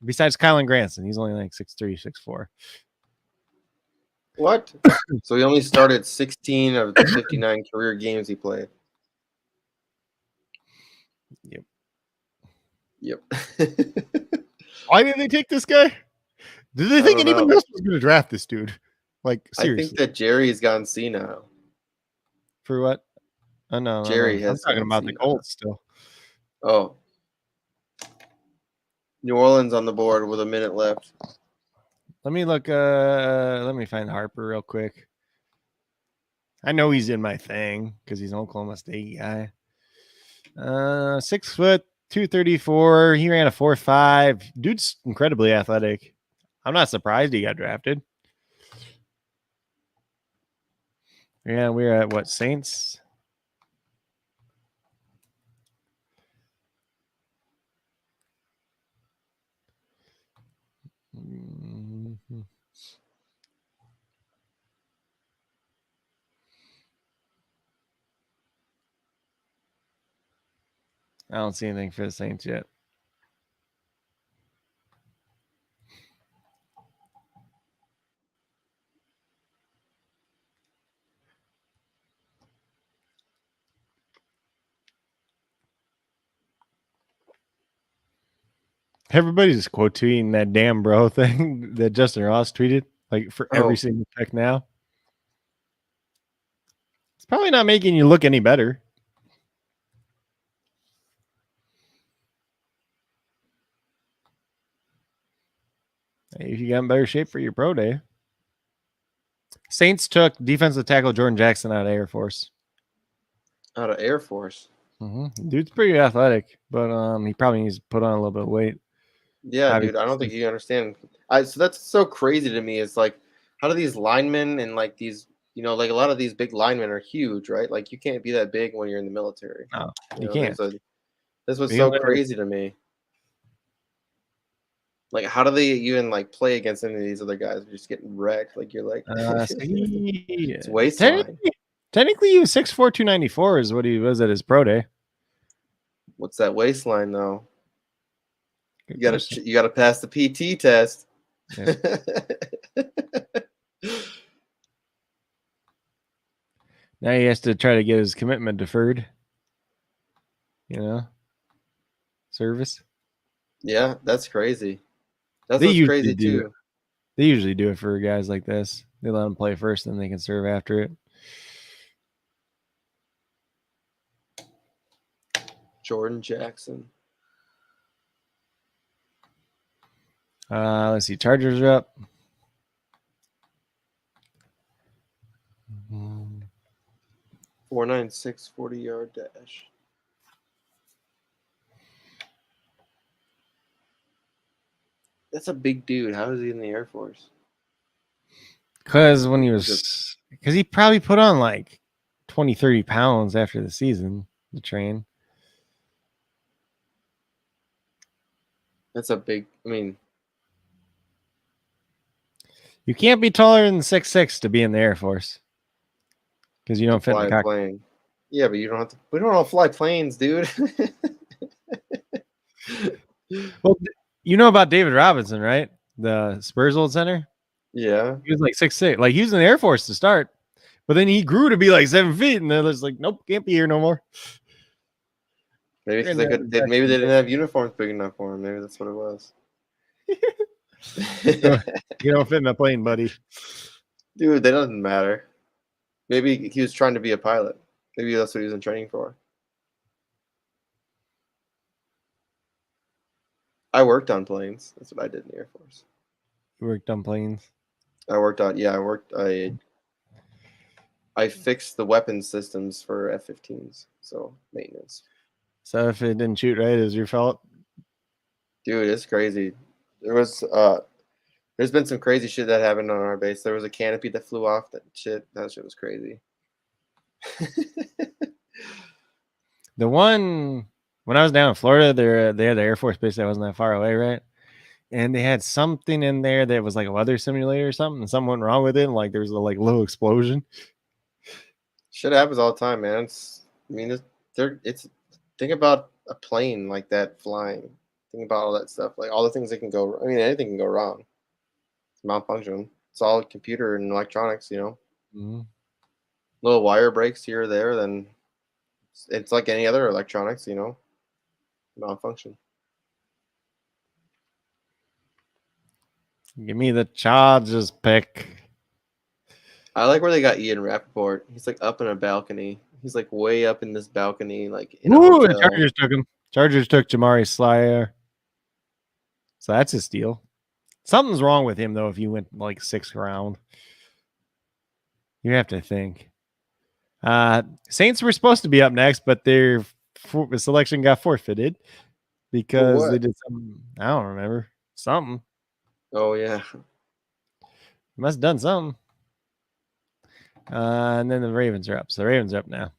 Besides Kylan Granson, he's only like 6'3", 6'4". What? So he only started 16 of the 59 career games he played. Yep. Why did they take this guy? Did they think anyone else was going to draft this dude? Like, seriously. I think that Jerry's gone senile. For what? Oh, no. Jerry has. I'm talking about the Colts still. Oh. New Orleans on the board with a minute left. Let me look. Let me find Harper real quick. I know he's in my thing because he's an Oklahoma State guy. 6 foot, 234. He ran a 4.5. Dude's incredibly athletic. I'm not surprised he got drafted. Yeah, we're at what, Saints? Mm-hmm. I don't see anything for the Saints yet. Everybody's just quote tweeting that damn bro thing that Justin Ross tweeted, like for every single pick now. It's probably not making you look any better. Hey, if you got in better shape for your pro day. Saints took defensive tackle Jordan Jackson out of Air Force. Out of Air Force. Mm-hmm. Dude's pretty athletic, but he probably needs to put on a little bit of weight. Yeah, dude, I don't think you understand. So that's so crazy to me. It's like, how do these linemen and like these, like a lot of these big linemen are huge, right? Like you can't be that big when you're in the military. No, you can't. That's what's so crazy to me. Like, how do they even like play against any of these other guys? They're just getting wrecked. Like you're like, it's waistline. Technically, he was 6'4", 294 is what he was at his pro day. What's that waistline though? You gotta pass the PT test. Yeah. Now he has to try to get his commitment deferred. service. Yeah, that's crazy. That's They what's usually crazy do. too. They usually do it for guys like this. They let them play first, then they can serve after it. Jordan Jackson. Let's see. Chargers are up. 4.96 40-yard dash. That's a big dude. How is he in the Air Force? Because he probably put on like 20, 30 pounds after the season to train. That's a big. I mean, You can't be taller than 6'6" to be in the Air Force because you don't fit in fly the a cockpit. plane. Yeah, but you don't have to. We don't all fly planes, dude. Well, you know about David Robinson, right? The Spurs old center. Yeah. He was like 6'6". Like he was in the Air Force to start, but then he grew to be like 7 feet, and they're just like, nope, can't be here no more. Maybe because maybe they didn't have uniforms big enough for him. Maybe that's what it was. You don't fit in a plane, buddy. Dude, that doesn't matter. Maybe he was trying to be a pilot. Maybe that's what he was in training for. I worked on planes. That's what I did in the Air Force. You worked on planes. I fixed the weapons systems for F-15s, so maintenance. So if it didn't shoot right, it was your fault. Dude, it's crazy. There's been some crazy shit that happened on our base. There was a canopy that flew off. That shit was crazy. The one when I was down in Florida, they had the Air Force base that wasn't that far away, right? And they had something in there that was like a weather simulator or something, and something went wrong with it. And like there was a like little explosion. Shit happens all the time, man. Think about a plane like that flying. Think about all that stuff. Like all the things that can go. I mean, anything can go wrong. It's malfunction. It's all computer and electronics, you know. Mm-hmm. Little wire breaks here or there, then it's like any other electronics, you know. Malfunction. Give me the Chargers pick. I like where they got Ian Rappaport. He's like up in a balcony. He's like way up in this balcony, like in a Ooh, the hotel. Chargers took him. Chargers took Jamari Slyer. So that's a steal. Something's wrong with him, though, if you went like 6th round. You have to think. Saints were supposed to be up next, but their selection got forfeited because they did something. I don't remember. Something. Oh, yeah. Must have done something. And then the Ravens are up. So the Ravens are up now.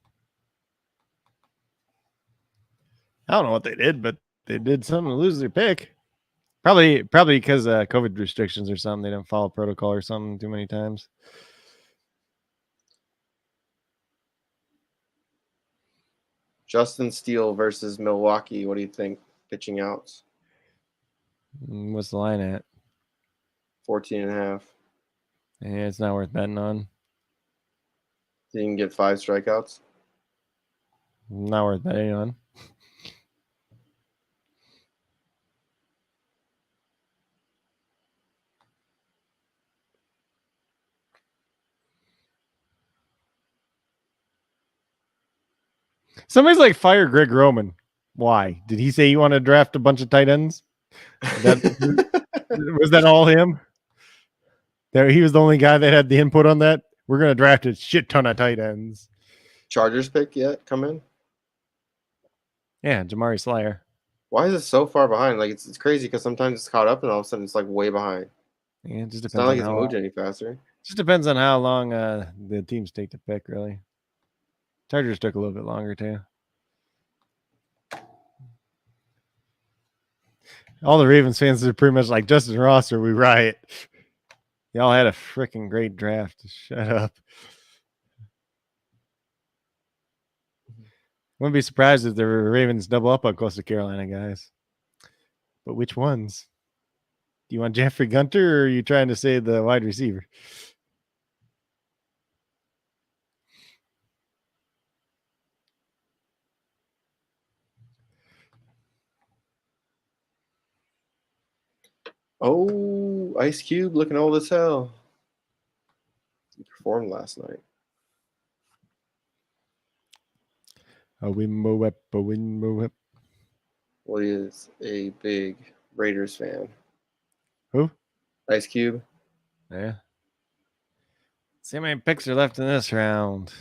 I don't know what they did, but they did something to lose their pick. Probably because COVID restrictions or something. They didn't follow protocol or something too many times. Justin Steele versus Milwaukee. What do you think? Pitching outs. What's the line at? 14.5. Yeah, it's not worth betting on. You can get 5 strikeouts. Not worth betting on. Somebody's like, fire Greg Roman. Why? Did he say you want to draft a bunch of tight ends? Was that all him? He was the only guy that had the input on that? We're going to draft a shit ton of tight ends. Chargers pick yet? Come in? Yeah, Jamari Slyer. Why is it so far behind? Like, it's crazy because sometimes it's caught up and all of a sudden it's like way behind. Yeah, it just It's depends not like on it's moved any faster. Just depends on how long the teams take to pick, really. Chargers took a little bit longer, too. All the Ravens fans are pretty much like, Justin Ross, or we riot. Y'all had a freaking great draft. Shut up. Wouldn't be surprised if the Ravens double up on Coastal Carolina guys. But which ones? Do you want Jeffrey Gunter, or are you trying to say the wide receiver? Oh, Ice Cube looking old as hell. He performed last night. A Wimmo Whip, a Wimmo Whip. Well, he is a big Raiders fan. Who? Ice Cube. Yeah. See how many picks are left in this round.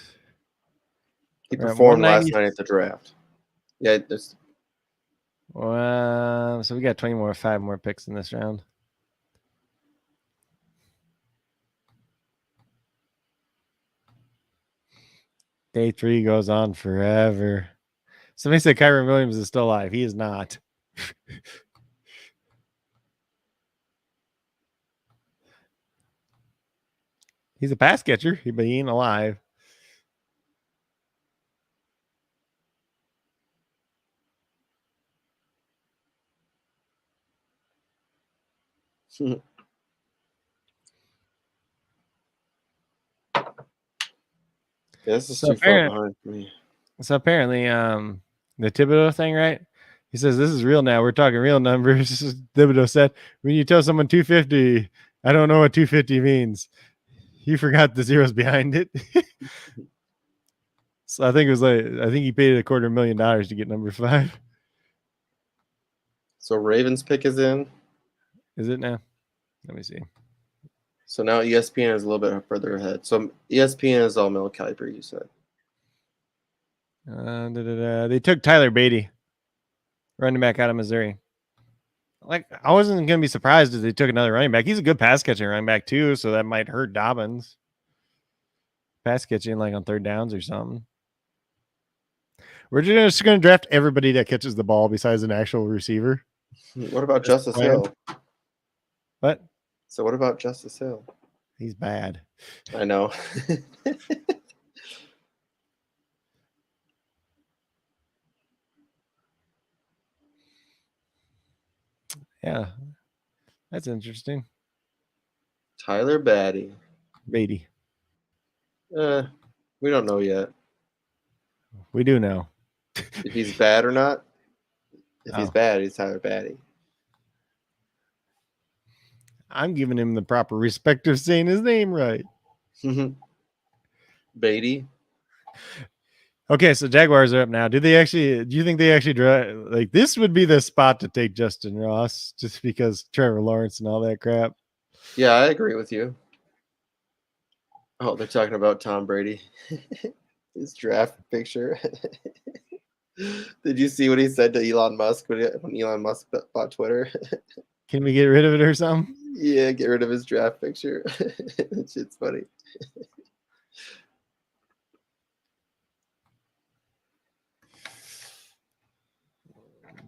He We're at performed 190. last night at the draft. Yeah, that's So we got 5 more picks in this round. Day 3 goes on forever. Somebody said Kyron Williams is still alive. He is not. He's a pass catcher, but he ain't alive. this is So too far behind me. So apparently, the Thibodeau thing, right? He says this is real now. We're talking real numbers. Thibodeau said, when you tell someone 250, I don't know what 250 means. He forgot the zeros behind it. So I think he paid $250,000 to get number 5. So Ravens pick is in. Is it now? Let me see. So now ESPN is a little bit further ahead. So ESPN is all Mel Kiper, you said. They took Tyler Beatty, running back out of Missouri. Like, I wasn't going to be surprised if they took another running back. He's a good pass catching running back too, so that might hurt Dobbins. Pass catching like on 3rd downs or something. We're just going to draft everybody that catches the ball besides an actual receiver. What about Justice Hill? What? So what about Justice Hill? He's bad. I know. Yeah. That's interesting. Tyler Beatty. Beatty. We don't know yet We do know. if he's bad or not. If he's Oh. bad, he's Tyler Beatty. I'm giving him the proper respect of saying his name right. Beatty. Okay, so Jaguars are up now. Do you think they actually like this would be the spot to take Justin Ross just because Trevor Lawrence and all that crap? Yeah, I agree with you. Oh, they're talking about Tom Brady. His draft picture. Did you see what he said to Elon Musk when Elon Musk bought Twitter? Can we get rid of it or something? Yeah, get rid of his draft picture. That shit's funny.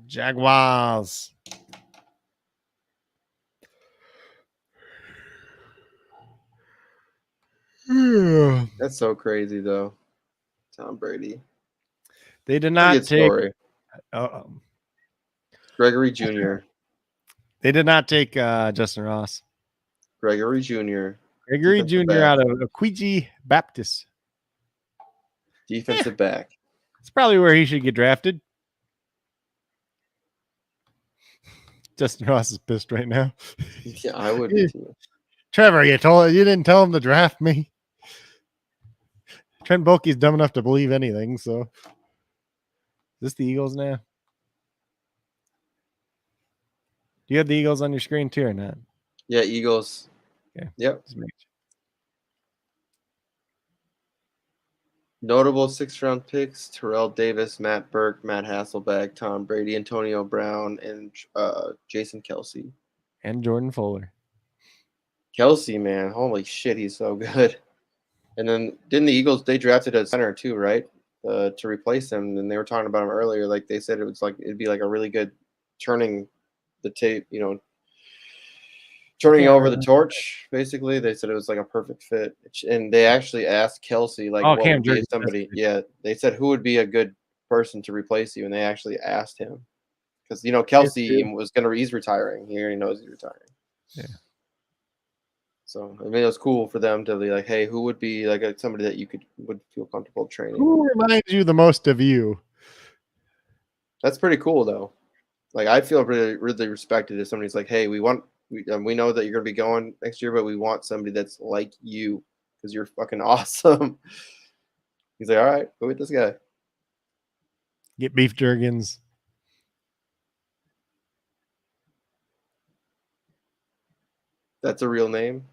Jaguars. That's so crazy, though. Tom Brady. They did Pretty not good take. story. Gregory Jr. They did not take Justin Ross. Gregory Jr. Gregory Defensive Jr. back. out of Aquiji Baptist. Defensive back. That's probably where he should get drafted. Justin Ross is pissed right now. Yeah, I would be too. Trevor, you didn't tell him to draft me. Trent Baalke's dumb enough to believe anything. So, is this the Eagles now? Do you have the Eagles on your screen too or not? Yeah, Eagles. Okay. Yep. Just make sure. Notable 6th-round picks: Terrell Davis, Matt Burke, Matt Hasselbeck, Tom Brady, Antonio Brown, and Jason Kelsey. And Jordan Fuller. Kelsey, man, holy shit, he's so good. And then didn't the Eagles, they drafted a center too, right? To replace him. And they were talking about him earlier. Like they said, it'd be like a really good turning the tape, turning over the torch. Basically, they said it was like a perfect fit. And they actually asked Kelsey, like, what Cam would be Jordan. somebody? Yeah, they said who would be a good person to replace you, and they actually asked him because Kelsey he's retiring. He already knows he's retiring. Yeah. So I mean, it was cool for them to be like, hey, who would be like somebody that you would feel comfortable training? Who reminds you the most of you? That's pretty cool, though. Like, I feel really, really respected if somebody's like, hey, we want We know that you're gonna be going next year, but we want somebody that's like you because you're fucking awesome. He's like, all right, go with this guy. Get beef jergens. That's a real name.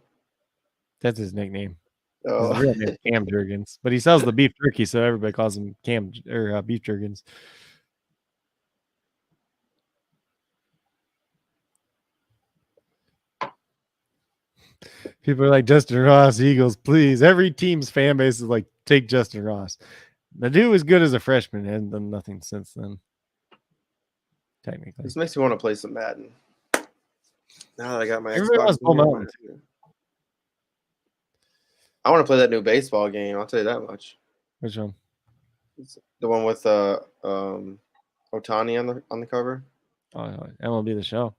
That's his nickname. His Oh, real name is Cam Jurgens, but he sells the beef jerky, so everybody calls him Cam or beef Jurgens. People are like, Justin Ross, Eagles, please. Every team's fan base is like, take Justin Ross. The dude was good as a freshman, hasn't done nothing since then. Technically, this makes me want to play some Madden. Now that I got my everybody wants Xbox, Bull Mountain. I want to play that new baseball game. I'll tell you that much. Which one? It's the one with Otani on the cover. Oh, MLB The Show.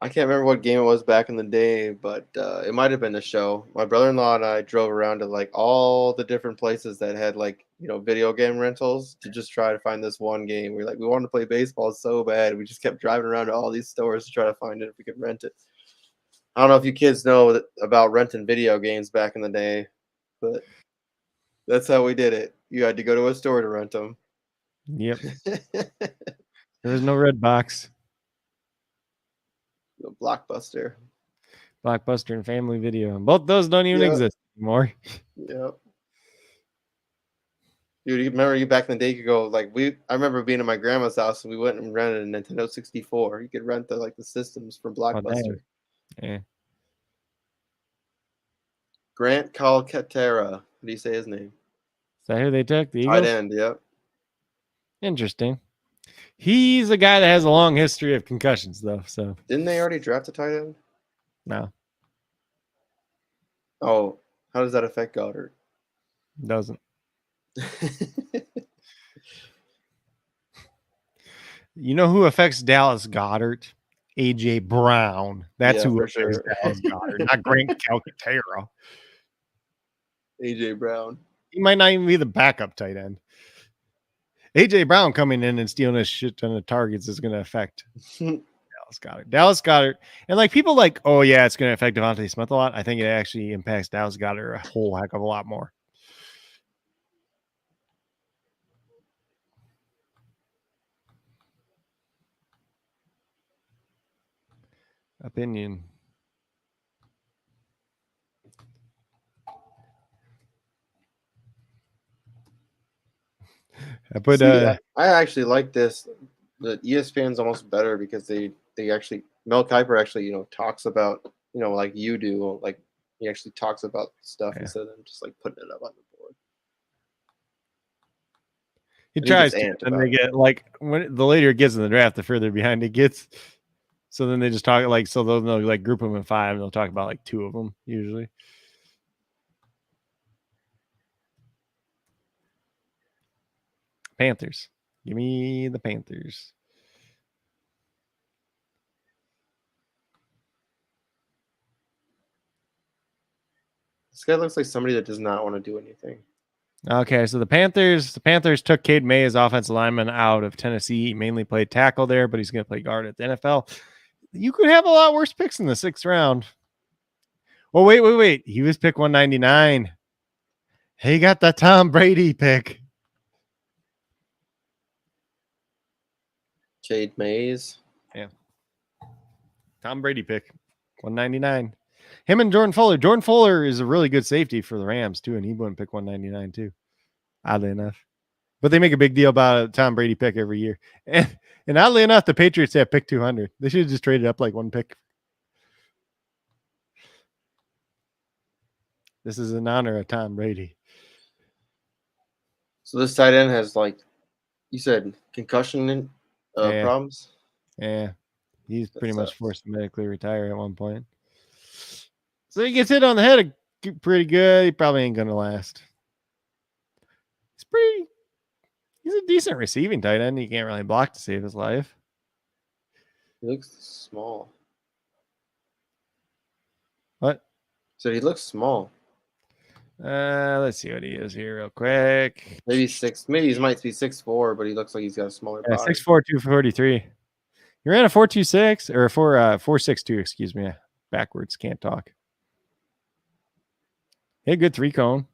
I can't remember what game it was back in the day, but it might have been the show. My brother-in-law and I drove around to like all the different places that had like, video game rentals to just try to find this one game. We wanted to play baseball so bad. We just kept driving around to all these stores to try to find it if we could rent it. I don't know if you kids know about renting video games back in the day, but that's how we did it. You had to go to a store to rent them. Yep. There was no red box. Blockbuster. Blockbuster and Family Video. Both those don't even exist anymore. Yep. Dude, you remember back in the day, you could go I remember being at my grandma's house and we went and rented a Nintendo 64. You could rent the systems from Blockbuster. Yeah. Grant Calcaterra. What do you say his name? Is that who they took? The Eagles? Tight end, yep. Interesting. He's a guy that has a long history of concussions, though. So didn't they already draft a tight end? No. Oh, how does that affect Goddard? Doesn't. You know who affects Dallas Goddard? AJ Brown. That's who affects Dallas Goddard, not Grant Calcaterra. AJ Brown. He might not even be the backup tight end. AJ Brown coming in and stealing a shit ton of targets is going to affect Dallas Goddard. And like people like, oh yeah, it's going to affect Devontae Smith a lot. I think it actually impacts Dallas Goddard a whole heck of a lot more. Opinion. I actually like this. The ESPN's almost better because they actually Mel Kiper actually talks about like you do, like he actually talks about stuff instead of them just like putting it up on the board. He tries to, and they get like when the later it gets in the draft, the further behind it gets. So then they just talk so they'll like group them in 5 and they'll talk about like 2 of them usually. Panthers. Give me the Panthers. This guy looks like somebody that does not want to do anything. Okay, so the Panthers took Cade May as offensive lineman out of Tennessee. He mainly played tackle there, but he's going to play guard at the NFL. You could have a lot worse picks in the 6th round. Oh, wait. He was pick 199. He got the Tom Brady pick. Cade Mays. Yeah. Tom Brady pick 199. Him and Jordan Fuller. Jordan Fuller is a really good safety for the Rams, too, and he wouldn't pick 199, too, oddly enough. But they make a big deal about a Tom Brady pick every year. And oddly enough, the Patriots have pick 200. They should have just traded up like 1 pick. This is in honor of Tom Brady. So this tight end has, like you said, concussion problems? Yeah. He's pretty much forced to medically retire at one point. So he gets hit on the head pretty good. He probably ain't going to last. He's a decent receiving tight end. He can't really block to save his life. He looks small. What? So he looks small. Let's see what he is here real quick. Maybe he might be 6'4", but he looks like he's got a smaller body. 6'4", 243. He ran a 4.26 or a 4.62, excuse me. Backwards, can't talk. He had a good 3-cone.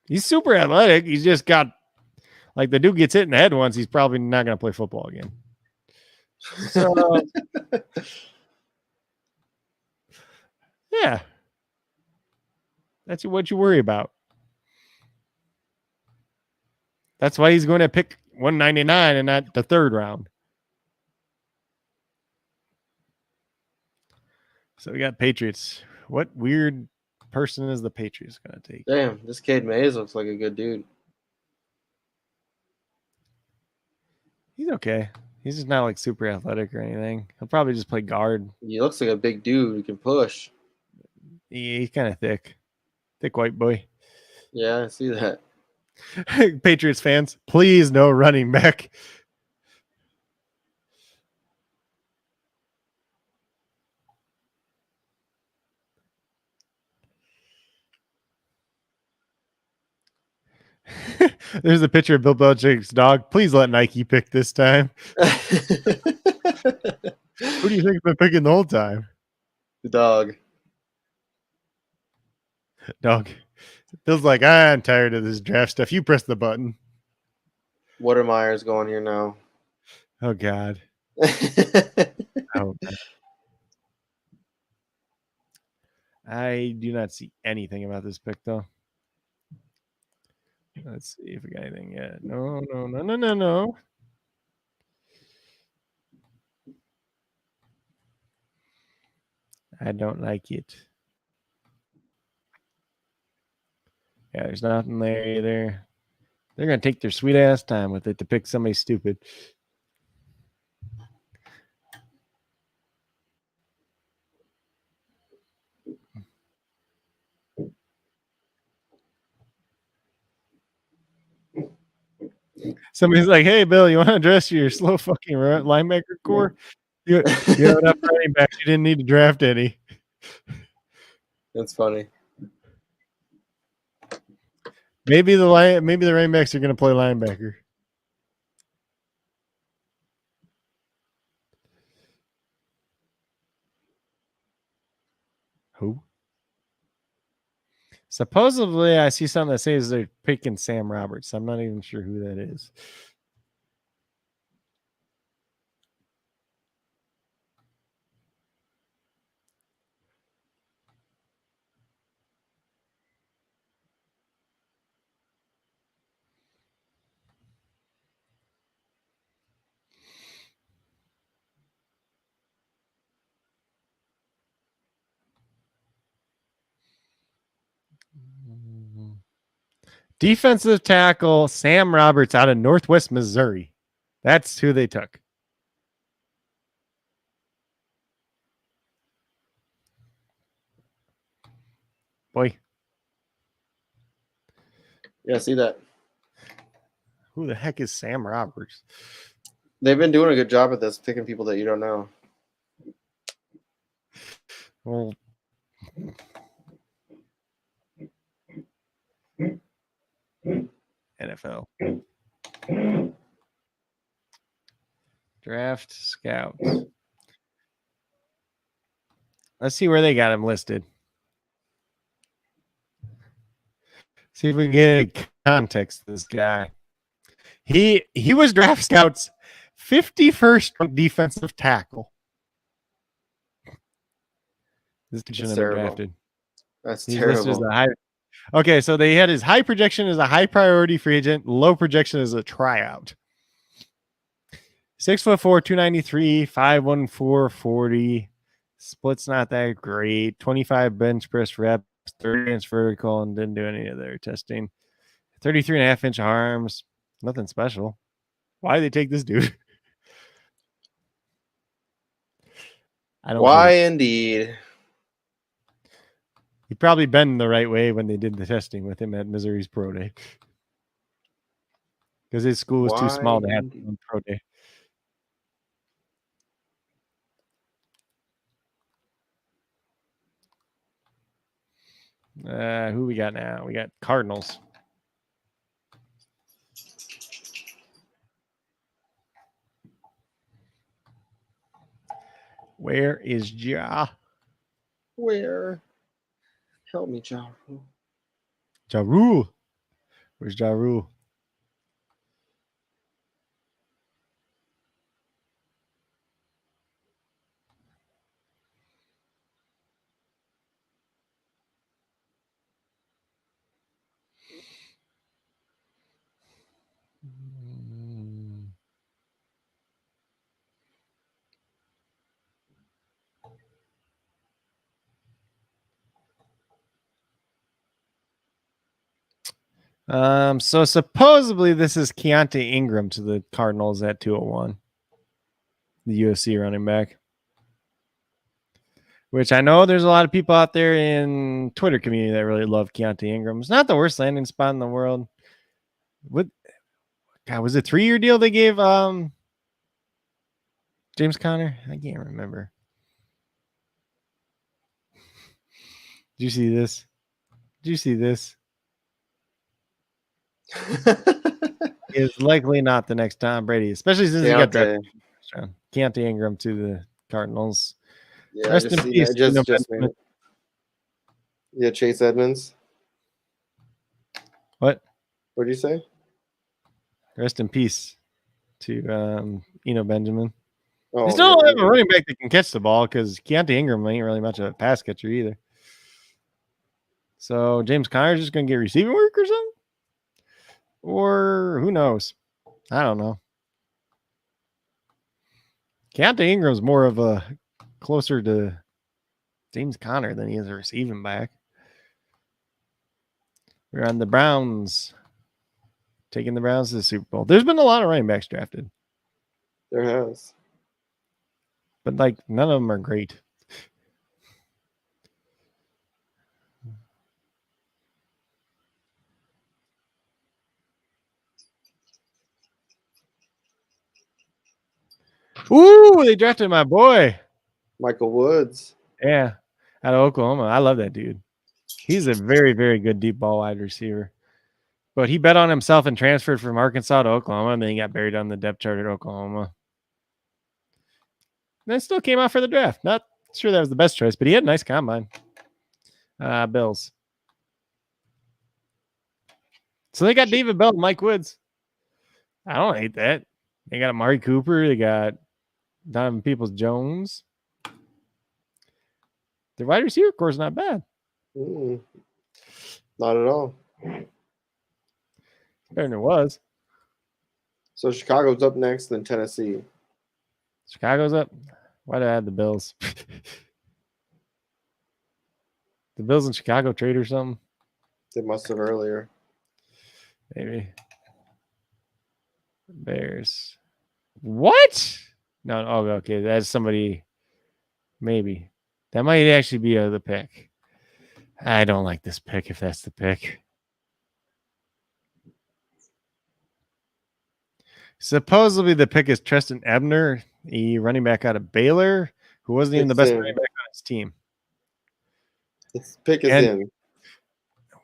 He's super athletic. He's just got, like, the dude gets hit in the head once, he's probably not going to play football again. So, yeah. That's what you worry about. That's why he's going to pick 199 and not the 3rd round. So we got Patriots. What weird person is the Patriots going to take? Damn, this Cade Mays looks like a good dude. He's okay. He's just not like super athletic or anything. He'll probably just play guard. He looks like a big dude who can push. He's kind of thick. Thick white boy. Yeah, I see that. Patriots fans, please no running back. There's a picture of Bill Belichick's dog. Please let Nike pick this time. Who do you think's been picking the whole time? The dog. Dog. Bill's like, I'm tired of this draft stuff. You press the button. Watermeyer's going here now. Oh, God. Oh, God. I do not see anything about this pick, though. Let's see if we got anything yet. No. I don't like it. Yeah, there's nothing there either. They're going to take their sweet ass time with it to pick somebody stupid. Somebody's like, hey, Bill, you want to address your slow fucking linebacker core? You have enough running backs. You didn't need to draft any. That's funny. Maybe the running backs are going to play linebacker. Who? Supposedly, I see something that says they're picking Sam Roberts. I'm not even sure who that is. Defensive tackle Sam Roberts out of Northwest Missouri. That's who they took. Boy. Yeah, see that. Who the heck is Sam Roberts? They've been doing a good job at this, picking people that you don't know. Well, NFL. Draft scouts. Let's see where they got him listed. See if we can get context to this guy. He was draft scouts 51st defensive tackle. This dude shouldn't have been drafted. That's He's terrible. listed as a high. Okay, so they had his high projection as a high priority free agent, low projection as a tryout. 6'4", 293, 5'14", 40. Split's not that great. 25 bench press reps, 30 inch vertical, and didn't do any of their testing. 33.5 inch arms. Nothing special. Why did they take this dude? I don't. Why indeed? He probably been the right way when they did the testing with him at Missouri's pro day, because his school was too small to have pro day. Who we got now? We got Cardinals. Where is Ja? Where? Help me, Ja. Ja Rule. Where's Ja Rule? So supposedly this is Keontae Ingram to the Cardinals at 201. The USC running back. Which I know there's a lot of people out there in Twitter community that really love Keontae Ingram. It's not the worst landing spot in the world. What God, was it a 3-year deal they gave James Conner? I can't remember. Did you see this? Did you see this? Is likely not the next Tom Brady, especially since he got drafted. Keontae Ingram to the Cardinals. Yeah, Rest in peace. Just made it. Yeah, Chase Edmonds. What? What did you say? Rest in peace to Benjamin. Oh, They still don't have a running back that can catch the ball because Keontae Ingram ain't really much of a pass catcher either. So James Conner's just going to get receiving work or something? Or who knows? I don't know. Keontae Ingram's more of a closer to James Conner than he is a receiving back. We're on the Browns. Taking the Browns to the Super Bowl. There's been a lot of running backs drafted. There has. But none of them are great. Ooh, they drafted my boy. Michael Woods. Yeah, out of Oklahoma. I love that dude. He's a very, very good deep ball wide receiver. But he bet on himself and transferred from Arkansas to Oklahoma, and then he got buried on the depth chart at Oklahoma. And then still came out for the draft. Not sure that was the best choice, but he had a nice combine. Bills. So they got David Bell and Mike Woods. I don't hate that. They got Amari Cooper. They got Donovan Peoples-Jones. The wide receiver core is not bad. Not at all. Better than it was. So Chicago's up next, then Tennessee. Chicago's up. Why did I add the Bills? The Bills in Chicago trade or something? They must have earlier. Maybe. Bears. What? No. Oh, okay. That's somebody. Maybe. That might actually be the pick. I don't like this pick if that's the pick. Supposedly the pick is Tristan Ebner, a running back out of Baylor, who wasn't even the best running back on his team. This pick is in.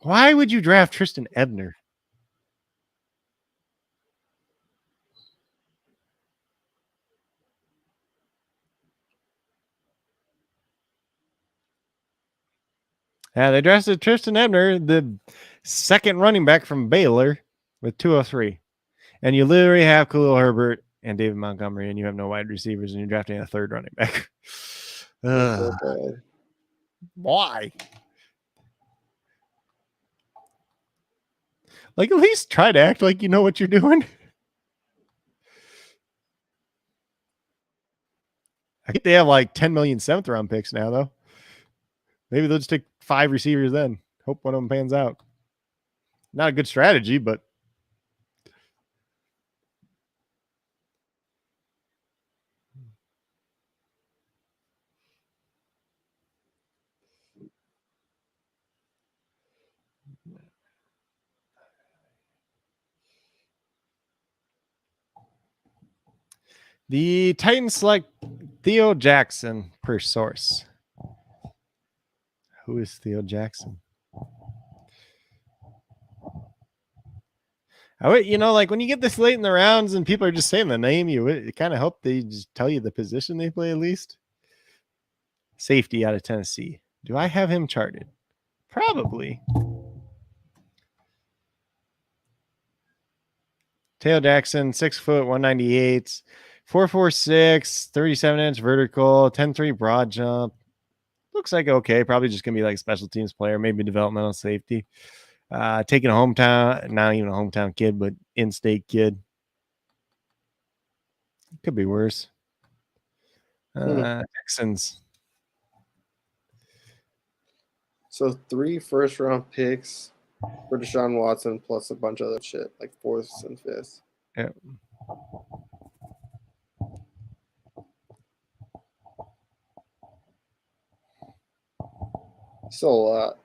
Why would you draft Tristan Ebner? Yeah, they drafted Tristan Ebner, the second running back from Baylor, with 203. And you literally have Khalil Herbert and David Montgomery, and you have no wide receivers, and you're drafting a third running back. Why? At least try to act like you know what you're doing. I think they have 10 million 7th round picks now, though. Maybe they'll just take 5 receivers then. Hope one of them pans out. Not a good strategy, but the Titans select Theo Jackson per source. Who is Theo Jackson? When you get this late in the rounds and people are just saying the name, you kind of hope they just tell you the position they play at least. Safety out of Tennessee. Do I have him charted? Probably. Tail Jackson, 6 foot, 198, 4.46, 37-inch vertical, 10.3 broad jump. Looks like okay. Probably just gonna be like a special teams player, maybe developmental safety. Taking a hometown, not even a hometown kid, but in-state kid. Could be worse. Texans. So 3 first-round picks for Deshaun Watson plus a bunch of other shit, like 4th and 5th. Yep. Still a lot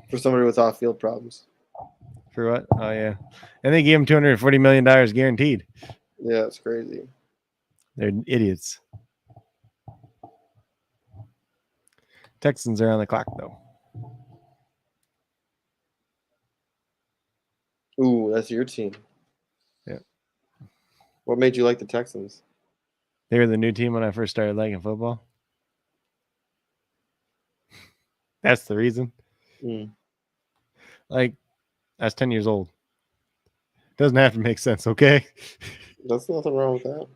for somebody with off-field problems. For what? Oh, yeah. And they gave him $240 million guaranteed. Yeah, it's crazy. They're idiots. Texans are on the clock, though. Ooh, that's your team. Yeah. What made you like the Texans? They were the new team when I first started liking football. That's the reason. Like, I was 10 years old. Doesn't have to make sense, okay? There's nothing wrong with that.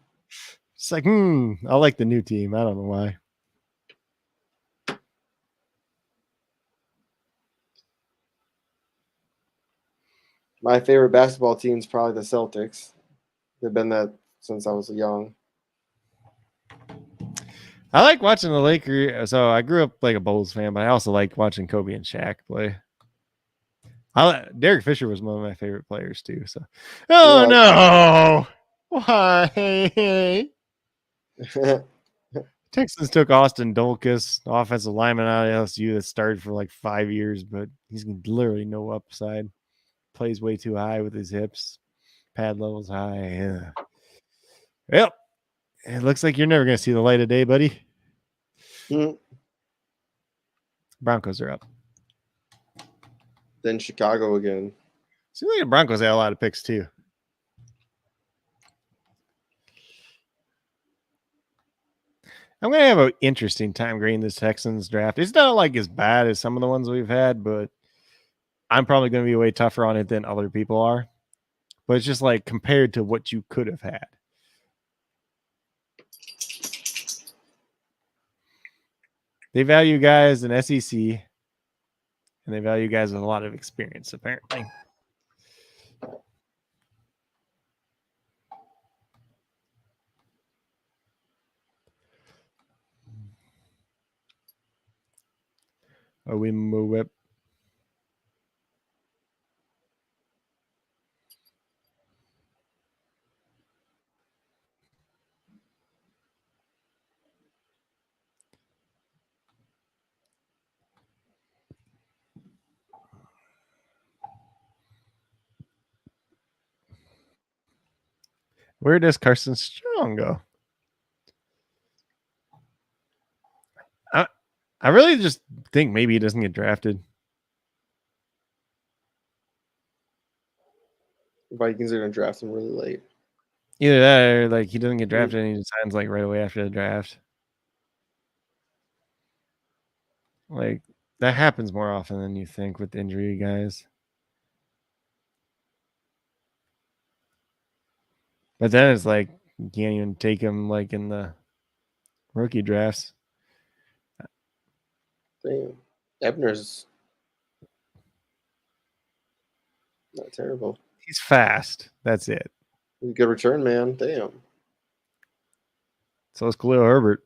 It's like, I like the new team. I don't know why. My favorite basketball team is probably the Celtics. They've been that since I was young. I like watching the Lakers. So I grew up like a Bulls fan, but I also like watching Kobe and Shaq play. Derek Fisher was one of my favorite players too. So, no, why? Texans took Austin Dulcus, offensive lineman out of LSU that started for like 5 years, but he's literally no upside. Plays way too high with his hips. Pad levels high. Yep. It looks like you're never going to see the light of day, buddy. Broncos are up. Then Chicago again. Seems like the Broncos had a lot of picks too. I'm going to have an interesting time grading this Texans draft. It's not like as bad as some of the ones we've had, but I'm probably going to be way tougher on it than other people are. But it's just like compared to what you could have had. They value guys in SEC, and they value guys with a lot of experience, apparently. Oh, we move it. Where does Carson Strong go? I really just think maybe he doesn't get drafted. Vikings are going to draft him really late. Either that or like he doesn't get drafted and he just signs like right away after the draft. Like that happens more often than you think with injury guys. But then it's like you can't even take him like in the rookie drafts. Damn. Ebner's not terrible. He's fast. That's it. He's a good return, man. Damn. So is Khalil Herbert.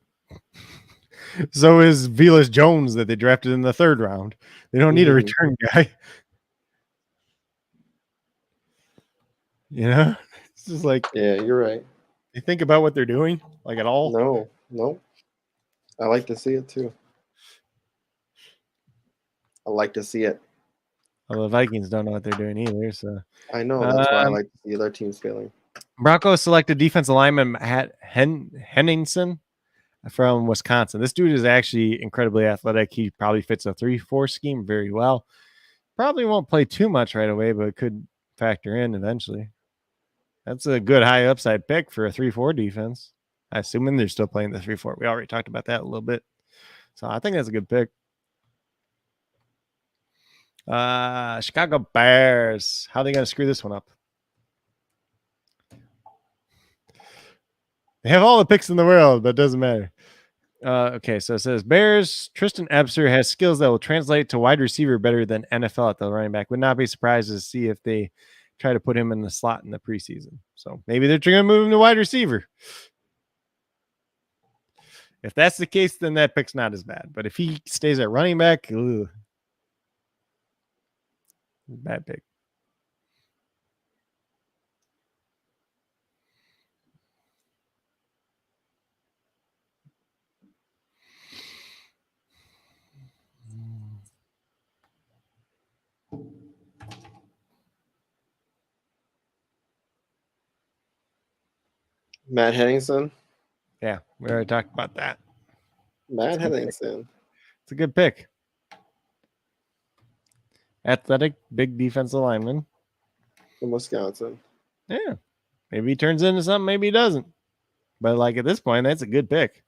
So is Velus Jones that they drafted in the 3rd round. They don't need a return guy. You know? It's just like, yeah, you're right. You think about what they're doing, like at all? No. I like to see it too. I like to see it. Well, the Vikings don't know what they're doing either. So I know. That's why I like to see their teams failing. Broncos selected defensive lineman Henningsen from Wisconsin. This dude is actually incredibly athletic. He probably fits a 3-4 scheme very well. Probably won't play too much right away, but could factor in eventually. That's a good high upside pick for a 3-4 defense. I assuming they're still playing the 3-4. We already talked about that a little bit. So I think that's a good pick. Chicago Bears. How are they going to screw this one up? They have all the picks in the world, but it doesn't matter. Okay, so it says Bears. Tristan Ebser has skills that will translate to wide receiver better than NFL at the running back. Would not be surprised to see if they try to put him in the slot in the preseason. So maybe they're going to move him to wide receiver. If that's the case, then that pick's not as bad. But if he stays at running back, bad pick. Matt Henningsen. Yeah, we already talked about that. Matt Henningsen. It's a good pick. Athletic, big defensive lineman. From Wisconsin. Yeah. Maybe he turns into something, maybe he doesn't. But like at this point, that's a good pick.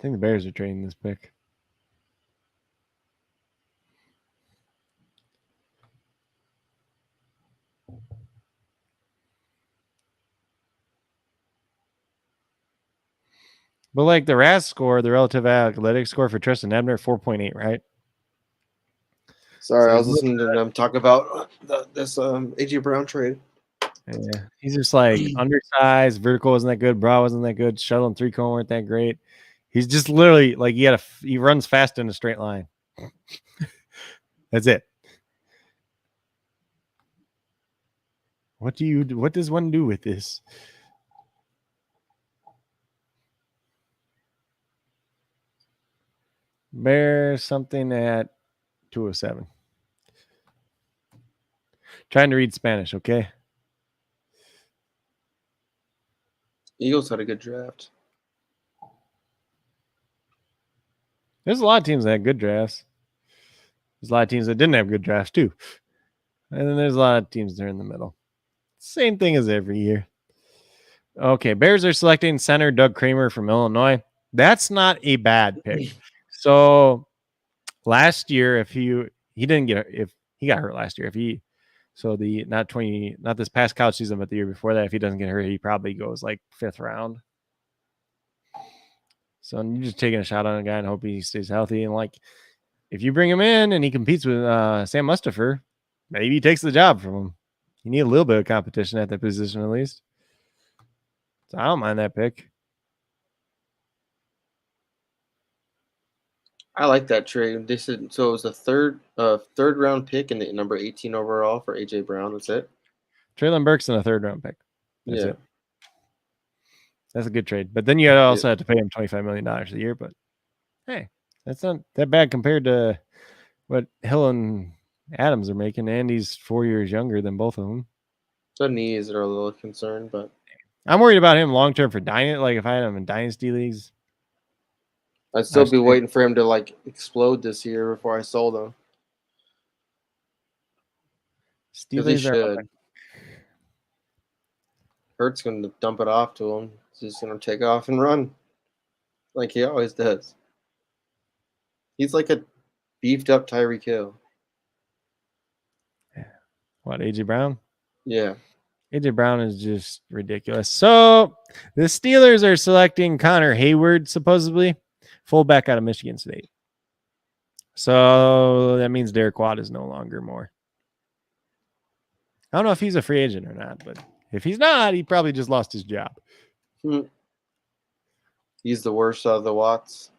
I think the Bears are trading this pick. But like the RAS score, the relative athletic score for Tristan Ebner, 4.8, right? Sorry, I was listening to them talk about this AJ Brown trade. Yeah, he's just like undersized. Vertical wasn't that good. Broad wasn't that good. Shuttle and 3-cone weren't that great. He's just literally like he runs fast in a straight line. That's it. What does one do with this? Bear something at 207. Trying to read Spanish, okay? Eagles had a good draft. There's a lot of teams that had good drafts. There's a lot of teams that didn't have good drafts too. And then there's a lot of teams that are in the middle. Same thing as every year. Okay, Bears are selecting center Doug Kramer from Illinois. That's not a bad pick. So last year, if he got hurt last year, not this past college season, but the year before that, if he doesn't get hurt, he probably goes like 5th round. So you're just taking a shot on a guy and hope he stays healthy. And like, if you bring him in and he competes with Sam Mustipher, maybe he takes the job from him. You need a little bit of competition at that position at least. So I don't mind that pick. I like that trade. They said so. It was a third round pick and number 18 overall for AJ Brown. That's it. Traylon Burks in a 3rd round pick. That's yeah. it. That's a good trade. But then you also have to pay him $25 million a year. But hey, that's not that bad compared to what Hill and Adams are making. Andy's 4 years younger than both of them. The knees are a little concerned, but I'm worried about him long term for Dynasty. Like if I had him in Dynasty leagues, I'd still be waiting for him to like explode this year before I sold him. Steelers should. Hurt's going to dump it off to him. He's just going to take off and run like he always does. He's like a beefed up Tyreek Hill. What, AJ Brown? Yeah. AJ Brown is just ridiculous. So the Steelers are selecting Connor Hayward, supposedly, fullback out of Michigan State. So that means Derek Watt is no longer more. I don't know if he's a free agent or not, but if he's not, he probably just lost his job. He's the worst of the Watts.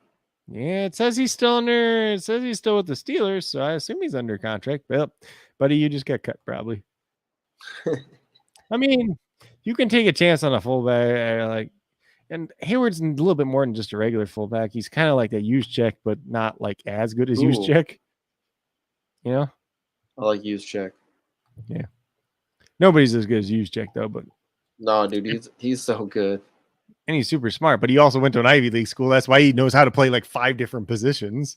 Yeah, it says he's still with the Steelers, so I assume he's under contract. But buddy, you just got cut probably. I mean, you can take a chance on a fullback, and Hayward's a little bit more than just a regular fullback. He's kind of like that Juszczyk, but not like as good as Juszczyk. You know? I like Juszczyk. Yeah. Nobody's as good as Juszczyk though, but no, dude, he's so good. and he's super smart, but he also went to an Ivy League school. That's why he knows how to play like 5 different positions.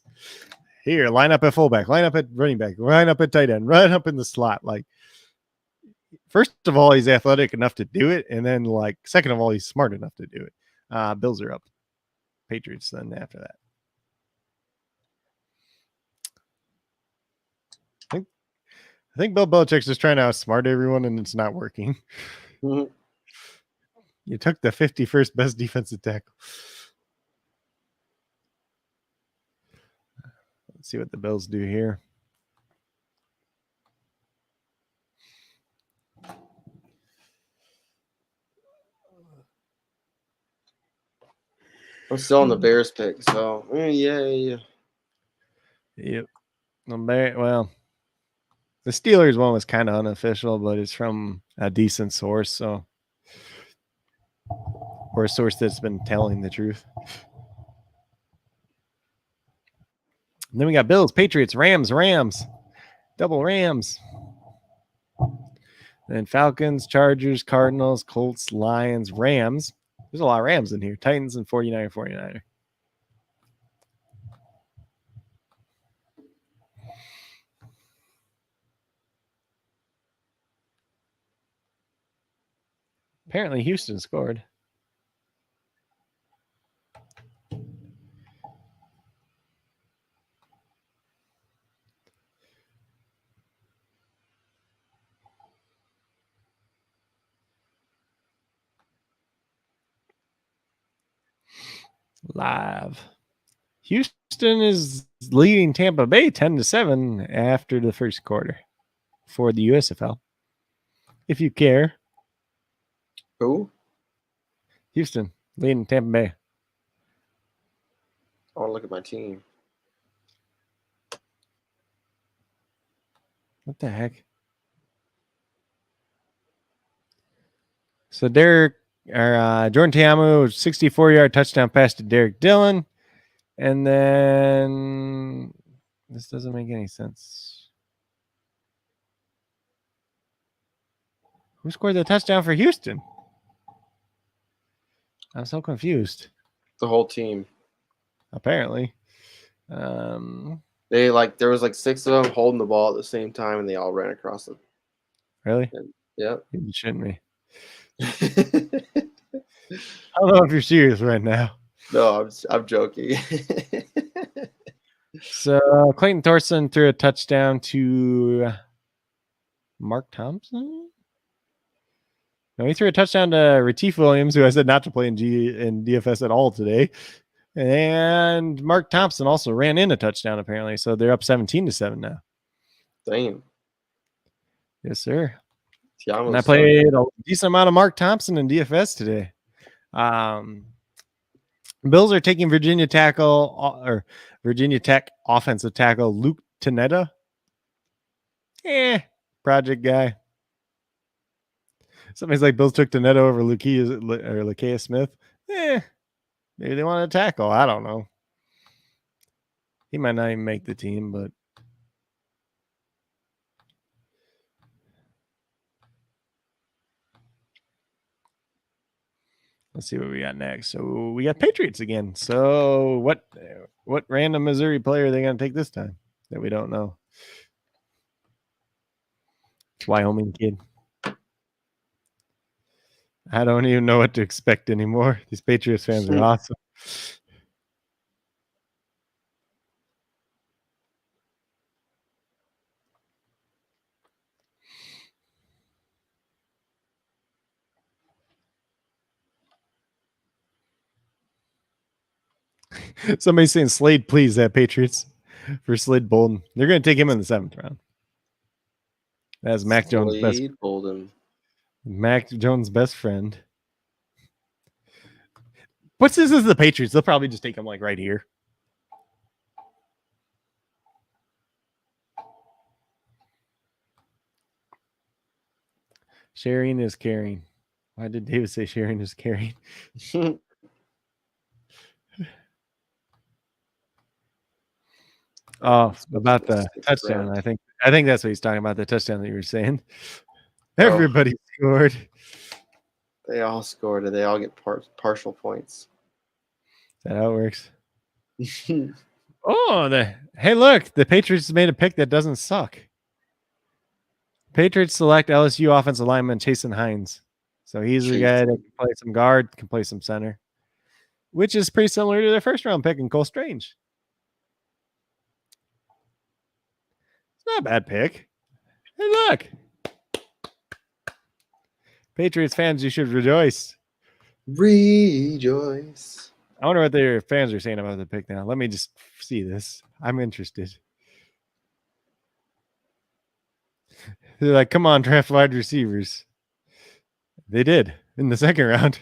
Here, line up at fullback, line up at running back, line up at tight end, run up in the slot. Like, first of all, he's athletic enough to do it, and then like second of all, he's smart enough to do it. Bills are up. Patriots then after that. I think Bill Belichick's just trying to outsmart everyone, and it's not working. Mhm. You took the 51st best defensive tackle. Let's see what the Bills do here. I'm still on the Bears pick, so yeah. Yep. Well, the Steelers one was kind of unofficial, but it's from a decent source, so or a source that's been telling the truth. And then we got Bills, Patriots, Rams, double Rams. Then Falcons, Chargers, Cardinals, Colts, Lions, Rams. There's a lot of Rams in here. Titans and 49er. Apparently Houston scored. Live. Houston is leading Tampa Bay 10-7 after the first quarter for the USFL. If you care. Who? Houston leading Tampa Bay. I want to look at my team. What the heck? So Jordan Ta'amu, 64-yard touchdown pass to Derek Dillon. And then this doesn't make any sense. Who scored the touchdown for Houston? I'm so confused. The whole team. Apparently. They there was like 6 of them holding the ball at the same time, and they all ran across it. Really? Yep. You shouldn't be. I don't know if you're serious right now. No, I'm joking. So Clayton Thorson threw a touchdown to Mark Thompson. No, he threw a touchdown to Retief Williams, who I said not to play in DFS at all today. And Mark Thompson also ran in a touchdown, apparently. So they're up 17-7 now. Damn. Yes, sir. Tiamo's And I played a decent amount of Mark Thompson in DFS today. Bills are taking Virginia Tech offensive tackle Luke Tanetta. Project guy. Somebody's like Bills took Tanetta over Lakeia Smith. Maybe they want to tackle. I don't know. He might not even make the team, but let's see what we got next. So we got Patriots again. So what random Missouri player are they going to take this time that we don't know? It's Wyoming kid. I don't even know what to expect anymore. These Patriots fans are awesome. Somebody's saying Slade, please, that Patriots for Slade Bolden. They're going to take him in the 7th round. That's Mac Jones' best. Bolden. Mac Jones' best friend. What's this is the Patriots? They'll probably just take him like right here. Sharing is caring. Why did David say sharing is caring? Oh, about the touchdown. I think that's what he's talking about. The touchdown that you were saying. Everybody scored. They all scored. They all get partial points. Is that how it works? Oh, hey, look, the Patriots made a pick that doesn't suck. Patriots select LSU offensive lineman Jason Hines. So he's the guy that can play some guard, can play some center, which is pretty similar to their first round pick in Cole Strange. It's not a bad pick. Hey, look. Patriots fans, you should rejoice. Rejoice. I wonder what their fans are saying about the pick now. Let me just see this. I'm interested. They're like, come on, draft wide receivers. They did in the second round.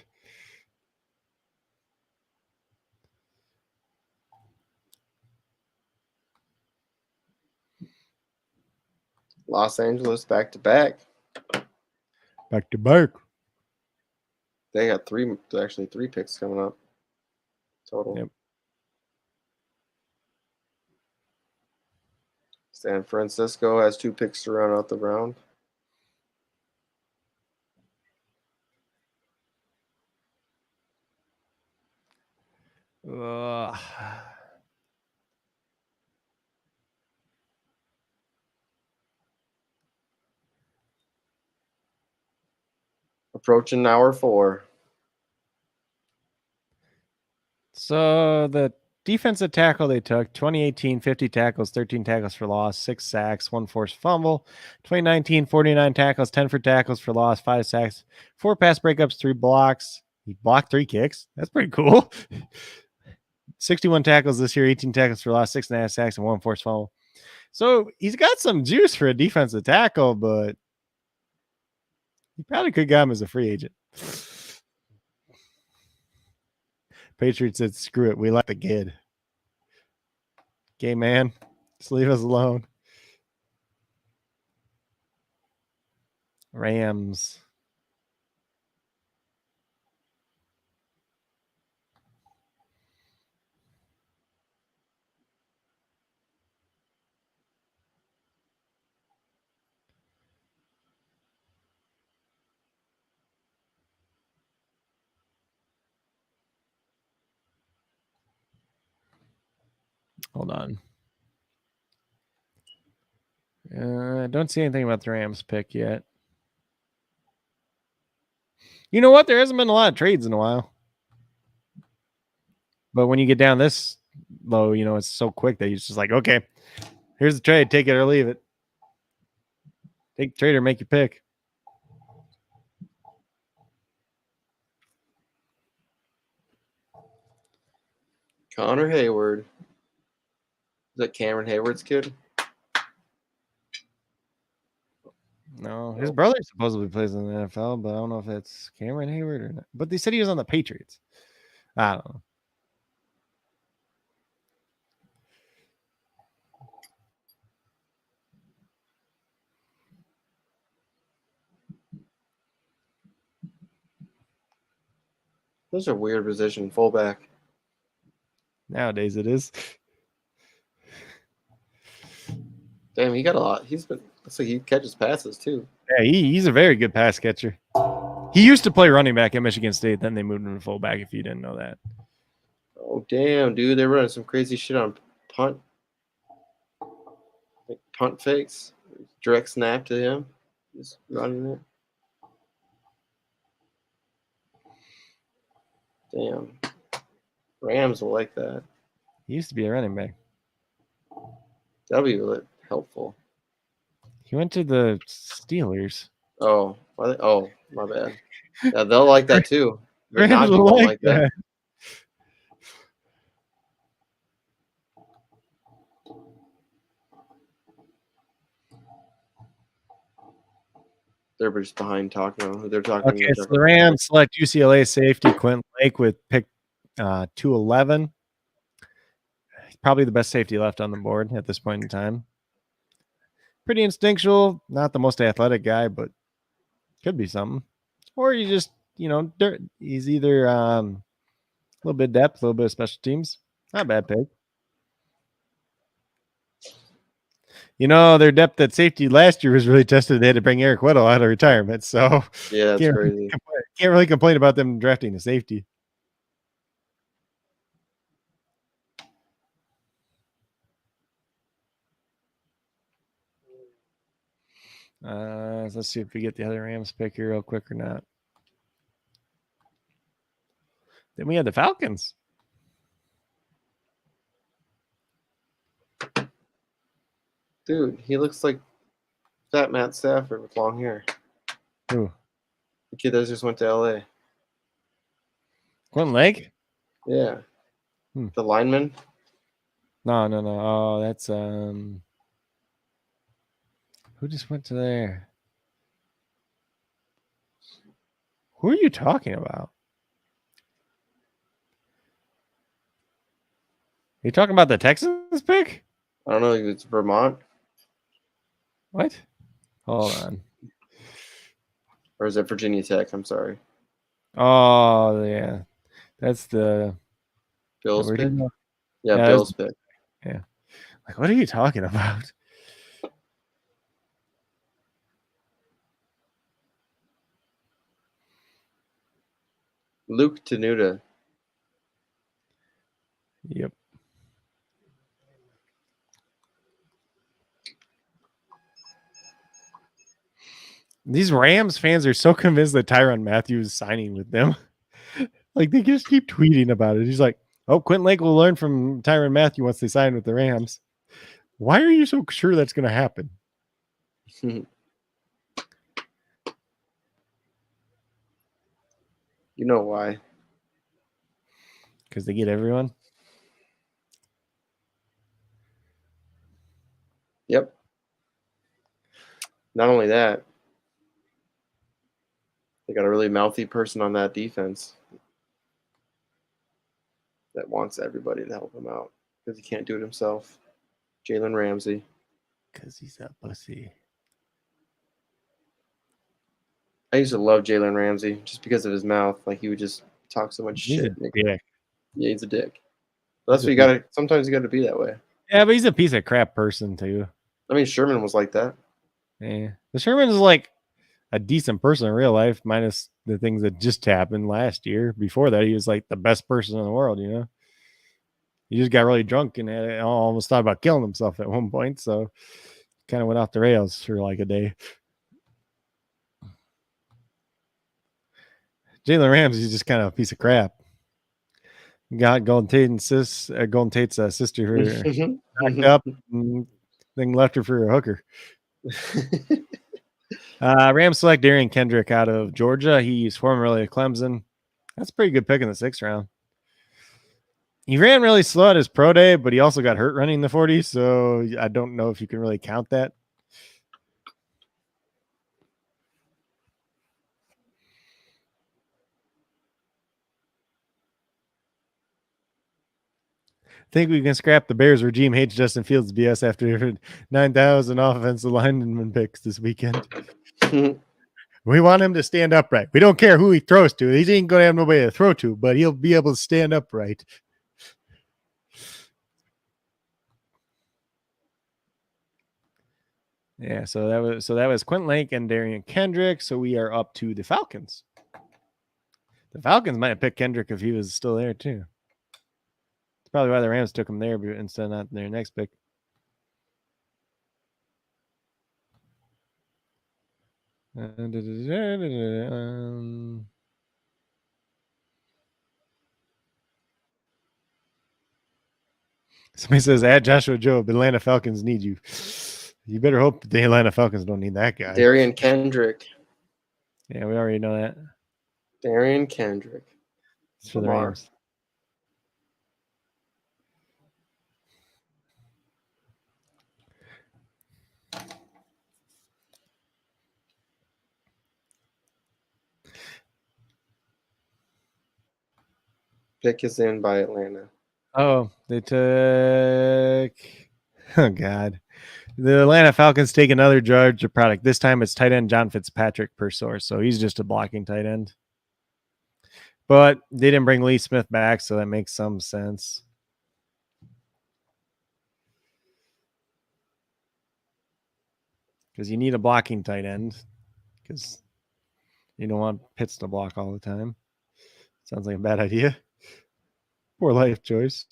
Los Angeles back to back. Back to back. They got three picks coming up total. Yep. San Francisco has 2 picks to round out the round. Approaching hour 4. So the defensive tackle they took, 2018, 50 tackles, 13 tackles for loss, 6 sacks, 1 forced fumble. 2019, 49 tackles, 10 for tackles for loss, 5 sacks, 4 pass breakups, 3 blocks. He blocked 3 kicks. That's pretty cool. 61 tackles this year, 18 tackles for loss, 6.5 sacks, and 1 forced fumble. So he's got some juice for a defensive tackle, but he probably could get him as a free agent. Patriots said, screw it. We like the kid. Okay, man. Just leave us alone. Rams. Hold on. I don't see anything about the Rams pick yet. You know what? There hasn't been a lot of trades in a while. But when you get down this low, you know, it's so quick that you're just like, okay, here's the trade. Take it or leave it. Take the trade or make your pick. Connor Hayward. Is that Cameron Hayward's kid? No, his brother supposedly plays in the NFL, but I don't know if it's Cameron Hayward or not. But they said he was on the Patriots. I don't know. Those are weird position, fullback. Nowadays it is. Damn, he got a lot. Looks like he catches passes too. Yeah, he's a very good pass catcher. He used to play running back at Michigan State. Then they moved him to fullback, if you didn't know that. Oh, damn, dude. They're running some crazy shit on punt. Like punt fakes. Direct snap to him. Just running it. Damn. Rams will like that. He used to be a running back. That'll be really helpful. He went to the Steelers. Oh, my bad. Yeah, they'll like that too. The Rams Dodgers will won't like like that. They're just behind talking. Who they're talking. Okay, so the Rams select UCLA safety Quentin Lake with pick 211. He's probably the best safety left on the board at this point in time. Pretty instinctual, not the most athletic guy, but could be something. Or you just, you know, he's either a little bit of depth, a little bit of special teams. Not a bad pick. You know, their depth at safety last year was really tested. They had to bring Eric Weddle out of retirement. So Yeah, that's crazy. Can't really complain about them drafting a safety. Let's see if we get the other Rams pick here real quick or not. Then we had the Falcons. Dude, he looks like fat Matt Stafford with long hair. Who? The kid that just went to LA. Quentin Lake? Yeah. Hmm. The lineman? No. Oh, that's who just went to there? Who are you talking about? Are you talking about the Texans pick? I don't know if it's Vermont. What? Hold on. Or is it Virginia Tech? I'm sorry. Oh, yeah. That's the Bills where'd pick? he go? Yeah, Yeah, Bills pick. Yeah. Like, what are you talking about? Luke Tenuta. Yep. These Rams fans are so convinced that Tyrann Mathieu is signing with them. Like, they just keep tweeting about it. He's like, oh, Quentin Lake will learn from Tyrann Mathieu once they sign with the Rams. Why are you so sure that's going to happen? You know why? Because they get everyone. Yep. Not only that, they got a really mouthy person on that defense that wants everybody to help him out because he can't do it himself. Jalen Ramsey. Because he's a pussy. I used to love Jalen Ramsey just because of his mouth. Like, he would just talk so much He's shit. a dick. Yeah, he's a dick. But that's what you gotta. Sometimes you gotta be that way. Yeah, but he's a piece of crap person too. I mean, Sherman was like that. Yeah, the Sherman is like a decent person in real life, minus the things that just happened last year. Before that, he was like the best person in the world. You know, he just got really drunk and almost thought about killing himself at one point. So, kind of went off the rails for like a day. Jalen Ramsey's just kind of a piece of crap. Got Golden Tate's sister knocked up and then left her for a hooker. Rams select Darian Kendrick out of Georgia. He's formerly at Clemson. That's a pretty good pick in the 6th round. He ran really slow at his pro day, but he also got hurt running the 40, so I don't know if you can really count that. Think we can scrap the Bears regime hates Justin Fields BS after 9,000 offensive lineman picks this weekend. We want him to stand upright. We don't care who he throws to. He ain't going to have nobody to throw to, but he'll be able to stand upright. Yeah, so that was Quentin Lake and Darian Kendrick. So we are up to the Falcons. The Falcons might have picked Kendrick if he was still there too. Probably why the Rams took him there instead of not their next pick. Somebody says, add Joshua Jobe. Atlanta Falcons need you. You better hope the Atlanta Falcons don't need that guy. Darian Kendrick. Yeah, we already know that. Darian Kendrick. It's for the Rams. Pick is in by Atlanta. Oh, they took. Oh, God. The Atlanta Falcons take another Georgia product. This time it's tight end John Fitzpatrick per source. So he's just a blocking tight end. But they didn't bring Lee Smith back, so that makes some sense. because you need a blocking tight end because you don't want Pitts to block all the time. Sounds like a bad idea. Poor life choice.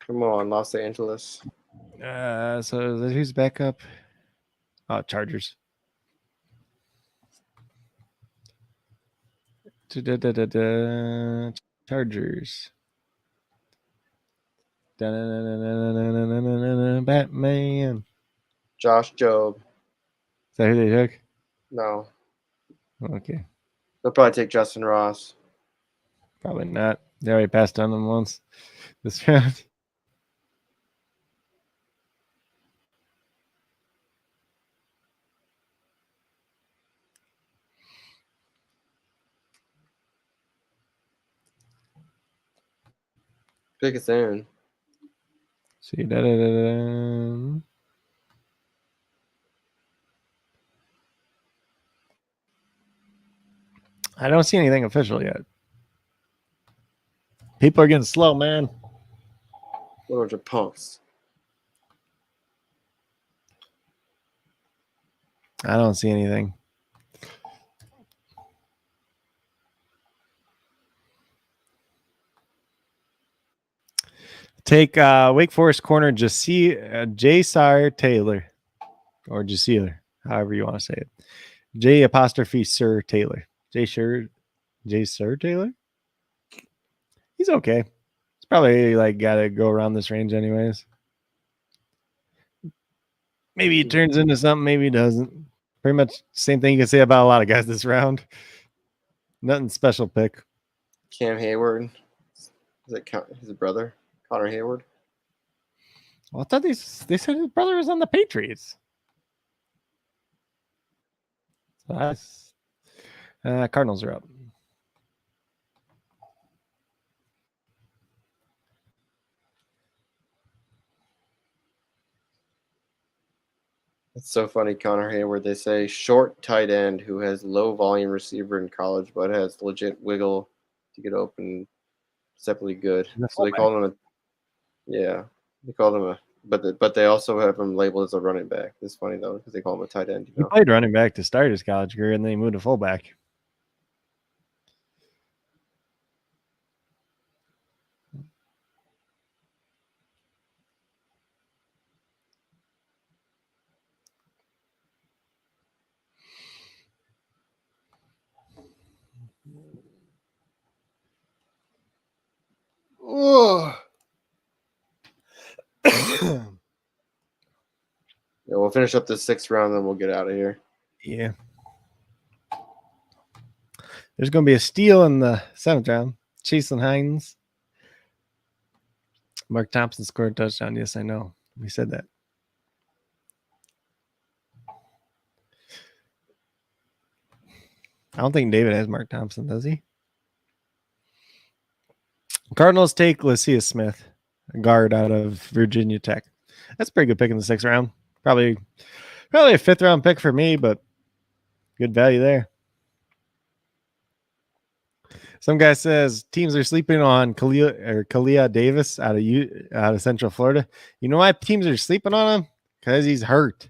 Come on, Los Angeles. So who's back up? Oh, Chargers. Chargers. Batman. Josh Jobe. Is that who they took? No, Okay. they'll probably take Justin Ross. Probably not. They already passed on them once this round. Pick us in. See, I don't see anything official yet. People are getting slow, man. What are your punks? I don't see anything. Take Wake Forest corner Jasir Taylor, or Jasir, however you want to say it. J apostrophe Sir Taylor. Jasir Taylor. He's okay. He's probably like got to go around this range anyways. Maybe he turns into something, maybe he doesn't. Pretty much same thing you can say about a lot of guys this round. Nothing special pick. Cam Hayward. Is that his brother? Connor Hayward. Well, I thought they said his brother was on the Patriots. So Cardinals are up. It's so funny, Connor Hayward. They say short tight end who has low volume receiver in college, but has legit wiggle to get open. Separately good. So they call him they call him but they also have him labeled as a running back. It's funny though because they call him a tight end. He played running back to start his college career, and then he moved to fullback. Oh. Yeah, we'll finish up the 6th round, then we'll get out of here. Yeah. There's going to be a steal in the 7th round. Chase and Hines. Mark Thompson scored a touchdown. Yes, I know. We said that. I don't think David has Mark Thompson, does he? Cardinals take Lacia Smith, a guard out of Virginia Tech. That's a pretty good pick in the 6th round. Probably a 5th round pick for me, but good value there. Some guy says teams are sleeping on Kalia Davis out of Central Florida. You know why teams are sleeping on him? Because he's hurt.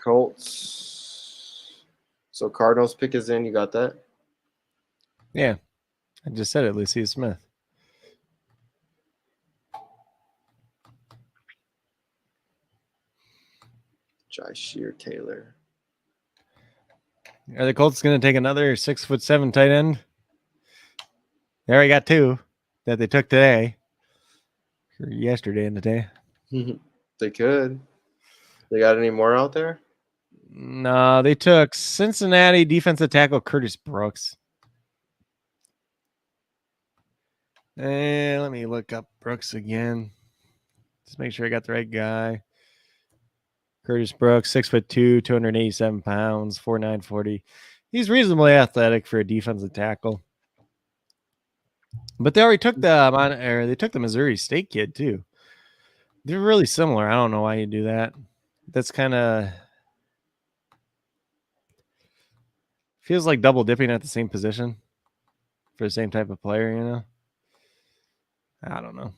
Colts. So Cardinals pick is in. You got that? Yeah. I just said it, Lacia Smith. Jaishir Taylor. Are the Colts going to take another 6'7" tight end? They already got 2 that they took today. Or yesterday and today. They could. They got any more out there? No, they took Cincinnati defensive tackle Curtis Brooks. Let me look up Brooks again. Just make sure I got the right guy. Curtis Brooks, 6'2", 287 pounds, 4'9", 40. He's reasonably athletic for a defensive tackle. But they already took the Missouri State kid too. They're really similar. I don't know why you do that. That's kind of feels like double dipping at the same position for the same type of player, you know? I don't know.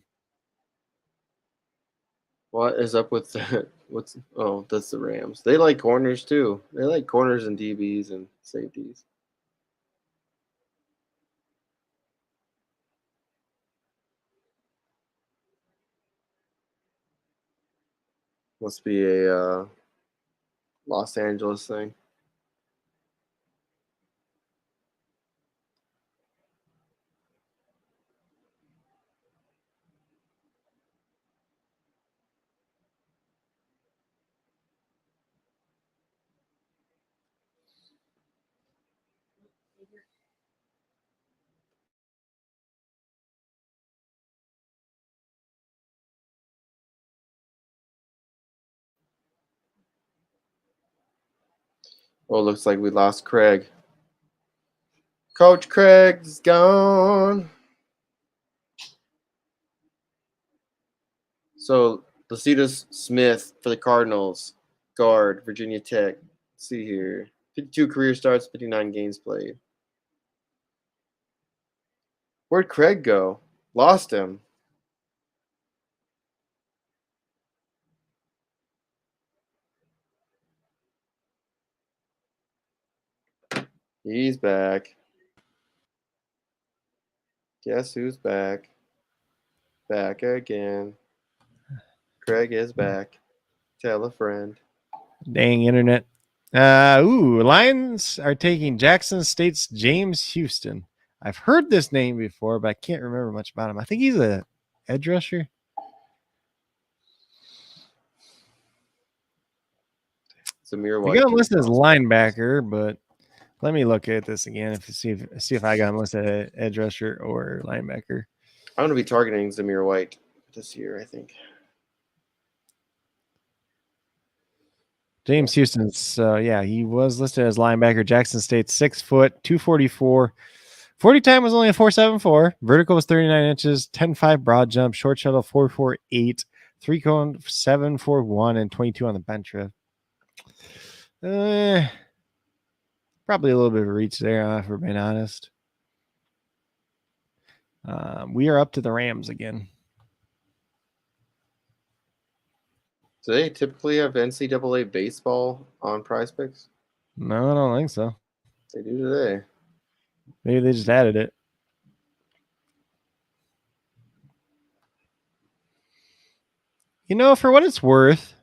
What is up with that? That's the Rams. They like corners too. They like corners and DBs and safeties. Must be a Los Angeles thing. Oh, looks like we lost Craig. Coach Craig's gone. So, Lecitus Smith for the Cardinals, guard, Virginia Tech. Let's see here. 52 career starts, 59 games played. Where'd Craig go? Lost him. He's back. Guess who's back? Back again. Craig is back. Tell a friend. Dang internet. Lions are taking Jackson State's James Houston. I've heard this name before, but I can't remember much about him. I think he's a edge rusher. Zamir I White. got him listed as linebacker, but let me look at this again see if I got him listed as edge rusher or linebacker. I'm going to be targeting Zamir White this year, I think. James Houston's, he was listed as linebacker. Jackson State, 6 foot, 244. 40 time was only a 4.74. Vertical was 39 inches, 10.5 broad jump, short shuttle 4.48, 3 cone 7.41, and 22 on the bench rep. Probably a little bit of a reach there, if we're being honest. We are up to the Rams again. Do they typically have NCAA baseball on Prize Picks? No, I don't think so. They do today. Maybe they just added it. You know, for what it's worth,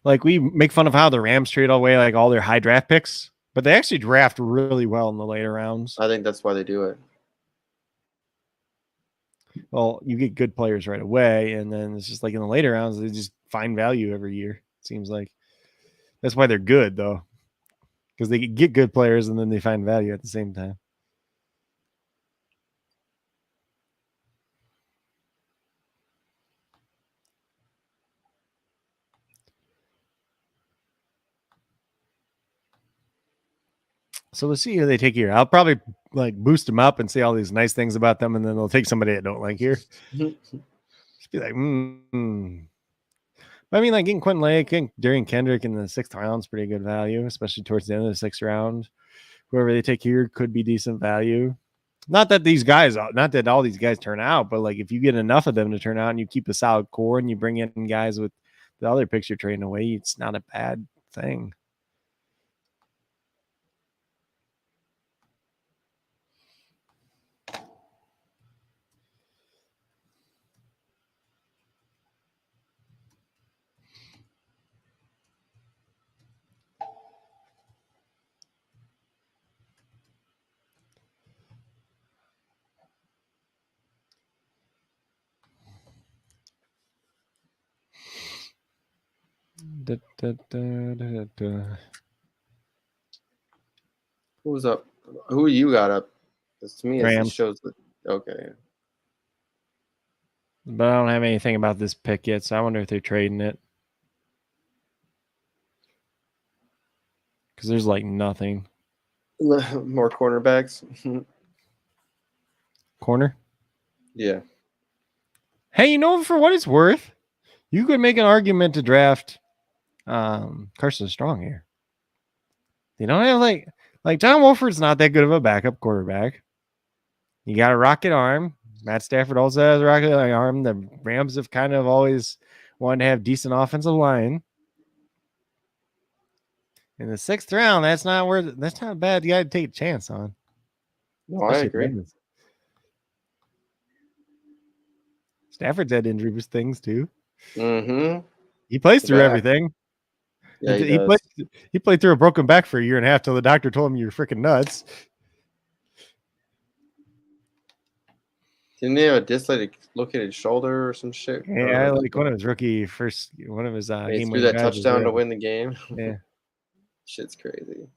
like we make fun of how the Rams trade away like all their high draft picks, but they actually draft really well in the later rounds. I think that's why they do it. Well, you get good players right away, and then it's just like in the later rounds, they just find value every year. It seems like that's why they're good, though, because they get good players and then they find value at the same time. So let's see who they take here. I'll probably like boost them up and say all these nice things about them, and then they'll take somebody I don't like here. Just be like, I mean, like getting Quentin Lake and Darian Kendrick in the 6th round is pretty good value, especially towards the end of the 6th round. Whoever they take here could be decent value. Not that all these guys turn out, but like if you get enough of them to turn out and you keep a solid core and you bring in guys with the other picks you're trading away, it's not a bad thing. Who's up? Who you got up? Because to me, it Rams. shows that. Okay. But I don't have anything about this pick yet, so I wonder if they're trading it. Because there's like nothing. More cornerbacks. Corner? Yeah. Hey, you know, for what it's worth, you could make an argument to draft Carson Strong here. You don't have like John Wolford's not that good of a backup quarterback. You got a rocket arm. Matt Stafford also has a rocket arm. The Rams have kind of always wanted to have decent offensive line. In the 6th round, that's not bad. You got to take a chance on. No, I Especially agree. Bengals. Stafford's had injury things too. Mm-hmm. He plays through Back. everything. Yeah, he does. He played through a broken back for a year and a half till the doctor told him you're freaking nuts. Didn't he have a dislocated shoulder or some shit? Yeah, like one of his game he winning threw that drives touchdown to was win the game. Yeah. Shit's crazy.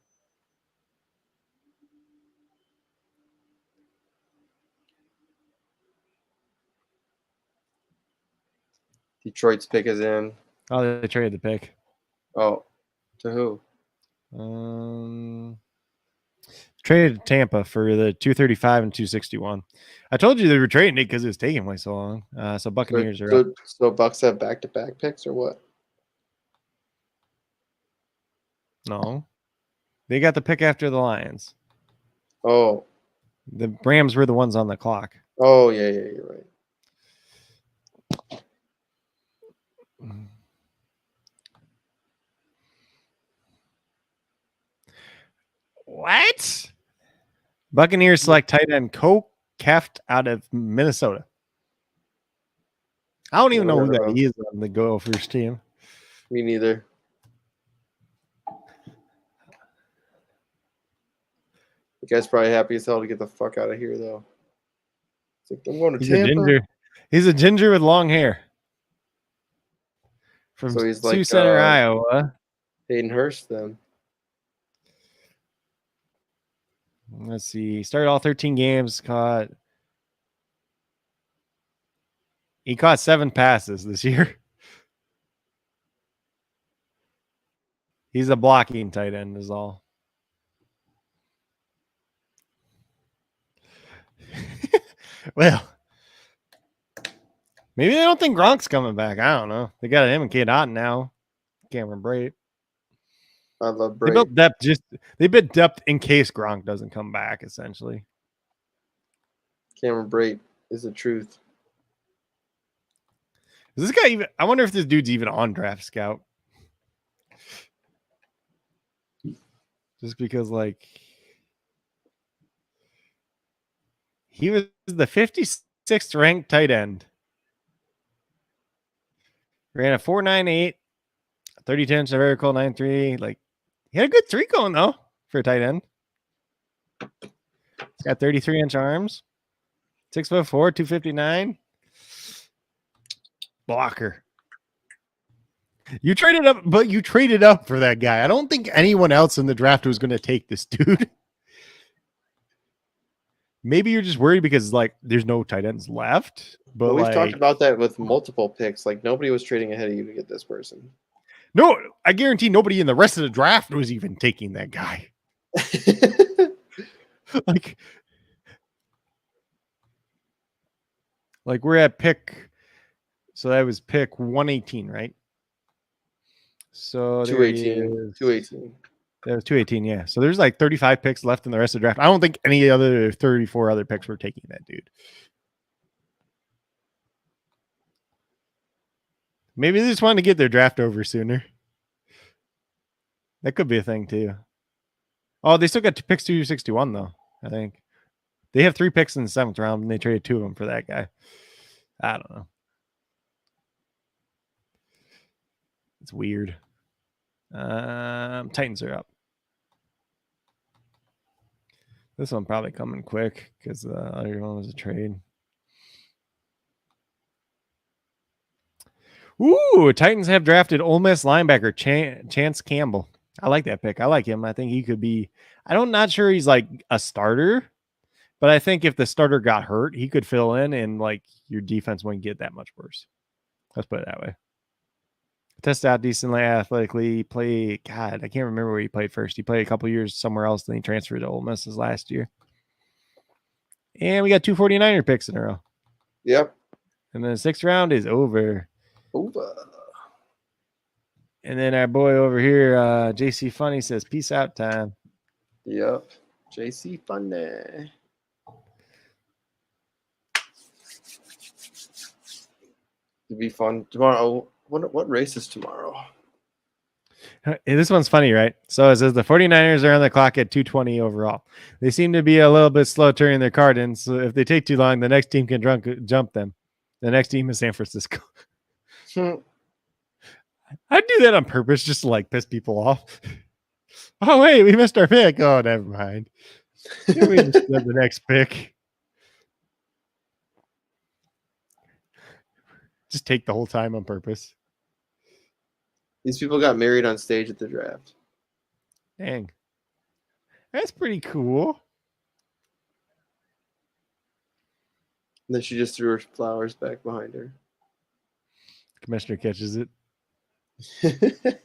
Detroit's pick is in. Oh, they traded the pick. Oh, to who? Traded to Tampa for the 235 and 261. I told you they were trading it because it was taking way so long. So Buccaneers are up. So Bucks have back-to-back picks or what? No. They got the pick after the Lions. Oh. The Rams were the ones on the clock. Oh, yeah, you're right. What? Buccaneers select tight end Cole Keft out of Minnesota. I don't even know who that is on the Gophers team. Me neither. The guy's probably happy as hell to get the fuck out of here, though. It's like, I'm going to Tampa. A ginger. He's a ginger with long hair. From Sioux Center, Iowa. Hayden Hurst, then. Let's see. He started all 13 games. He caught 7 passes this year. He's a blocking tight end is all. Well, maybe they don't think Gronk's coming back. I don't know. They got him and Kate Otten now. Cameron Brate. I love Brate. They built depth in case Gronk doesn't come back, essentially. Cameron Brate is the truth. Is this guy even? I wonder if this dude's even on Draft Scout. Just because, like, he was the 56th ranked tight end. Ran a 4.98, 30-10 vertical 9.3. Like, he had a good 3 going though for a tight end. He's got 33-inch arms, 6'4", 259. Blocker. You traded up for that guy. I don't think anyone else in the draft was going to take this dude. Maybe you're just worried because like there's no tight ends left. But we've talked about that with multiple picks. Like nobody was trading ahead of you to get this person. No, I guarantee nobody in the rest of the draft was even taking that guy. like we're at pick. So that was pick 118, right? So 218. 218. That was 218, yeah. So there's like 35 picks left in the rest of the draft. I don't think any other 34 other picks were taking that dude. Maybe they just wanted to get their draft over sooner. That could be a thing too. Oh, they still got 2 picks 261 though, I think. They have 3 picks in the 7th round and they traded 2 of them for that guy. I don't know. It's weird. Titans are up. This one probably coming quick because the other one was a trade. Ooh, Titans have drafted Ole Miss linebacker Chance Campbell. I like that pick. I like him. I think he could be. Not sure he's like a starter, but I think if the starter got hurt, he could fill in, and like your defense wouldn't get that much worse. Let's put it that way. Tested out decently athletically. God, I can't remember where he played first. He played a couple years somewhere else, then he transferred to Ole Miss his last year. And we got 2 49er picks in a row. Yep. And then the 6th round is over. Over. And then our boy over here, JC Funny, says, peace out time. Yep. JC Funny. It'd be fun tomorrow. What race is tomorrow? This one's funny, right? So it says the 49ers are on the clock at 2:20 overall. They seem to be a little bit slow turning their card in, so if they take too long, the next team can jump them. The next team is San Francisco. I'd do that on purpose just to like piss people off. Oh, wait, we missed our pick. Oh, never mind. We just have the next pick. Just take the whole time on purpose. These people got married on stage at the draft. Dang. That's pretty cool. And then she just threw her flowers back behind her. Commissioner catches it. The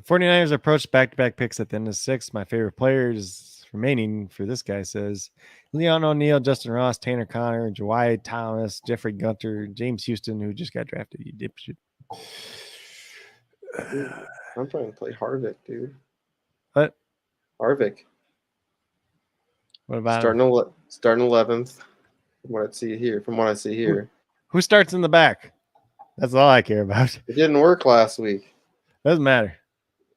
49ers approached back-to-back picks at the end of 6. My favorite players remaining for this guy says Leon O'Neal, Justin Ross, Tanner Connor, Jawai Thomas, Jeffrey Gunter, James Houston, who just got drafted. You dipshit. I'm trying to play Harvick, dude. What? Harvick. What about starting 11th? From what I see here. Who starts in the back? That's all I care about. It didn't work last week. Doesn't matter.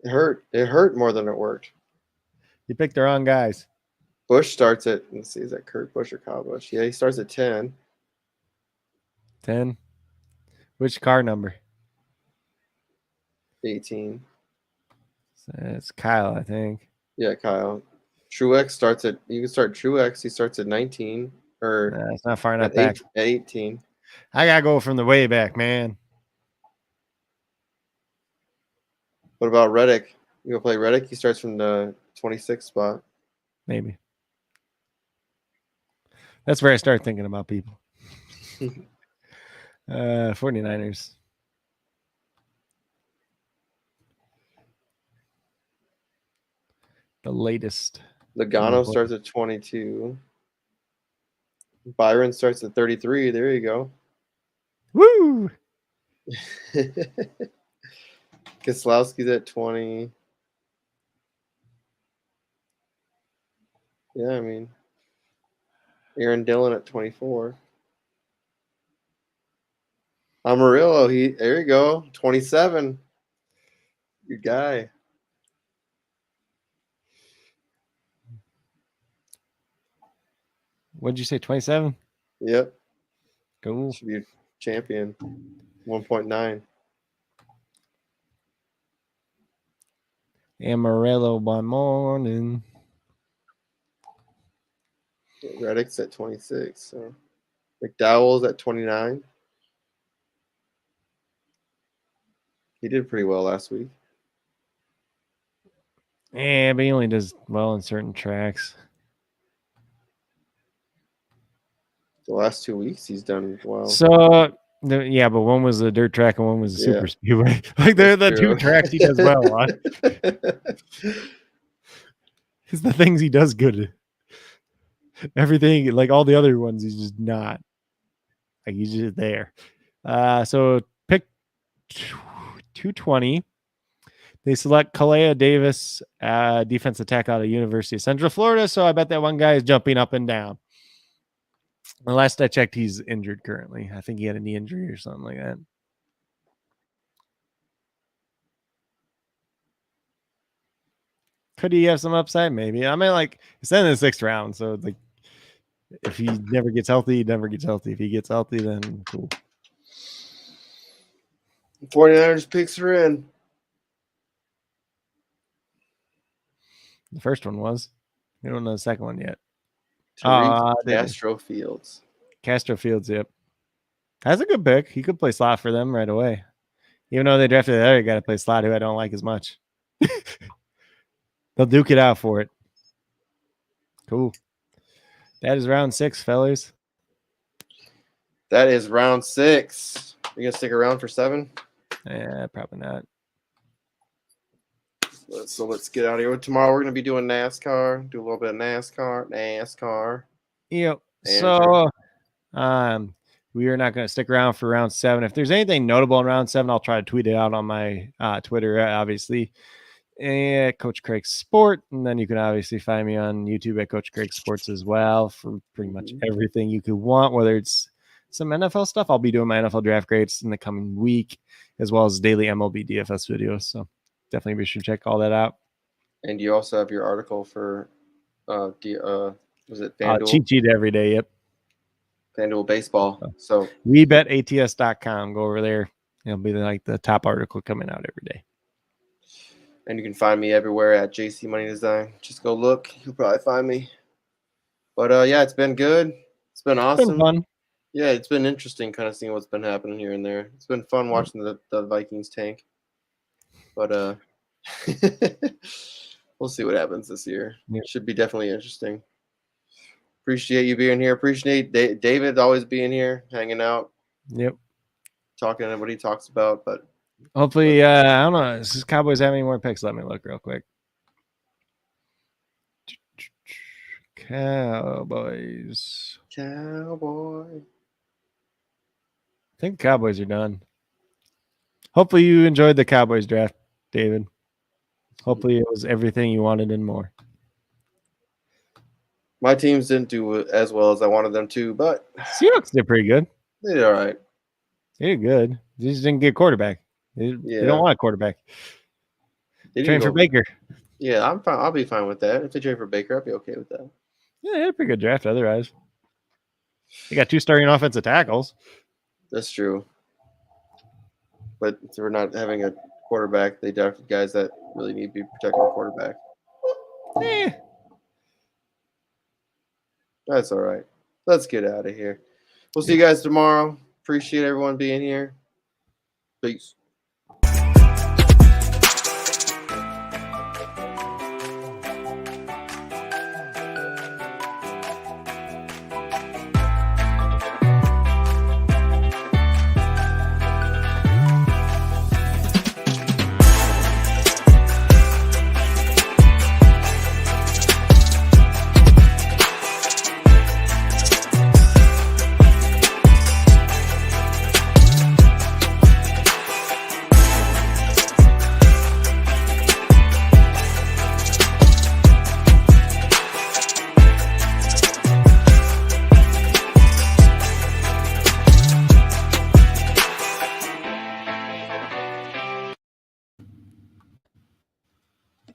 It hurt. It hurt more than it worked. You picked the wrong guys. Bush starts at, let's see, is that Kurt Busch or Kyle Busch? Yeah, he starts at 10. 10. Which car number? 18. So it's Kyle, I think. Yeah, Kyle. Truex starts at, you can start Truex. He starts at 19 or It's not far enough at, back. at 18. I got to go from the way back, man. What about Reddick? You go play Reddick? He starts from the 26th spot. Maybe. That's where I start thinking about people. 49ers. The latest. Logano starts at 22. Byron starts at 33. There you go. Woo! Keselowski's at 20. Yeah, I mean, Aaron Dillon at 24. Amarillo, there you go, 27. Good guy. What'd you say, 27? Yep. Cool. Should be a champion. 1.9. Amarillo by morning. Reddick's at 26. So McDowell's at 29. He did pretty well last week. Yeah, but he only does well in certain tracks. The last 2 weeks, he's done well. So, yeah, but one was a dirt track and one was a super speedway. Like, they're the two tracks he does well on. It's the things he does good. Everything, like all the other ones, he's just not. Like, he's just there. So, pick 220. They select Kalea Davis, defensive tackle out of University of Central Florida. So, I bet that one guy is jumping up and down. The last I checked, he's injured currently. I think he had a knee injury or something like that. Could he have some upside? Maybe. I mean, like, it's in the 6th round. So, like, if he never gets healthy, he never gets healthy. If he gets healthy, then cool. 49ers picks are in. The first one was. We don't know the second one yet. Tariq they did. Castro Fields. Castro Fields, yep. That's a good pick. He could play slot for them right away. Even though they drafted the other guy to play slot who I don't like as much. They'll duke it out for it. Cool. That is round 6, fellas. That is round 6. You gonna stick around for 7? Yeah, probably not. So let's get out of here. Tomorrow we're gonna be doing NASCAR. Do a little bit of NASCAR. Yep. Andrew. So we are not going to stick around for round 7. If there's anything notable in round 7, I'll try to tweet it out on my Twitter, obviously. Coach Craig Sport. And then you can obviously find me on YouTube at Coach Craig Sports as well for pretty much everything you could want, whether it's some NFL stuff. I'll be doing my NFL draft grades in the coming week, as well as daily MLB DFS videos. So definitely be sure to check all that out. And you also have your article for was it FanDuel? Cheat sheet every day. Yep. FanDuel baseball. So WeBetATS.com. Go over there. It'll be like the top article coming out every day. And you can find me everywhere at JC Money Design. Just go look. You'll probably find me. But yeah, it's been good. It's been awesome. It's been fun. Yeah, it's been interesting kind of seeing what's been happening here and there. It's been fun watching the Vikings tank. But we'll see what happens this year. Yep. It should be definitely interesting. Appreciate you being here. Appreciate David always being here, hanging out. Yep. Talking to what he talks about. But hopefully, I don't know. Does Cowboys have any more picks? Let me look real quick. Cowboys. Cowboy. I think the Cowboys are done. Hopefully you enjoyed the Cowboys draft, David. Hopefully it was everything you wanted and more. My teams didn't do as well as I wanted them to, but Seahawks did pretty good. they did all right. They did good. They just didn't get a quarterback. They don't want a quarterback. They Train for Baker. Yeah, I'm fine. I'll be fine with that. If they trade for Baker, I'll be okay with that. Yeah, they had a pretty good draft otherwise. They got 2 starting offensive tackles. That's true. But if we're not having a quarterback, they drafted guys that really need to be protecting the quarterback. That's all right. Let's get out of here. We'll see you guys tomorrow. Appreciate everyone being here. Peace.